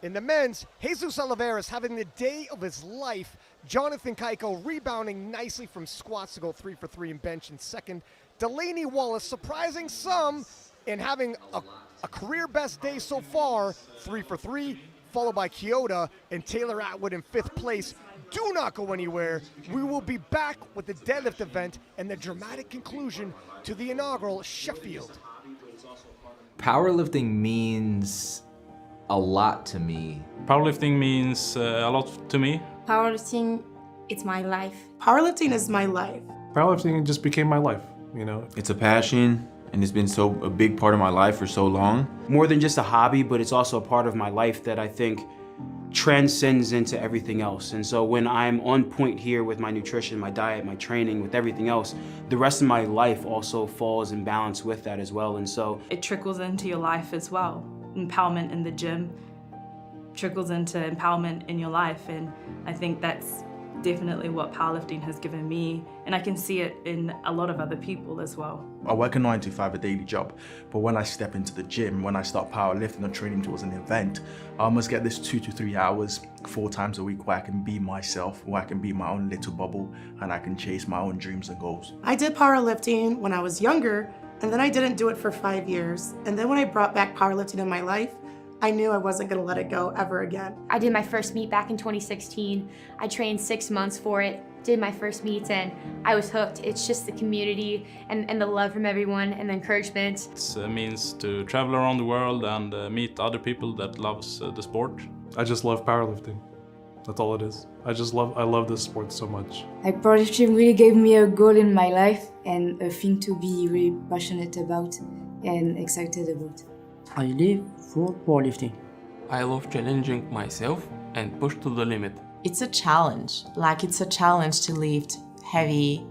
In the men's, Jesus Oliveras having the day of his life. Jonathan Kaiko rebounding nicely from squats to go 3 for 3 in bench in second. Delaney Wallace surprising some and having a career best day so far, 3 for 3, followed by Kyoto and Taylor Atwood in 5th place. Do not go anywhere. We will be back with the deadlift event and the dramatic conclusion to the inaugural Sheffield. Powerlifting means a lot to me. Powerlifting means a lot to me. Powerlifting, it's my life. Powerlifting is my life. Powerlifting just became my life, you know. It's a passion, and it's been a big part of my life for so long. More than just a hobby, but it's also a part of my life that I think transcends into everything else. And so when I'm on point here with my nutrition, my diet, my training, with everything else, the rest of my life also falls in balance with that as well. And so it trickles into your life as well. Empowerment in the gym trickles into empowerment in your life, and I think that's definitely what powerlifting has given me, and I can see it in a lot of other people as well. I work a 9 to 5, a daily job, but when I step into the gym, when I start powerlifting or training towards an event, I must get this 2 to 3 hours, 4 times a week where I can be myself, where I can be my own little bubble, and I can chase my own dreams and goals. I did powerlifting when I was younger, and then I didn't do it for 5 years. And then when I brought back powerlifting in my life, I knew I wasn't gonna let it go ever again. I did my first meet back in 2016. I trained 6 months for it, did my first meet, and I was hooked. It's just the community and the love from everyone and the encouragement. It means to travel around the world and meet other people that loves the sport. I just love powerlifting. That's all it is. I love this sport so much. Like, powerlifting really gave me a goal in my life and a thing to be really passionate about and excited about. I live for powerlifting. I love challenging myself and push to the limit. It's a challenge. Like, it's a challenge to lift heavy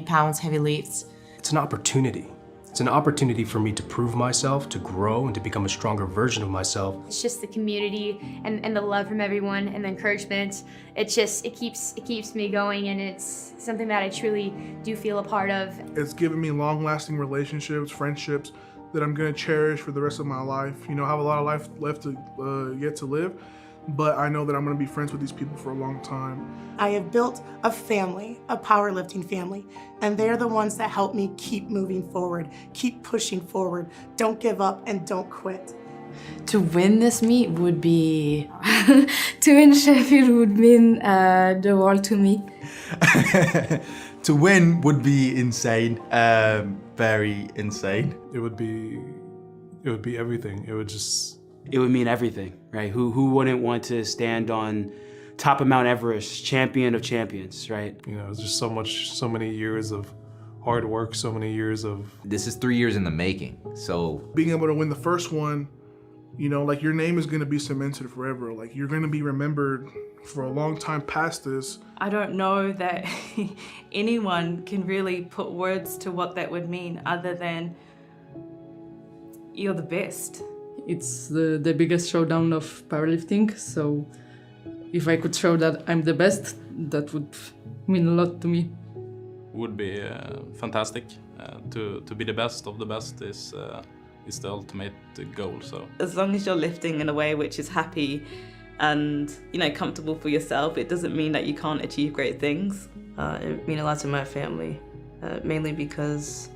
pounds, heavy lifts. It's an opportunity It's an opportunity for me to prove myself, to grow, and to become a stronger version of myself. It's just the community and the love from everyone and the encouragement. It keeps me going, and it's something that I truly do feel a part of. It's given me long-lasting relationships, friendships that I'm gonna cherish for the rest of my life. You know, I have a lot of life left to yet to live, but I know that I'm gonna be friends with these people for a long time. I have built a family, a powerlifting family, and they're the ones that help me keep moving forward, keep pushing forward, don't give up and don't quit. To win this meet would be... to win Sheffield would mean the world to me. To win would be insane, very insane. It would be everything. It would mean everything, right? Who wouldn't want to stand on top of Mount Everest, champion of champions, right? You know, it's just so many years of hard work, so many years of... This is 3 years in the making, so... Being able to win the first one, you know, like your name is gonna be cemented forever. Like you're gonna be remembered for a long time past this. I don't know that anyone can really put words to what that would mean other than you're the best. It's the biggest showdown of powerlifting, so if I could show that I'm the best, that would mean a lot to me. Would be fantastic. To be the best of the best is the ultimate goal. So as long as you're lifting in a way which is happy and comfortable for yourself, it doesn't mean that you can't achieve great things. It means a lot to my family, mainly because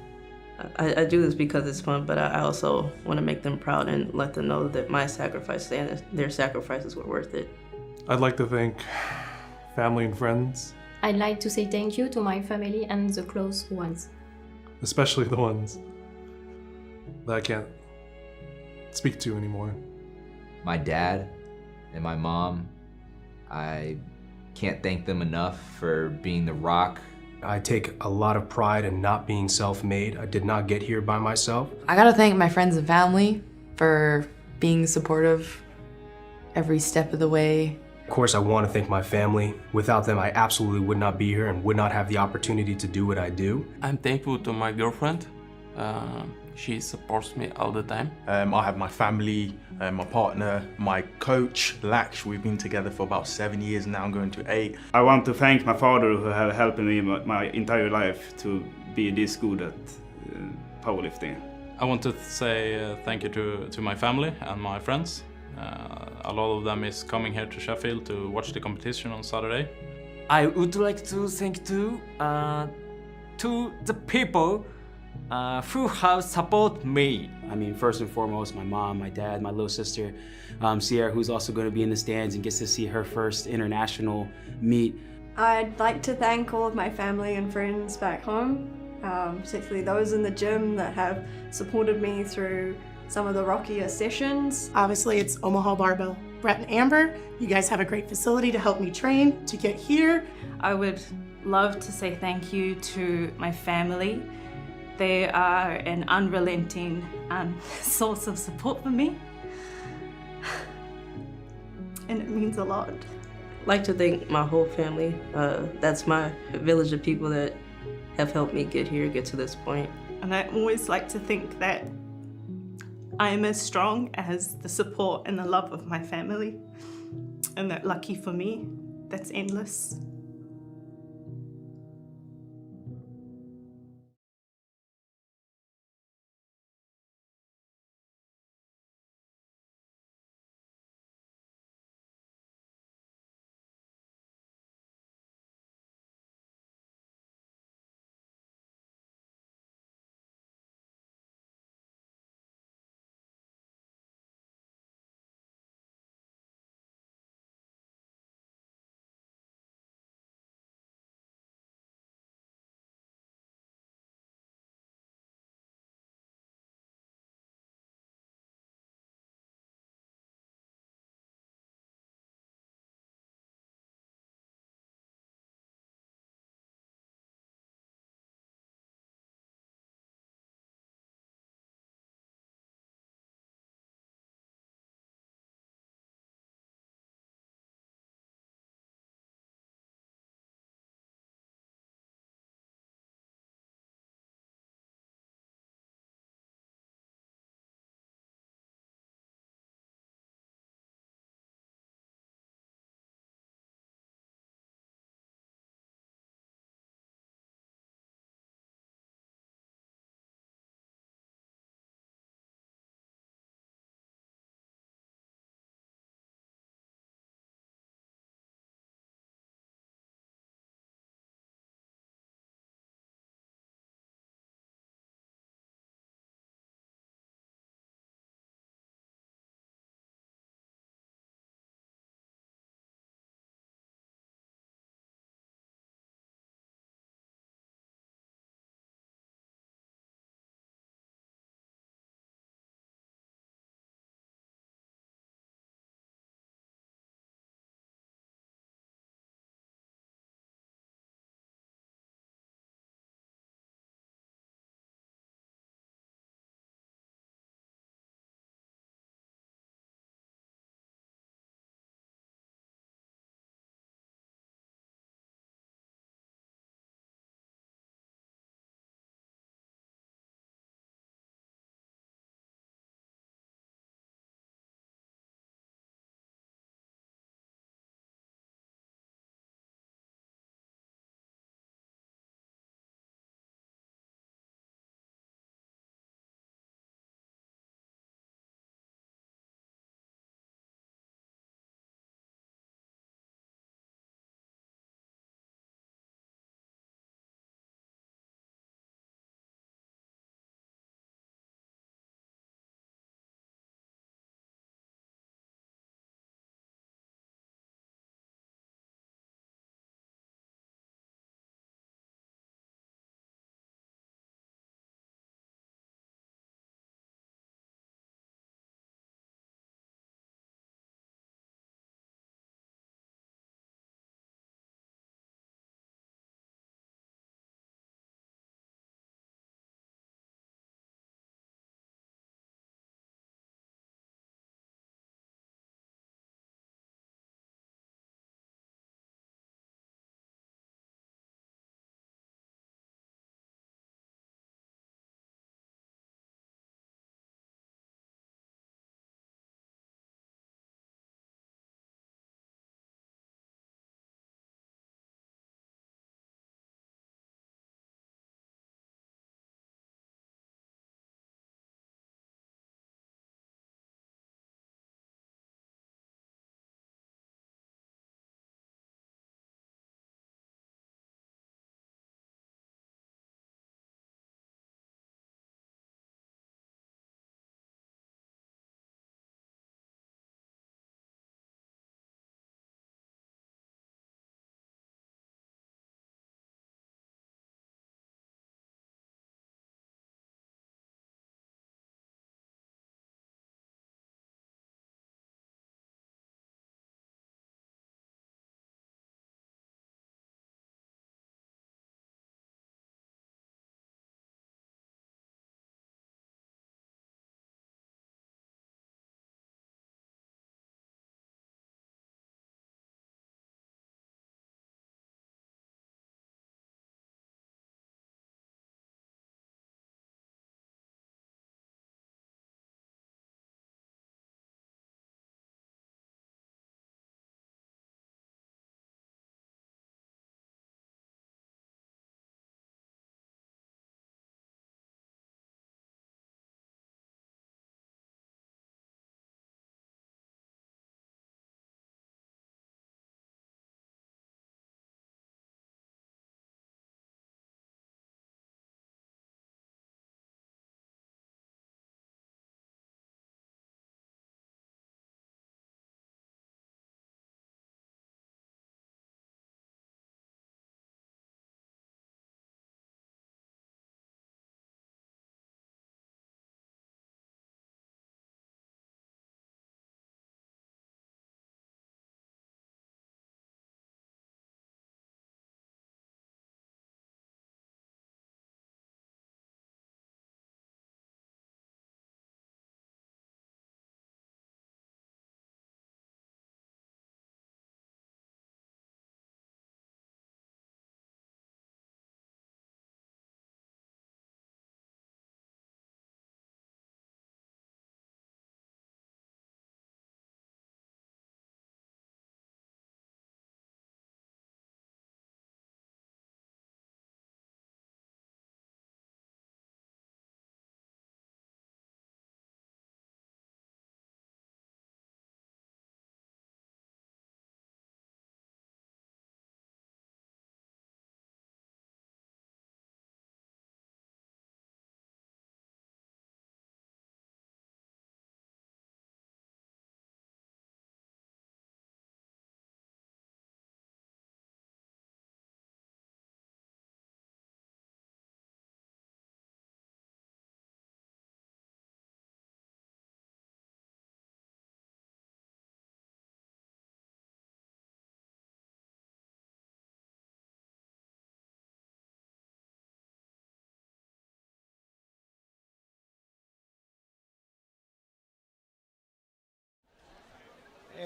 I do this because it's fun, but I also want to make them proud and let them know that my sacrifice and their sacrifices were worth it. I'd like to thank family and friends. I'd like to say thank you to my family and the close ones. Especially the ones that I can't speak to anymore. My dad and my mom, I can't thank them enough for being the rock. I take a lot of pride in not being self-made. I did not get here by myself. I gotta thank my friends and family for being supportive every step of the way. Of course, I want to thank my family. Without them, I absolutely would not be here and would not have the opportunity to do what I do. I'm thankful to my girlfriend. She supports me all the time. I have my family, my partner, my coach, Laksh. We've been together for about 7 years now, going to 8. I want to thank my father who have helped me my entire life to be this good at powerlifting. I want to say thank you to my family and my friends. A lot of them is coming here to Sheffield to watch the competition on Saturday. I would like to thank to the people who have supported me. I mean, first and foremost, my mom, my dad, my little sister, Sierra, who's also going to be in the stands and gets to see her first international meet. I'd like to thank all of my family and friends back home, particularly those in the gym that have supported me through some of the rockier sessions. Obviously, it's Omaha Barbell. Brett and Amber, you guys have a great facility to help me train, to get here. I would love to say thank you to my family. They are an unrelenting source of support for me, and it means a lot. I'd like to thank my whole family. That's my village of people that have helped me get here, get to this point. And I always like to think that I am as strong as the support and the love of my family, and that lucky for me, that's endless.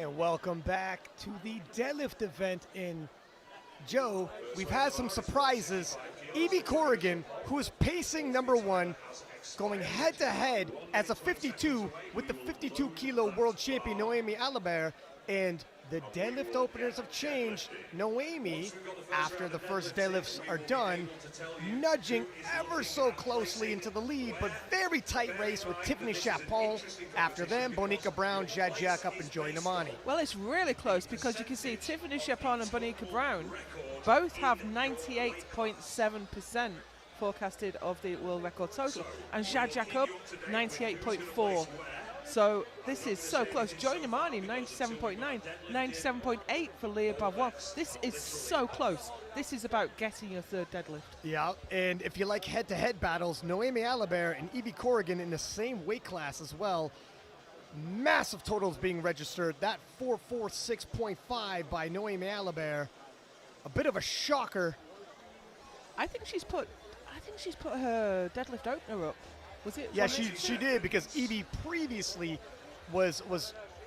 And welcome back to the deadlift event in Joe. We've had some surprises. Evie Corrigan, who is pacing number 1, going head to head as a 52 with the 52 kilo world champion Noemi Alibert, and the deadlift openers have changed. Noemi, after the first deadlifts are done, nudging ever so closely into the lead, but very tight race with Tiffany Chapon. After them, Bonica Brown, Jad Jacob, and Joy Namani. Well, it's really close because you can see Tiffany Chapon and Bonica Brown both have 98.7% forecasted of the world record total, and Jad Jacob 98.4. So this is so close. Joy Namani 97.9, 97.8 for Leah Bavois. This is so close. This is about getting your third deadlift. Yeah, and if you like head-to-head battles, Noemi Alibert and Evie Corrigan in the same weight class as well. Massive totals being registered. That 446.5 by Noemi Alibert. A bit of a shocker. I think she's put her deadlift opener up. Was it? Yeah, she did, because Evie previously was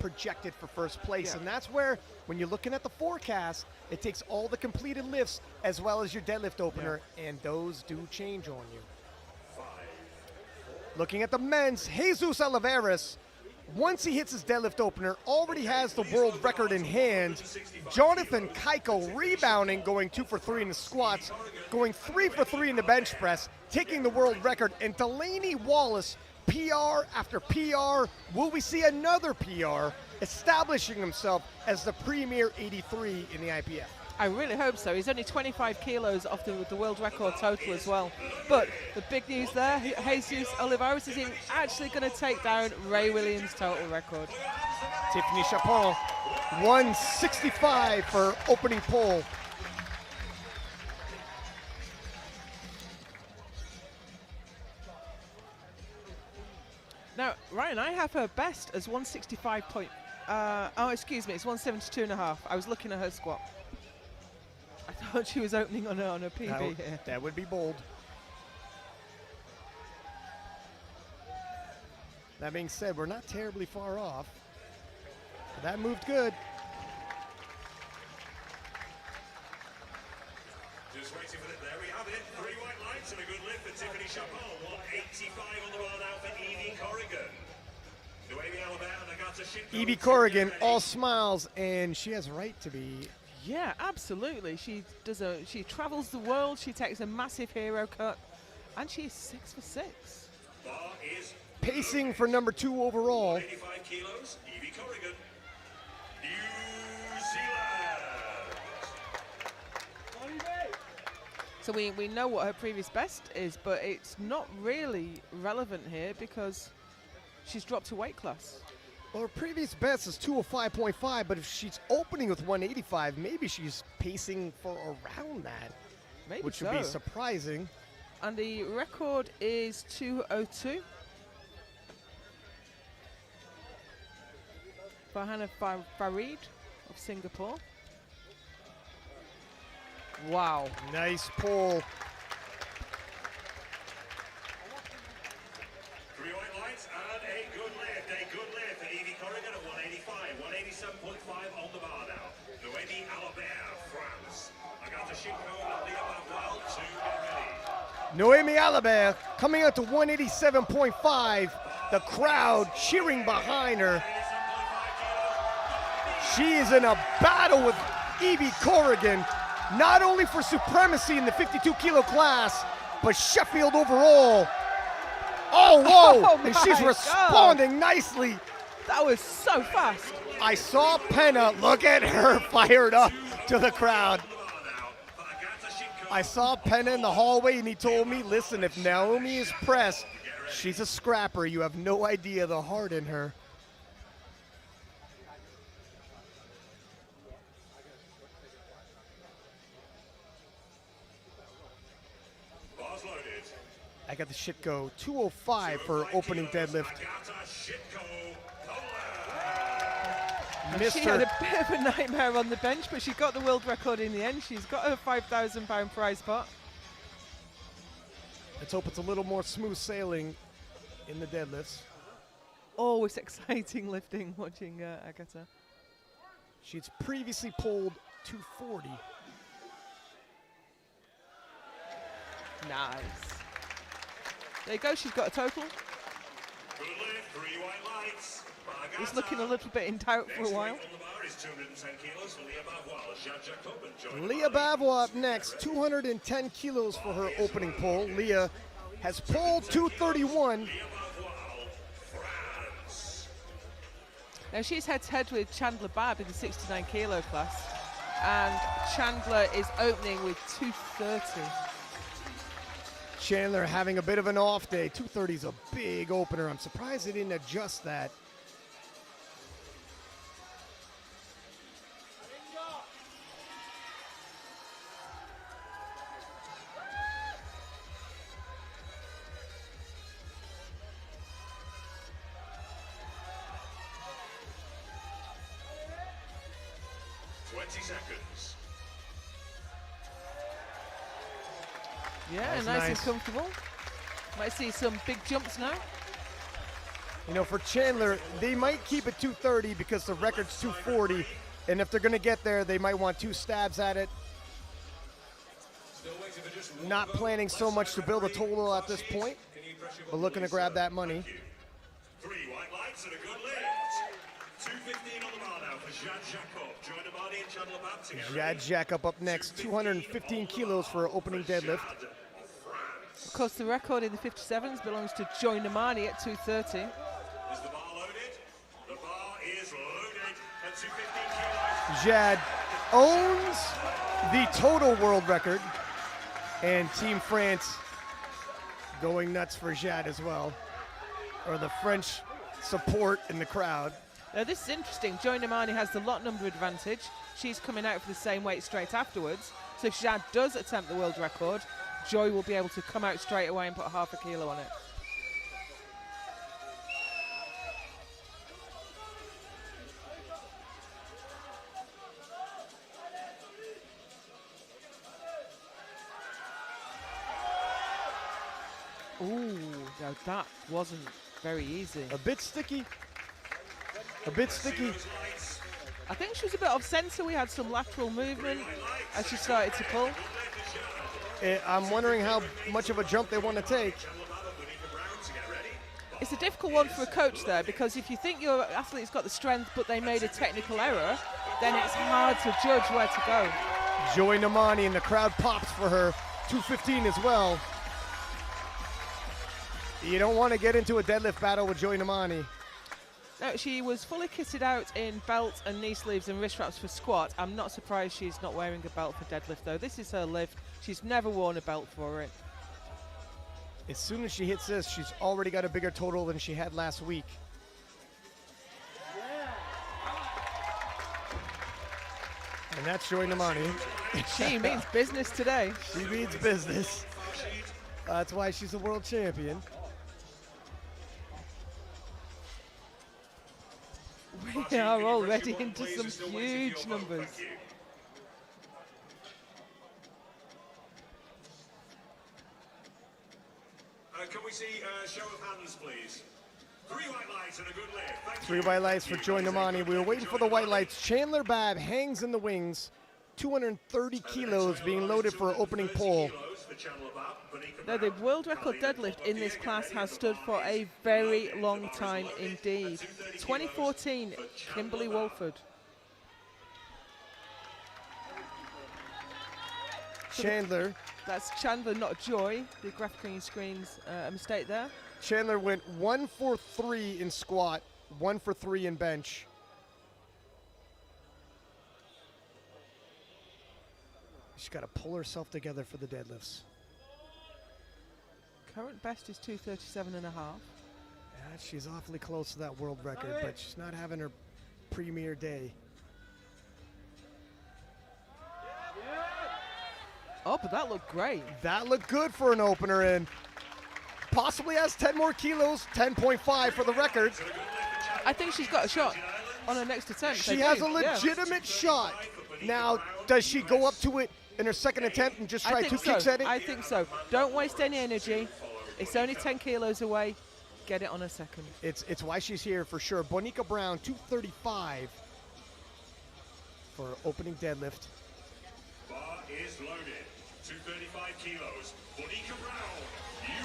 projected for first place, and that's where, when you're looking at the forecast, it takes all the completed lifts as well as your deadlift opener, and those do change on you. Looking at the men's, Jesus Oliveras, once he hits his deadlift opener, already has the world record in hand. Jonathan Keiko rebounding, going 2 for 3 in the squats, going 3 for 3 in the bench press, taking the world record. And Delaney Wallace, PR after PR. Will we see another PR, establishing himself as the premier 83 in the IPF? I really hope so. He's only 25 kilos off the world record total as well. But the big news there, Jesus Oliveras is actually going to take down Ray Williams' total record. Tiffany Chapon, 165 for opening pole. Now, Ryan, I have her best as 165 point. It's 172.5. I was looking at her squat. I thought she was opening on a PB here. That would be bold. That being said, we're not terribly far off. But that moved good. Just waiting for it. There we have it. 3 white lights and a good lift for Tiffany Chapon. 185 on the bar now for Evie Corrigan. Noemi Alibert and Agatha Shipko. Evie Corrigan, all smiles, and she has a right to be. Yeah, absolutely. She travels the world. She takes a massive hero cut, and she is 6 for 6. Bar is Pacing for number 2 overall. 85 kilos. Evie Corrigan. New Zealand. So we know what her previous best is, but it's not really relevant here because she's dropped a weight class. Well, her previous best is 205.5, but if she's opening with 185, maybe she's pacing for around that, Maybe which so. would be surprising. And the record is 202. Farhana Farid of Singapore. Wow. Nice pull. 3 white lights and a good lift. A good lift for Evie Corrigan at 185. 187.5 on the bar now. Noemi Alibert, France. Agatha Shipko and Leah Bavois to get ready. Noemi Alibert coming out to 187.5. The crowd cheering behind her. She is in a battle with Evie Corrigan, not only for supremacy in the 52 kilo class, but Sheffield overall. Oh, whoa! Oh and she's responding nicely. That was so fast. I saw Penna, look at her fired up to the crowd. I saw Penna in the hallway and he told me, listen, if Naomi is pressed, she's a scrapper. You have no idea the heart in her. Bars loaded. I got the shit go 205 for opening deadlift. And she had a bit of a nightmare on the bench, but she got the world record in the end. She's got her £5,000 prize pot. Let's hope it's a little more smooth sailing in the deadlifts. Always exciting lifting, watching Agatha. She's previously pulled 240. Nice. There you go, she's got a total. He's looking a little bit in doubt for a while. Leah Bavois up next, 210 kilos for her opening pull. Leah has pulled 231. Now she's head-to-head with Chandler Babb in the 69 kilo class, and Chandler is opening with 230. Chandler having a bit of an off day. 230 is a big opener. I'm surprised they didn't adjust that. Seconds. Yeah, nice and comfortable. Might see some big jumps now. You know, for Chandler, they might keep it 230 because the record's 240. And if they're going to get there, they might want 2 stabs at it. Not planning so much to build a total at this point, but looking to grab that money. 3 white lights and a good lift. 215 on the bar now for Jad Jacob. Join Amadi and Chandler Babb together. Jad Jacob up next, 215 kilos for her opening deadlift. Of course, the record in the 57s belongs to Joy Namani at 230. Is the bar loaded? The bar is loaded at 215 kilos. Jad owns the total world record, and Team France going nuts for Jad as well, or the French support in the crowd. Now this is interesting. Joy Namani has the lot number advantage. She's coming out for the same weight straight afterwards. So if Jad does attempt the world record, Joy will be able to come out straight away and put half a kilo on it. Ooh, now that wasn't very easy. A bit sticky. A bit sticky. I think she was a bit off center. We had some lateral movement as she started to pull. I'm wondering how much of a jump they want to take. It's a difficult one for a coach there, because if you think your athlete's got the strength but they made a technical error, then it's hard to judge where to go. Joy Namani, and the crowd pops for her. 215 as well. You don't want to get into a deadlift battle with Joy Namani. No, she was fully kitted out in belt and knee sleeves and wrist wraps for squat. I'm not surprised she's not wearing a belt for deadlift, though. This is her lift. She's never worn a belt for it. As soon as she hits this, she's already got a bigger total than she had last week. And that's Joy Namani. She means business today. She means business. That's why she's a world champion. We are already into some huge numbers. Can we see a show of hands, please? 3 white lights and a good lift. Thank 3 white lights for Joy Namani. We were waiting for the white lights. Chandler Babb hangs in the wings. 230 kilos being loaded for her opening pull. Now, the world record deadlift in this class has stood for a very long time indeed. 2014, Kimberly Wolford. Chandler. That's Chandler, not Joy. The graphic on your screen's a mistake there. Chandler went 1 for 3 in squat, 1 for 3 in bench. She's got to pull herself together for the deadlifts. Current best is 237.5. Yeah, she's awfully close to that world record, but she's not having her premier day. Oh, but that looked great. That looked good for an opener, and possibly has 10 more kilos, 10.5 for the record. I think she's got a shot on her next attempt. She has a legitimate shot. Now, does she go up to it in her second attempt and just try 2 kicks at it? I think so. Don't waste any energy. It's only 10 kilos away. Get it on a second. It's why she's here for sure. Bonica Brown, 235. for opening deadlift. Bar is loaded. 235 kilos. Monica Brown, USA.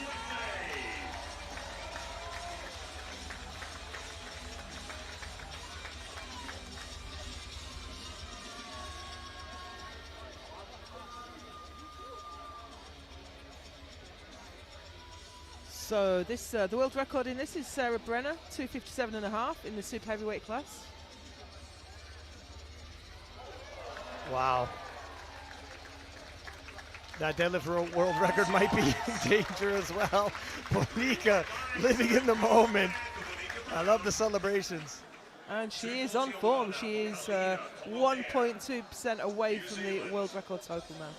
So this, the world record in this is Sarah Brenner, 257.5 in the super heavyweight class. Wow. That deadlift world record might be in danger as well. Monica living in the moment. I love the celebrations. And she is on form. She is 1.2% away from the world record total now.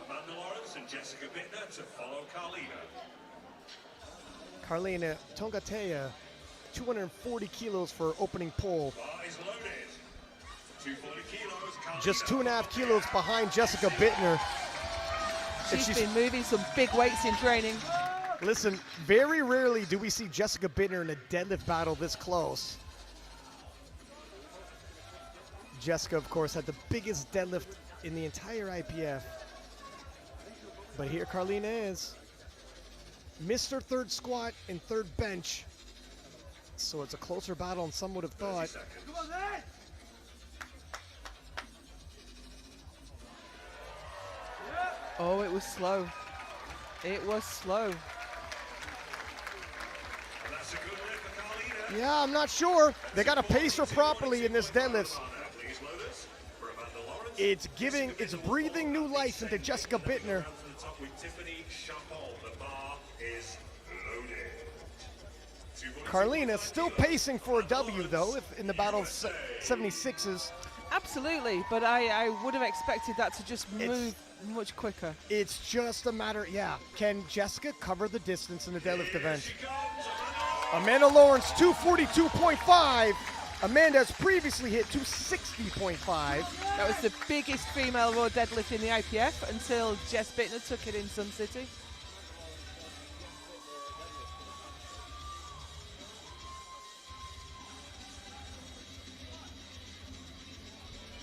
Amanda Lawrence and Jessica Bittner to follow Carlina. Carlina Tongatea, 240 kilos for opening pole. Bar is loaded. 240 kilos. Carlina. Just 2.5 kilos behind Jessica Bittner. She's been moving some big weights in training. Listen, very rarely do we see Jessica Bittner in a deadlift battle this close. Jessica, of course, had the biggest deadlift in the entire IPF. But here Carlina is. Missed her third squat and third bench. So it's a closer battle than some would have thought. Oh, it was slow. It was slow. Yeah, I'm not sure. They got to pace her properly in this deadlift. It's breathing new life into Jessica Bittner. Carlina still pacing for a W, though, in the battle of 76s. Absolutely, but I would have expected that to just move much quicker. It's just a matter, yeah. Can Jessica cover the distance in the deadlift event? Amanda Lawrence, 242.5. Amanda has previously hit 260.5. That was the biggest female raw deadlift in the IPF until Jess Bittner took it in Sun City.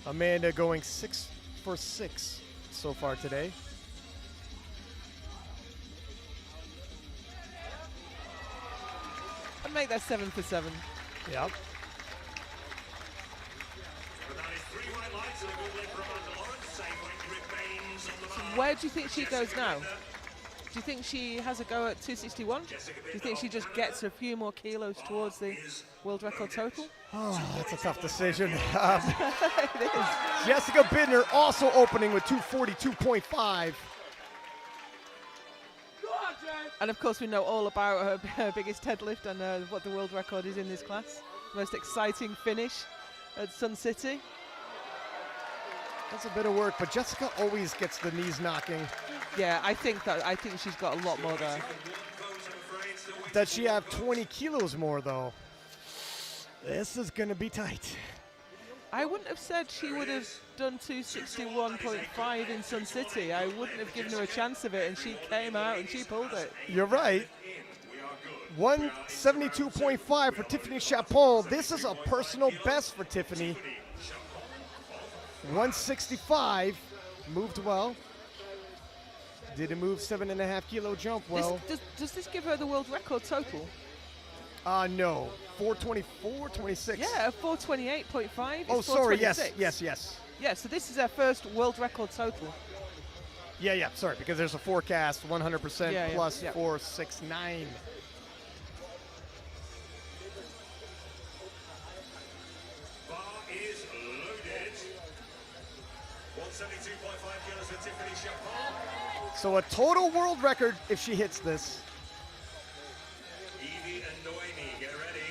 Amanda going 6 for 6 so far today. And make that 7 for 7. Yep. So where do you think she goes now? Do you think she has a go at 261? Do you think she just gets a few more kilos towards the world record total? Oh, that's a tough decision. It is. Jessica Bittner also opening with 242.5. And of course we know all about her biggest deadlift and what the world record is in this class. Most exciting finish at Sun City. That's a bit of work, but Jessica always gets the knees knocking. Yeah, I think she's got a lot more there. Does she have 20 kilos more, though? This is going to be tight. I wouldn't have said she would have done 261.5 in Sun City. I wouldn't have given her a chance of it, and she came out and she pulled it. You're right. 172.5 for Tiffany Chapon. This is a personal best for Tiffany. 165, moved well. Didn't move 7.5 kilo jump well. Does this give her the world record total? No, 424, 26. Yeah, 428.5. Oh, sorry, yes. Yeah, so this is her first world record total. Yeah, sorry, because there's a forecast 100% plus 469. Bar is loaded. 172.5 kilos for Tiffany Chapon. So a total world record if she hits this. Evie and Noemi, get ready.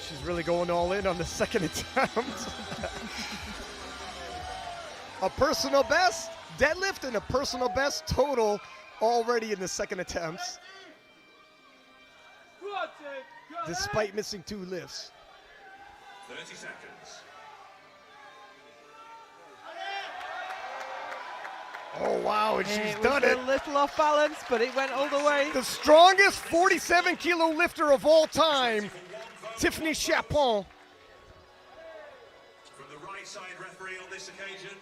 She's really going all in on the second attempt. A personal best deadlift and a personal best total already in the second attempts. Despite missing 2 lifts. 30 seconds. Oh, wow, and she's done it. A little off balance, but it went all the way. The strongest 47-kilo lifter of all time, Tiffany Chapon. From the right side referee on this occasion.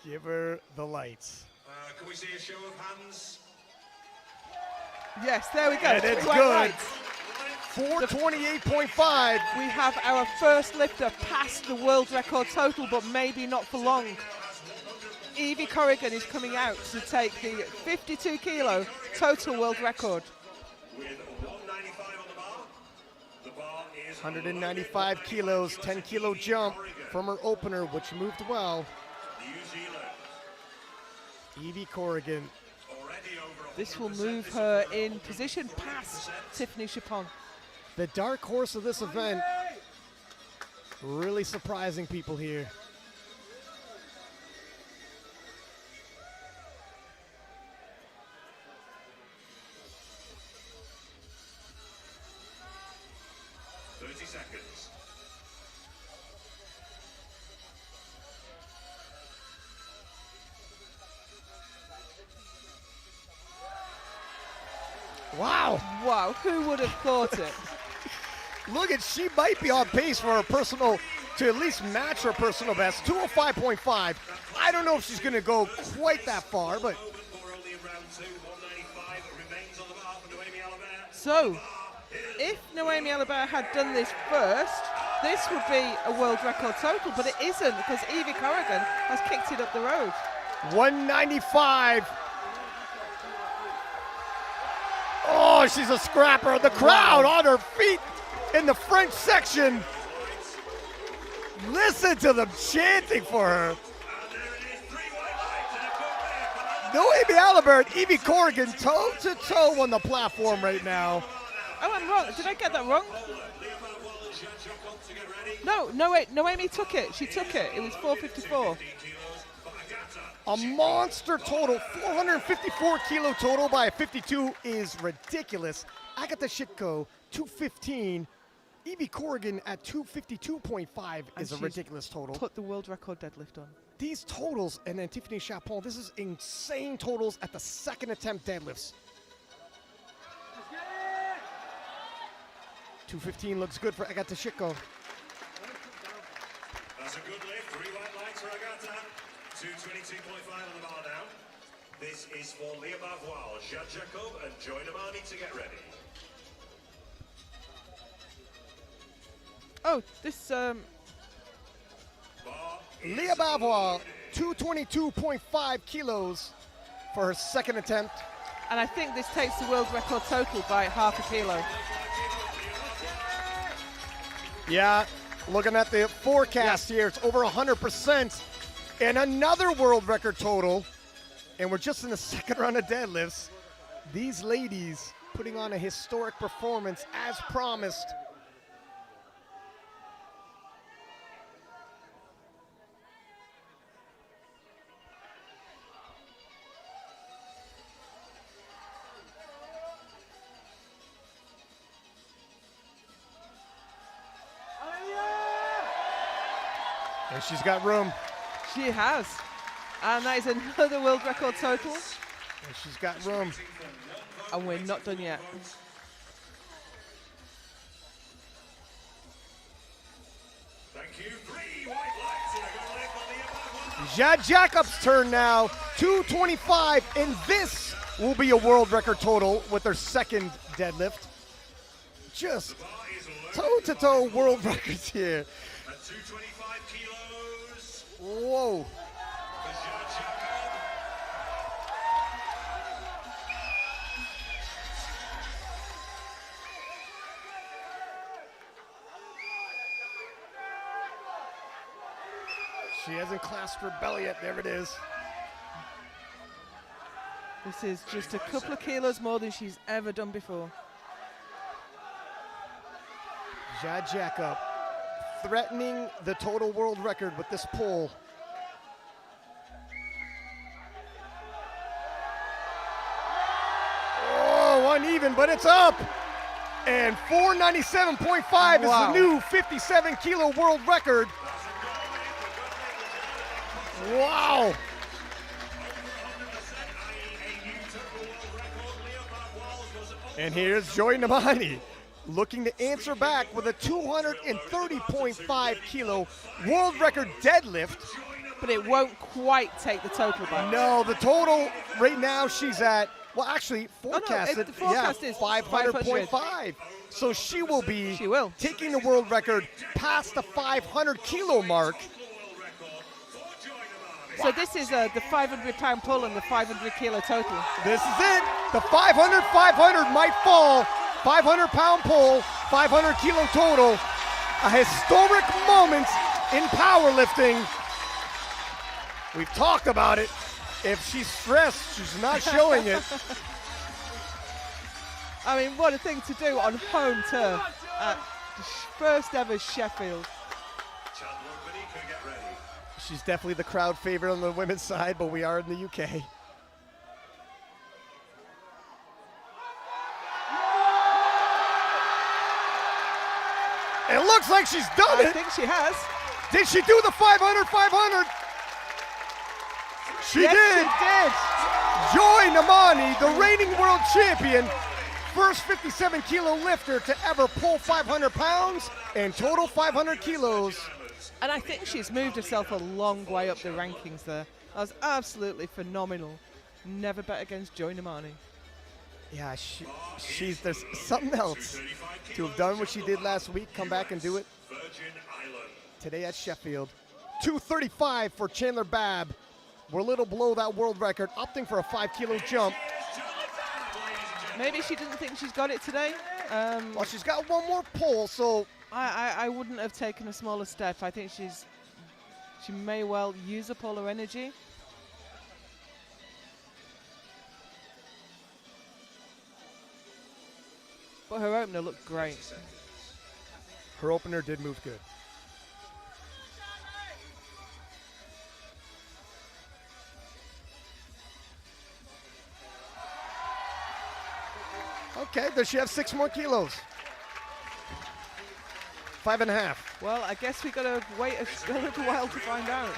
Give her the lights. Can we see a show of hands? Yes, there we go. And it's White good. lights. 428.5. We have our first lifter past the world record total, but maybe not for long. Evie Corrigan is coming out to take the 52 kilo total world record. With 195 on the bar. The bar is 195 kilos, 10 kilo jump from her opener, which moved well. New Zealand. Evie Corrigan. This will move her in position past Tiffany Chapon. The dark horse of this event. Really surprising people here. Seconds. Wow. Wow, who would have thought it? Look at, she might be on pace for her personal, to at least match her personal best, 205.5. I don't know if she's gonna go quite that far, but. So, if Noemi Alabama had done this first, this would be a world record total, but it isn't because Evie Corrigan has kicked it up the road. 195. Oh, she's a scrapper. The crowd on her feet in the French section. Listen to them chanting for her. Noemi Alabama, Evie Corrigan, toe to toe on the platform right now. Oh, I'm wrong. Did I get that wrong? No, wait. Noemi took it. She took it. It was 454. A monster total, 454 kilo total by a 52 is ridiculous. Agatha Shitko, 215. Evie Corrigan at 252.5 is a ridiculous total. Put the world record deadlift on. These totals, and then Tiffany Chapon, this is insane totals at the second attempt deadlifts. 215 looks good for Agatha Shitko. That's a good lift. 3 white lights for Agatha. 222.5 on the bar now. This is for Leah Bavois, Jad Jacob, and Joy Namani to get ready. Oh, this Leah Bavois, 222.5 kilos for her second attempt. And I think this takes the world record total by half a kilo. Yeah, looking at the forecast here, it's over 100%. And another world record total. And we're just in the second round of deadlifts. These ladies putting on a historic performance as promised. And she's got room. She has. And that is another world record total. And she's got room. And we're not done yet. Thank you. 3 white lights and a good lift on Leah Bavois. Jad Jacobs' turn now, 225, and this will be a world record total with her second deadlift. Just toe-to-toe world records here. At 225 kilos. Whoa. She hasn't clasped her belly yet. There it is. This is just a couple of kilos more than she's ever done before. Jad Jacob threatening the total world record with this pull. Oh, uneven, but it's up. And 497.5 is the new 57 kilo world record. Wow. And here's Joy Namani. looking to answer back with a 230.5 kilo world record deadlift. But it won't quite take the total back. No, the total right now she's at, well, actually forecasted, the forecast is 500.5. So she will be taking the world record past the 500 kilo mark. So this is the 500-pound pull and the 500 kilo total. This is it. The 500 might fall. 500-pound pull, 500 kilo total. A historic moment in powerlifting. We've talked about it. If she's stressed, she's not showing it. I mean, what a thing to do on home turf at first ever Sheffield. She's definitely the crowd favorite on the women's side, but we are in the UK. It looks like she's done it. I think she has. Did she do the 500? She Yes, did. she did. Joy Namani, the reigning world champion, first 57 kilo lifter to ever pull 500 pounds and total 500 kilos. And I think she's moved herself a long way up the rankings there. That was absolutely phenomenal. Never bet against Joy Namani. Yeah, there's something else to have done what she did last week, come back and do it today at Sheffield. 235 for Chandler Babb. We're a little below that world record, opting for a 5 kilo jump. Maybe she doesn't think she's got it today. Well, she's got one more pull, so I wouldn't have taken a smaller step. I think she may well use up all her energy. But her opener looked great. Her opener did move good. Okay, does she have 6 more kilos? 5.5. Well, I guess we gotta wait a little while to find out.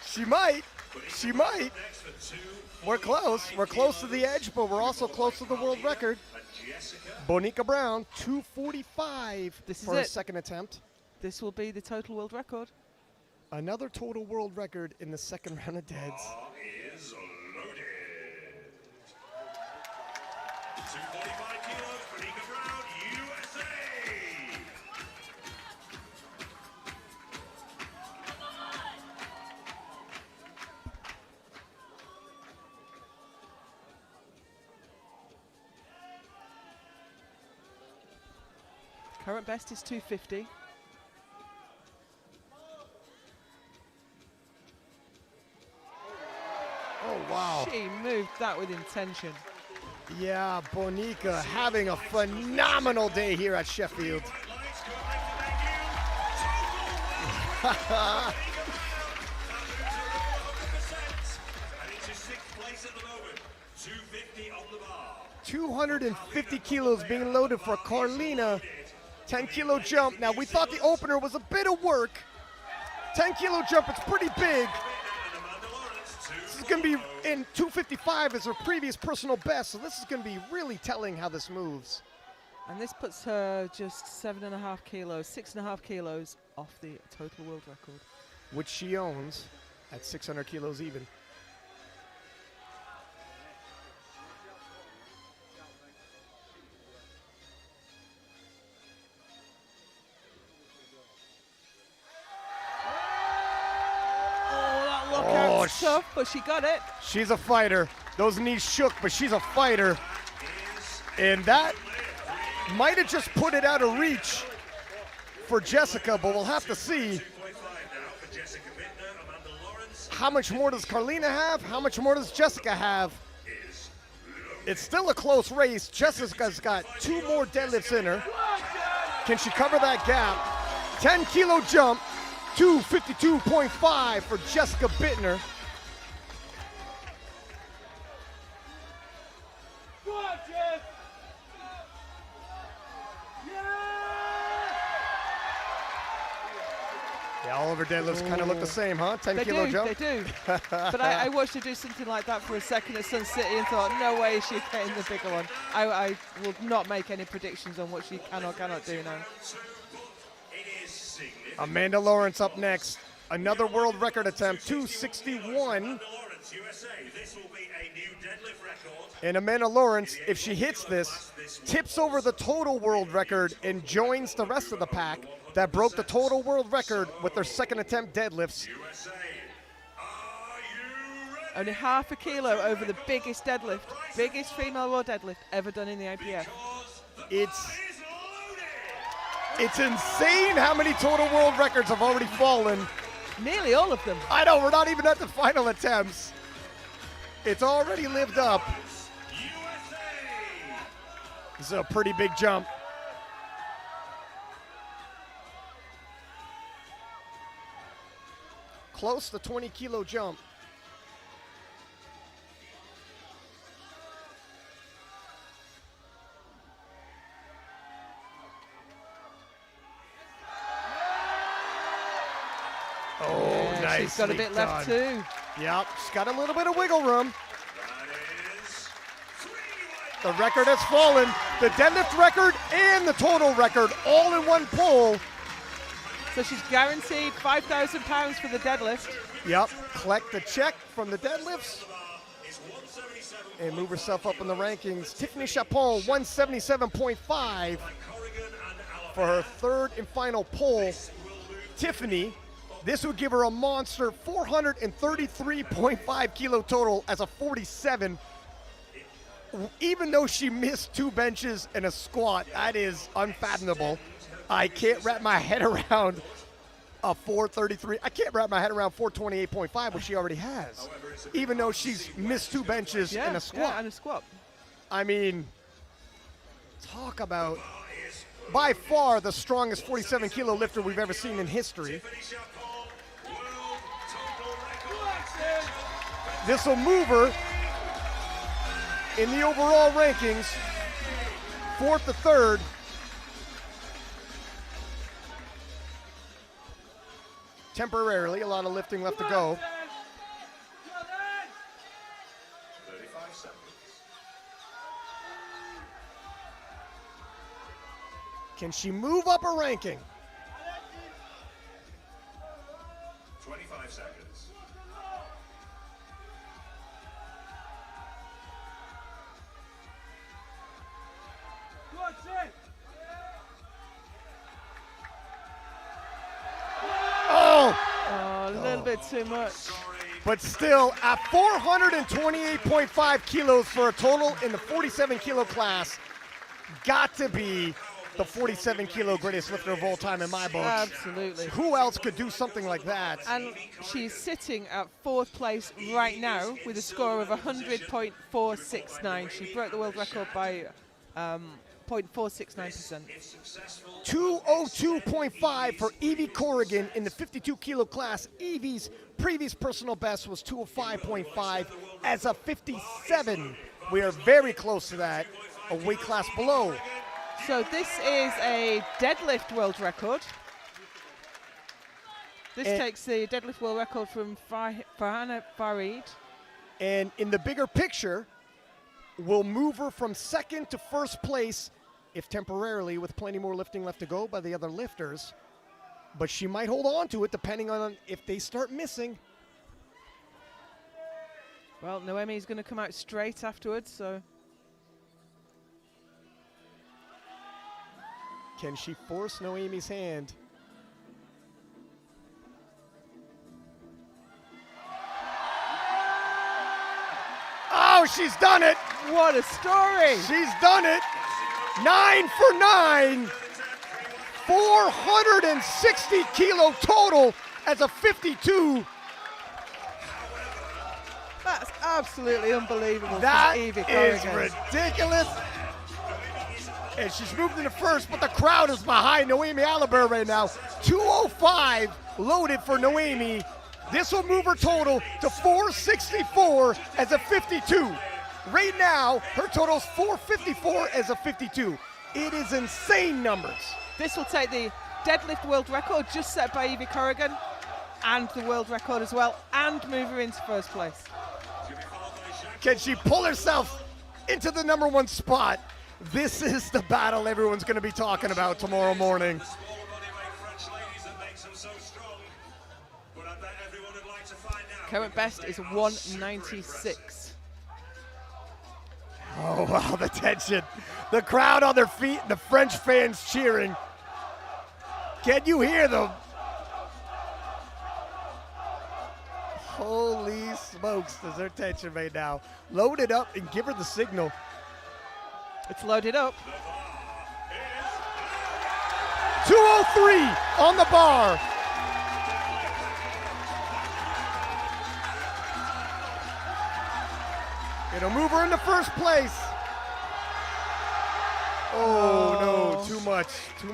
She might. She might. We're close. We're close to the edge, but we're also close to the world record. Bonica Brown, 245 for her second attempt. This will be the total world record. Another total world record in the second round of deads. Is loaded. 245 kilos, Bonica Brown, USA. Current best is 250. Oh, wow. She moved that with intention. Yeah, Bonica having a phenomenal day here at Sheffield. And into 6th place at the moment. 250 on the bar. 250 kilos being loaded for Carlina. 10 kilo jump. Now, we thought the opener was a bit of work. 10 kilo jump, it's pretty big. This is going to be in 255 as her previous personal best, so this is going to be really telling how this moves. And this puts her just 7.5 kilos, 6.5 kilos off the total world record. Which she owns at 600 kilos even. Tough, but she got it. She's a fighter. Those knees shook, but she's a fighter. And that might have just put it out of reach for Jessica, but we'll have to see. How much more does Carlina have? How much more does Jessica have? It's still a close race. Jessica's got 2 more deadlifts in her. Can she cover that gap? 10 kilo jump, 252.5 for Jessica Bittner. Yeah, all of her deadlifts kind of look the same, huh? 10 kilo jump? They do. But I watched her do something like that for a second at Sun City and thought, no way is she getting the bigger one. I will not make any predictions on what she can or cannot do now. Amanda Lawrence up next. Another world record attempt, 261. And Amanda Lawrence, if she hits this, tips over the total world record and joins the rest of the pack that broke the total world record with their second attempt deadlifts. Only half a kilo over the biggest deadlift, biggest female raw deadlift ever done in the IPF. It's insane how many total world records have already fallen. Nearly all of them. I know, we're not even at the final attempts. It's already lived up. This is a pretty big jump. Close to 20 kilo jump. Oh, yeah, nice. She's got a bit left too. Yep, she's got a little bit of wiggle room. The record has fallen. The deadlift record and the total record all in one pull. So she's guaranteed £5,000 for the deadlift. Yep, collect the check from the deadlifts and move herself up in the rankings. Tiffany Chapon, 177.5 for her third and final pull. Tiffany, this would give her a monster 433.5 kilo total as a 47. Even though she missed 2 benches and a squat, that is unfathomable. I can't wrap my head around a 433. I can't wrap my head around 428.5, which she already has. Even though she's missed 2 benches and a squat. Yeah, and a squat. I mean, talk about by far the strongest 47 kilo lifter we've ever seen in history. This will move her in the overall rankings, 4th to 3rd. Temporarily, a lot of lifting left to go. 35 seconds. Can she move up a ranking? 25 seconds. A little bit too much. But still, at 428.5 kilos for a total in the 47 kilo class, got to be the 47 kilo greatest lifter of all time in my book. Absolutely. Who else could do something like that? And she's sitting at 4th place right now with a score of 100.469. She broke the world record by 0.469%. 202.5 for Evie Corrigan in the 52 kilo class. Evie's previous personal best was 205.5 as a 57. We are very close to that, a weight class below. So this is a deadlift world record. This takes the deadlift world record from Farhana Farid. And in the bigger picture, will move her from 2nd to 1st place, if temporarily, with plenty more lifting left to go by the other lifters. But she might hold on to it depending on if they start missing. Well, Noemi's going to come out straight afterwards, so. Can she force Noemi's hand? Oh, she's done it. What a story. She's done it. 9 for 9. 460 kilo total as a 52. That's absolutely unbelievable. That from Evie is Corrigan. ridiculous. And she's moved into 1st, but the crowd is behind Noemi Alibert right now. 205 loaded for Noemi. This will move her total to 464 as a 52. Right now, her total is 454 as a 52. It is insane numbers. This will take the deadlift world record just set by Evie Corrigan, and the world record as well, and move her into first place. Can she pull herself into the #1 spot? This is the battle everyone's going to be talking about tomorrow morning. Current best is 196. Oh, wow, the tension. The crowd on their feet, the French fans cheering. Can you hear them? Holy smokes, there's their tension right now. Load it up and give her the signal. It's loaded up. 203 on the bar. It'll move her into first place. Oh, no, too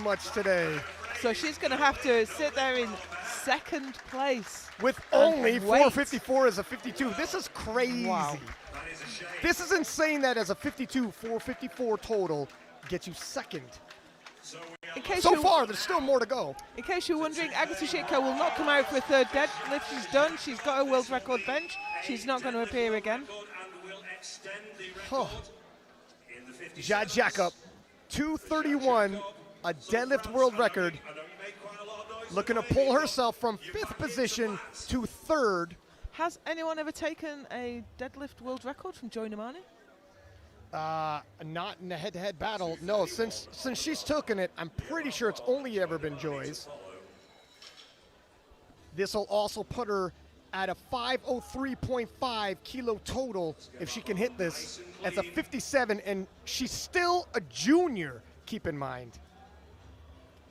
much today. So she's going to have to sit there in second place. With only 454 as a 52. This is crazy. Wow. This is insane that as a 52, 454 total gets you second. So far, there's still more to go. In case you're wondering, Agata Shitko will not come out for a third deadlift. She's done. She's got a world record bench. She's not going to appear again. Oh. Jad Jacob, 231, a deadlift world record. Looking to pull herself from 5th position to 3rd. Has anyone ever taken a deadlift world record from Joy Namani? Not in a head-to-head battle. No, since she's taken it, I'm pretty sure it's only ever been Joy's. This will also put her at a 503.5 kilo total if she can hit this as a 57, and she's still a junior, keep in mind.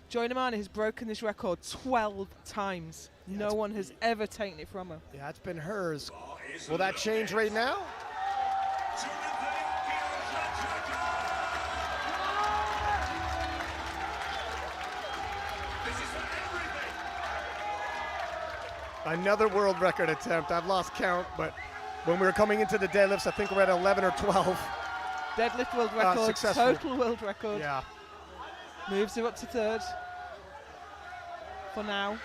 Joy Namani has broken this record 12 times. No one has ever taken it from her. Yeah, it's been hers. Will that change right now? Another world record attempt. I've lost count, but when we were coming into the deadlifts, I think we're at 11 or 12. Deadlift world record, successful. total world record. Yeah. Moves her up to 3rd for now.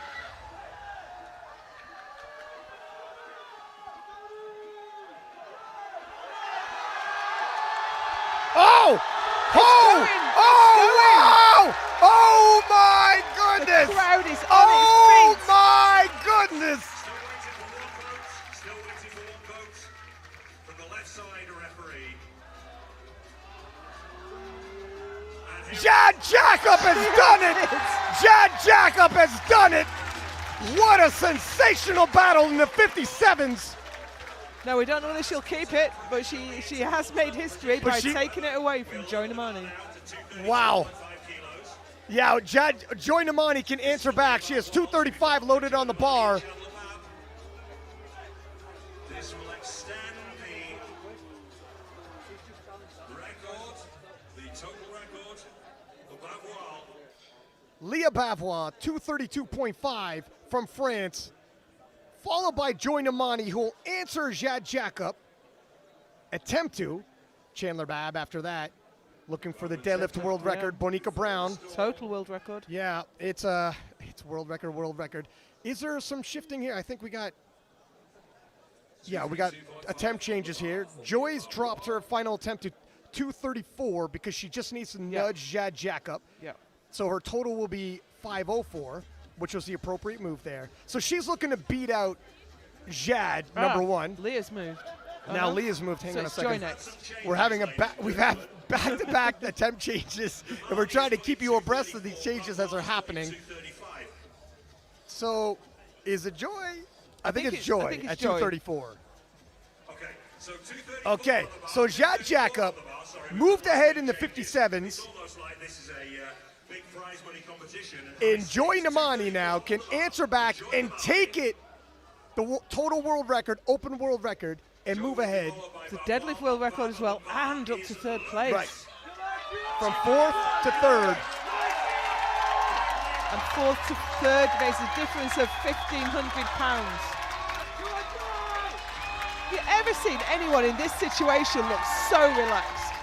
Oh! Oh! Oh, wow! Oh, my goodness! The crowd is on oh, its feet. My goodness! Still waiting for one vote from the left side referee. Jad Jacob has done it! Jad Jacob has done it! What a sensational battle in the 57s! No, we don't know whether she'll keep it, but she has made history by taking it away from Joy Namani. Wow. Yeah, Joy Namani can answer back. She has 235 loaded on the bar. This will extend the record, the total record for Bavois. Leah Bavois, 232.5 from France, followed by Joy Namani, who will answer Jad Jacob. Attempt to. Chandler Babb after that. Looking for the deadlift world record. Bonica Brown. Total world record. Yeah, it's world record. Is there some shifting here? I think we got attempt changes here. Joy's dropped her final attempt to 234 because she just needs to nudge Jad Jacob. Yeah. So her total will be 504, which was the appropriate move there. So she's looking to beat out Jad, number 1. Leah's moved. Now Leah's moved. Hang on a second. Joy next. We've had back-to-back attempt changes, and we're trying to keep you abreast of these changes as they're happening. So, is it Joy? I think it's Joy at 234. Okay, so Jad Jacob moved ahead in the 57s. And Joy Namani now can answer back and take it, the total world record, open world record, and move ahead. The deadlift world record as well, and up to 3rd place. Right. From 4th to 3rd. And 4th to 3rd makes a difference of £1,500. Have you ever seen anyone in this situation look so relaxed?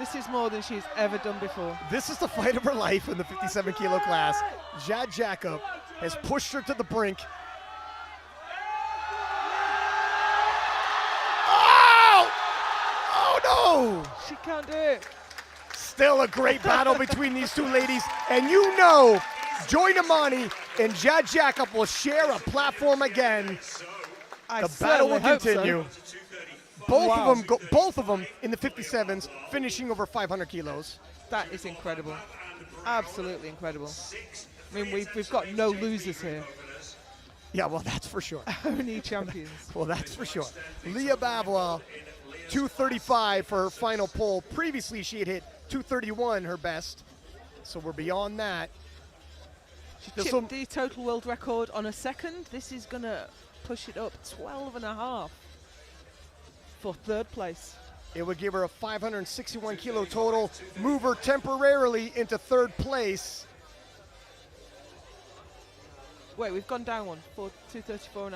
This is more than she's ever done before. This is the fight of her life in the 57 kilo class. Jad Jacob has pushed her to the brink. Oh! Oh no! She can't do it. Still a great battle between these two ladies. And you know, Joy Namani and Jad Jacob will share a platform again. The battle will continue. So. Both of them in the 57s, finishing over 500 kilos. That is incredible. Absolutely incredible. I mean, we've got no losers here. Yeah, well, that's for sure. Only champions. Well, that's for sure. Leah Bavois, 235 for her final pull. Previously, she had hit 231, her best. So we're beyond that. She chipped the total world record on a second. This is going to push it up 12.5 for third place. It would give her a 561 kilo total, move her temporarily into third place. Wait, we've gone down one for 234.5.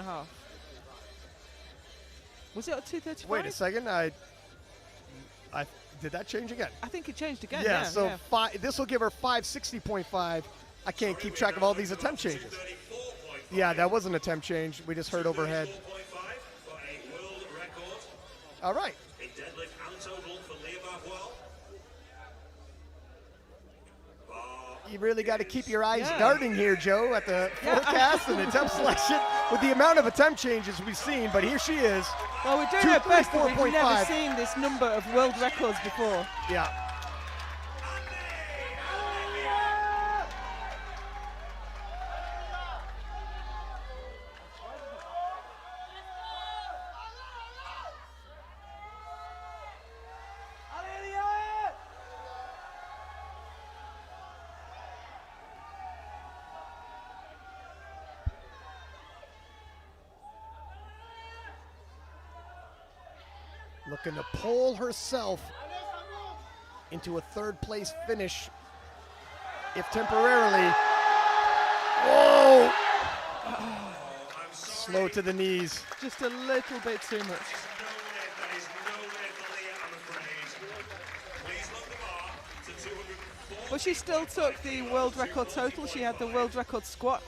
Was it at 235? Wait a second, I did that change again? I think it changed again. Yeah, so this will give her 560.5. I can't keep track of all these attempt changes. Yeah, that was an attempt change. We just heard overhead. All right. You really got to keep your eyes darting here, Joe, at the forecast and attempt selection with the amount of attempt changes we've seen. But here she is. Well, we're doing our best, but we've never seen this number of world records before. Yeah. Looking to pull herself into a third place finish, if temporarily. Whoa! Slow to the knees. Just a little bit too much. But she still took the world record total. She had the world record squat.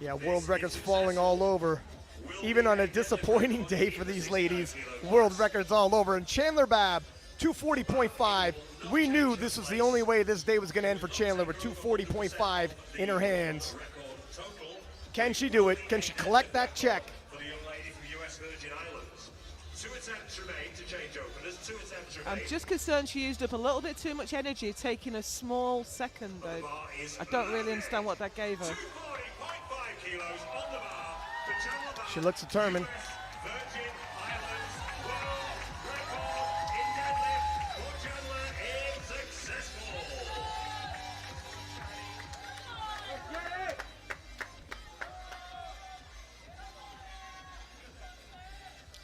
Yeah, world records falling all over. Even on a disappointing day for these ladies, world records all over. And Chandler Babb, 240.5. We knew this was the only way this day was going to end for Chandler with 240.5 in her hands. Can she do it? Can she collect that check? I'm just concerned she used up a little bit too much energy taking a small second. I don't really understand what that gave her. She looks determined.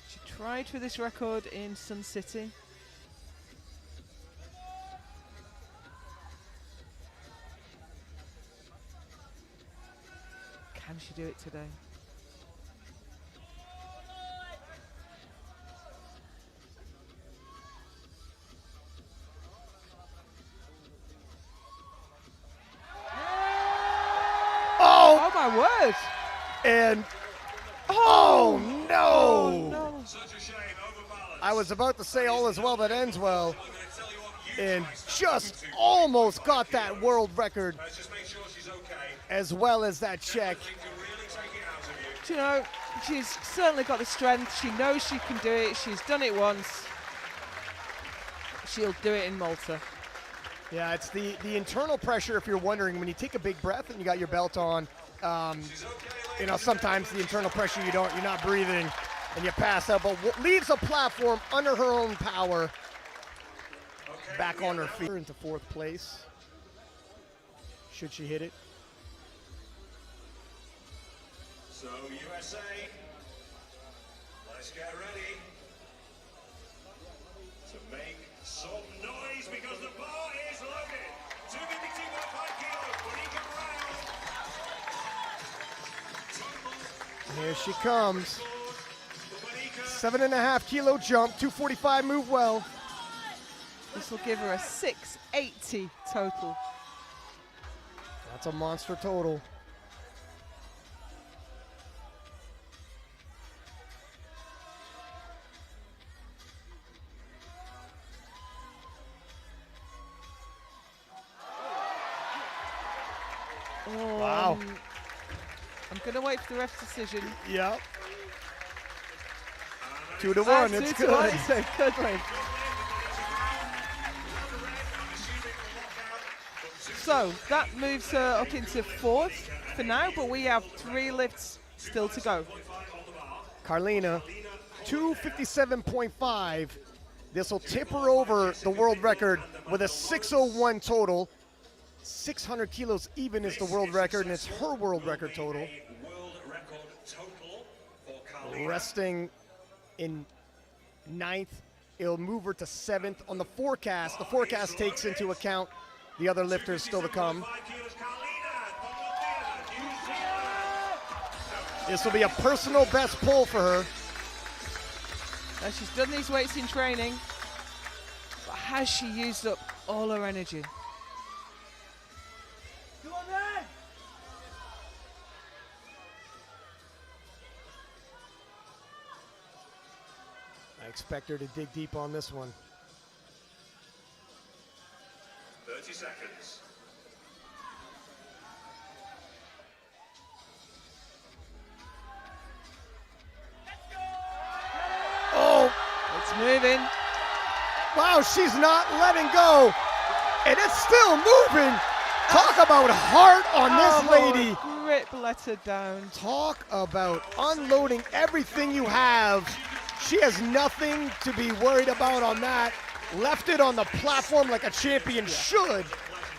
She tried for this record in Sun City. Can she do it today? Oh my word! And oh no! I was about to say all is well that ends well, and just almost got that world record as well as that check. You know, she's certainly got the strength. She knows she can do it. She's done it once. She'll do it in Malta. Yeah, it's the internal pressure. If you're wondering, when you take a big breath and you got your belt on, you know, sometimes the internal pressure you're not breathing and you pass out. But what leaves a platform under her own power, back on her feet into fourth place. Should she hit it? So USA, let's get ready to make some noise because the bar is loaded. 252.5 kilos, Here she comes. 7.5 kilo jump, 245 move well. This will give her a 680 total. That's a monster total. Oh, Wow. I'm going to wait for the ref's decision. Yep. 2 to 1. It's good. 2 to 1. It's a good one. So that moves her up into 4th for now, but we have 3 lifts still to go. Carlina, 257.5. This will tip her over the world record with a 601 total. 600 kilos even is the world record, and it's her world record total. Resting in 9th, it'll move her to 7th on the forecast. The forecast takes into account the other lifters still to come. This will be a personal best pull for her. Now she's done these weights in training, but has she used up all her energy? I expect her to dig deep on this one. 30 seconds. Oh! It's moving. Wow, she's not letting go. And it's still moving. Talk about heart on this lady. Grip let her down. Talk about unloading everything you have. She has nothing to be worried about on that. Left it on the platform like a champion should.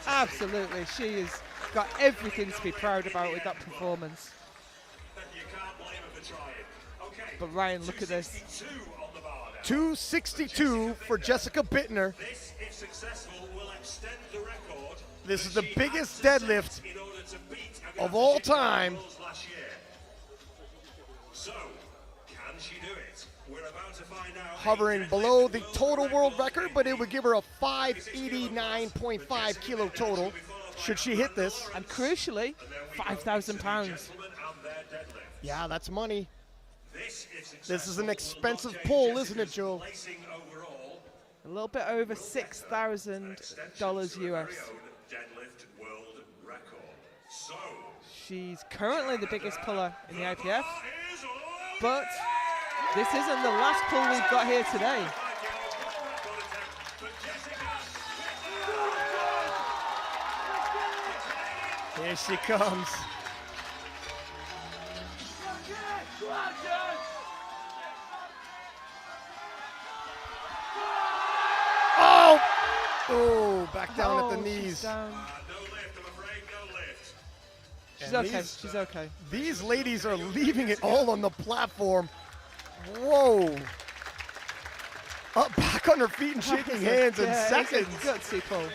Absolutely. She has got everything to be proud about with that performance. But Ryan, look at this. 262 for Jessica Bittner. This, if successful, will extend the record. This is the biggest deadlift of all time. So, can she do it? We're about to find out. Hovering below the total world record, but it would give her a 589.5 kilo total should she hit this. And crucially, 5,000 pounds. Yeah, that's money. This is an expensive pull, isn't it, Joe? A little bit over $6,000 US. She's currently the biggest puller in the IPF, but this isn't the last pull we've got here today. Here she comes. Oh! Oh, back down at the knees. She's okay. She's okay. These ladies are leaving it all on the platform. Whoa. Up back on her feet and shaking hands in seconds. Gutsy pull.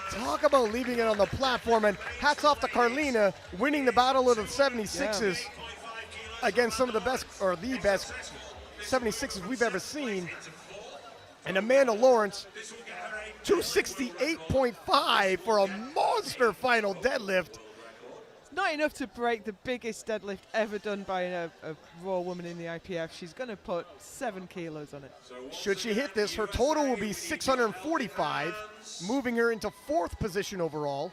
Talk about leaving it on the platform, and hats off to Carlina winning the battle of the 76s against some of the best, or the best 76s we've ever seen. And Amanda Lawrence, 268.5 for a monster final deadlift. Not enough to break the biggest deadlift ever done by a raw woman in the IPF. She's going to put 7 kilos on it. Should she hit this, her total will be 645, moving her into 4th position overall.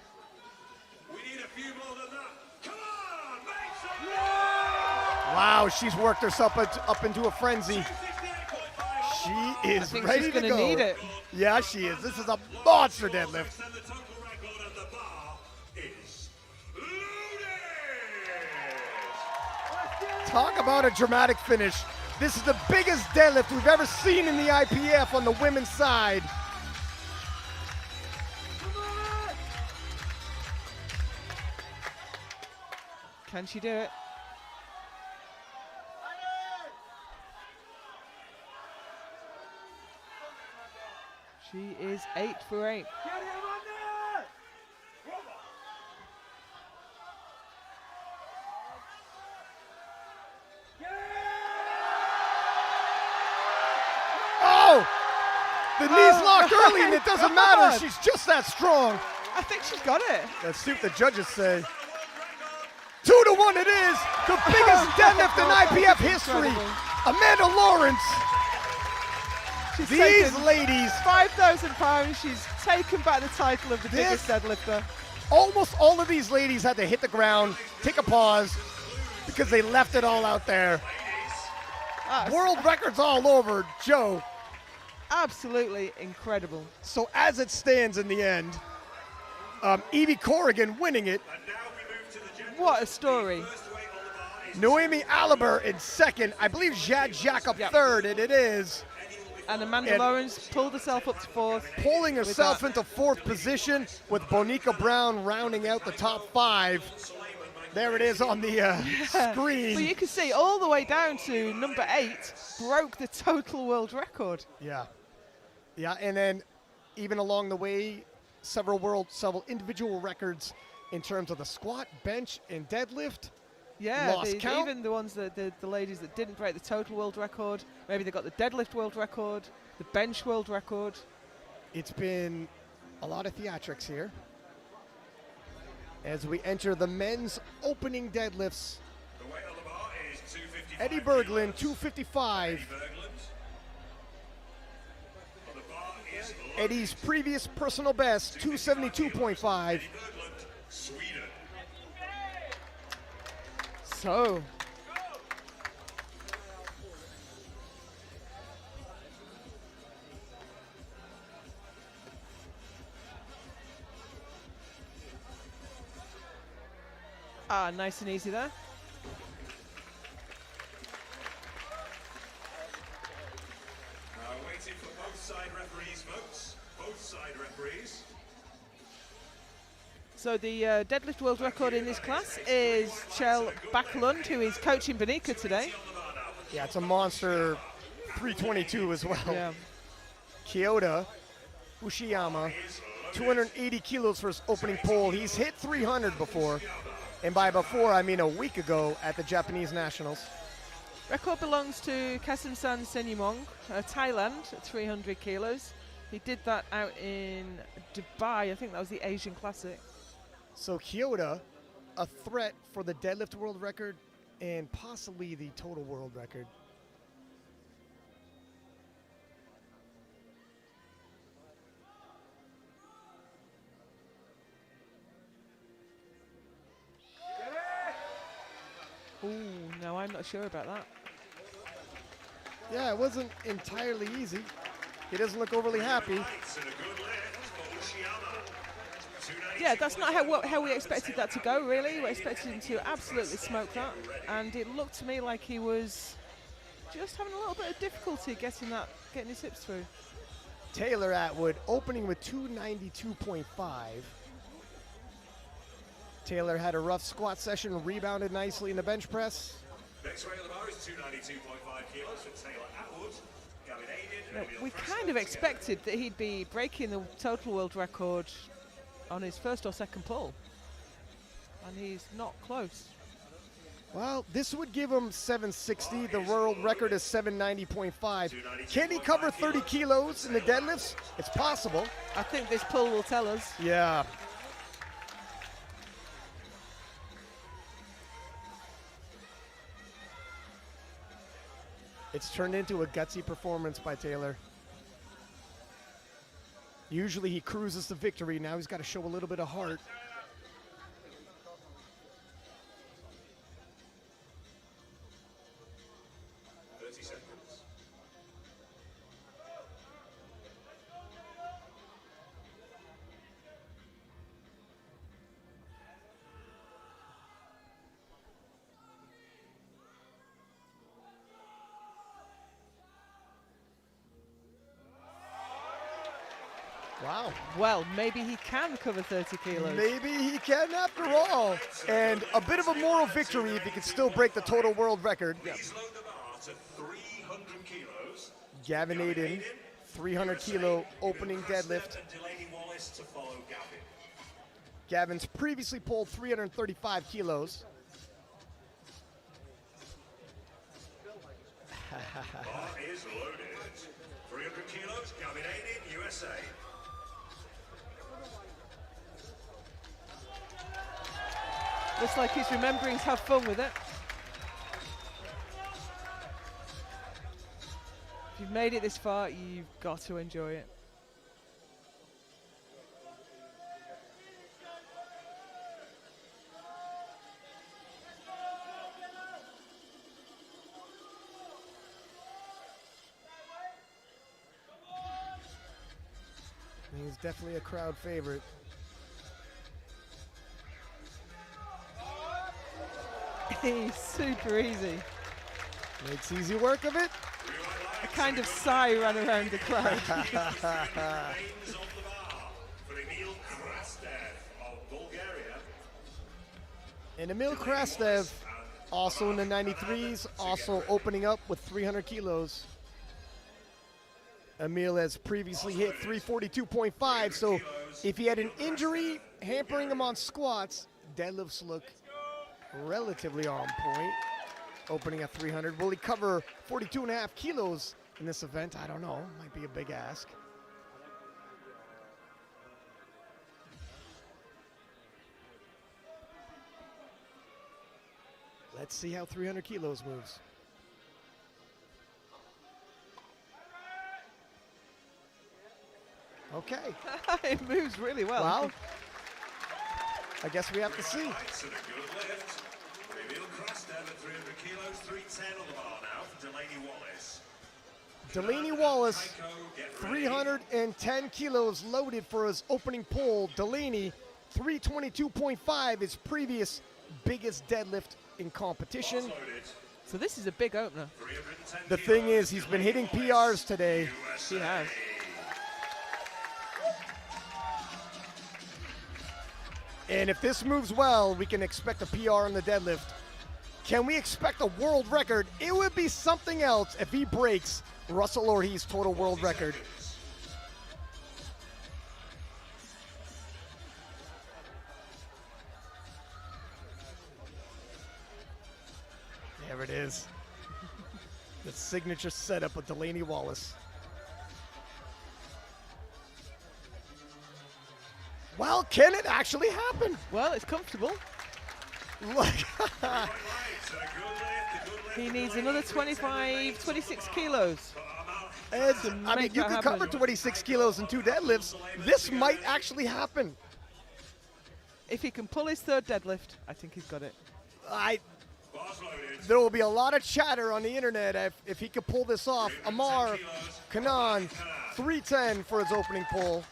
Wow, she's worked herself up into a frenzy. She is ready to go. Need it. Yeah, she is. This is a monster deadlift. Talk about a dramatic finish. This is the biggest deadlift we've ever seen in the IPF on the women's side. Can she do it? She is 8 for 8. Oh! The knees locked walked early, and it doesn't matter. She's just that strong. I think she's got it. Let's see what the judges say. 2-1 it is. The biggest deadlift in IPF history. Amanda Lawrence. She's These taken ladies. 5,000 pounds. She's taken back the title of the biggest deadlifter. Almost all of these ladies had to hit the ground, take a pause, because they left it all out there. World records all over, Joe. Absolutely incredible. So as it stands in the end, Evie Corrigan winning it. What a story. Noemi Aliber in second. I believe Jad Jacob third, and it is. And Amanda Lawrence pulled herself up to fourth. Pulling herself into fourth position with Bonica Brown rounding out the top 5. There it is on the screen. But you can see all the way down to number 8, broke the total world record. Yeah. Yeah, and then even along the way, several individual records in terms of the squat, bench, and deadlift. Yeah, Lost count. even the ones that the ladies that didn't break the total world record, maybe they got the deadlift world record, the bench world record. It's been a lot of theatrics here as we enter the men's opening deadlifts. Eddie Berglund, 255. Eddie's previous personal best, 272.5. So, nice and easy there. Waiting for both side referees' votes. Both side referees. So the deadlift world record in this class is Kjell Backlund, who is coaching Bonica today. Yeah, it's a monster 322 as well. Yeah. Kyoto Ushiyama, 280 kilos for his opening pull. He's hit 300 before. And by before, I mean a week ago at the Japanese Nationals. Record belongs to Kasimsan Senyumong, Thailand, at 300 kilos. He did that out in Dubai. I think that was the Asian Classic. So Kyoto, a threat for the deadlift world record and possibly the total world record. Ooh, no, I'm not sure about that. Yeah, it wasn't entirely easy. He doesn't look overly happy. Yeah, that's not how we expected that to go, really. We expected him to absolutely smoke that. And it looked to me like he was just having a little bit of difficulty getting his hips through. Taylor Atwood opening with 292.5. Taylor had a rough squat session, rebounded nicely in the bench press. Next weight on the bar is 292.5 kilos for Taylor Atwood. Gavin Aiden. Now, we kind of expected that he'd be breaking the total world record on his first or second pull. And he's not close. Well, this would give him 760. The world record is 790.5. Can he cover 30 kilos in the deadlifts? It's possible. I think this pull will tell us. Yeah. It's turned into a gutsy performance by Taylor. Usually he cruises to victory. Now he's got to show a little bit of heart. Wow. Well, maybe he can cover 30 kilos. Maybe he can after all. And a bit of a moral victory if he can still break the total world record. Please load the bar to 300 kilos. Gavin Aiden, 300 kilo opening deadlift. And Delaney Wallace to follow Gavin. Gavin's previously pulled 335 kilos. Bar is loaded. 300 300 kilos, Gavin Aiden, USA. Looks like he's remembering to have fun with it. If you've made it this far, you've got to enjoy it. He's definitely a crowd favorite. He's super easy. Makes easy work of it. A kind of sigh ran around the crowd. And Emil Krastev, also in the 93s, also opening up with 300 kilos. Emil has previously hit 342.5, so if he had an injury hampering him on squats, deadlifts look relatively on point. Opening at 300. Will he cover 42.5 kilos in this event? I don't know. Might be a big ask. Let's see how 300 kilos moves. Okay. It moves really well. Well, I guess we have to see. Delaney Wallace, 310 kilos loaded for his opening pull. Delaney, 322.5, his previous biggest deadlift in competition. So this is a big opener. The thing is, he's been hitting PRs today. He has. And if this moves well, we can expect a PR on the deadlift. Can we expect a world record? It would be something else if he breaks Russell Orti's total world record. There it is. The signature setup of Delaney Wallace. Well, can it actually happen? Well, it's comfortable. He needs another 26 kilos. I mean, you could cover 26 kilos in 2 deadlifts. This might actually happen. If he can pull his third deadlift, I think he's got it. There will be a lot of chatter on the internet if he could pull this off. Amar Kanan, 310 for his opening pull.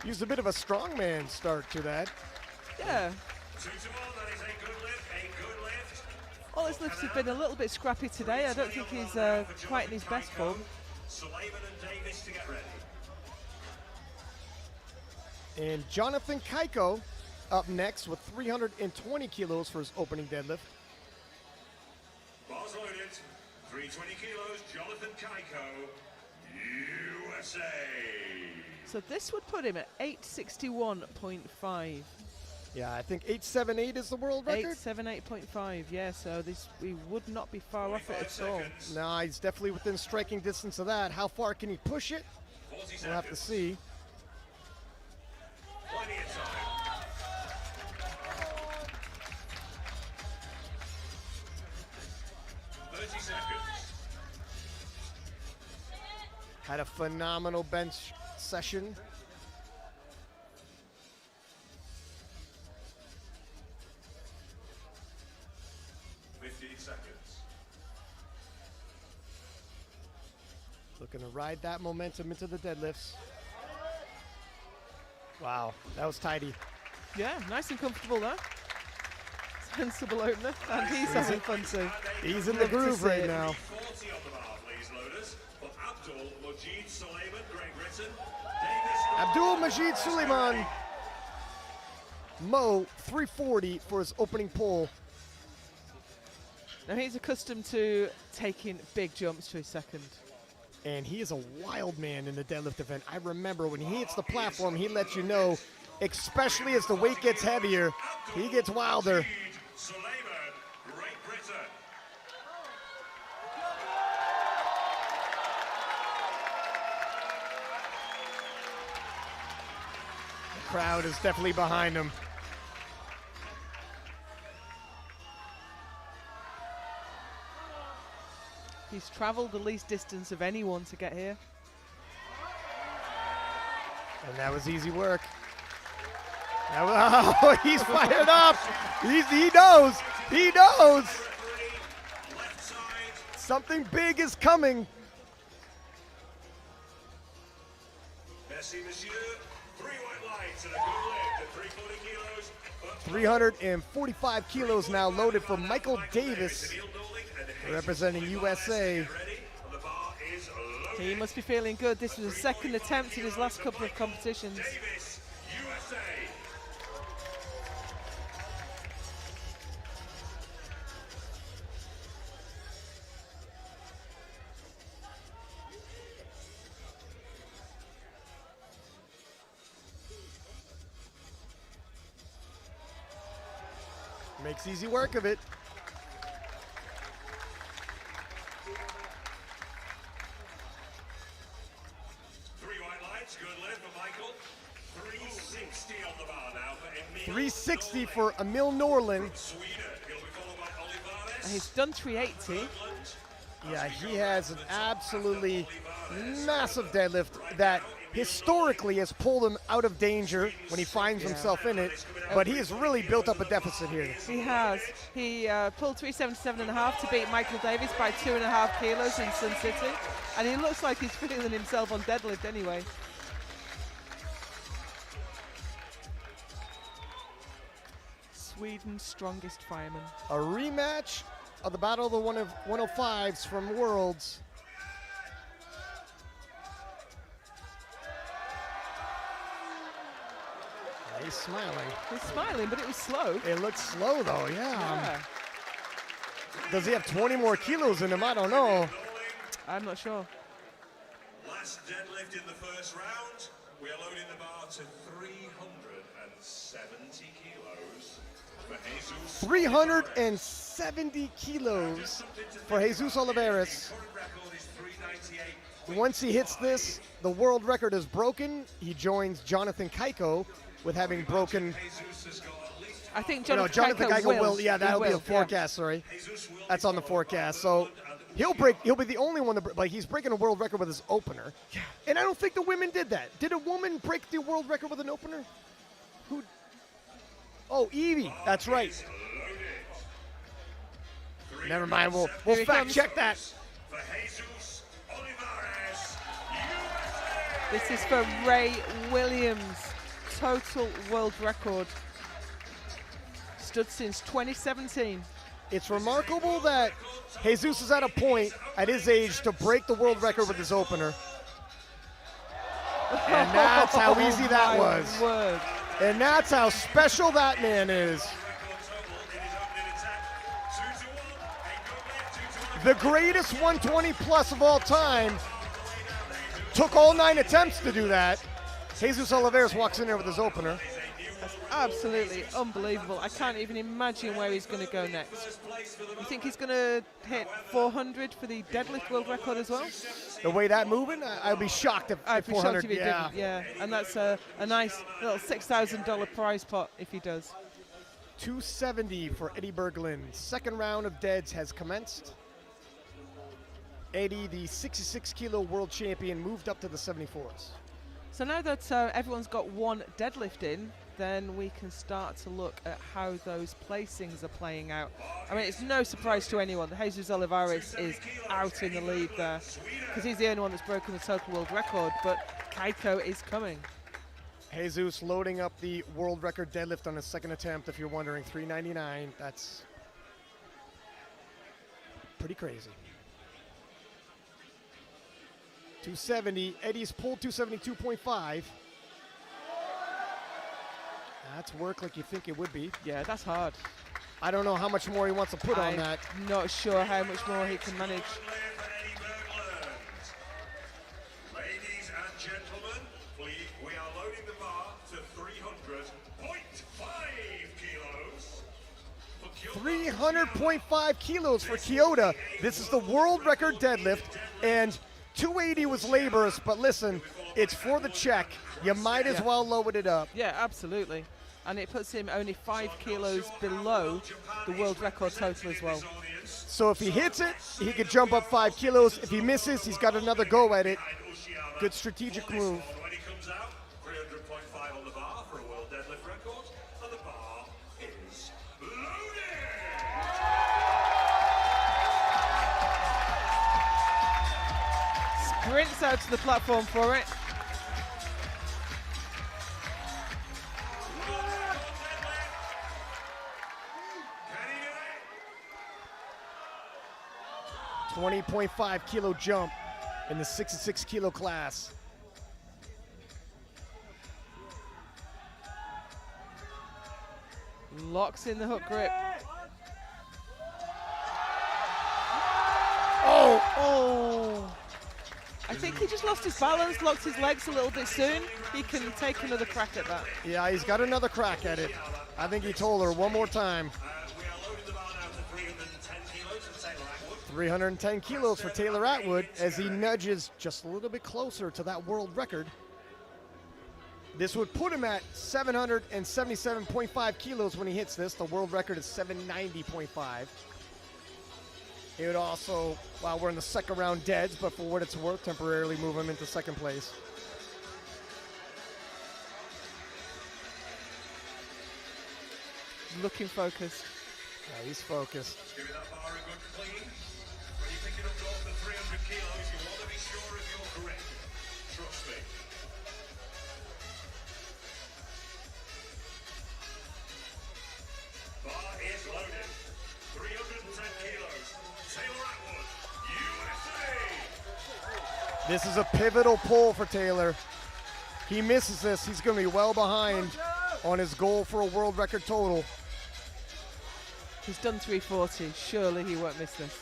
Used a bit of a strongman start to that. Yeah. All his lifts have been a little bit scrappy today. I don't think he's quite in his best form. And Jonathan Kaiko up next with 320 kilos for his opening deadlift. Bars loaded, 320 kilos, Jonathan Kaiko, USA. So this would put him at 861.5. Yeah, I think 878 is the world record. 878.5, yeah, so we would not be far off it at all. No, he's definitely within striking distance of that. How far can he push it? We'll have to see. Plenty of time. Had a phenomenal bench session. Looking to ride that momentum into the deadlifts. Wow, that was tidy. Yeah, nice and comfortable there. Sensible opener, and he's having fun too. He's in the groove right now. Abdul Majid Suleiman. Mo, 340 for his opening pull. Now he's accustomed to taking big jumps to his second. and he is a wild man in the deadlift event. I remember when he hits the platform, he lets you know, especially as the weight gets heavier, he gets wilder. The crowd is definitely behind him. He's traveled the least distance of anyone to get here. And that was easy work. Oh, he's fired up. He knows. He knows. Something big is coming. Merci, monsieur. 3 white lights and a good lift at 340 kilos. 345 kilos now loaded for Michael Davis, representing USA. He must be feeling good. This was a second attempt in his last couple of competitions. Makes easy work of it. Good lift for Michael. 360 on the bar now for Emil. 360 for Emil Norlin. And he's done 380. Yeah, he has an absolutely massive deadlift that historically has pulled him out of danger when he finds himself in it, but he has really built up a deficit here. He has. He pulled 377.5 to beat Michael Davis by 2.5 kilos in Sun City, and he looks like he's feeling himself on deadlift anyway. Sweden's strongest fireman. A rematch of the Battle of the 105s from Worlds. He's smiling. He's smiling, but it was slow. It looks slow though, yeah. Does he have 20 more kilos in him? I don't know. I'm not sure. Last deadlift in the first round. We are loading the bar to 370 kilos for Jesus. 370 kilos for Jesus Oliveira. Once he hits this, the world record is broken. He joins Jonathan Keiko with having broken. I think Jonathan Keiko will. Yeah, that'll be a forecast. Sorry, that's on the forecast. So he'll break. He'll be the only one to he's breaking a world record with his opener. And I don't think the women did that. Did a woman break the world record with an opener? Who? Oh, Evie. That's right. Never mind. We'll fact check that. This is for Ray Williams. Total world record. Stood since 2017. It's remarkable that Jesus is at a point at his age to break the world record with his opener. And that's how easy that was. Word. And that's how special that man is. The greatest 120 plus of all time took all 9 attempts to do that. Jesus Oliveira walks in there with his opener. That's absolutely unbelievable. I can't even imagine where he's going to go next. You think he's going to hit 400 for the deadlift world record as well? The way that moving, I'd be shocked if I'd be 400. shocked if he didn't. Yeah, and that's a nice little $6,000 prize pot if he does. 270 for Eddie Berglund. Second round of deads has commenced. Eddie, the 66-kilo world champion, moved up to the 74s. So now that everyone's got one deadlift in, then we can start to look at how those placings are playing out. I mean, it's no surprise to anyone that Jesus Oliveira is out in the lead there, because he's the only one that's broken the total world record, but Keiko is coming. Jesus loading up the world record deadlift on his second attempt, if you're wondering, 399. That's pretty crazy. 270, Eddie's pulled 272.5. That's work like you think it would be. Yeah, that's hard. I don't know how much more he wants to put on that. I'm not sure how much more he can manage. 300.5 kilos for Kyoto. This is the world record deadlift, and 280 was laborious, but listen, it's for the check. You might as well load it up. Yeah, absolutely. And it puts him only 5 kilos below the world record total as well. So if he hits it, he could jump up 5 kilos. If he misses, he's got another go at it. Good strategic move. When he comes out, 300.5 on the bar for a world deadlift record, and the bar is Sprints out to the platform for it. $20.5 kilo jump in the 66 kilo class. Locks in the hook grip. Oh! I think he just lost his balance, locked his legs a little bit soon. He can take another crack at that. Yeah, he's got another crack at it. I think he told her one more time. 310 kilos for Taylor Atwood as he nudges just a little bit closer to that world record. This would put him at 777.5 kilos when he hits this. The world record is 790.5. It would also, well, we're in the second round deads, but for what it's worth, temporarily move him into second place. Looking focused. Yeah, he's focused. Give me that bar a good clean. When you're picking up north of 300 kilos, you want to be sure of your grip. Trust me. Bar is loaded. 310 kilos. Taylor Atwood, USA! This is a pivotal pull for Taylor. He misses this, he's going to be well behind on his goal for a world record total. He's done 340. Surely he won't miss this.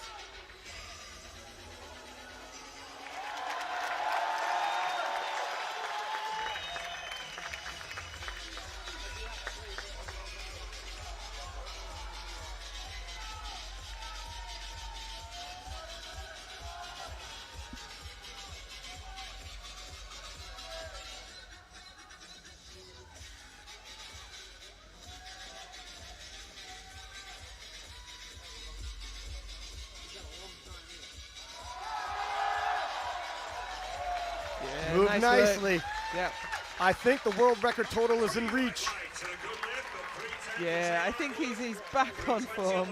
Move nice nicely. work. Yep. I think the world record total is in reach. Yeah, I think he's back on form.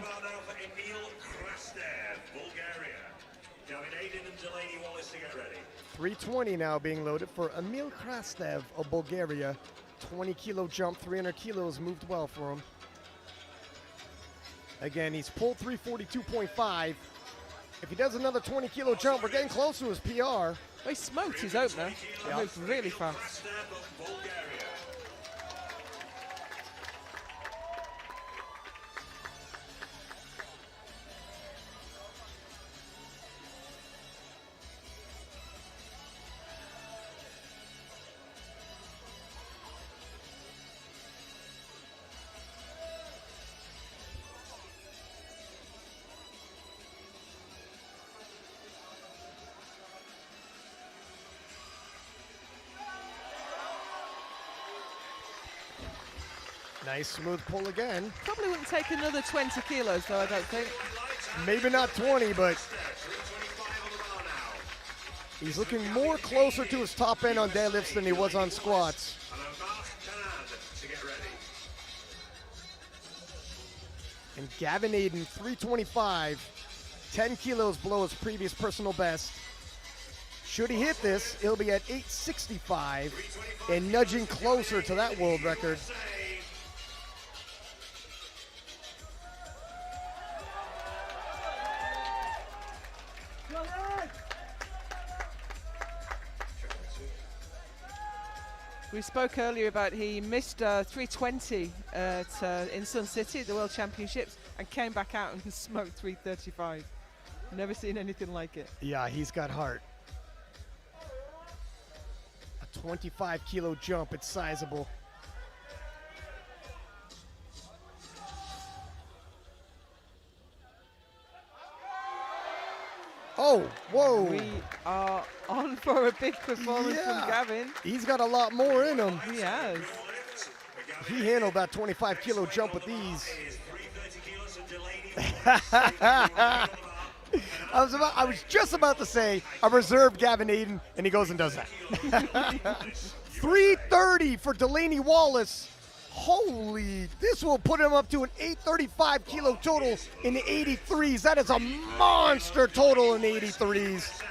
320 now being loaded for Emil Krastev of Bulgaria. 20 kilo jump, 300 kilos moved well for him. Again, he's pulled 342.5. If he does another 20 kilo jump, we're getting close to his PR. Well, he smoked his opener. He moved really fast. Nice smooth pull again. Probably wouldn't take another 20 kilos though, I don't think. Maybe not 20, but he's looking more closer to his top end on deadlifts than he was on squats. And Gavin Aiden, 325, 10 kilos below his previous personal best. Should he hit this, he'll be at 865 and nudging closer to that world record. We spoke earlier about he missed 320 in Sun City at the World Championships and came back out and smoked 335. Never seen anything like it. Yeah, he's got heart. A 25 kilo jump, it's sizable. Oh, whoa. We are on for a big performance Yeah. from Gavin. He's got a lot more in him. He has. He handled that 25-kilo jump with ease. I was just about to say a reserved Gavin Aiden, and he goes and does that. 330 for Delaney Wallace. Holy, this will put him up to an 835-kilo total in the 83s. That is a monster total in the 83s.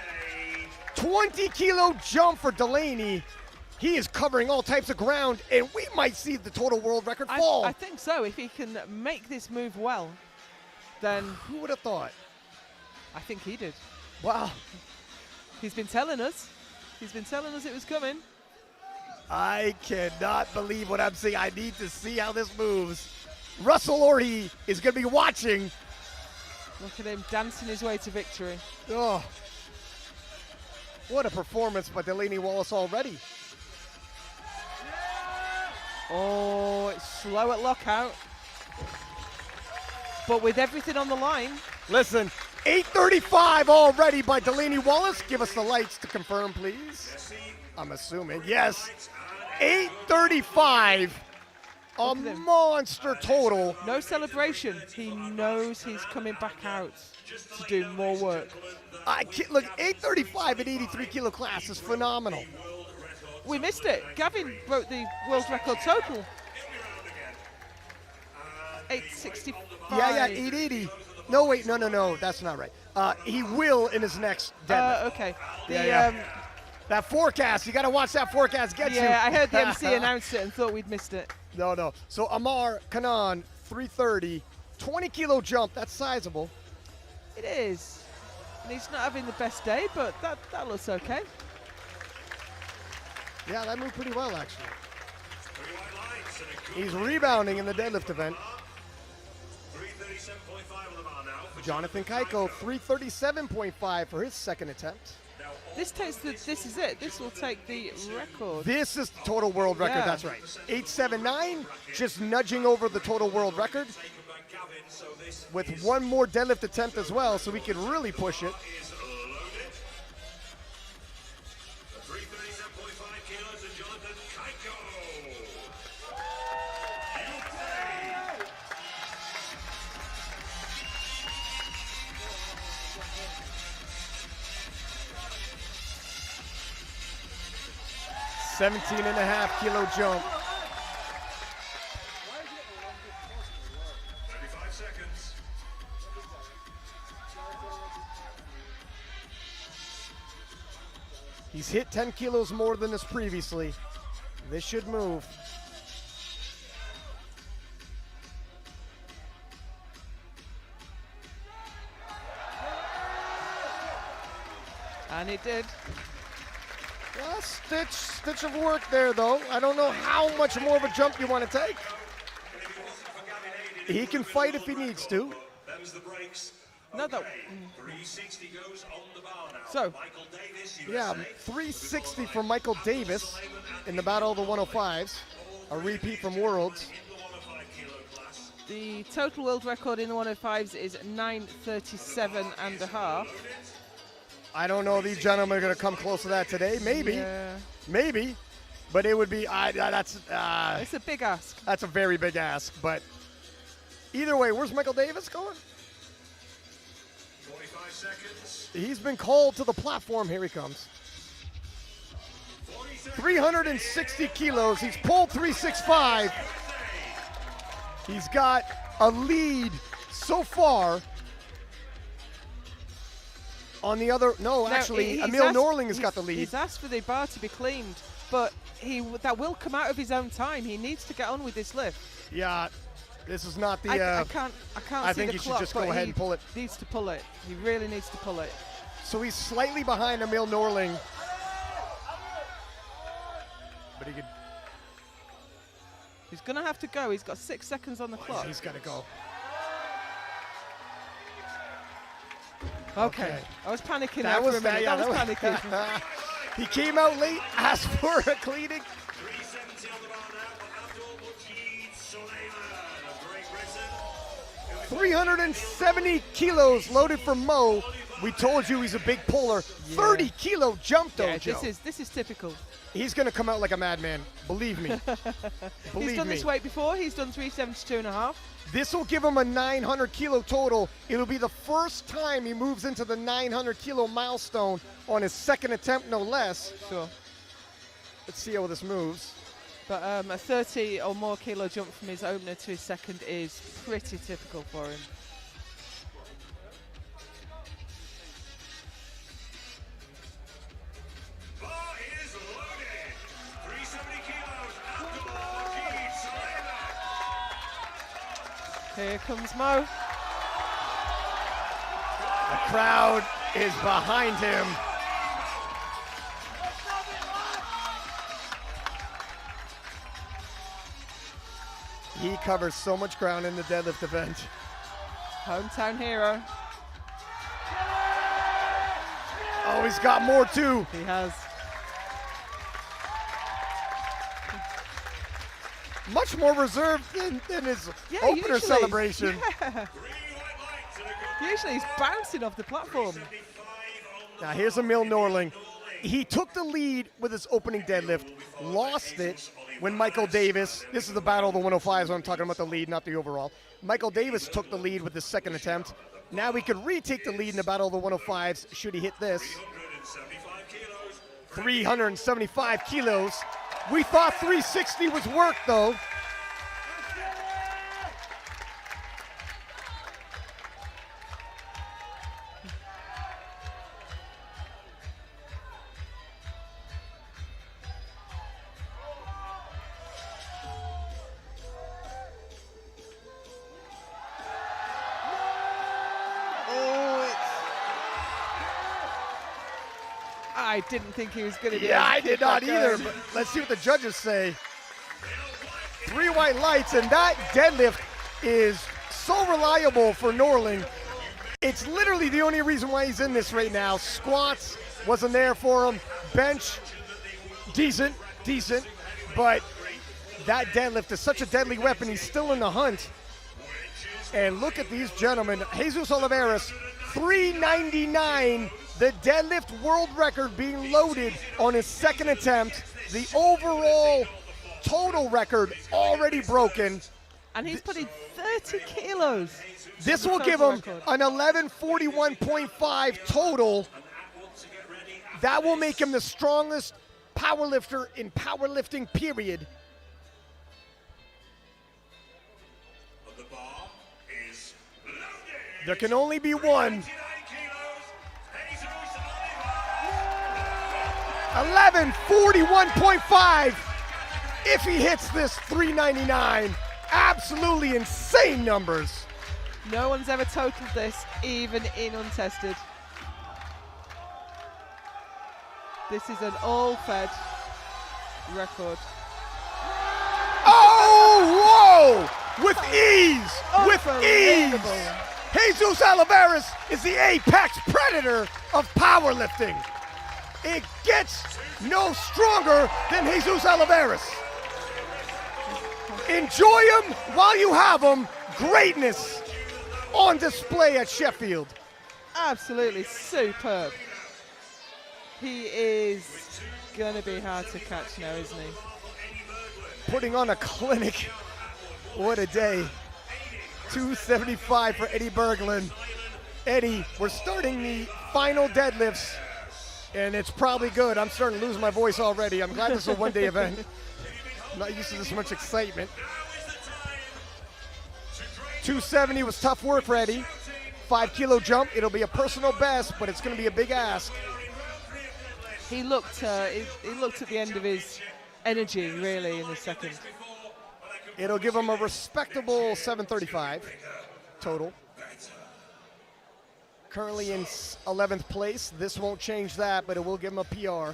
20-kilo jump for Delaney. He is covering all types of ground, and we might see the total world record fall. I think so. If he can make this move well, then... Who would have thought? I think he did. Wow. He's been telling us. He's been telling us it was coming. I cannot believe what I'm seeing. I need to see how this moves. Russell Orhe is going to be watching. Look at him dancing his way to victory. Oh, what a performance by Delaney Wallace already. Oh, it's slow at lockout. But with everything on the line. Listen, 835 already by Delaney Wallace. Give us the lights to confirm, please. I'm assuming. Yes. 835. A monster total. No celebration. He knows he's coming back out to do more work. Look, 835 at 83-kilo class is phenomenal. We missed it. Gavin broke the world record total. 865. Yeah, 880. No, wait, no, that's not right. He will in his next deadlift. Okay. That forecast, you got to watch that forecast get you. Yeah, I heard the MC announce it and thought we'd missed it. No. So Amar Kanan, 330, 20-kilo jump. That's sizable. It is. And he's not having the best day, but that looks okay. Yeah, that moved pretty well, actually. He's rebounding in the deadlift event. Jonathan Keiko, 337.5 for his second attempt. This is it. This will take the record. This is the total world record, Yeah. that's right. 879, just nudging over the total world record. With one more deadlift attempt as well, so we can really push it. 17.5-kilo jump. 35 seconds. He's hit 10 kilos more than this previously. This should move. And it did. Well, stitch of work there, though. I don't know how much more of a jump you want to take. He can fight if he needs to. No. 360 goes on the bar now. So, yeah, 360 for Michael Davis in the Battle of the 105s. A repeat from Worlds. The total world record in the 105s is 9:37.5. I don't know if these gentlemen are going to come close to that today. Maybe. Yeah. Maybe. But it would be, it's a big ask. That's a very big ask. But either way, where's Michael Davis going? 45 seconds. He's been called to the platform. Here he comes. 360 kilos. He's pulled 365. He's got a lead so far. On the other, actually, Emil Norling has got the lead. He's asked for the bar to be cleaned, but that will come out of his own time. He needs to get on with this lift. Yeah, this is not the. I can't. I see think the you clock, should just go but ahead and pull it. He needs to pull it. He really needs to pull it. So he's slightly behind Emil Norling, but he could. He's gonna have to go. He's got 6 seconds on the clock. He's gotta go. Okay. I was panicking That there was for a minute. that, That was yeah, panicking. He came out late, asked for a cleaning. 370 on the bar now for Abdul Majid Suleiman of Great Britain. 370 kilos loaded for Mo We told you he's a big puller. 30 kilo jump though, Yeah, Joe. this is typical. He's going to come out like a madman. Believe me. He's done this weight before. He's done 372.5. This will give him a 900 kilo total. It'll be the first time he moves into the 900 kilo milestone on his second attempt, no less. Sure. Let's see how this moves. But a 30 or more kilo jump from his opener to his second is pretty typical for him. Here comes Mo. The crowd is behind him. He covers so much ground in the deadlift event. Hometown hero. Oh, he's got more too. He has. Much more reserved than his opener usually, celebration. Yeah. Usually he's bouncing off the platform. Now here's Emil Norling. He took the lead with his opening deadlift, lost it when Michael Davis, this is the battle of the 105s, I'm talking about the lead, not the overall. Michael Davis took the lead with his second attempt. Now he could retake the lead in the battle of the 105s should he hit this. 375 kilos. We thought 360 was work though. I didn't think he was going to do Yeah, it. I did not either, but let's see what the judges say. 3 white lights, and that deadlift is so reliable for Norling. It's literally the only reason why he's in this right now. Squats wasn't there for him. Bench, decent, but that deadlift is such a deadly weapon. He's still in the hunt. And look at these gentlemen. Jesus Oliveras, 399. The deadlift world record being loaded on his second attempt. The overall total record already broken. And he's putting 30 kilos. This will give him an 1141.5 total. That will make him the strongest powerlifter in powerlifting, period. There can only be one. 1141.5 if he hits this 399. Absolutely insane numbers. No one's ever totaled this, even in untested. This is an all-fed record. Oh, whoa! With ease! With ease! Unbelievable. Jesus Oliveras is the apex predator of powerlifting. It gets no stronger than Jesus Oliveras. Enjoy him while you have him. Greatness on display at Sheffield. Absolutely superb. He is going to be hard to catch now, isn't he? Putting on a clinic. What a day. 275 for Eddie Berglund. Eddie, we're starting the final deadlifts, and it's probably good. I'm starting to lose my voice already. I'm glad this is a one-day event. I'm not used to this much excitement. 270 was tough work for Eddie. 5 kilo jump. It'll be a personal best, but it's going to be a big ask. He looked at the end of his energy, really, in the second. It'll give him a respectable 735 total. Currently in 11th place. This won't change that, but it will give him a PR.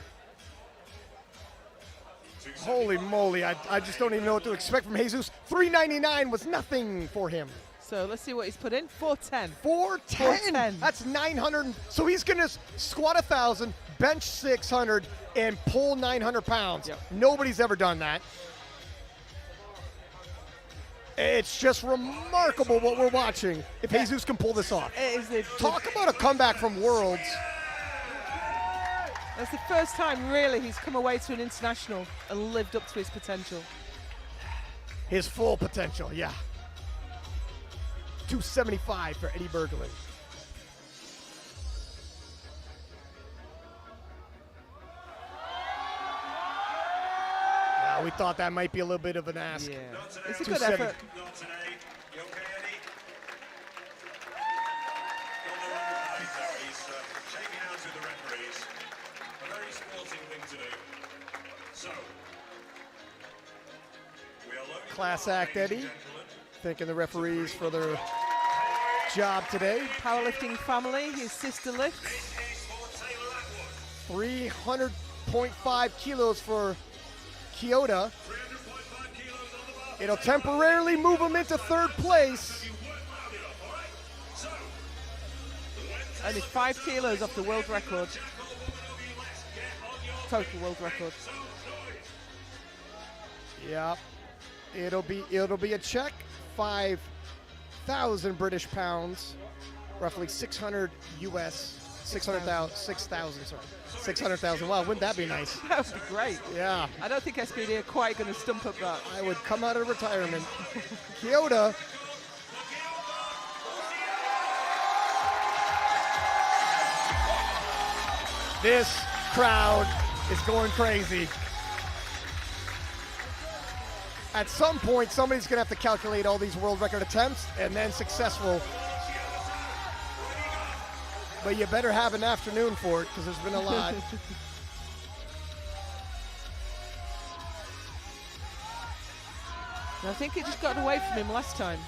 Holy moly, I just don't even know what to expect from Jesus. 399 was nothing for him. So let's see what he's put in. 410. 410. That's 900. So he's going to squat 1,000, bench 600, and pull 900 pounds. Yep. Nobody's ever done that. It's just remarkable what we're watching if Jesus can pull this off. It is Talk about a comeback from Worlds. That's the first time, really, he's come away to an international and lived up to his potential. His full potential, yeah. 275 for Eddie Berglund. We thought that might be a little bit of an ask. Yeah, it's a good effort. Class act, Eddie. Thanking the referees for their job today. Powerlifting family, his sister lifts. 300.5 kilos for Kyoto. It'll temporarily move him into third place. Only 5 kilos off the world record. Total world record. Yep. It'll be a check. 5,000 British pounds, roughly 600 US, 600,000, 6,000, sorry. 600,000. Wow, wouldn't that be nice? That would be great. Yeah. I don't think SPD are quite going to stump up that. I would come out of retirement. Kyoto. This crowd is going crazy. At some point, somebody's going to have to calculate all these world record attempts and then successful. But you better have an afternoon for it because there's been a lot. I think it just got away from him last time.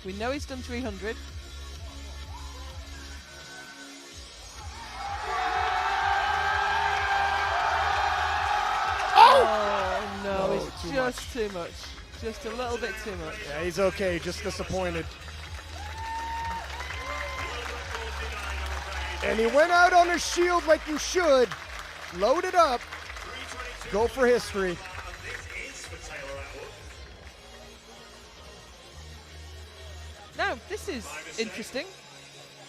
We know he's done 300. Oh no, it's just too much. Just a little bit too much. Yeah, he's okay, just disappointed. And he went out on his shield like you should. Load it up. Go for history. Now, this is interesting.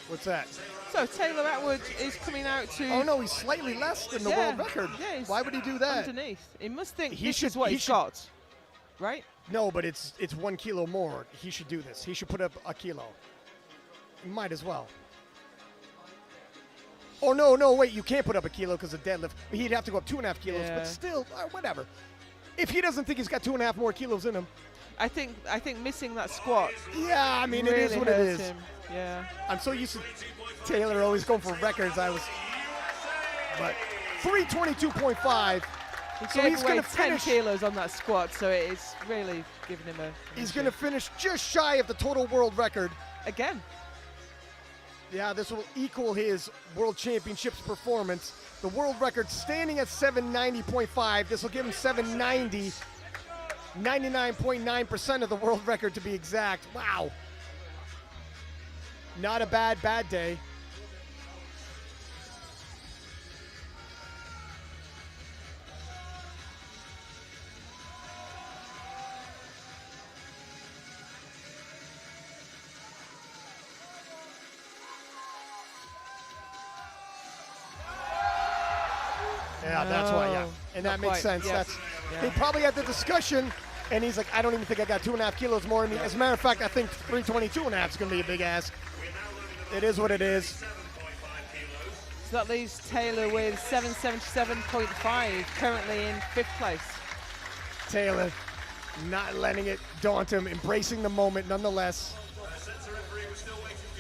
What's that? So, Taylor Atwood is coming out to... Oh, no, he's slightly less than the world record. Yeah, why would he do that? Underneath. He must think He this should- is what he he's should- got, right? No, but it's 1 kilo more. He should do this. He should put up a kilo. Might as well. Oh, no, wait, you can't put up a kilo because of deadlift. He'd have to go up 2.5 kilos, Yeah. but still, whatever. If he doesn't think he's got 2.5 more kilos in him. I think missing that squat. Yeah, I mean, really it is what it hurts is. him. Yeah. I'm so used to Taylor always going for records. But 322.5. So Gave he's away going to 10 finish. kilos on that squat, so it's really giving him a... He's going to finish just shy of the total world record. Again. Yeah, this will equal his World Championships performance. The world record standing at 790.5. This will give him 790. 99.9% of the world record to be exact. Wow. Not a bad day. Yeah, that's why, yeah. And that makes sense. Yeah. They probably had the discussion, and he's like, I don't even think I got 2.5 kilos more in me. As a matter of fact, I think 322.5 is going to be a big ask. It is what it is. So that leaves Taylor with 777.5, currently in 5th place. Taylor not letting it daunt him, embracing the moment nonetheless.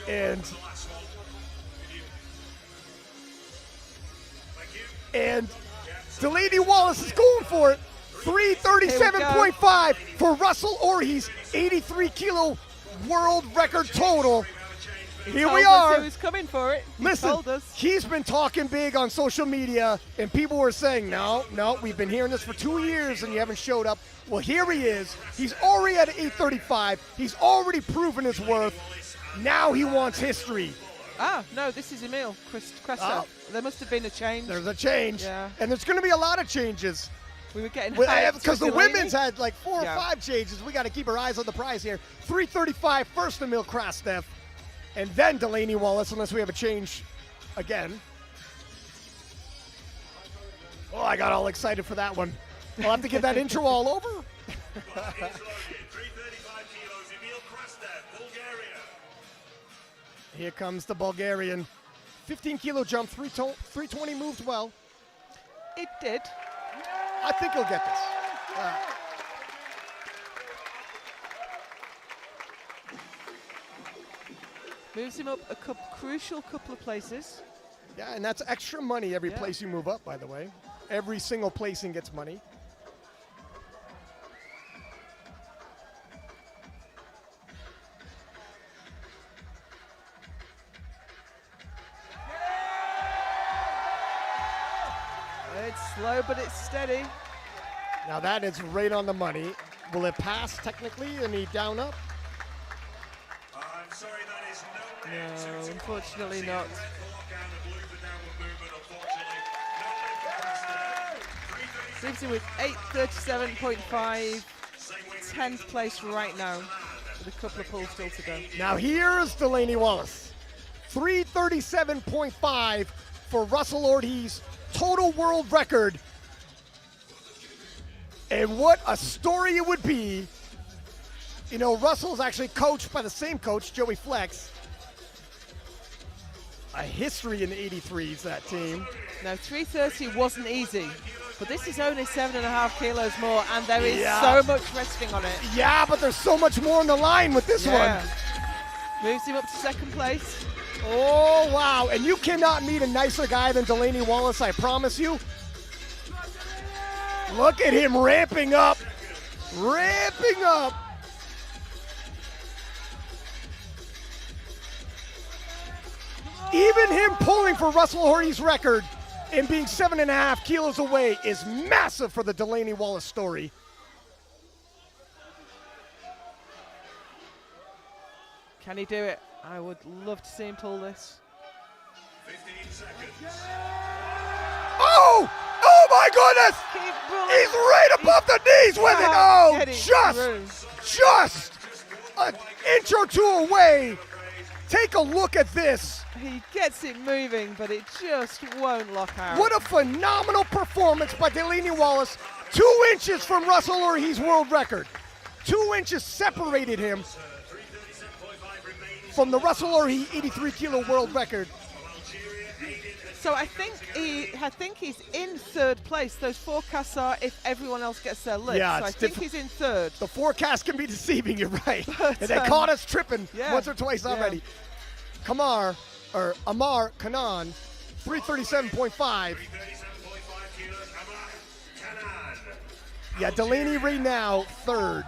And Delaney Wallace is going for it. 337.5 for Russell Orhe's 83 kilo world record total. Here we are. He was coming for it. Listen, Told us. he's been talking big on social media, and people were saying, no, we've been hearing this for 2 years, and you haven't showed up. Well, here he is. He's already at 835. He's already proven his worth. Now he wants history. Ah, no, this is Emil Kresta. Oh. There must have been a change. There's a change. Yeah. And there's going to be a lot of changes. We were getting hyped because for the Delaney. women's had like 4 or 5 changes. We got to keep our eyes on the prize here. 3:35 first Emil Krastev, and then Delaney Wallace, unless we have a change again. Oh, I got all excited for that one. I'll have to give that intro all over. Here comes the Bulgarian. 15-kilo jump, 320 moved well. It did. I think he'll get this. Moves him up a crucial couple of places. Yeah, and that's extra money every place you move up, by the way. Every single placing gets money. It's slow, but it's steady. Now that is right on the money. Will it pass technically? And he down up? I'm sorry, that is No, unfortunately not. Leaves him with 8:37.5, 10th place right now, with a couple of pulls still to go. Now here's Delaney Wallace. 337.5 for Russell Ortiz, total world record. And what a story it would be. You know, Russell's actually coached by the same coach, Joey Flex. A history in the 83s, that team. Now, 330 wasn't easy, but this is only 7.5 kilos more, and there is so much resting on it. Yeah, but there's so much more on the line with this one. Moves him up to second place. Oh, wow. And you cannot meet a nicer guy than Delaney Wallace, I promise you. Look at him ramping up. Ramping up. Even him pulling for Russell Ortiz record and being 7.5 kilos away is massive for the Delaney Wallace story. Can he do it? I would love to see him pull this. 15 seconds. Oh! Oh my goodness! He's right above the knees with it! Oh, just an inch or two away. Take a look at this. He gets it moving, but it just won't lock out. What a phenomenal performance by Delaney Wallace. 2 inches from Russell Ortiz world record. 2 inches separated him from the Russell Ortiz 83-kilo world record. So I think he's in third place. Those forecasts are if everyone else gets their lift. Yeah, so I think he's in third. The forecast can be deceiving, you're right. But, and they caught us tripping once or twice yeah. already. Amar Kanan, 337.5. Yeah, Delaney right now, third,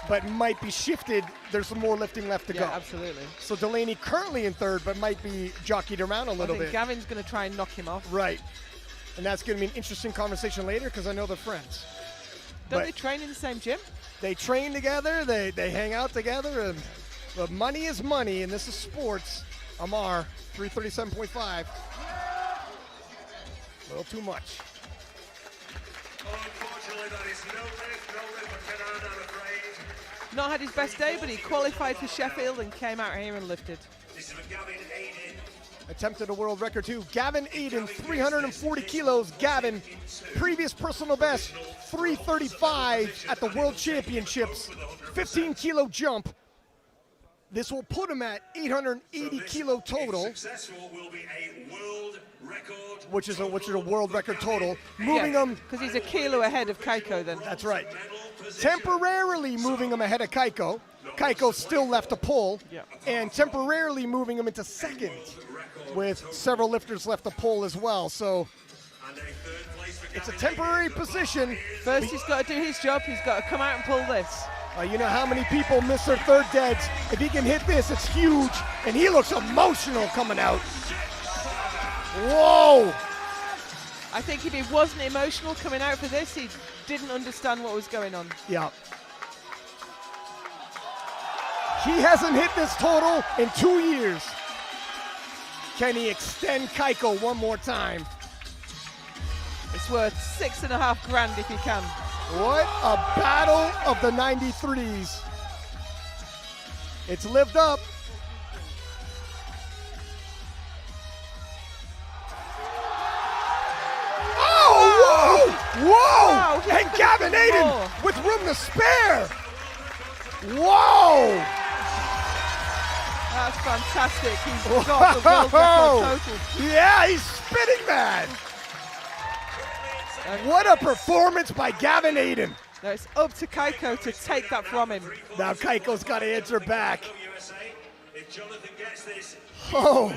but might be shifted. There's some more lifting left to go. Absolutely. So Delaney currently in third, but might be jockeyed around a little I think bit. Gavin's going to try and knock him off. Right. And that's going to be an interesting conversation later because I know they're friends. Don't they train in the same gym? They train together, they hang out together, and but money is money, and this is sports. Amar, 337.5. A little too much. Unfortunately, that is no lift for Kanan, I'm afraid. Not had his best day, but he qualified for Sheffield and came out here and lifted. This is for Gavin Aiden. Attempted a world record too. Gavin Aiden, 340 kilos. Gavin, previous personal best, 335 at the World Championships. 15-kilo jump. This will put him at 880 kilo total, which is a world record total. Moving him because he's a kilo ahead of Kaiko. Then that's right. Temporarily moving him ahead of Kaiko. Kaiko still left to pull, and temporarily moving him into second, with several lifters left to pull as well. So it's a temporary position. First, he's got to do his job. He's got to come out and pull this. You know how many people miss their third deads? If he can hit this, it's huge. And he looks emotional coming out. Whoa! I think if he wasn't emotional coming out for this, he didn't understand what was going on. Yeah. He hasn't hit this total in 2 years. Can he extend Kaiko one more time? It's worth $6.5 grand if you can. What a battle of the 93s. It's lived up. Oh, whoa! Whoa! Wow, And Gavin Aiden with room to spare. Whoa! That's fantastic. He's got the world record total. Yeah, he's spitting mad. What a performance by Gavin Aiden. Now it's up to Keiko to take that from him. Now Keiko's got to answer back. Oh,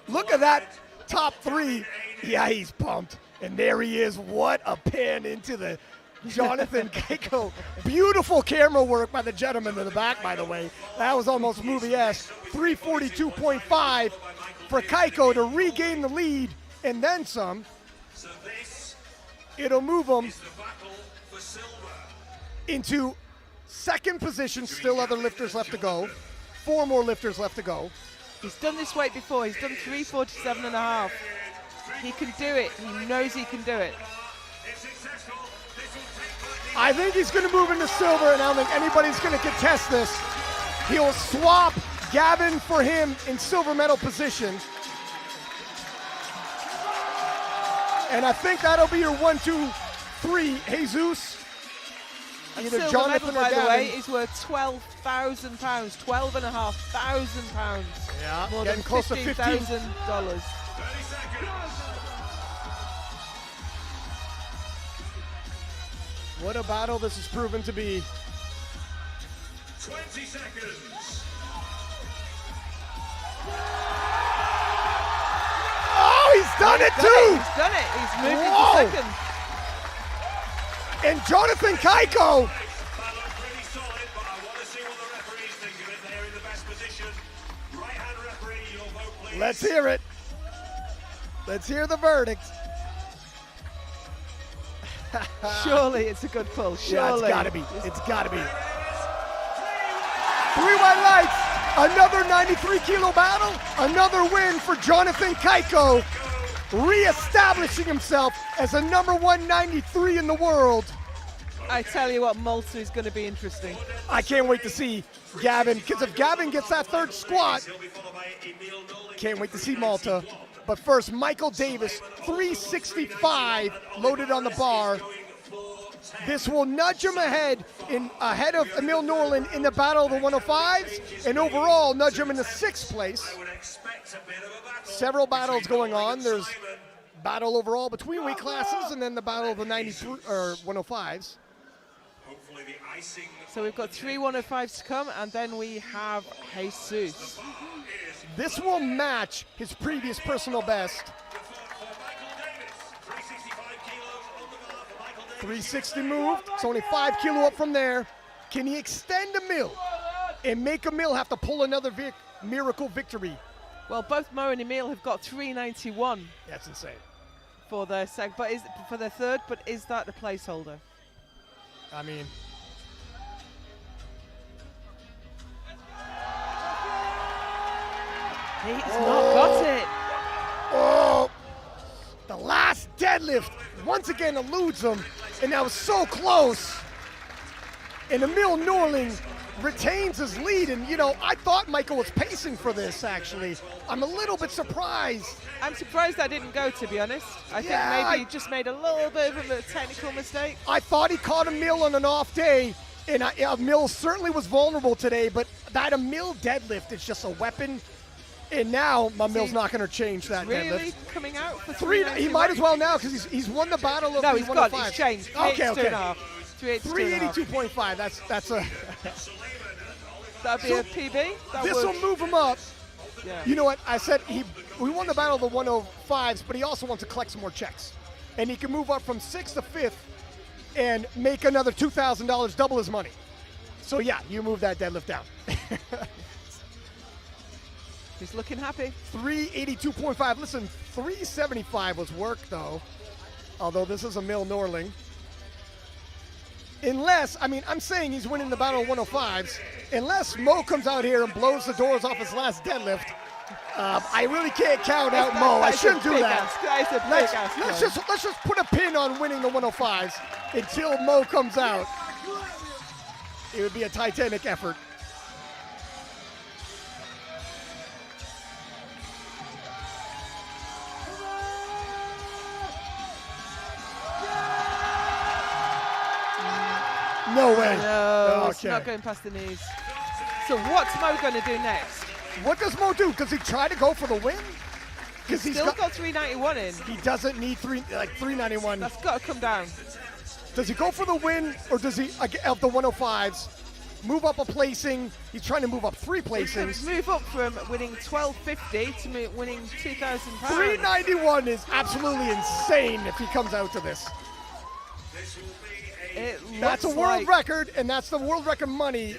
look at that top three. Yeah, he's pumped. And there he is. What a pan into the Jonathan Keiko. Beautiful camera work by the gentleman in the back, by the way. That was almost movie-esque. 342.5 for Keiko to regain the lead and then some. It'll move him into second position. Still other lifters left to go. 4 more lifters left to go. He's done this weight before. He's done 347.5. He can do it. He knows he can do it. I think he's going to move into silver, and I don't think anybody's going to contest this. He'll swap Gavin for him in silver medal position. And I think that'll be your 1, 2, 3, Jesus. And Either silver Jonathan medal, or by the Gavin. way, is worth £12,000, £12,500. Yeah, more getting than close to 15. $15,000. What a battle this has proven to be. 20 seconds. Oh, he's done it too! He's done it. He's moved Whoa. into second. And Jonathan Keiko. Pretty solid, but I want to see what the referees think of it. They're in the best position. Right-hand referee, your vote, please. Let's hear it. Let's hear the verdict. Surely it's a good pull. Surely. Yeah, it's gotta be. It's gotta be. 3 white lights. Another 93-kilo battle. Another win for Jonathan Keiko, re-establishing himself as a number 193 in the world. I tell you what, Malta is going to be interesting. I can't wait to see Gavin, because if Gavin gets that third squat, can't wait to see Malta. But first, Michael Davis, 365 loaded on the bar. This will nudge him ahead of Emil Norlin in the battle of the 105s, and overall nudge him into 6th place. Several battles going on. There's battle overall between weight classes, and then the battle of the 105s. So we've got 3 105s to come, and then we have Jesus. This will match his previous personal best. 360 moved. It's only 5 kilo up from there. Can he extend Emil and make Emil have to pull another miracle victory? Well, both Mo and Emil have got 391. That's insane. For their for their third, but is that the placeholder? I mean, he's not got it. Oh, the last deadlift once again eludes him, and that was so close. And Emil Norling retains his lead, and I thought Michael was pacing for this, actually. I'm a little bit surprised. I'm surprised that didn't go, to be honest. I think maybe he just made a little bit of a technical mistake. I thought he caught Emil on an off day, and Emil certainly was vulnerable today, but that Emil deadlift is just a weapon. And now Emil's not going to change that really deadlift. Coming out for 3. He might as well now, because he's won the battle of no, the he's got. 105. He's changed. Okay. 382.5. That's a. That'd be a PB. This will move him up. Yeah. You know what? I said we won the battle of the 105s, but he also wants to collect some more checks. And he can move up from 6th to 5th and make another $2,000, double his money. So yeah, you move that deadlift down. He's looking happy. 382.5. Listen, 375 was work, though. Although this is Emil Norling. Unless, I'm saying he's winning the battle of 105s. Unless Mo comes out here and blows the doors off his last deadlift. I really can't count out Mo. I shouldn't do that. That is a big ask. Let's just put a pin on winning the 105s until Mo comes out. It would be a titanic effort. No way. No, it's not going past the knees. So what's Mo going to do next? What does Mo do? Does he try to go for the win? He's still got 391 in. He doesn't need 391. That's got to come down. Does he go for the win, or does he, of the 105s, move up a placing? He's trying to move up 3 placings. Move up from winning 1250 to winning £2,000. 391 is absolutely insane if he comes out to this. That's a world record, and that's the world record money.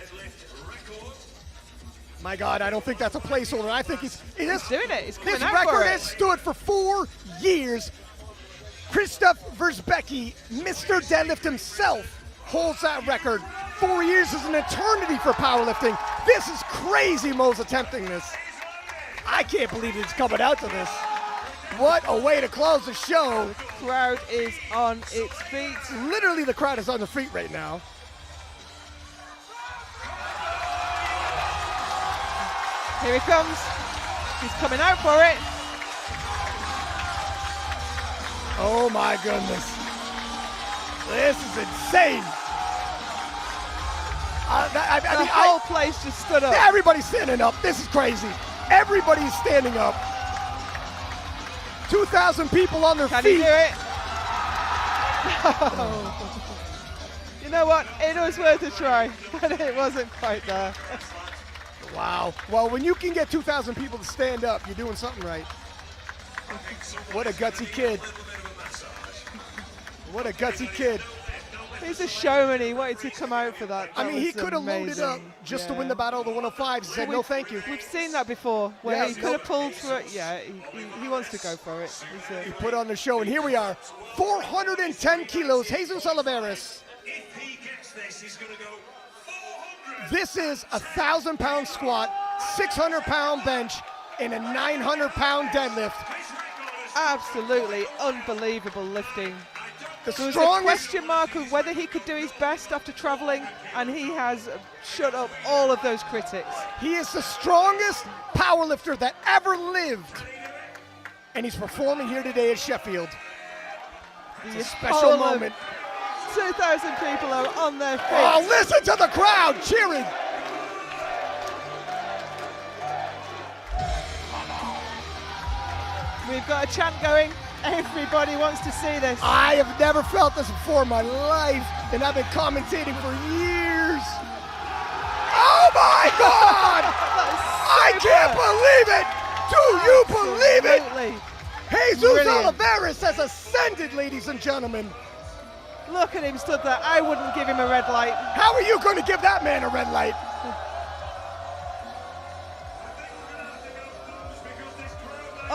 My God, I don't think that's a placeholder. I think he's doing it. He's coming this out record for it. has stood for 4 years. Christoph Versbecki, Mr. Deadlift himself, holds that record. 4 years is an eternity for powerlifting. This is crazy. Mo's attempting this. I can't believe he's coming out to this. What a way to close the show. The crowd is on its feet. Literally, the crowd is on their feet right now. Here he comes. He's coming out for it. Oh my goodness. This is insane. The whole place just stood up. Everybody's standing up. This is crazy. Everybody's standing up. 2,000 people on their feet. Can he do it? No. You know what? It was worth a try, but it wasn't quite there. Wow. Well, when you can get 2,000 people to stand up, you're doing something right. What a gutsy kid. What a gutsy kid. He's a showman. He wanted to come out for that. I mean, he could have loaded up just to win the battle of the 105s. He said, no, thank you. We've seen that before, where he could have pulled for it. Yeah, he wants to go for it. He put on the show, and here we are. 410 kilos, Jesus Oliveras. If he gets this, he's going to go 400. This is a 1,000-pound squat, 600-pound bench, and a 900-pound deadlift. Absolutely unbelievable lifting. There was a question mark of whether he could do his best after traveling, and he has shut up all of those critics. He is the strongest powerlifter that ever lived, and he's performing here today at Sheffield. It's a special moment. 2,000 people are on their feet. Oh, listen to the crowd cheering. We've got a chant going. Everybody wants to see this. I have never felt this before in my life, and I've been commentating for years. Oh my God! I can't believe it! Do you believe it? Jesus Oliveras has ascended, ladies and gentlemen. Look at him stood there. I wouldn't give him a red light. How are you going to give that man a red light?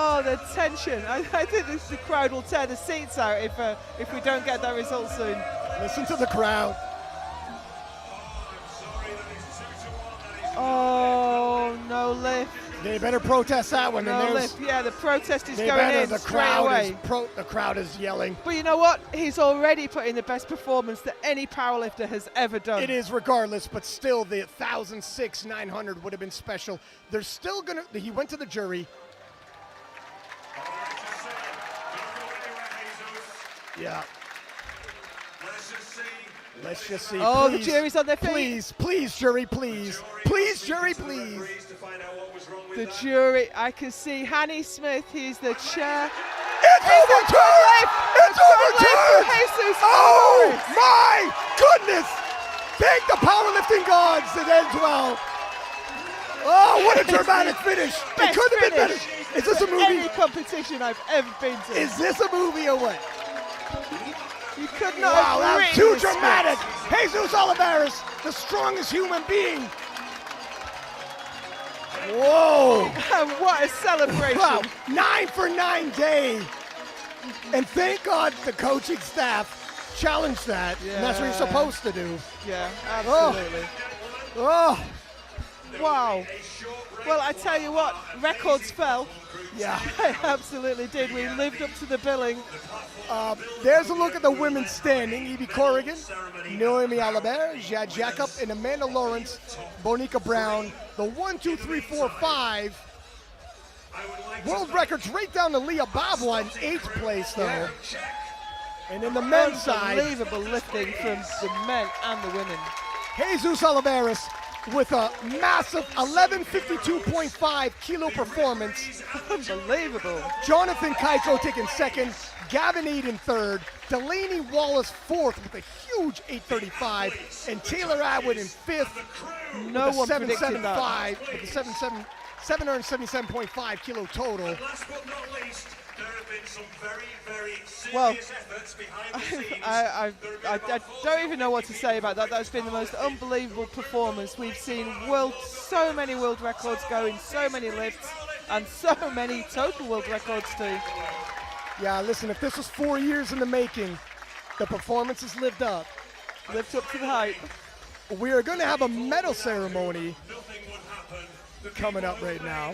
Oh, the tension. I think the crowd will tear the seats out if we don't get that result soon. Listen to the crowd. Oh, no lift. They better protest that one. No and lift. Yeah, the protest is they going better. in The straight crowd away. the crowd is yelling. But you know what? He's already put in the best performance that any powerlifter has ever done. It is regardless, but still the 1,006, 900 would have been special. They're still going to, he went to the jury. Yeah. Let's just see. Oh, please, the jury's on their feet. Please, jury, please. Please, jury, please. The jury, I can see Hanny Smith, he's the chair. It's overturned! It's overturned! Oh my goodness! Thank the powerlifting gods. It ends well. Oh, what a dramatic finish! It could have been better. Is this a movie? Any competition I've ever been to. Is this a movie or what? You could not Wow, have that's written too the dramatic. script. Jesus Oliveras, the strongest human being. Whoa! And what a celebration. Wow, 9 for 9 day. And thank God the coaching staff challenged that. And that's what you're supposed to do. Yeah, absolutely. Oh. Wow. Well, I tell you what, records fell. Yeah. They absolutely did. We lived up to the billing. There's a look at the women's standing. Evie Corrigan, Noemi Alabert, Jad Jacob, and Amanda Lawrence, Bonica Brown. The 1, 2, 3, 4, 5. World records right down to Leah Babwa in 8th place, though. Yeah. And in the men's side, Unbelievable lifting from the men and the women. Jesus Oliveras with a massive 1152.5 kilo performance. Unbelievable. Jonathan Kaiko taking second, Gavin Eden third, Delaney Wallace fourth with a huge 835, and Taylor Atwood in fifth. No with a one predicted that. 775 with a 777.5 kilo total. And last but not least, there have been some very, very serious Well, efforts behind the scenes. I don't even know what to say about that. That's been the most unbelievable performance. We've seen so many world records go in so many lifts, and so many total world records too. Yeah, listen, if this was 4 years in the making, the performance has lived up. Lived up to the hype. We are going to have a medal ceremony coming up right now.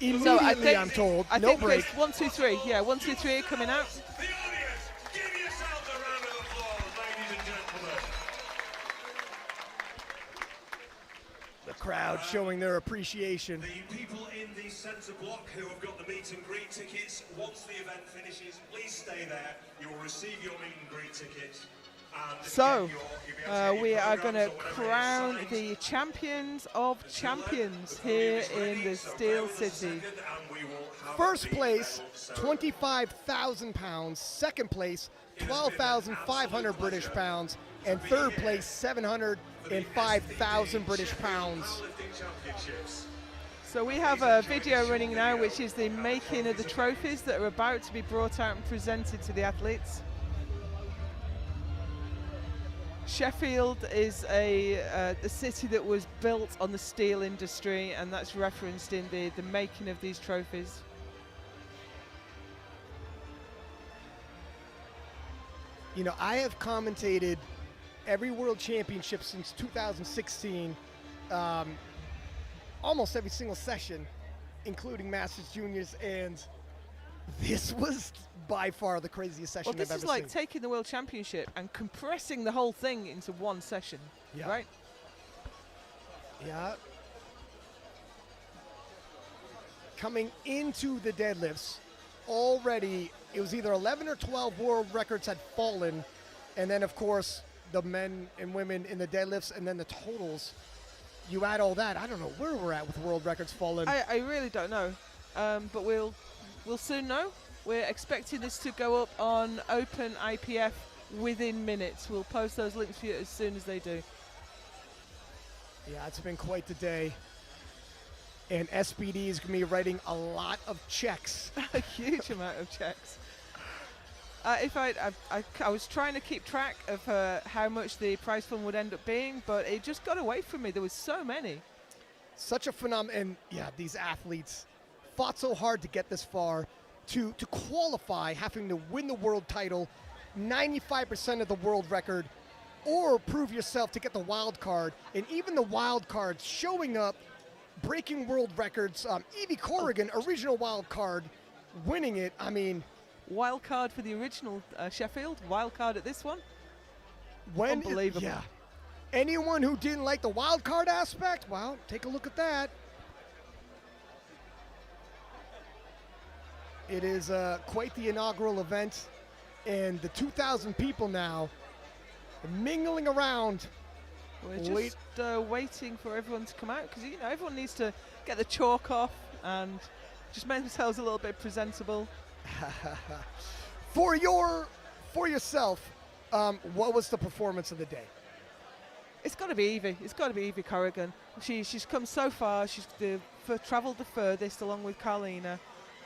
Immediately, So I think, I'm told. I No think break. Chris, 1, 2, 3. Yeah, 1, 2, 3 coming out. The crowd showing their appreciation. The people in the centre block who have got the meet and greet tickets, once the event finishes, please stay there. You will receive your meet and greet ticket. And So, we are going to crown the champions of champions here in the Steel City. First place, 25,000 pounds. Second place, 12,500 British pounds. And third place, 705,000 British pounds. So we have a video running now, which is the making of the trophies that are about to be brought out and presented to the athletes. Sheffield is a city that was built on the steel industry, and that's referenced in the making of these trophies. You know, I have commentated every World Championship since 2016, almost every single session, including Masters, Juniors, and this was by far the craziest session Well, this I've is ever like seen. taking the World Championship and compressing the whole thing into one session, Yeah. right? Yeah. Coming into the deadlifts, already it was either 11 or 12 world records had fallen, and then of course the men and women in the deadlifts, and then the totals. You add all that, I don't know where we're at with world records falling. I really don't know, but we'll soon know. We're expecting this to go up on Open IPF within minutes. We'll post those links for you as soon as they do. Yeah, it's been quite the day. And SBD is going to be writing a lot of checks. A huge amount of checks. I was trying to keep track of how much the prize fund would end up being, but it just got away from me. There was so many. Such a phenomenon. And yeah, these athletes fought so hard to get this far, to qualify, having to win the world title, 95% of the world record, or prove yourself to get the wild card. And even the wild cards showing up, breaking world records. Evie Corrigan, original wild card, winning it. I mean, wild card for the original Sheffield, wild card at this one. Unbelievable. Yeah. Anyone who didn't like the wild card aspect, well, take a look at that. It is quite the inaugural event, and the 2,000 people now mingling around. We're just waiting for everyone to come out, because you know everyone needs to get the chalk off and just make themselves a little bit presentable. For yourself, what was the performance of the day? It's got to be Evie. It's got to be Evie Corrigan. She's come so far. She's travelled the furthest along with Carlina,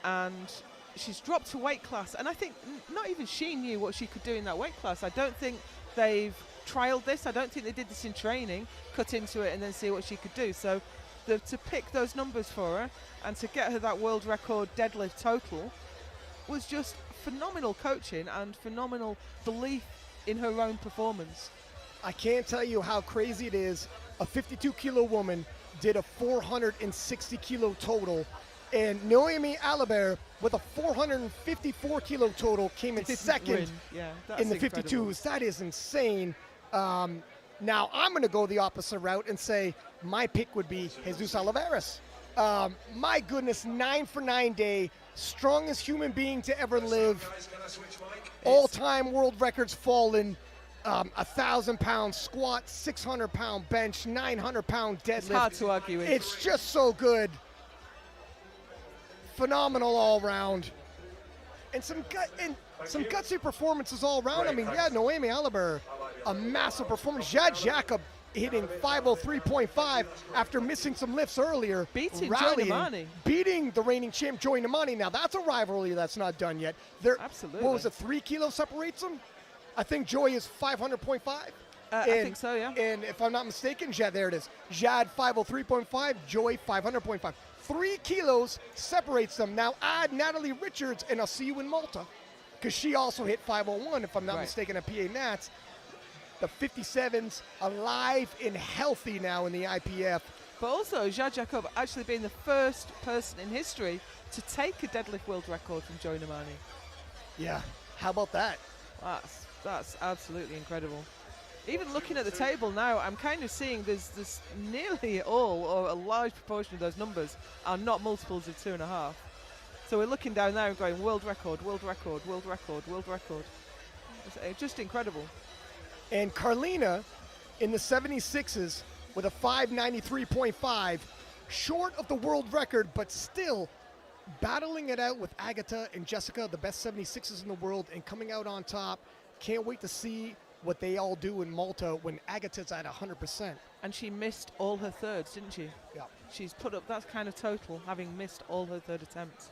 and she's dropped a weight class. And I think not even she knew what she could do in that weight class. I don't think they've trialed this. I don't think they did this in training, cut into it and then see what she could do. So to pick those numbers for her and to get her that world record deadlift total was just phenomenal coaching and phenomenal belief in her own performance. I can't tell you how crazy it is. A 52 kilo woman did a 460 kilo total, and Noemi Alabert with a 454 kilo total came in second Yeah, that's in the incredible. 52s. That is insane. Now I'm going to go the opposite route and say my pick would be Jesus Oliveras. My goodness, 9 for 9 day, strongest human being to ever live. All-time world records fallen. 1,000-pound squat, 600-pound bench, 900-pound deadlift. It's hard to argue with. It's just so good. Phenomenal all round, and some gutsy performances all round. I mean, yeah, Noemi Alabert, a massive performance. Jad Jacob hitting 503.5 after missing some lifts earlier. Beating rallying, Joy Namani. beating the reigning champ Joy Namani. Now that's a rivalry that's not done yet. Absolutely. What was it? 3 kilos separates them. I think Joy is 500.5. I think so, yeah. And if I'm not mistaken, Jad, there it is. Jad 503.5, Joy 500.5. 3 kilos separates them. Now add Natalie Richards, and I'll see you in Malta, because she also hit 501, if I'm not mistaken, at PA Nats. The 57's alive and healthy now in the IPF. But also, Jad Jacob actually being the first person in history to take a deadlift world record from Joy Namani. Yeah, how about that? That's absolutely incredible. Even looking at the table now, I'm kind of seeing there's nearly all, or a large proportion of those numbers are not multiples of 2.5. So we're looking down there and going world record, world record, world record, world record. It's just incredible. And Carlina in the 76s with a 593.5, short of the world record, but still battling it out with Agatha and Jessica, the best 76s in the world, and coming out on top. Can't wait to see what they all do in Malta when Agatha's at 100%. And she missed all her thirds, didn't she? Yeah. She's put up that kind of total, having missed all her third attempts.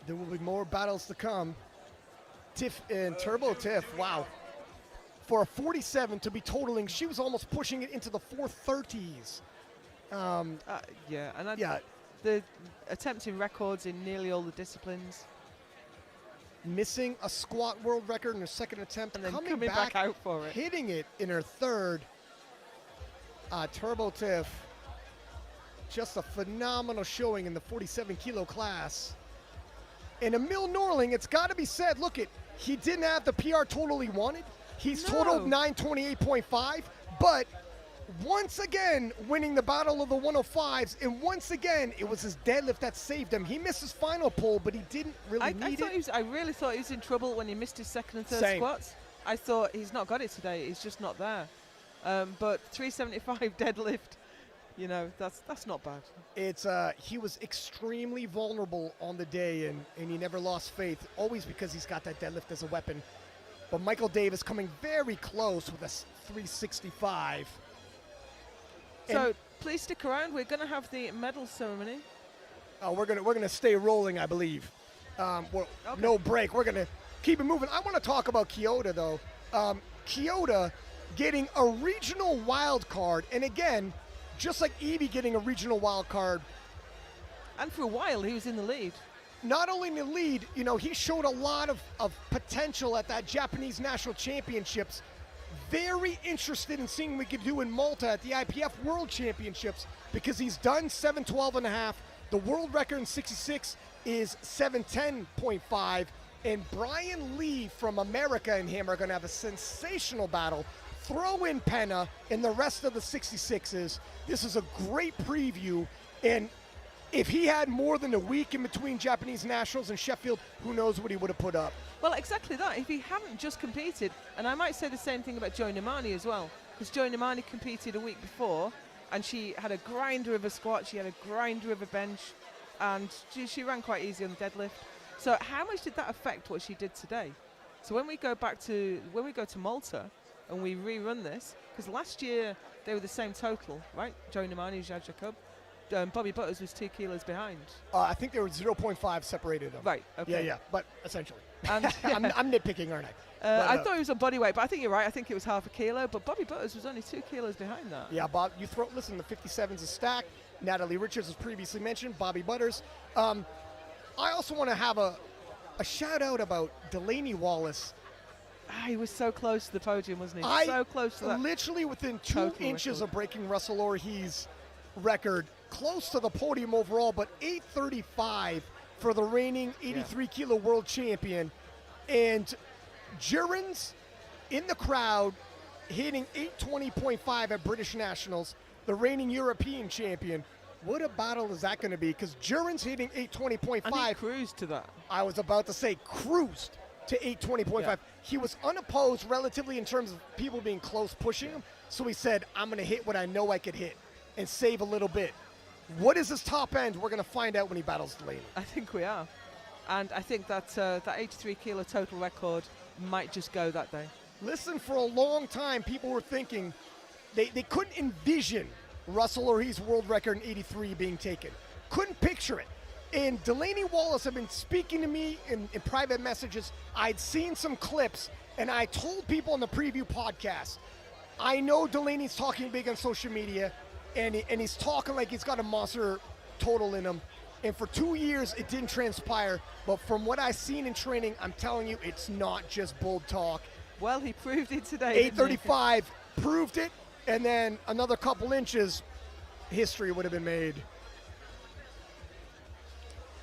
There will be more battles to come. Tiff and Turbo Tiff, wow. For a 47 to be totaling, she was almost pushing it into the 430s. Yeah, and the attempting records in nearly all the disciplines. Missing a squat world record in her second attempt, and then coming back out for it. Hitting it in her third. Turbo Tiff, just a phenomenal showing in the 47 kilo class. And Emil Norling, it's got to be said, look, he didn't have the PR total he wanted. He's totaled 928.5, but once again winning the battle of the 105s, and once again it was his deadlift that saved him. He missed his final pull, but he didn't really need it. I really thought he was in trouble when he missed his second and third squats. I thought he's not got it today. He's just not there. But 375 deadlift, you know, that's not bad. It's he was extremely vulnerable on the day, and he never lost faith, always because he's got that deadlift as a weapon. But Michael Davis coming very close with a 365. So please stick around. We're going to have the medal ceremony. We're gonna stay rolling, I believe. No break. We're gonna keep it moving. I want to talk about Kyoto though. Kyoto getting a regional wild card, and again, just like Evie getting a regional wild card. And for a while, he was in the lead. Not only in the lead, you know, he showed a lot of potential at that Japanese National Championships. Very interested in seeing what we could do in Malta at the IPF World Championships, because he's done 7:12.5. The world record in 66 is 7:10.5. And Brian Lee from America and him are going to have a sensational battle. Throw in Penna and the rest of the 66s. This is a great preview. And if he had more than a week in between Japanese Nationals and Sheffield, who knows what he would have put up. Well, exactly that. If he hadn't just competed, and I might say the same thing about Joy Namani as well, because Joy Namani competed a week before, and she had a grinder of a squat, she had a grinder of a bench, and she ran quite easy on the deadlift. So how much did that affect what she did today? So when we go to Malta and we rerun this, because last year they were the same total, right? Joy Namani, Jad Jacob. Bobby Butters was 2 kilos behind. I think there was 0.5 separated them. Right, okay. Yeah, but essentially. And I'm nitpicking, aren't I? I thought he was on body weight, but I think you're right. I think it was half a kilo, but Bobby Butters was only 2 kilos behind that. Yeah, Bob, listen, the 57's a stack. Natalie Richards was previously mentioned, Bobby Butters. I also want to have a shout out about Delaney Wallace. He was so close to the podium, wasn't he? So close to that. Literally within 2 total inches record. of breaking Russell Orh's record, close to the podium overall, but 8:35 for the reigning 83-kilo world champion. And Gerrans in the crowd hitting 8:20.5 at British Nationals, the reigning European champion. What a battle is that going to be? Because Gerrans hitting 8:20.5. And he cruised to that. I was about to say cruised to 8:20.5. Yeah. He was unopposed relatively in terms of people being close pushing him. So he said, I'm going to hit what I know I could hit and save a little bit. What is his top end? We're going to find out when he battles Delaney. I think we are. And I think that that 83-kilo total record might just go that day. Listen, for a long time, people were thinking they couldn't envision Russell Orh's world record in 83 being taken. Couldn't picture it. And Delaney Wallace had been speaking to me in private messages. I'd seen some clips, and I told people on the preview podcast, I know Delaney's talking big on social media, and he's talking like he's got a monster total in him. And for 2 years, it didn't transpire. But from what I've seen in training, I'm telling you, it's not just bold talk. Well, he proved it today. 8:35 proved it, and then another couple inches, history would have been made.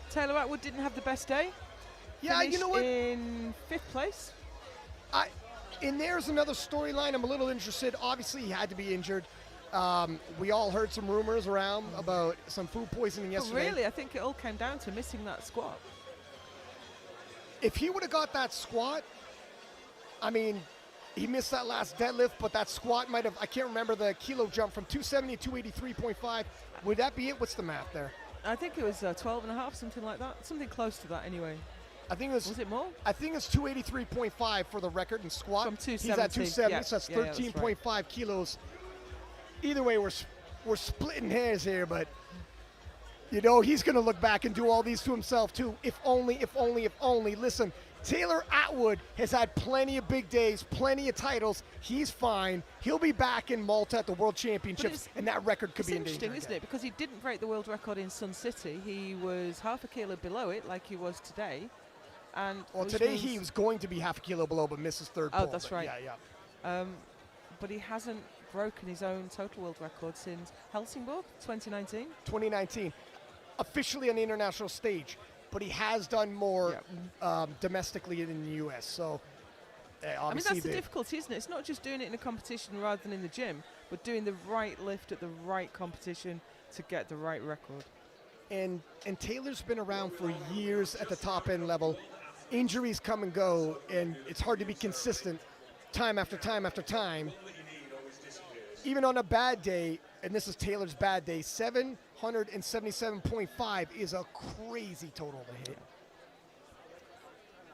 Taylor Atwood didn't have the best day. Yeah, Finished you know what? in 5th place. And there's another storyline I'm a little interested. Obviously, he had to be injured. We all heard some rumors around about some food poisoning But yesterday. really, I think it all came down to missing that squat. If he would have got that squat, I mean, he missed that last deadlift, but that squat might have, I can't remember the kilo jump from 270 to 283.5. Would that be it? What's the math there? I think it was 12 and a half, something like that. Something close to that anyway. I think it was. Was it more? I think it's 283.5 for the record in squat. From 270. He's at 270, Yeah. so that's Yeah, that's 13.5 kilos. Either way, we're splitting hairs here, but you know he's going to look back and do all these to himself too. If only, if only, if only. Listen, Taylor Atwood has had plenty of big days, plenty of titles. He's fine. He'll be back in Malta at the World Championships, and that record could It's be in danger interesting, isn't again. it? Because he didn't break the world record in Sun City. He was half a kilo below it, like he was today. And Well, which today means- he was going to be half a kilo below, but missed his third Oh, pull. that's but right. Yeah. But he hasn't broken his own total world record since Helsingborg 2019. 2019, officially on the international stage, but he has done more domestically in the U.S. So, I mean, obviously, that's the difficulty, isn't it? It's not just doing it in a competition rather than in the gym, but doing the right lift at the right competition to get the right record. and Taylor's been around for years at the top end level. Injuries come and go, and it's hard to be consistent time after time after time. Even on a bad day, and this is Taylor's bad day, 777.5 is a crazy total to hit.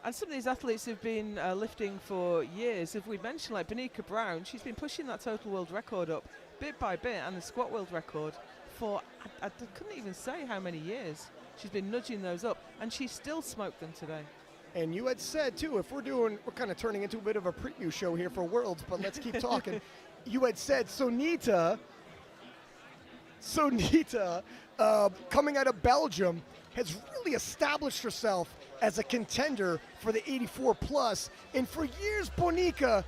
And some of these athletes have been lifting for years. If we mention like Bonica Brown, she's been pushing that total world record up bit by bit, and the squat world record for, I couldn't even say how many years. She's been nudging those up, and she still smoked them today. And you had said, too, if we're kind of turning into a bit of a preview show here for Worlds, but let's keep talking. You had said Sonita, coming out of Belgium, has really established herself as a contender for the 84 plus. And for years, Bonica,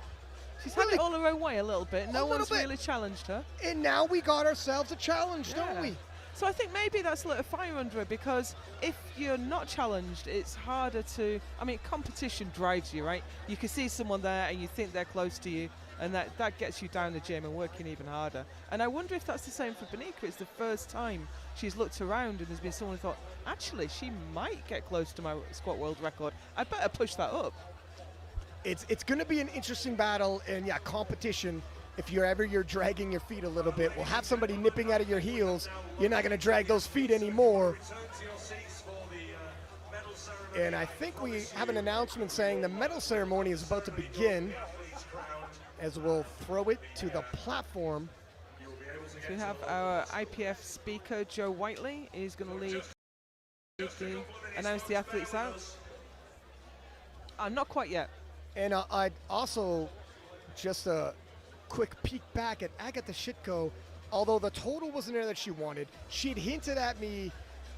she's had it all her own way a little bit. No one's bit. really challenged her. And now we got ourselves a challenge, don't we? So I think maybe that's lit a fire under her, because if you're not challenged, it's harder to, I mean, competition drives you, right? You can see someone there and you think they're close to you, and that gets you down the gym and working even harder. And I wonder if that's the same for Bonica. It's the first time she's looked around and there's been someone who thought, actually, she might get close to my squat world record. I better push that up. It's going to be an interesting battle, and yeah, competition. If you're dragging your feet a little bit, we'll have somebody nipping out of your heels. You're not going to drag those feet anymore. And I think we have an announcement saying the medal ceremony is about to begin, as we'll throw it to the platform. So we have our IPF speaker, Joe Whiteley, is going to announce the athletes out. Not quite yet. And I'd also, just a quick peek back at Agatha Shitko, although the total wasn't there that she wanted, she'd hinted at me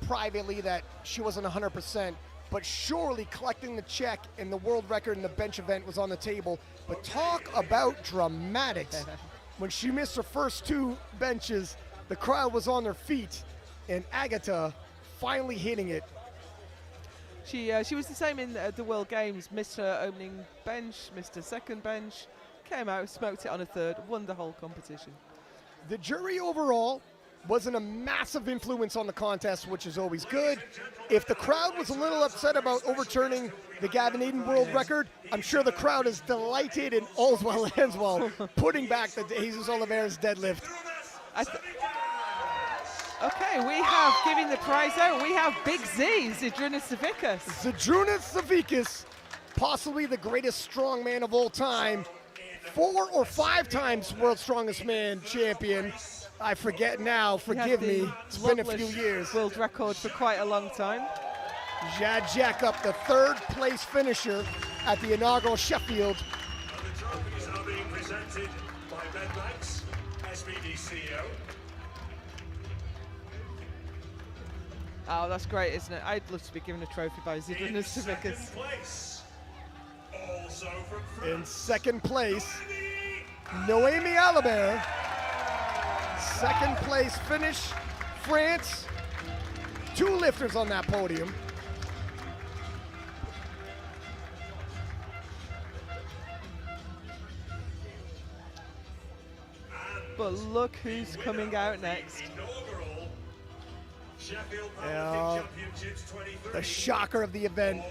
privately that she wasn't 100%. but surely collecting the check and the world record in the bench event was on the table. But talk about dramatics. When she missed her first 2 benches, the crowd was on their feet, and Agatha finally hitting it. She was the same in the World Games. Missed her opening bench, missed her second bench, came out, smoked it on a third, won the whole competition. The jury overall wasn't a massive influence on the contest, which is always good. If the crowd was a little upset about overturning the Gavin Eden world record, I'm sure the crowd is delighted and all's well ends well, putting back the Jesus Oliveira's deadlift. Okay, we have, giving the prize out, we have Big Z, Zydrunas Savickas. Zydrunas Savickas, possibly the greatest strongman of all time, 4 or 5 times World's Strongest Man champion. I forget now, forgive me, it's been a few years. World record for quite a long time. Jad Jacob, the 3rd place finisher at the inaugural Sheffield. And the trophies are being presented by Ben Banks, SBD CEO. Oh, that's great, isn't it? I'd love to be given a trophy by Zydrunas Savickas. In 2nd place, Noemi Alibert. 2nd place finish, France. 2 lifters on that podium. But look who's coming out next. The shocker of the event,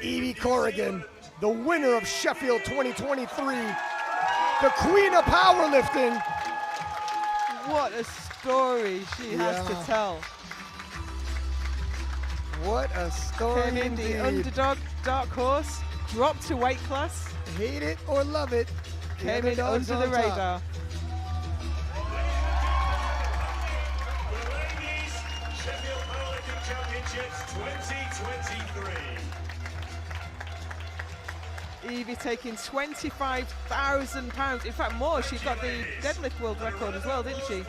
Evie Corrigan, the winner of Sheffield 2023, the queen of powerlifting. What a story she has to tell. What a story Came in indeed. the underdog, dark horse, dropped to weight class. Hate it or love it. Came in under the radar. Sheffield Powerlifting Championships 2023. Evie taking £25,000. In fact, more. She got the deadlift world record as well, didn't she?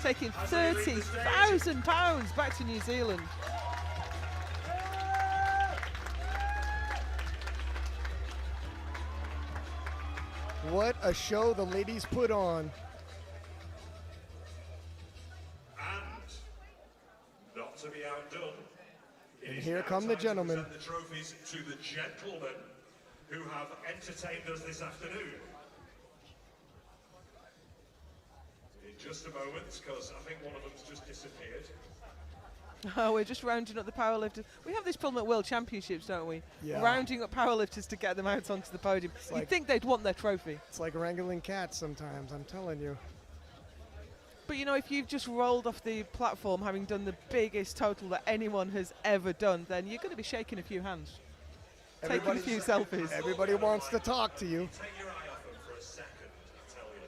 Taking £30,000 back to New Zealand. What a show the ladies put on. Not to be outdone. And here come the gentlemen. The trophies to the gentlemen who have entertained us this afternoon. In just a moment, because I think one of them's just disappeared. Oh, we're just rounding up the powerlifters. We have this problem at World Championships, don't we? Yeah. Rounding up powerlifters to get them out onto the podium. You'd think they'd want their trophy. It's like wrangling cats sometimes, I'm telling you. But you know, if you've just rolled off the platform having done the biggest total that anyone has ever done, then you're going to be shaking a few hands. Taking a few selfies. Everybody wants to talk to you. Take your eye off them for a second, I tell you.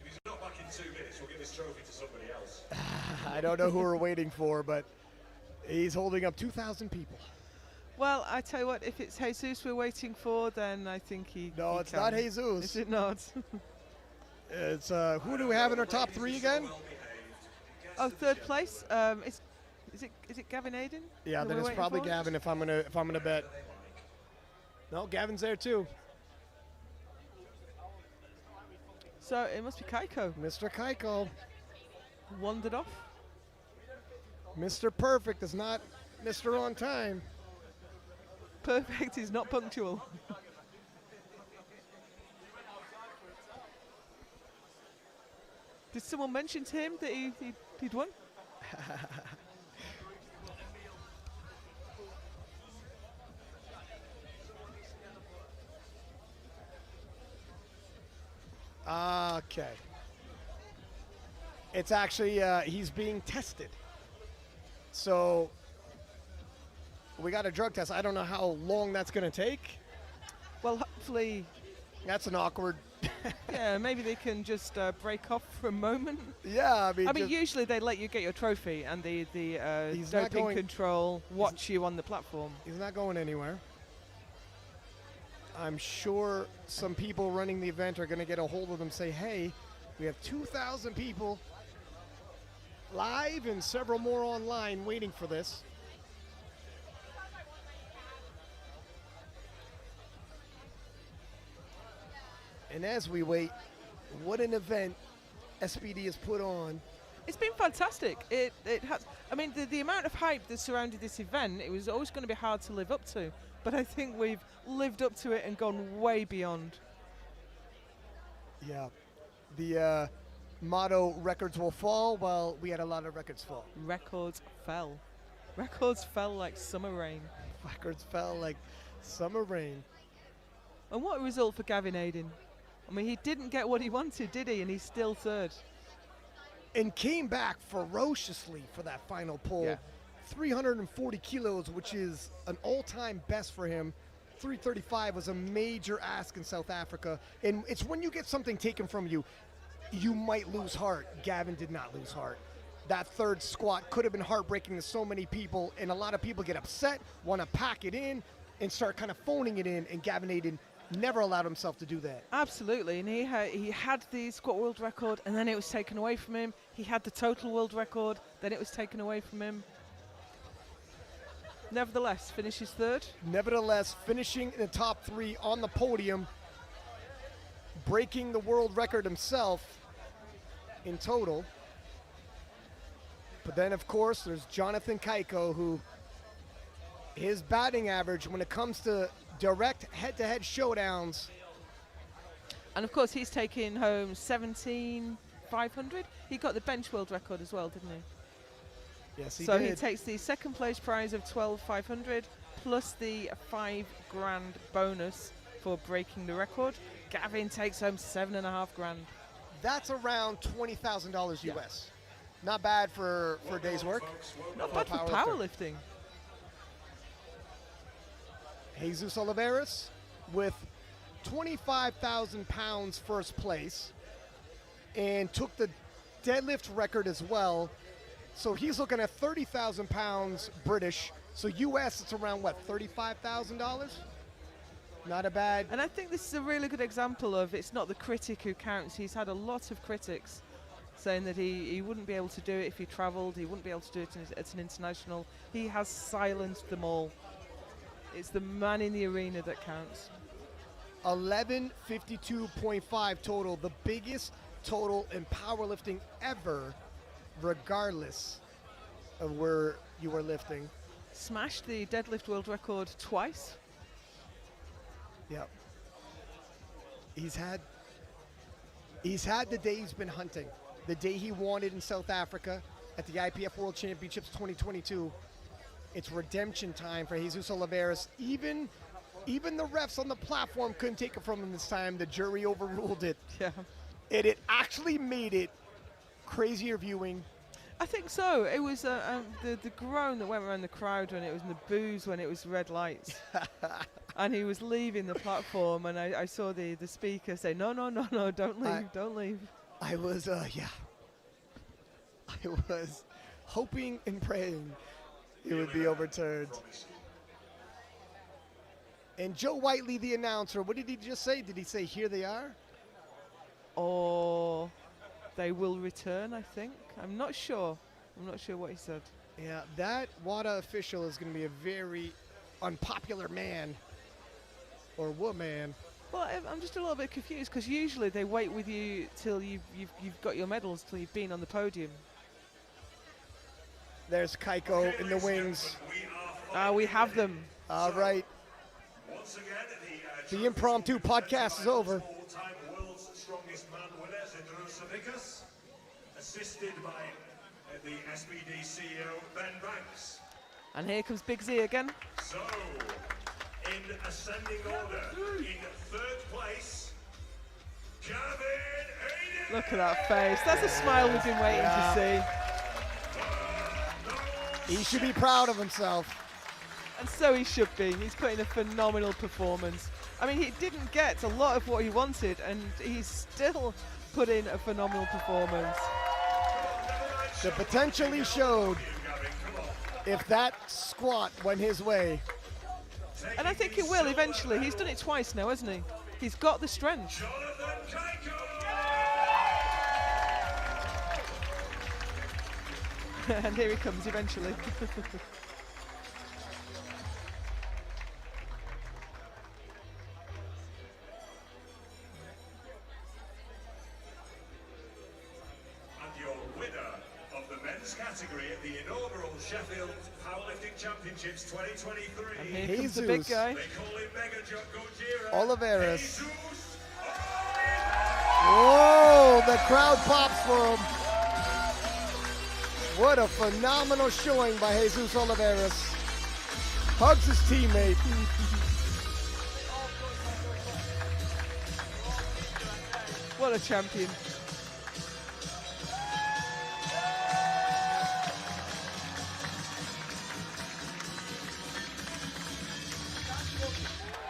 If he's not back in 2 minutes, we'll give this trophy to somebody else. I don't know who we're waiting for, but he's holding up 2,000 people. Well, I tell you what, if it's Jesus we're waiting for, then I think he. No, it's not Jesus. Is it not? It's who do we have in our top 3 again? Oh, 3rd place. Is it Gavin Aiden? Yeah, then it's probably Gavin if I'm gonna bet. No, Gavin's there too. So it must be Kaiko. Mr. Kaiko. Wandered off. Mr. Perfect is not Mr. On Time. Perfect is not punctual. Did someone mention to him that he'd won? Okay. It's actually, he's being tested. So we got a drug test. I don't know how long that's going to take. Well, hopefully. That's an awkward. Yeah, maybe they can just break off for a moment. Yeah, I mean, usually they let you get your trophy and the doping control watch you on the platform. He's not going anywhere. I'm sure some people running the event are going to get a hold of them, say, hey, we have 2,000 people live and several more online waiting for this. And as we wait, what an event SPD has put on. It's been fantastic. It has. I mean, the amount of hype that surrounded this event, it was always going to be hard to live up to. But I think we've lived up to it and gone way beyond. Yeah. The motto, records will fall, well, we had a lot of records fall. Records fell. Records fell like summer rain. Records fell like summer rain. And what a result for Gavin Aiden. I mean, he didn't get what he wanted, did he? And he's still third. And came back ferociously for that final pull. Yeah. 340 kilos, which is an all-time best for him. 335 was a major ask in South Africa. And it's when you get something taken from you, you might lose heart. Gavin did not lose heart. That third squat could have been heartbreaking to so many people, and a lot of people get upset, want to pack it in, and start kind of phoning it in, and Gavin Aiden never allowed himself to do that. Absolutely, and he had the squat world record, and then it was taken away from him. He had the total world record, then it was taken away from him. Nevertheless, finishes third. Nevertheless, finishing in the top three on the podium, breaking the world record himself in total. But then, of course, there's Jonathan Kaiko, who his batting average when it comes to direct head-to-head showdowns. And, of course, he's taking home 17,500. He got the bench world record as well, didn't he? Yes, he so did. He takes the second place prize of 12,500 plus the $5,000 bonus for breaking the record. Gavin takes home $7,500. That's around $20,000 US. Not bad for a day's work. Not bad for powerlifting. Jesus Oliveras with 25,000 pounds first place and took the deadlift record as well. So he's looking at 30,000 pounds British. So US, it's around what, $35,000? Not a bad. And I think this is a really good example of it's not the critic who counts. He's had a lot of critics saying that he wouldn't be able to do it if he travelled, he wouldn't be able to do it at an international. He has silenced them all. It's the man in the arena that counts. 1152.5 total, the biggest total in powerlifting ever, regardless of where you were lifting. Smashed the deadlift world record twice. Yep. He's had the day he's been hunting. The day he wanted in South Africa at the IPF World Championships 2022. It's redemption time for Jesus Oliveras. Even the refs on the platform couldn't take it from him this time. The jury overruled it. Yeah. It actually made it crazier viewing. I think so. It was the groan that went around the crowd when it was in the boos when it was red lights. And he was leaving the platform, and I saw the speaker say, no, don't leave, don't leave. I was hoping and praying it would be overturned. And Joe Whiteley, the announcer, what did he just say? Did he say, here they are? Or they will return, I think. I'm not sure what he said. Yeah, that WADA official is going to be a very unpopular man or woman. Well, I'm just a little bit confused because usually they wait with you till you've got your medals, till you've been on the podium. There's Kaiko in the wings. We have them. All right. The impromptu podcast is over. All-time world's strongest man winner, Zydrunas, assisted by the SPD CEO, Ben Banks. And here comes Big Z again. So, in ascending order, in third place, Gavin Aiden. Look at that face. That's a smile we've been waiting to see. He should be proud of himself. And so he should be. He's put in a phenomenal performance. I mean, he didn't get a lot of what he wanted, and he's still put in a phenomenal performance. The potential he showed if that squat went his way. And I think it will eventually. He's done it twice now, hasn't he? He's got the strength. And here he comes eventually. And your winner of the men's category at the inaugural Sheffield Powerlifting Championships 2023. And here comes the big guy. They call him Mega Gojira. Oliveras. Whoa, the crowd pops for him. What a phenomenal showing by Jesus Oliveras. Hugs his teammate. What a champion.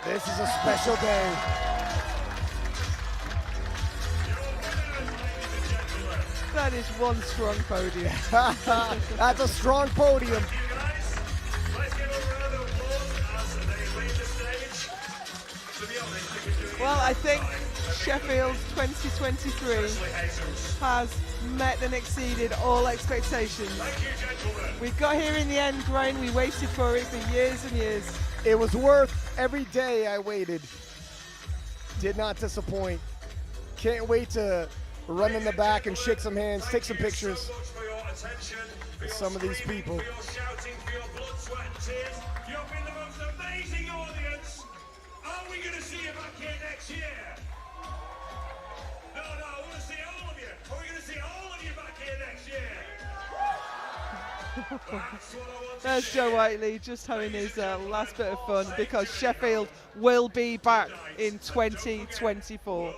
This is a special day. That is one strong podium. That's a strong podium. Well, I think Sheffield 2023 has met and exceeded all expectations. We got here in the end, Ryan. We waited for it for years and years. It was worth every day I waited. Did not disappoint. Can't wait to run in the back and shake some hands, take some pictures with some of these people. You've been the most amazing audience. Are we going to see you back here next year? No, I want to see all of you. Are we going to see all of you back here next year? There's Joe Whiteley just having his last bit of fun because Sheffield will be back in 2024.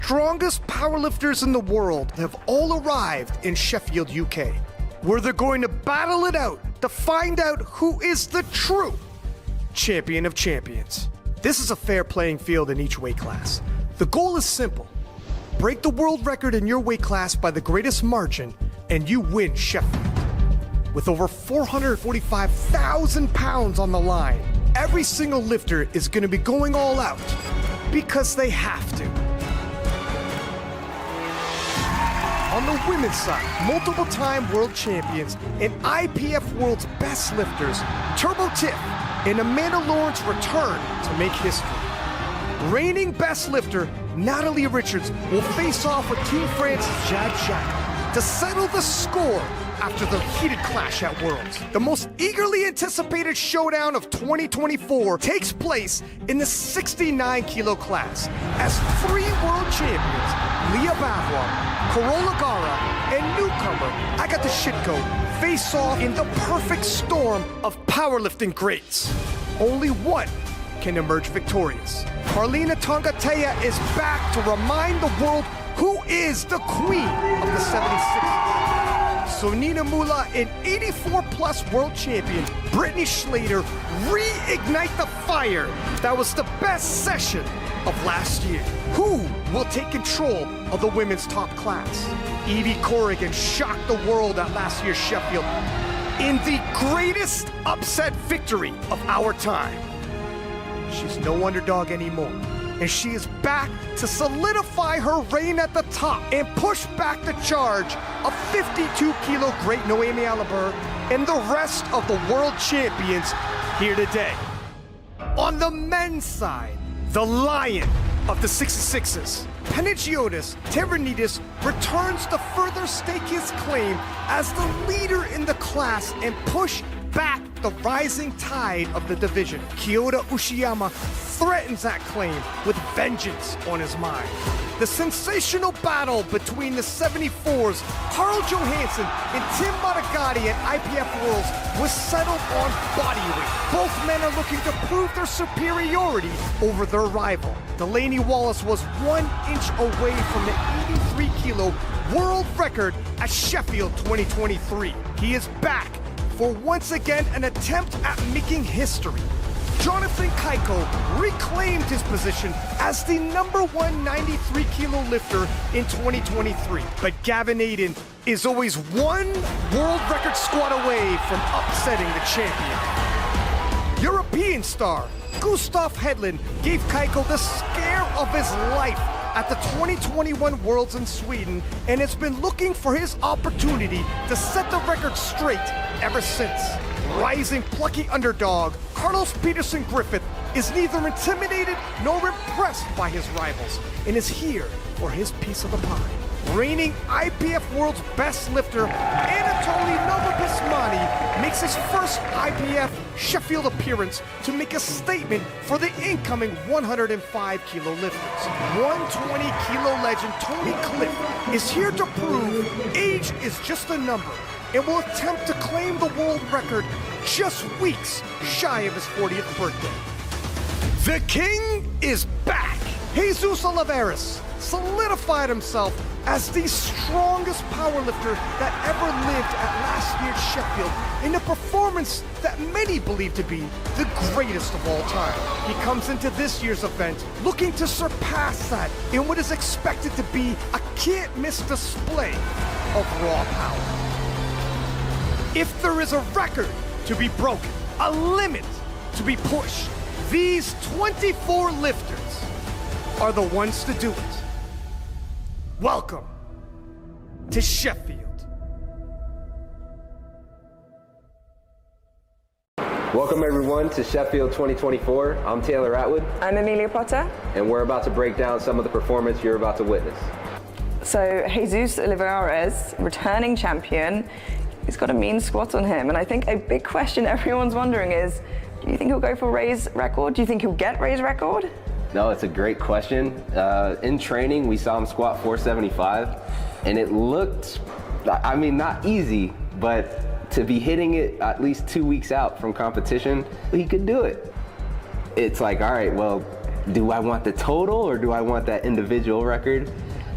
strongest powerlifters in the world have all arrived in Sheffield, UK, where they're going to battle it out to find out who is the true champion of champions. This is a fair playing field in each weight class. The goal is simple. Break the world record in your weight class by the greatest margin, and you win Sheffield. With over 445,000 pounds on the line, every single lifter is going to be going all out because they have to. On the women's side, multiple-time world champions and IPF World's best lifters, Turbo Tiff and Amanda Lawrence return to make history. Reigning best lifter Natalie Richards will face off with Team France's Jad Shaka to settle the score after their heated clash at Worlds. The most eagerly anticipated showdown of 2024 takes place in the 69-kilo class as 3 world champions, Leah Bavois, Carola Gara, and newcomer Agatha Shitko face off in the perfect storm of powerlifting greats. Only one can emerge victorious. Carlina Tongatea is back to remind the world who is the queen of the 76ers. So Nina Mula and 84-plus world champion Brittany Schlater reignite the fire that was the best session of last year. Who will take control of the women's top class? Evie Corrigan shocked the world at last year's Sheffield in the greatest upset victory of our time. She's no underdog anymore, and she is back to solidify her reign at the top and push back the charge of 52-kilo great Noemi Alibur and the rest of the world champions here today. On the men's side, the lion of the 66s, Panagiotis Tavernidis returns to further stake his claim as the leader in the class and push back the rising tide of the division. Kyoto Ushiyama threatens that claim with vengeance on his mind. The sensational battle between the 74s, Carl Johansson and Tim Matagati at IPF Worlds was settled on bodyweight. Both men are looking to prove their superiority over their rival. Delaney Wallace was 1 inch away from the 83-kilo world record at Sheffield 2023. He is back for once again an attempt at making history. Jonathan Kaiko reclaimed his position as the number 1 93-kilo lifter in 2023. But Gavin Aiden is always one world record squat away from upsetting the champion. European star Gustav Hedlund gave Kaiko the scare of his life at the 2021 Worlds in Sweden and has been looking for his opportunity to set the record straight ever since. Rising plucky underdog, Carlos Peterson Griffith is neither intimidated nor impressed by his rivals and is here for his piece of the pie. Reigning IPF World's best lifter, Anatoly Novopasmani, makes his first IPF Sheffield appearance to make a statement for the incoming 105-kilo lifters. 120-kilo legend Tony Cliff is here to prove age is just a number and will attempt to claim the world record just weeks shy of his 40th birthday. The king is back! Jesus Oliveras solidified himself as the strongest powerlifter that ever lived at last year's Sheffield in a performance that many believe to be the greatest of all time. He comes into this year's event looking to surpass that in what is expected to be a can't-miss display of raw power. If there is a record to be broken, a limit to be pushed, these 24 lifters are the ones to do it. Welcome to Sheffield. Welcome everyone to Sheffield 2024. I'm Taylor Atwood. I'm Amelia Potter. And we're about to break down some of the performance you're about to witness. So Jesus Oliveras, returning champion, he's got a mean squat on him. And I think a big question everyone's wondering is, do you think he'll go for Ray's record? Do you think he'll get Ray's record? No, it's a great question. In training, we saw him squat 475, and it looked, I mean, not easy, but to be hitting it at least 2 weeks out from competition, he could do it. It's like, all right, well, do I want the total or do I want that individual record?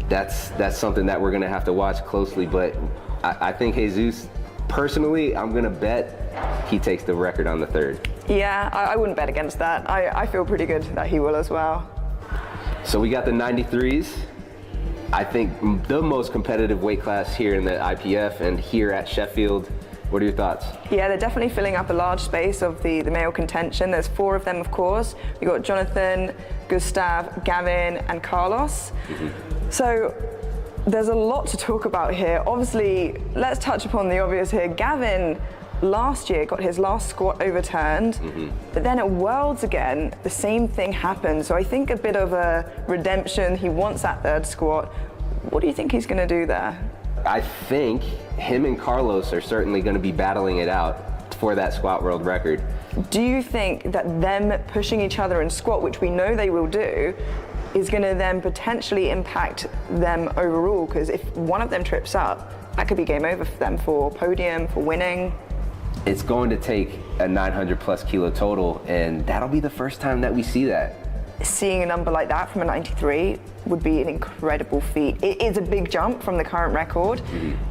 That's something that we're gonna have to watch closely, but I think Jesus, personally, I'm gonna bet he takes the record on the third. Yeah, I wouldn't bet against that. I feel pretty good that he will as well. So we got the 93s. I think the most competitive weight class here in the IPF and here at Sheffield. What are your thoughts? Yeah, they're definitely filling up a large space of the male contention. There's 4 of them, of course. We've got Jonathan, Gustav, Gavin, and Carlos. So there's a lot to talk about here. Obviously, let's touch upon the obvious here. Gavin last year got his last squat overturned, but then at Worlds again, the same thing happened. So I think a bit of a redemption. He wants that third squat. What do you think he's gonna do there? I think him and Carlos are certainly going to be battling it out for that squat world record. Do you think that them pushing each other in squat, which we know they will do, is going to then potentially impact them overall? Because if one of them trips up, that could be game over for them for podium, for winning. It's going to take a 900 plus kilo total, and that'll be the first time that we see that. Seeing a number like that from a 93 would be an incredible feat. It is a big jump from the current record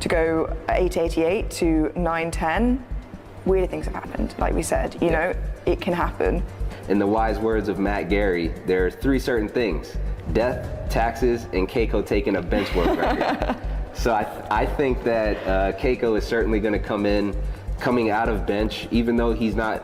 to go 888 to 910. Weird things have happened, like we said, you know, it can happen. In the wise words of Matt Gary, there are 3 certain things: death, taxes, and Keiko taking a bench world record. So I think that Keiko is certainly going to coming out of bench, even though he's not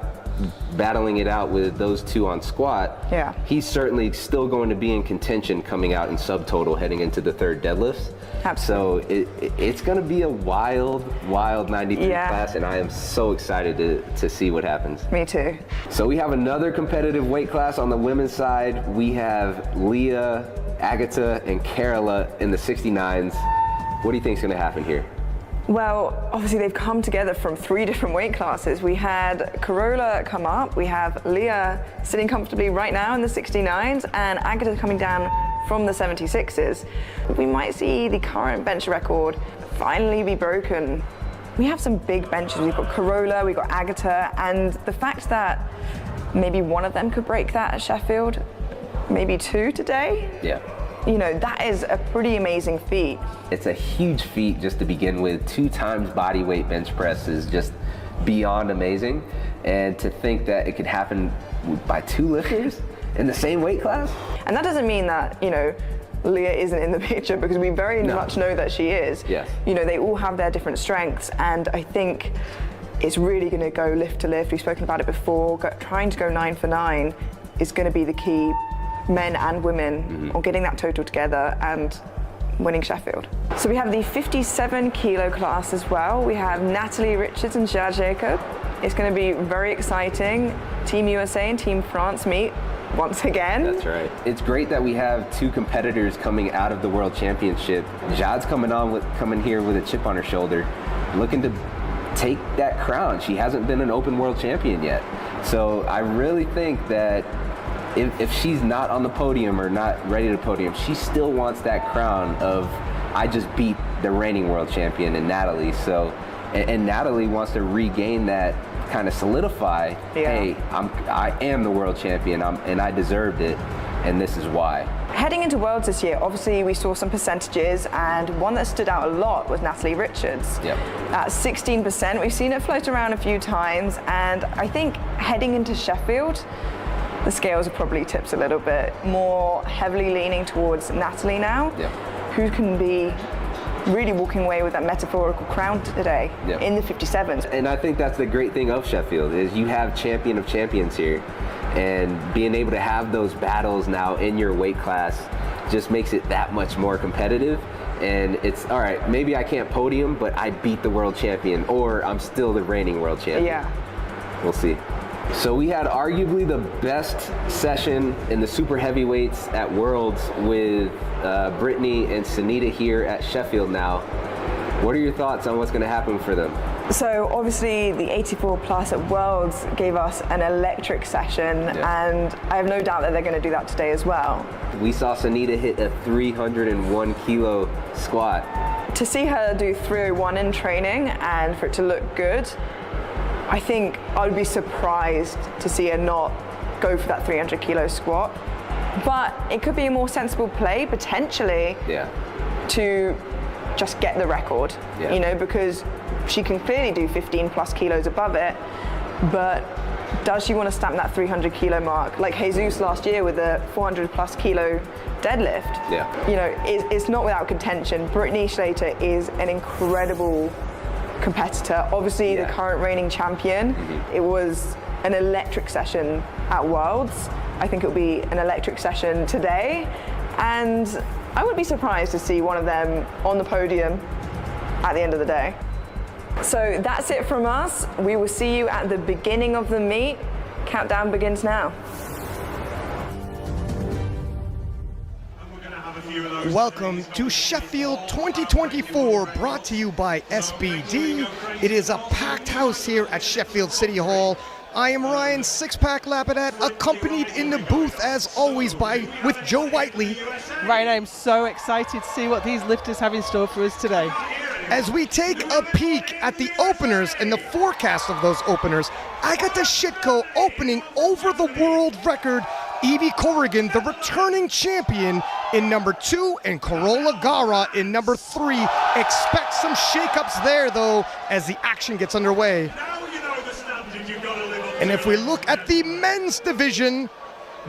battling it out with those 2 on squat. Yeah. He's certainly still going to be in contention coming out in subtotal heading into the third deadlifts. Absolutely. So it's going to be a wild 93 class, and I am so excited to see what happens. Me too. So we have another competitive weight class on the women's side. We have Leah, Agatha, and Carola in the 69s. What do you think is going to happen here? Well, obviously they've come together from 3 different weight classes. We had Carola come up, we have Leah sitting comfortably right now in the 69s, and Agatha coming down from the 76s. We might see the current bench record finally be broken. We have some big benches. We've got Carola, we've got Agatha, and the fact that maybe one of them could break that at Sheffield, maybe 2 today. Yeah. You know, that is a pretty amazing feat. It's a huge feat just to begin with. 2 times body weight bench press is just beyond amazing. And to think that it could happen by 2 lifters in the same weight class. And that doesn't mean that, you know, Leah isn't in the picture, because we very much know that she is. Yes. You know, they all have their different strengths, and I think it's really going to go lift to lift. We've spoken about it before. Trying to go 9 for 9 is going to be the key. Men and women, or getting that total together and winning Sheffield. So we have the 57 kilo class as well. We have Natalie Richards and Jad Jacob. It's going to be very exciting. Team USA and Team France meet once again. That's right. It's great that we have 2 competitors coming out of the World Championship. Jad's coming here with a chip on her shoulder, looking to take that crown. She hasn't been an open world champion yet. So I really think that if she's not on the podium or not ready to podium, she still wants that crown of, I just beat the reigning world champion in Natalie. So, and Natalie wants to regain that, kind of solidify, hey, I am the world champion, and I deserved it, and this is why. Heading into Worlds this year, obviously we saw some percentages, and one that stood out a lot was Natalie Richards. Yep. At 16%, we've seen it float around a few times, and I think heading into Sheffield, the scales have probably tipped a little bit, more heavily leaning towards Natalie now, who can be really walking away with that metaphorical crown today in the 57s. And I think that's the great thing of Sheffield, is you have champion of champions here, and being able to have those battles now in your weight class just makes it that much more competitive. And it's, all right, maybe I can't podium, but I beat the world champion, or I'm still the reigning world champion. Yeah. We'll see. So we had arguably the best session in the super heavyweights at Worlds with Brittany and Sunita here at Sheffield now. What are your thoughts on what's going to happen for them? So obviously the 84 plus at Worlds gave us an electric session, and I have no doubt that they're going to do that today as well. We saw Sunita hit a 301 kilo squat. To see her do 301 in training and for it to look good, I think I would be surprised to see her not go for that 300 kilo squat. But it could be a more sensible play, potentially, to just get the record, you know, because she can clearly do 15 plus kilos above it, but does she want to stamp that 300 kilo mark? Like Jesus last year with a 400 plus kilo deadlift. You know, it's not without contention. Brittany Schlater is an incredible competitor. Obviously the current reigning champion. It was an electric session at Worlds. I think it'll be an electric session today. And I wouldn't be surprised to see one of them on the podium at the end of the day. So that's it from us. We will see you at the beginning of the meet. Countdown begins now. Welcome to Sheffield 2024, brought to you by SBD. It is a packed house here at Sheffield City Hall. I am Ryan Sixpack Lapidat, accompanied in the booth as always with Joe Whiteley. Ryan, I'm so excited to see what these lifters have in store for us today. As we take a peek at the openers and the forecast of those openers, Agatha Shitko opening over the world record, Evie Corrigan, the returning champion, in number 2, and Carola Gara in number 3. Expect some shakeups there, though, as the action gets underway. And if we look at the men's division,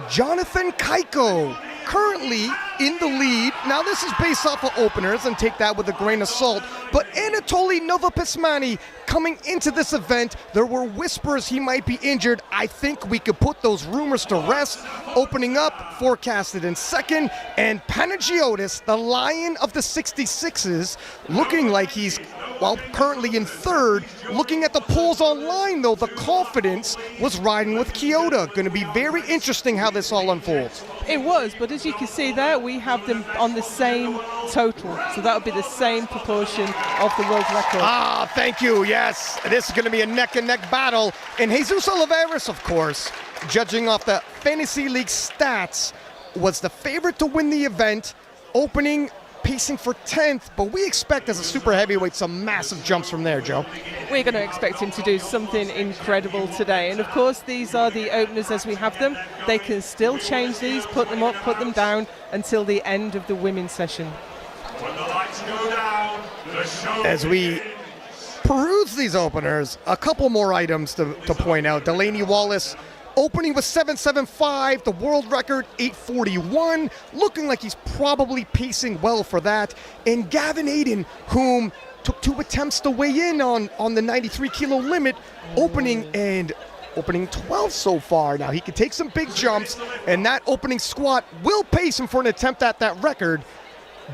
Jonathan Kaiko currently in the lead. Now this is based off of openers, and take that with a grain of salt, but Anatoly Novopismani coming into this event, there were whispers he might be injured. I think we could put those rumors to rest. Opening up, forecasted in second, and Panagiotis, the Lion of the 66s, looking like he's, well, currently in third. Looking at the polls online, though, the confidence was riding with Kyoto. Going to be very interesting how this all unfolds. It was, but as you can see there, we have them on the same total. So that would be the same proportion of the world record. Ah, thank you, yes. This is going to be a neck-and-neck battle. And Jesus Oliveira, of course, judging off the Fantasy League stats, was the favorite to win the event, opening pacing for 10th, but we expect as a super heavyweight some massive jumps from there, Joe. We're going to expect him to do something incredible today. And of course, these are the openers as we have them. They can still change these, put them up, put them down until the end of the women's session. When the lights go down, the show As we peruse these openers, a couple more items to point out. Delaney Wallace opening with 7.75, the world record 8.41, looking like he's probably pacing well for that. And Gavin Aiden, whom took 2 attempts to weigh in on the 93 kilo limit, opening 12 so far. Now he can take some big jumps, and that opening squat will pace him for an attempt at that record.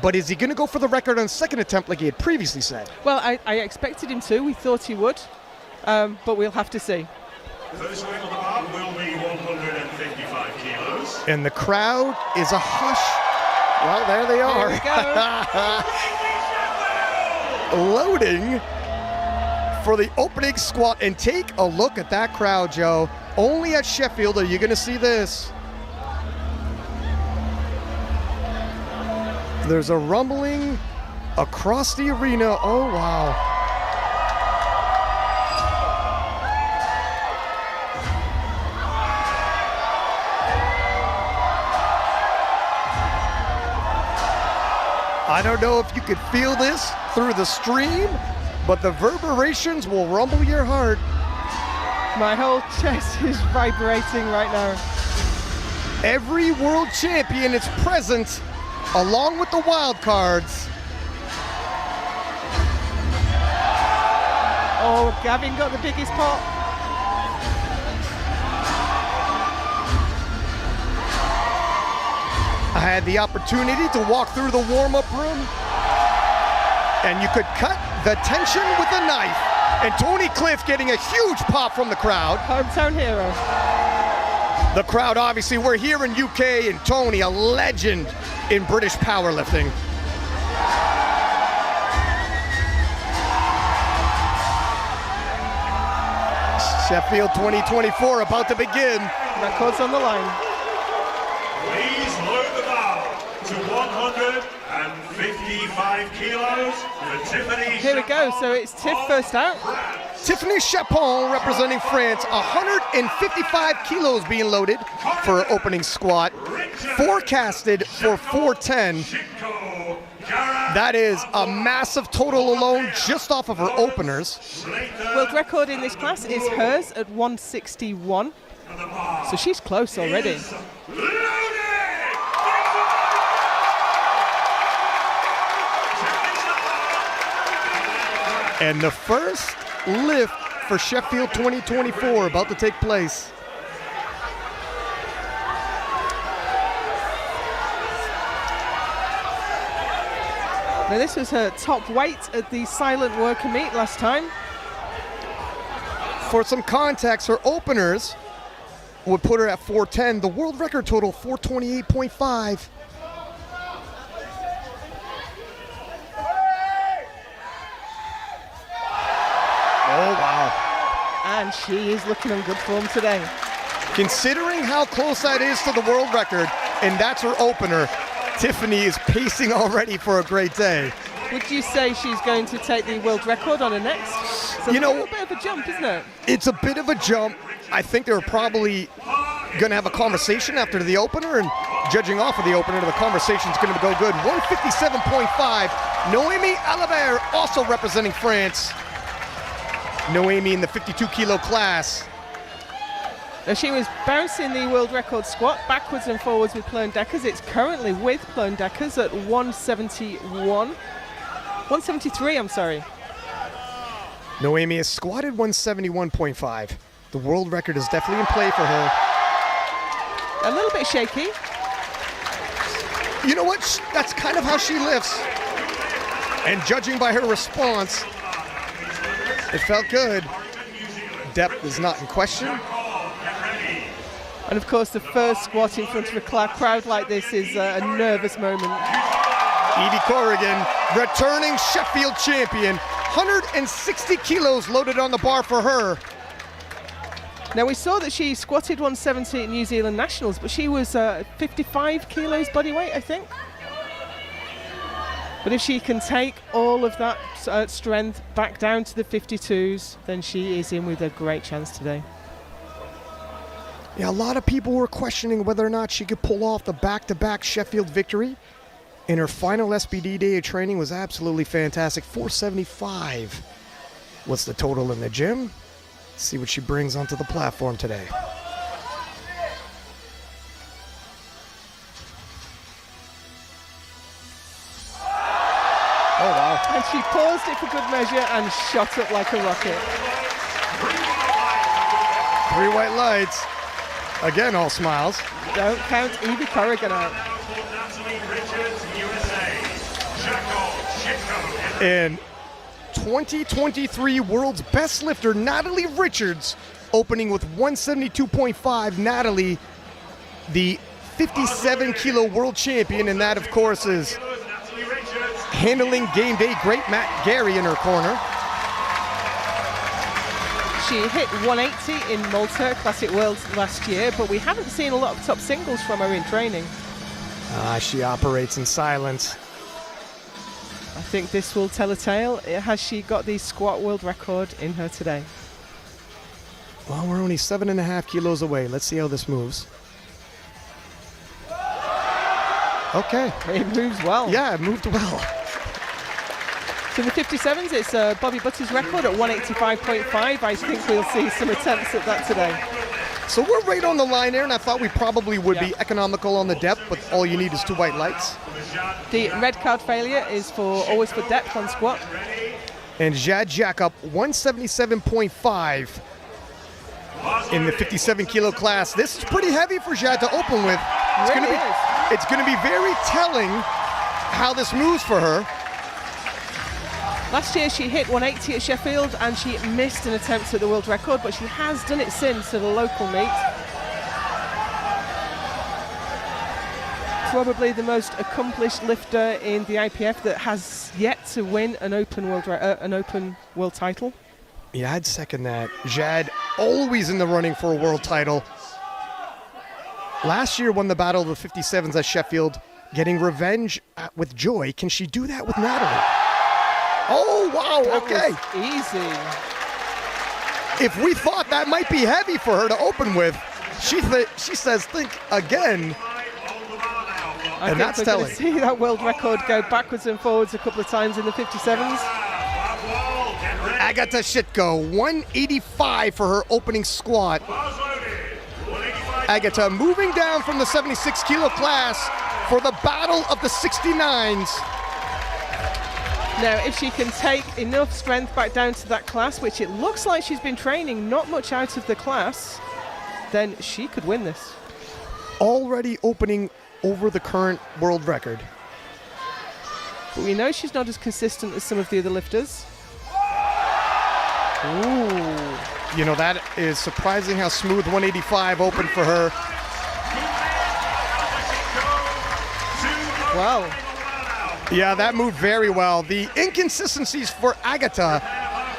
But is he going to go for the record on second attempt like he had previously said? Well, I expected him to. We thought he would, but we'll have to see. First weight on the bar will be 155 kilos. And the crowd is a hush. Well, there they are. There we go. Loading for the opening squat. And take a look at that crowd, Joe. Only at Sheffield are you going to see this. There's a rumbling across the arena. Oh, wow. I don't know if you could feel this through the stream, but the reverberations will rumble your heart. My whole chest is vibrating right now. Every world champion is present, along with the wild cards. Oh, Gavin got the biggest pot. I had the opportunity to walk through the warm-up room, and you could cut the tension with a knife. And Tony Cliff getting a huge pop from the crowd. Hometown hero. The crowd, obviously, we're here in UK, and Tony, a legend in British powerlifting. Sheffield 2024 about to begin. Records on the line. Please load the bar to 155 kilos for Tiffany. Here we go, so it's Tiff first out. Tiffany Chapon representing France, 155 kilos being loaded for her opening squat. forecasted for 410. That is a massive total alone just off of her openers. World record in this class is hers at 161. So she's close already. And the first lift for Sheffield 2024 about to take place. Now this was her top weight at the silent worker meet last time. For some context, her openers would put her at 410. The world record total, 428.5. Oh, wow. And she is looking on good form today. Considering how close that is to the world record, and that's her opener, Tiffany is pacing already for a great day. Would you say she's going to take the world record on her next? It's a little bit of a jump, isn't it? It's a bit of a jump. I think they were probably going to have a conversation after the opener, and judging off of the opener, the conversation's going to go good. 157.5. Noemi Alabert also representing France. Noemi in the 52 kilo class. Now she was bouncing the world record squat backwards and forwards with Plern Deckers. It's currently with Plern Deckers at 173, I'm sorry. Noemi has squatted 171.5. The world record is definitely in play for her. A little bit shaky. You know what? That's kind of how she lifts. And judging by her response, it felt good. Depth is not in question. And of course, the first squat in front of a crowd like this is a nervous moment. Evie Corrigan, returning Sheffield champion. 160 kilos loaded on the bar for her. Now we saw that she squatted 170 at New Zealand Nationals, but she was 55 kilos body weight, I think. But if she can take all of that strength back down to the 52s, then she is in with a great chance today. Yeah, a lot of people were questioning whether or not she could pull off the back-to-back Sheffield victory. And her final SBD day of training was absolutely fantastic. 475 was the total in the gym. Let's see what she brings onto the platform today. Oh, wow. And she paused it for good measure and shot up like a rocket. 3 white lights. Again, all smiles. Don't count Evie Corrigan out. And 2023 world's best lifter, Natalie Richards, opening with 172.5. Natalie, the 57 kilo world champion, and that, of course, is handling game day great Matt Gary in her corner. She hit 180 in Malta Classic Worlds last year, but we haven't seen a lot of top singles from her in training. She operates in silence. I think this will tell a tale. Has she got the squat world record in her today? Well, we're only 7.5 kilos away. Let's see how this moves. Okay. It moves well. Yeah, it moved well. So in the 57s, it's Bobby Butter's record at 185.5. I think we'll see some attempts at that today. So we're right on the line there, and I thought we probably would be economical on the depth, but all you need is 2 white lights. The red card failure is always for depth on squat. And Jad Jacob, 177.5 in the 57 kilo class. This is pretty heavy for Jad to open with. It's going to be very telling how this moves for her. Last year she hit 180 at Sheffield and she missed an attempt at the world record, but she has done it since at a local meet. Probably the most accomplished lifter in the IPF that has yet to win an open world title. Yeah, I'd second that. Jad always in the running for a world title. Last year won the battle of the 57s at Sheffield, getting revenge with joy. Can she do that with Natalie? Oh, wow, okay. Easy. If we thought that might be heavy for her to open with, she says, think again. I think that's we're going telling. to see that world record go backwards and forwards a couple of times in the 57s. Agata Shitko, 185 for her opening squat. Agata moving down from the 76 kilo class for the battle of the 69s. Now, if she can take enough strength back down to that class, which it looks like she's been training not much out of the class, then she could win this. Already opening over the current world record. But we know she's not as consistent as some of the other lifters. Ooh. You know, that is surprising how smooth 185 opened for her. Wow. Yeah, that moved very well. The inconsistencies for Agata,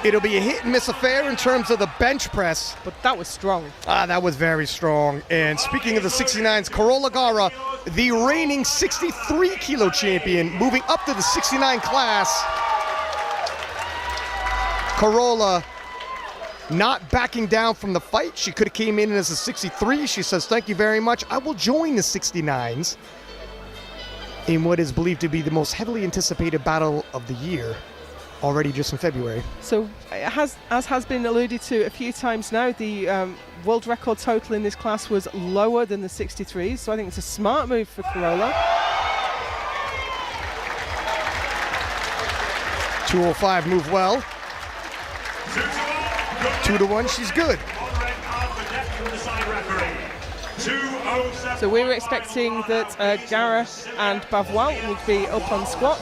it'll be a hit and miss affair in terms of the bench press. But that was strong. That was very strong. And speaking of the 69s, Carola Gara, the reigning 63 kilo champion, moving up to the 69 class. Carola not backing down from the fight. She could have came in as a 63. She says, thank you very much. I will join the 69s in what is believed to be the most heavily anticipated battle of the year, already just in February. So, as has been alluded to a few times now, the world record total in this class was lower than the 63s, so I think it's a smart move for Carola. 205 moved well. 2-1, she's good. So we were expecting that Gara and Bavois would be up on squat,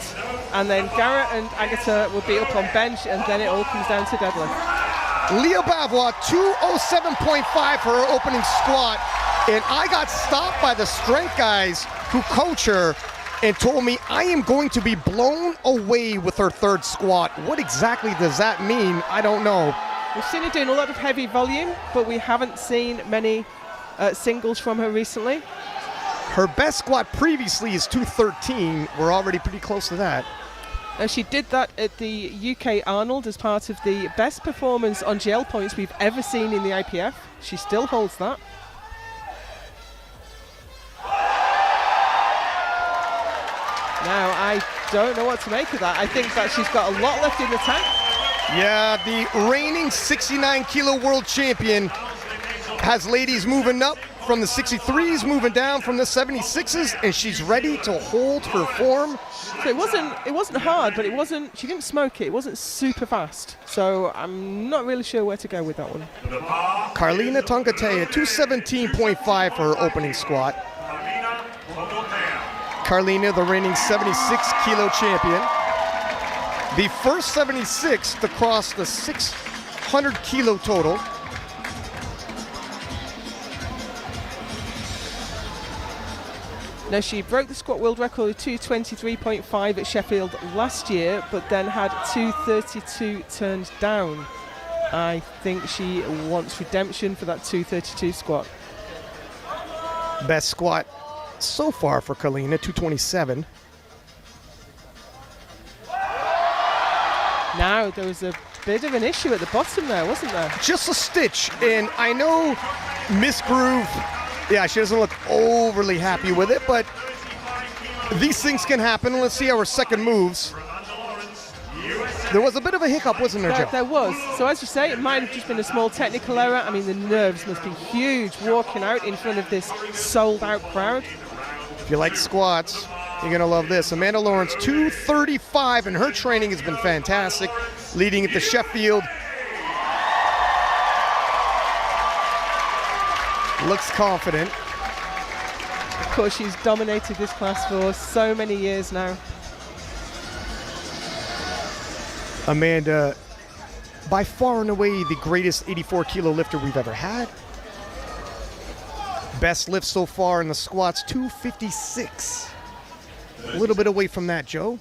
and then Gara and Agata would be up on bench, and then it all comes down to deadlift. Leah Bavois, 207.5 for her opening squat, and I got stopped by the strength guys who coach her and told me I am going to be blown away with her third squat. What exactly does that mean? I don't know. We've seen her doing a lot of heavy volume, but we haven't seen many singles from her recently. Her best squat previously is 213. We're already pretty close to that. She did that at the UK Arnold as part of the best performance on GL points we've ever seen in the IPF. She still holds that. Now, I don't know what to make of that. I think that she's got a lot left in the tank. Yeah, the reigning 69 kilo world champion has ladies moving up from the 63s, moving down from the 76s, and she's ready to hold her form. So it wasn't hard, but she didn't smoke it. It wasn't super fast. So I'm not really sure where to go with that one. Carlina Tongatea, 217.5 for her opening squat. Carlina, the reigning 76 kilo champion. The first 76 to cross the 600 kilo total. Now, she broke the squat world record of 223.5 at Sheffield last year, but then had 232 turned down. I think she wants redemption for that 232 squat. Best squat so far for Carlina, 227. Now, there was a bit of an issue at the bottom there, wasn't there? Just a stitch, and I know Miss Groove, yeah, she doesn't look overly happy with it, but these things can happen. Let's see how her second moves. There was a bit of a hiccup, wasn't there, Joe? There was. So as you say, it might have just been a small technical error. I mean, the nerves must be huge walking out in front of this sold-out crowd. If you like squats, you're going to love this. Amanda Lawrence, 235, and her training has been fantastic, leading at the Sheffield. Looks confident. Of course, she's dominated this class for so many years now. Amanda, by far and away the greatest 84 kilo lifter we've ever had. Best lift so far in the squats, 256. A little bit away from that, Joe.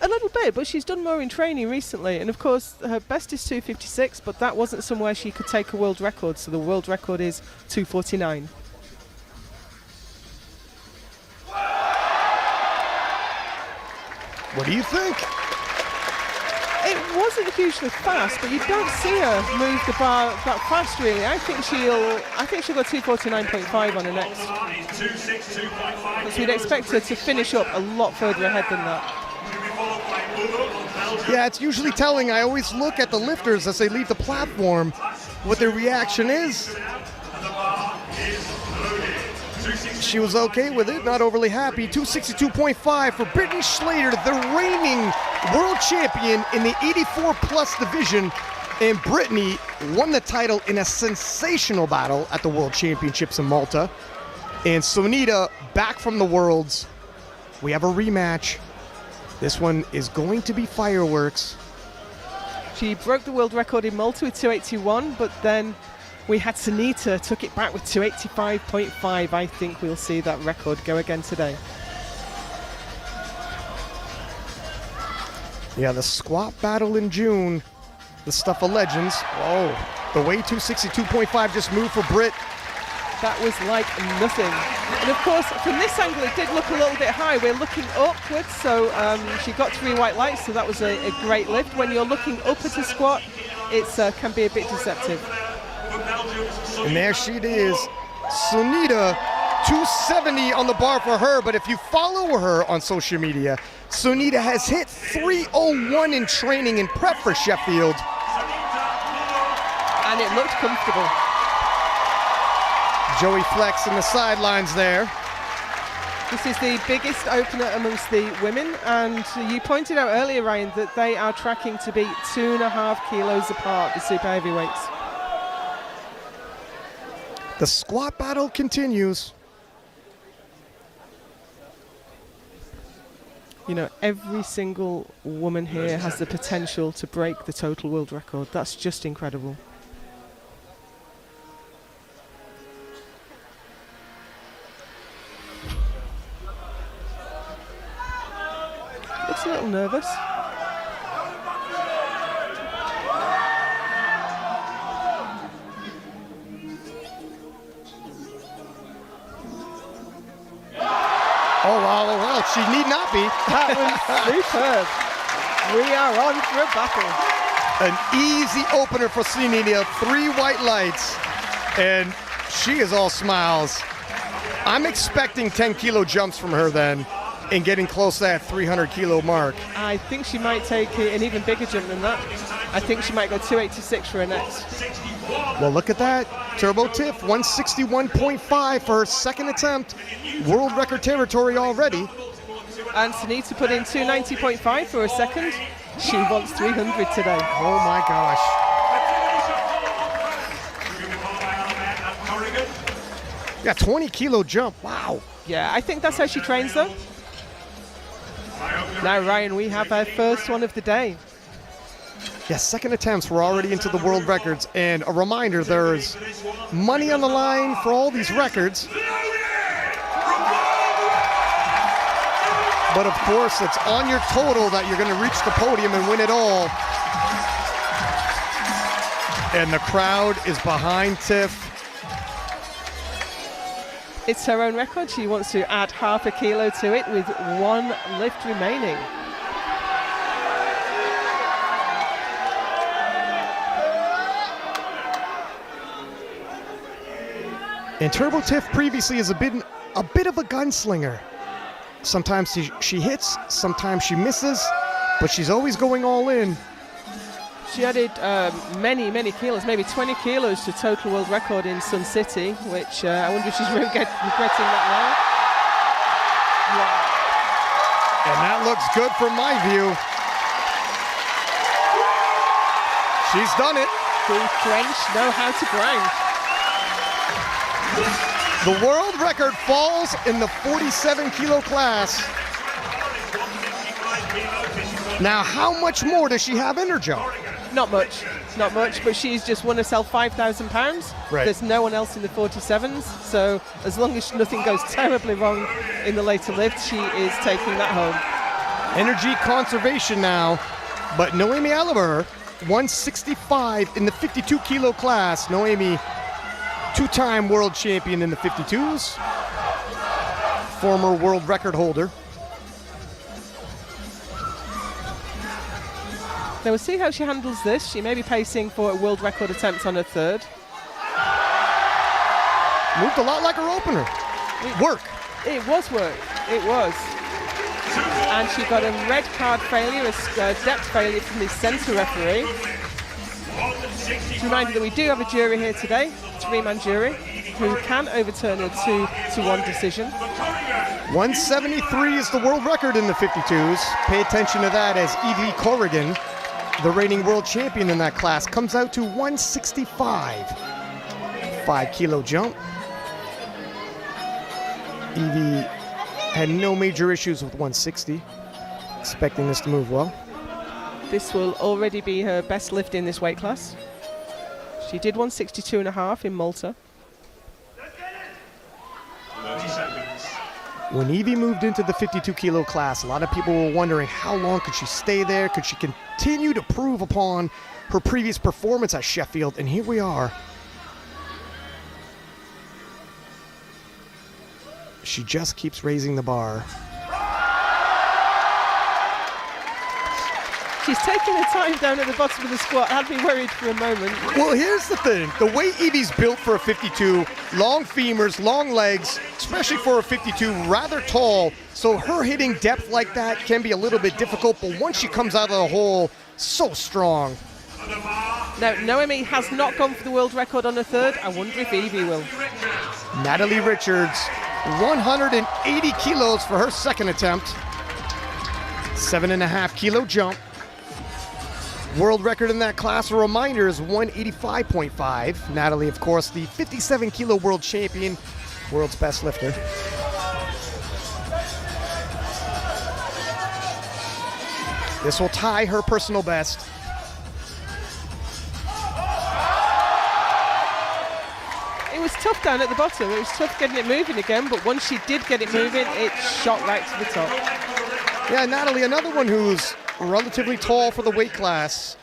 A little bit, but she's done more in training recently. And of course, her best is 256, but that wasn't somewhere she could take a world record. So the world record is 249. What do you think? It wasn't hugely fast, but you don't see her move the bar that fast, really. I think she'll go 249.5 on her next. Because we'd expect her to finish up a lot further ahead than that. Yeah, it's usually telling. I always look at the lifters as they leave the platform, what their reaction is. She was okay with it, not overly happy. 262.5 for Brittany Schlater, the reigning world champion in the 84-plus division. And Brittany won the title in a sensational battle at the World Championships in Malta. And Sunita back from the Worlds. We have a rematch. This one is going to be fireworks. She broke the world record in Malta with 281, but then we had Sunita took it back with 285.5. I think we'll see that record go again today. Yeah, the squat battle in June, the stuff of legends. Whoa, the way 262.5 just moved for Britt. That was like nothing. And of course, from this angle, it did look a little bit high. We're looking upwards, so she got 3 white lights, so that was a great lift. When you're looking up at a squat, it can be a bit deceptive. And there she is, Sunita, 270 on the bar for her, but if you follow her on social media, Sunita has hit 301 in training in prep for Sheffield. And it looked comfortable. Joey Flex in the sidelines there. This is the biggest opener amongst the women, and you pointed out earlier, Ryan, that they are tracking to be 2.5 kilos apart, the super heavyweights. The squat battle continues. You know, every single woman here has the potential to break the total world record. That's just incredible. Looks a little nervous. Oh, well, she need not be. That was superb. We are on for a battle. An easy opener for Sunita, 3 white lights, and she is all smiles. I'm expecting 10-kilo jumps from her then, and getting close to that 300-kilo mark. I think she might take an even bigger jump than that. I think she might go 286 for her next. Well, look at that. Turbo Tiff, 161.5 for her second attempt. World record territory already. And Sunita put in 290.5 for her second. She wants 300 today. Oh my gosh. Yeah, 20-kilo jump. Wow. Yeah, I think that's how she trains though. Now, Ryan, we have our first one of the day. Yes, second attempts. We're already into the world records. And a reminder, there's money on the line for all these records. But of course, it's on your total that you're going to reach the podium and win it all. And the crowd is behind Tiff. It's her own record. She wants to add 0.5 kilo to it with 1 lift remaining. And Turbo Tiff previously has been a bit of a gunslinger. Sometimes she hits, sometimes she misses, but she's always going all in. She added many kilos, maybe 20 kilos to total world record in Sun City, which I wonder if she's regretting that now. Yeah. And that looks good from my view. She's done it. The French know how to grind. The world record falls in the 47-kilo class. Now, how much more does she have in her jump? Not much, but she's just won herself £5,000. Right. There's no one else in the 47s, so as long as nothing goes terribly wrong in the later lift, she is taking that home. Energy conservation now, but Noemi Aliber, 165 in the 52-kilo class. Noemi, 2-time world champion in the 52s, former world record holder. Now we'll see how she handles this. She may be pacing for a world record attempt on her third. Moved a lot like her opener. Work. It was work. It was. And she got a red card failure, a depth failure from the centre referee. Just a reminder that we do have a jury here today, 3-man jury, who can overturn a 2-1 decision. 173 is the world record in the 52s. Pay attention to that as Evie Corrigan, the reigning world champion in that class, comes out to 165. 5-kilo jump. Evie had no major issues with 160. Expecting this to move well. This will already be her best lift in this weight class. She did 162.5 in Malta. 30 seconds. When Evie moved into the 52-kilo class, a lot of people were wondering how long could she stay there? Could she continue to prove upon her previous performance at Sheffield? And here we are. She just keeps raising the bar. She's taking her time down at the bottom of the squat. Had me worried for a moment. Well, here's the thing. The way Evie's built for a 52, long femurs, long legs, especially for a 52, rather tall. So her hitting depth like that can be a little bit difficult, but once she comes out of the hole, so strong. Now, Noemi has not gone for the world record on her third. I wonder if Evie will. Natalie Richards, 180 kilos for her second attempt. 7.5-kilo jump. World record in that class, a reminder, is 185.5. Natalie, of course, the 57-kilo world champion, world's best lifter. This will tie her personal best. It was tough down at the bottom. It was tough getting it moving again, but once she did get it moving, it shot right to the top. Yeah, Natalie, another one who's relatively tall for the weight class.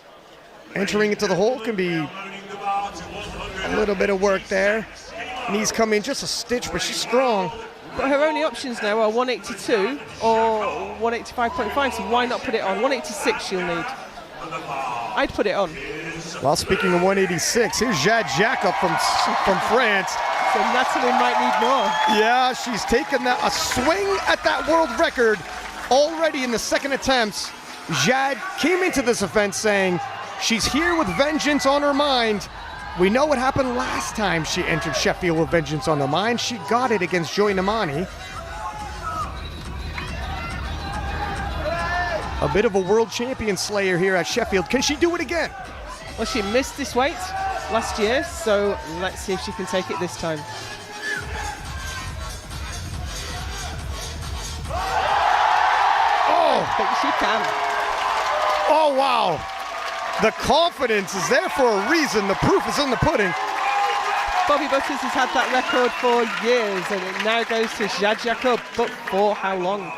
Entering into the hole can be a little bit of work there. Knees come in just a stitch, but she's strong. But her only options now are 182 or 185.5, so why not put it on? 186 she'll need. I'd put it on. Well, speaking of 186, here's Jade Jacob from France. So Natalie might need more. Yeah, she's taken a swing at that world record already in the second attempt. Jade came into this event saying she's here with vengeance on her mind. We know what happened last time she entered Sheffield with vengeance on her mind. She got it against Joy Namani. A bit of a world champion slayer here at Sheffield. Can she do it again? Well, she missed this weight last year, so let's see if she can take it this time. Oh, I think she can. Oh, wow. The confidence is there for a reason. The proof is in the pudding. Bobby Butters has had that record for years, and it now goes to Jade Jacob, but for how long?